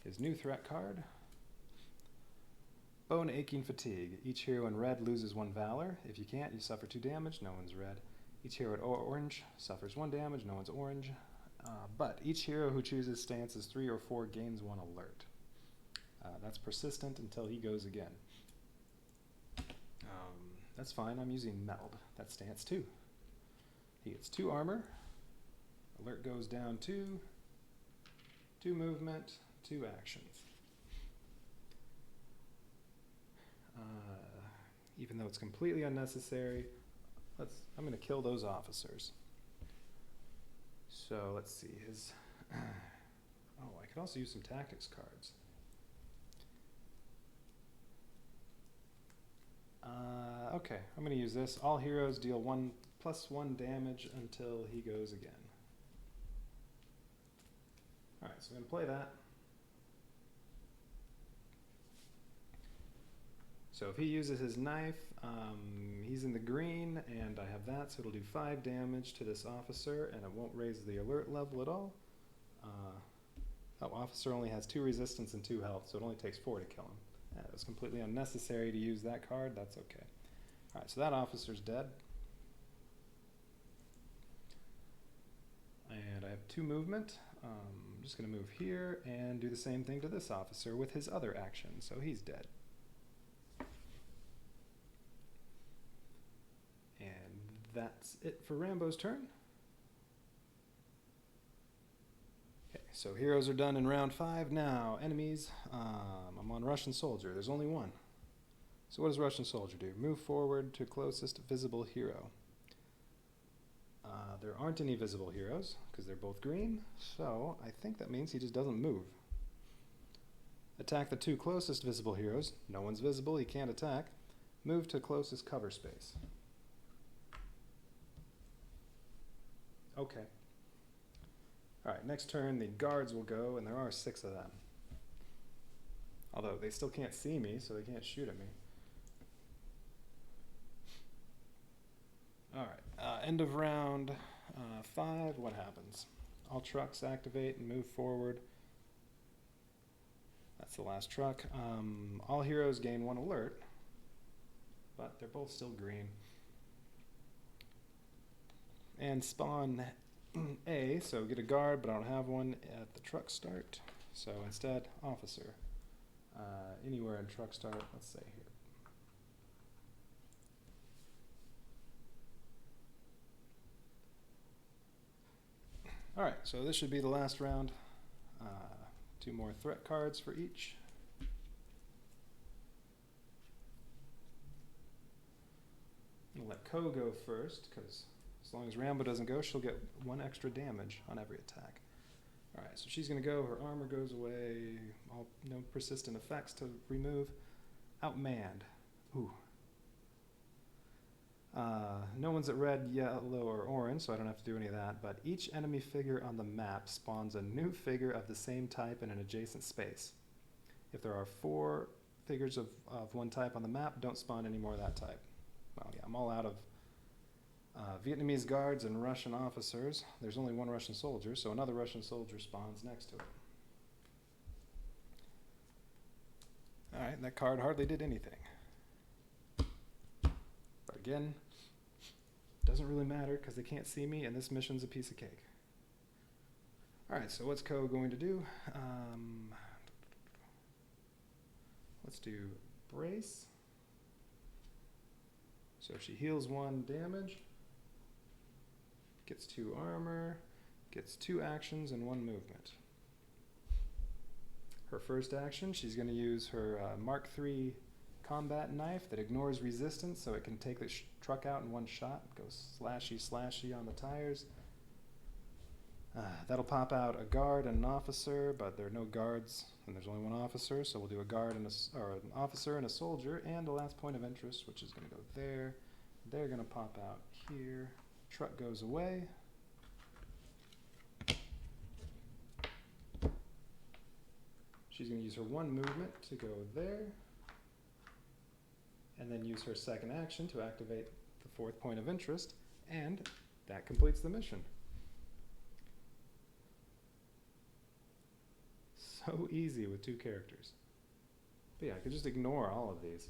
His new threat card. Bone Aching Fatigue. Each hero in red loses 1 Valor. If you can't, you suffer 2 damage. No one's red. Each hero at orange suffers 1 damage. No one's orange. But each hero who chooses stances 3 or 4 gains 1 alert. That's persistent until he goes again. That's fine, I'm using Meld. That's stance 2. He gets 2 armor. Alert goes down 2. 2 movement, 2 actions. Even though it's completely unnecessary, I'm going to kill those officers. So let's see, I could also use some tactics cards. Okay, I'm going to use this. All heroes deal +1 damage until he goes again. Alright, so I'm going to play that. So if he uses his knife, he's in the green, and I have that, so it'll do 5 damage to this officer, and it won't raise the alert level at all. Officer only has 2 resistance and 2 health, so it only takes 4 to kill him. It was completely unnecessary to use that card, that's okay. Alright, so that officer's dead. And I have 2 movement. I'm just going to move here and do the same thing to this officer with his other action, so he's dead. And that's it for Rambo's turn. Okay, so heroes are done in round 5. Now, enemies. I'm on Russian Soldier. There's only one. So what does Russian Soldier do? Move forward to closest visible hero. There aren't any visible heroes because they're both green, so I think that means he just doesn't move. Attack the 2 closest visible heroes. No one's visible, he can't attack. Move to closest cover space. Okay. Alright, next turn the guards will go, and there are 6 of them. Although they still can't see me, so they can't shoot at me. Alright, end of round 5, what happens? All trucks activate and move forward. That's the last truck. All heroes gain 1 alert, but they're both still green. And spawn A, so get a guard, but I don't have one at the truck start. So instead, officer. Anywhere in truck start, let's say here. Alright, so this should be the last round. 2 more threat cards for each. I'm going to let Ko go first, because as long as Rambo doesn't go, she'll get 1 extra damage on every attack. Alright, so she's going to go, her armor goes away, no persistent effects to remove. Outmanned. Ooh. No one's at red, yellow, or orange, so I don't have to do any of that, but each enemy figure on the map spawns a new figure of the same type in an adjacent space. If there are 4 figures of one type on the map, don't spawn any more of that type. Well, yeah, I'm all out of Vietnamese guards and Russian officers. There's only 1 Russian soldier, so another Russian soldier spawns next to it. Alright, that card hardly did anything. But again, doesn't really matter because they can't see me, and this mission's a piece of cake. Alright, so what's Ko going to do? Let's do brace. So she heals 1 damage, gets 2 armor, gets 2 actions and 1 movement. Her first action, she's going to use her Mark III combat knife that ignores resistance, so it can take the truck out in 1 shot. Goes slashy slashy on the tires. That'll pop out a guard and an officer, but there are no guards and there's only 1 officer, so we'll do a guard and an officer and a soldier, and the last point of interest, which is going to go there. They're going to pop out here. Truck goes away. She's going to use her 1 movement to go there, and then use her second action to activate the 4th point of interest, and that completes the mission. So easy with 2 characters. But yeah, I could just ignore all of these.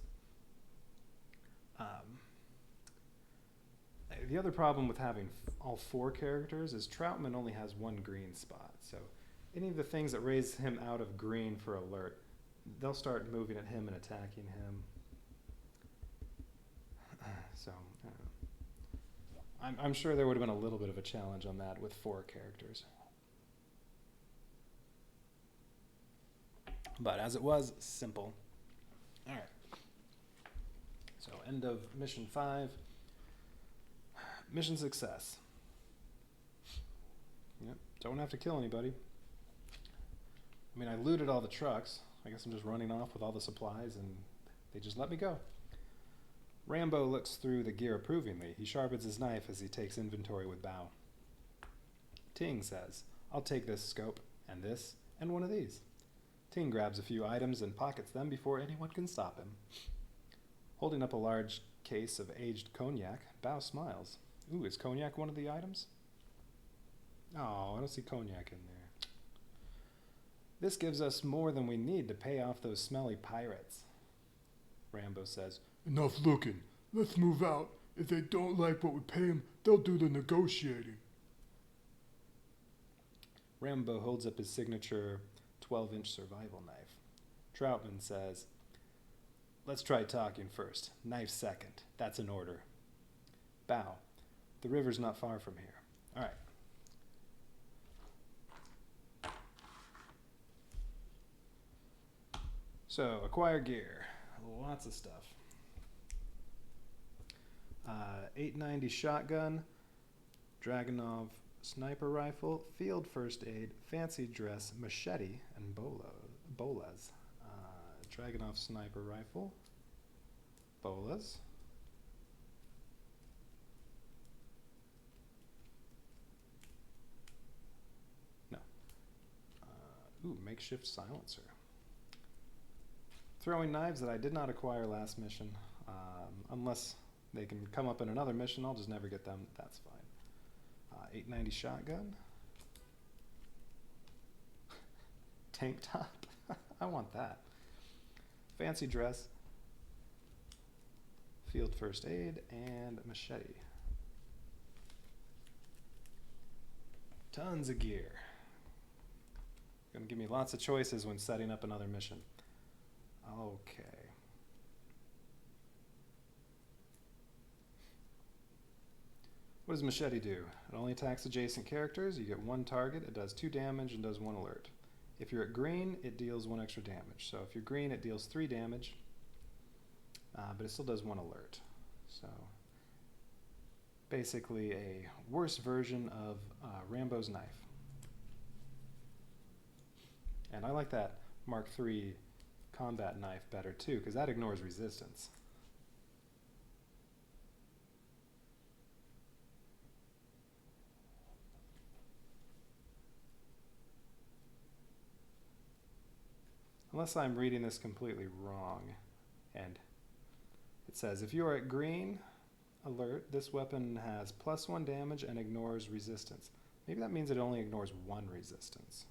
The other problem with having all 4 characters is Troutman only has 1 green spot, so any of the things that raise him out of green for alert, they'll start moving at him and attacking him. So, I'm sure there would have been a little bit of a challenge on that with 4 characters. But as it was, simple. All right. So end of mission 5. Mission success. Yep. Don't have to kill anybody. I mean, I looted all the trucks. I guess I'm just running off with all the supplies and they just let me go. Rambo looks through the gear approvingly. He sharpens his knife as he takes inventory with Bao. Ting says, "I'll take this scope, and this, and one of these." Ting grabs a few items and pockets them before anyone can stop him. Holding up a large case of aged cognac, Bao smiles. Ooh, is cognac one of the items? Oh, I don't see cognac in there. This gives us more than we need to pay off those smelly pirates. Rambo says, Enough looking. Let's move out. If they don't like what we pay them, they'll do the negotiating. Rambo holds up his signature 12-inch survival knife. Troutman says, "Let's try talking first. Knife second. That's an order." Bow. The river's not far from here. All right. So, acquire gear. Lots of stuff. 890 shotgun, Dragunov sniper rifle, field first aid, fancy dress, machete, and bolas. Dragunov sniper rifle, bolas. No. Makeshift silencer. Throwing knives that I did not acquire last mission. Unless they can come up in another mission, I'll just never get them. That's fine. 890 shotgun. Tank top. I want that. Fancy dress. Field first aid and machete. Tons of gear. Gonna give me lots of choices when setting up another mission. Okay. What does machete do? It only attacks adjacent characters. You get 1 target, it does 2 damage, and does 1 alert. If you're at green, it deals 1 extra damage. So if you're green, it deals 3 damage, but it still does 1 alert. So basically a worse version of Rambo's knife. And I like that Mark III combat knife better too, because that ignores resistance. Unless I'm reading this completely wrong. And it says, if you are at green alert, this weapon has +1 damage and ignores resistance. Maybe that means it only ignores 1 resistance.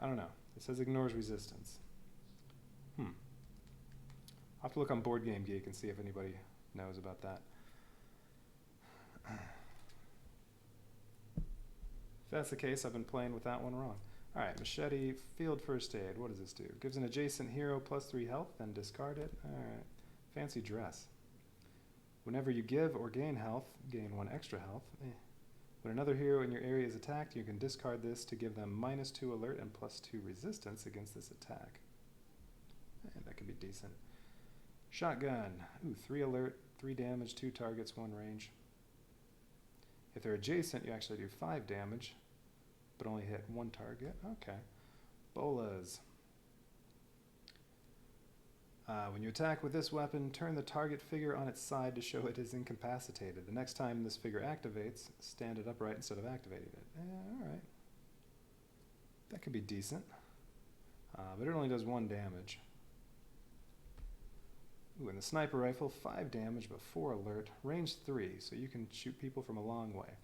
I don't know. It says ignores resistance. I'll have to look on Board Game Geek and see if anybody knows about that. If that's the case, I've been playing with that one wrong. Alright, machete, field first aid. What does this do? Gives an adjacent hero +3 health, then discard it. Alright. Fancy dress. Whenever you give or gain health, gain 1 extra health. When another hero in your area is attacked, you can discard this to give them -2 alert and +2 resistance against this attack. That could be decent. Shotgun. 3 alert, 3 damage, 2 targets, 1 range. If they're adjacent, you actually do 5 damage, but only hit 1 target. Okay. Bolas. When you attack with this weapon, turn the target figure on its side to show it is incapacitated. The next time this figure activates, stand it upright instead of activating it. Alright. That could be decent. But it only does 1 damage. And the sniper rifle, 5 damage but 4 alert, range 3, so you can shoot people from a long way.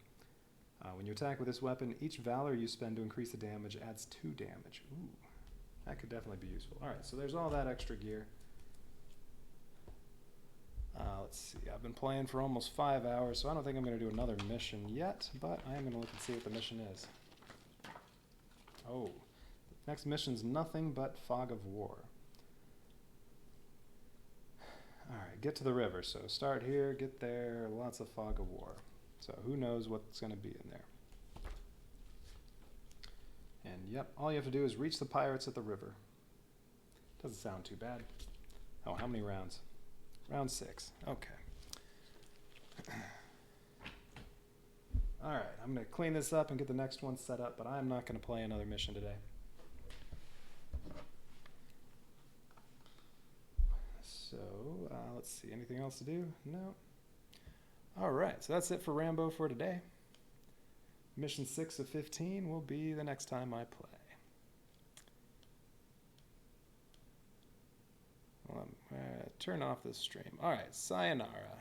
When you attack with this weapon, each valor you spend to increase the damage adds 2 damage. Ooh, that could definitely be useful. Alright, so there's all that extra gear. Let's see, I've been playing for almost 5 hours, so I don't think I'm going to do another mission yet, but I am going to look and see what the mission is. Oh, the next mission's nothing but Fog of War. Alright, get to the river. So start here, get there, lots of Fog of War. So who knows what's going to be in there. And yep, all you have to do is reach the pirates at the river. Doesn't sound too bad. Oh, how many rounds? Round 6. Okay. Alright, I'm going to clean this up and get the next one set up, but I'm not going to play another mission today. So, let's see. Anything else to do? No. Alright, so that's it for Rambo for today. Mission 6 of 15 will be the next time I play. Well, turn off this stream. Alright, sayonara.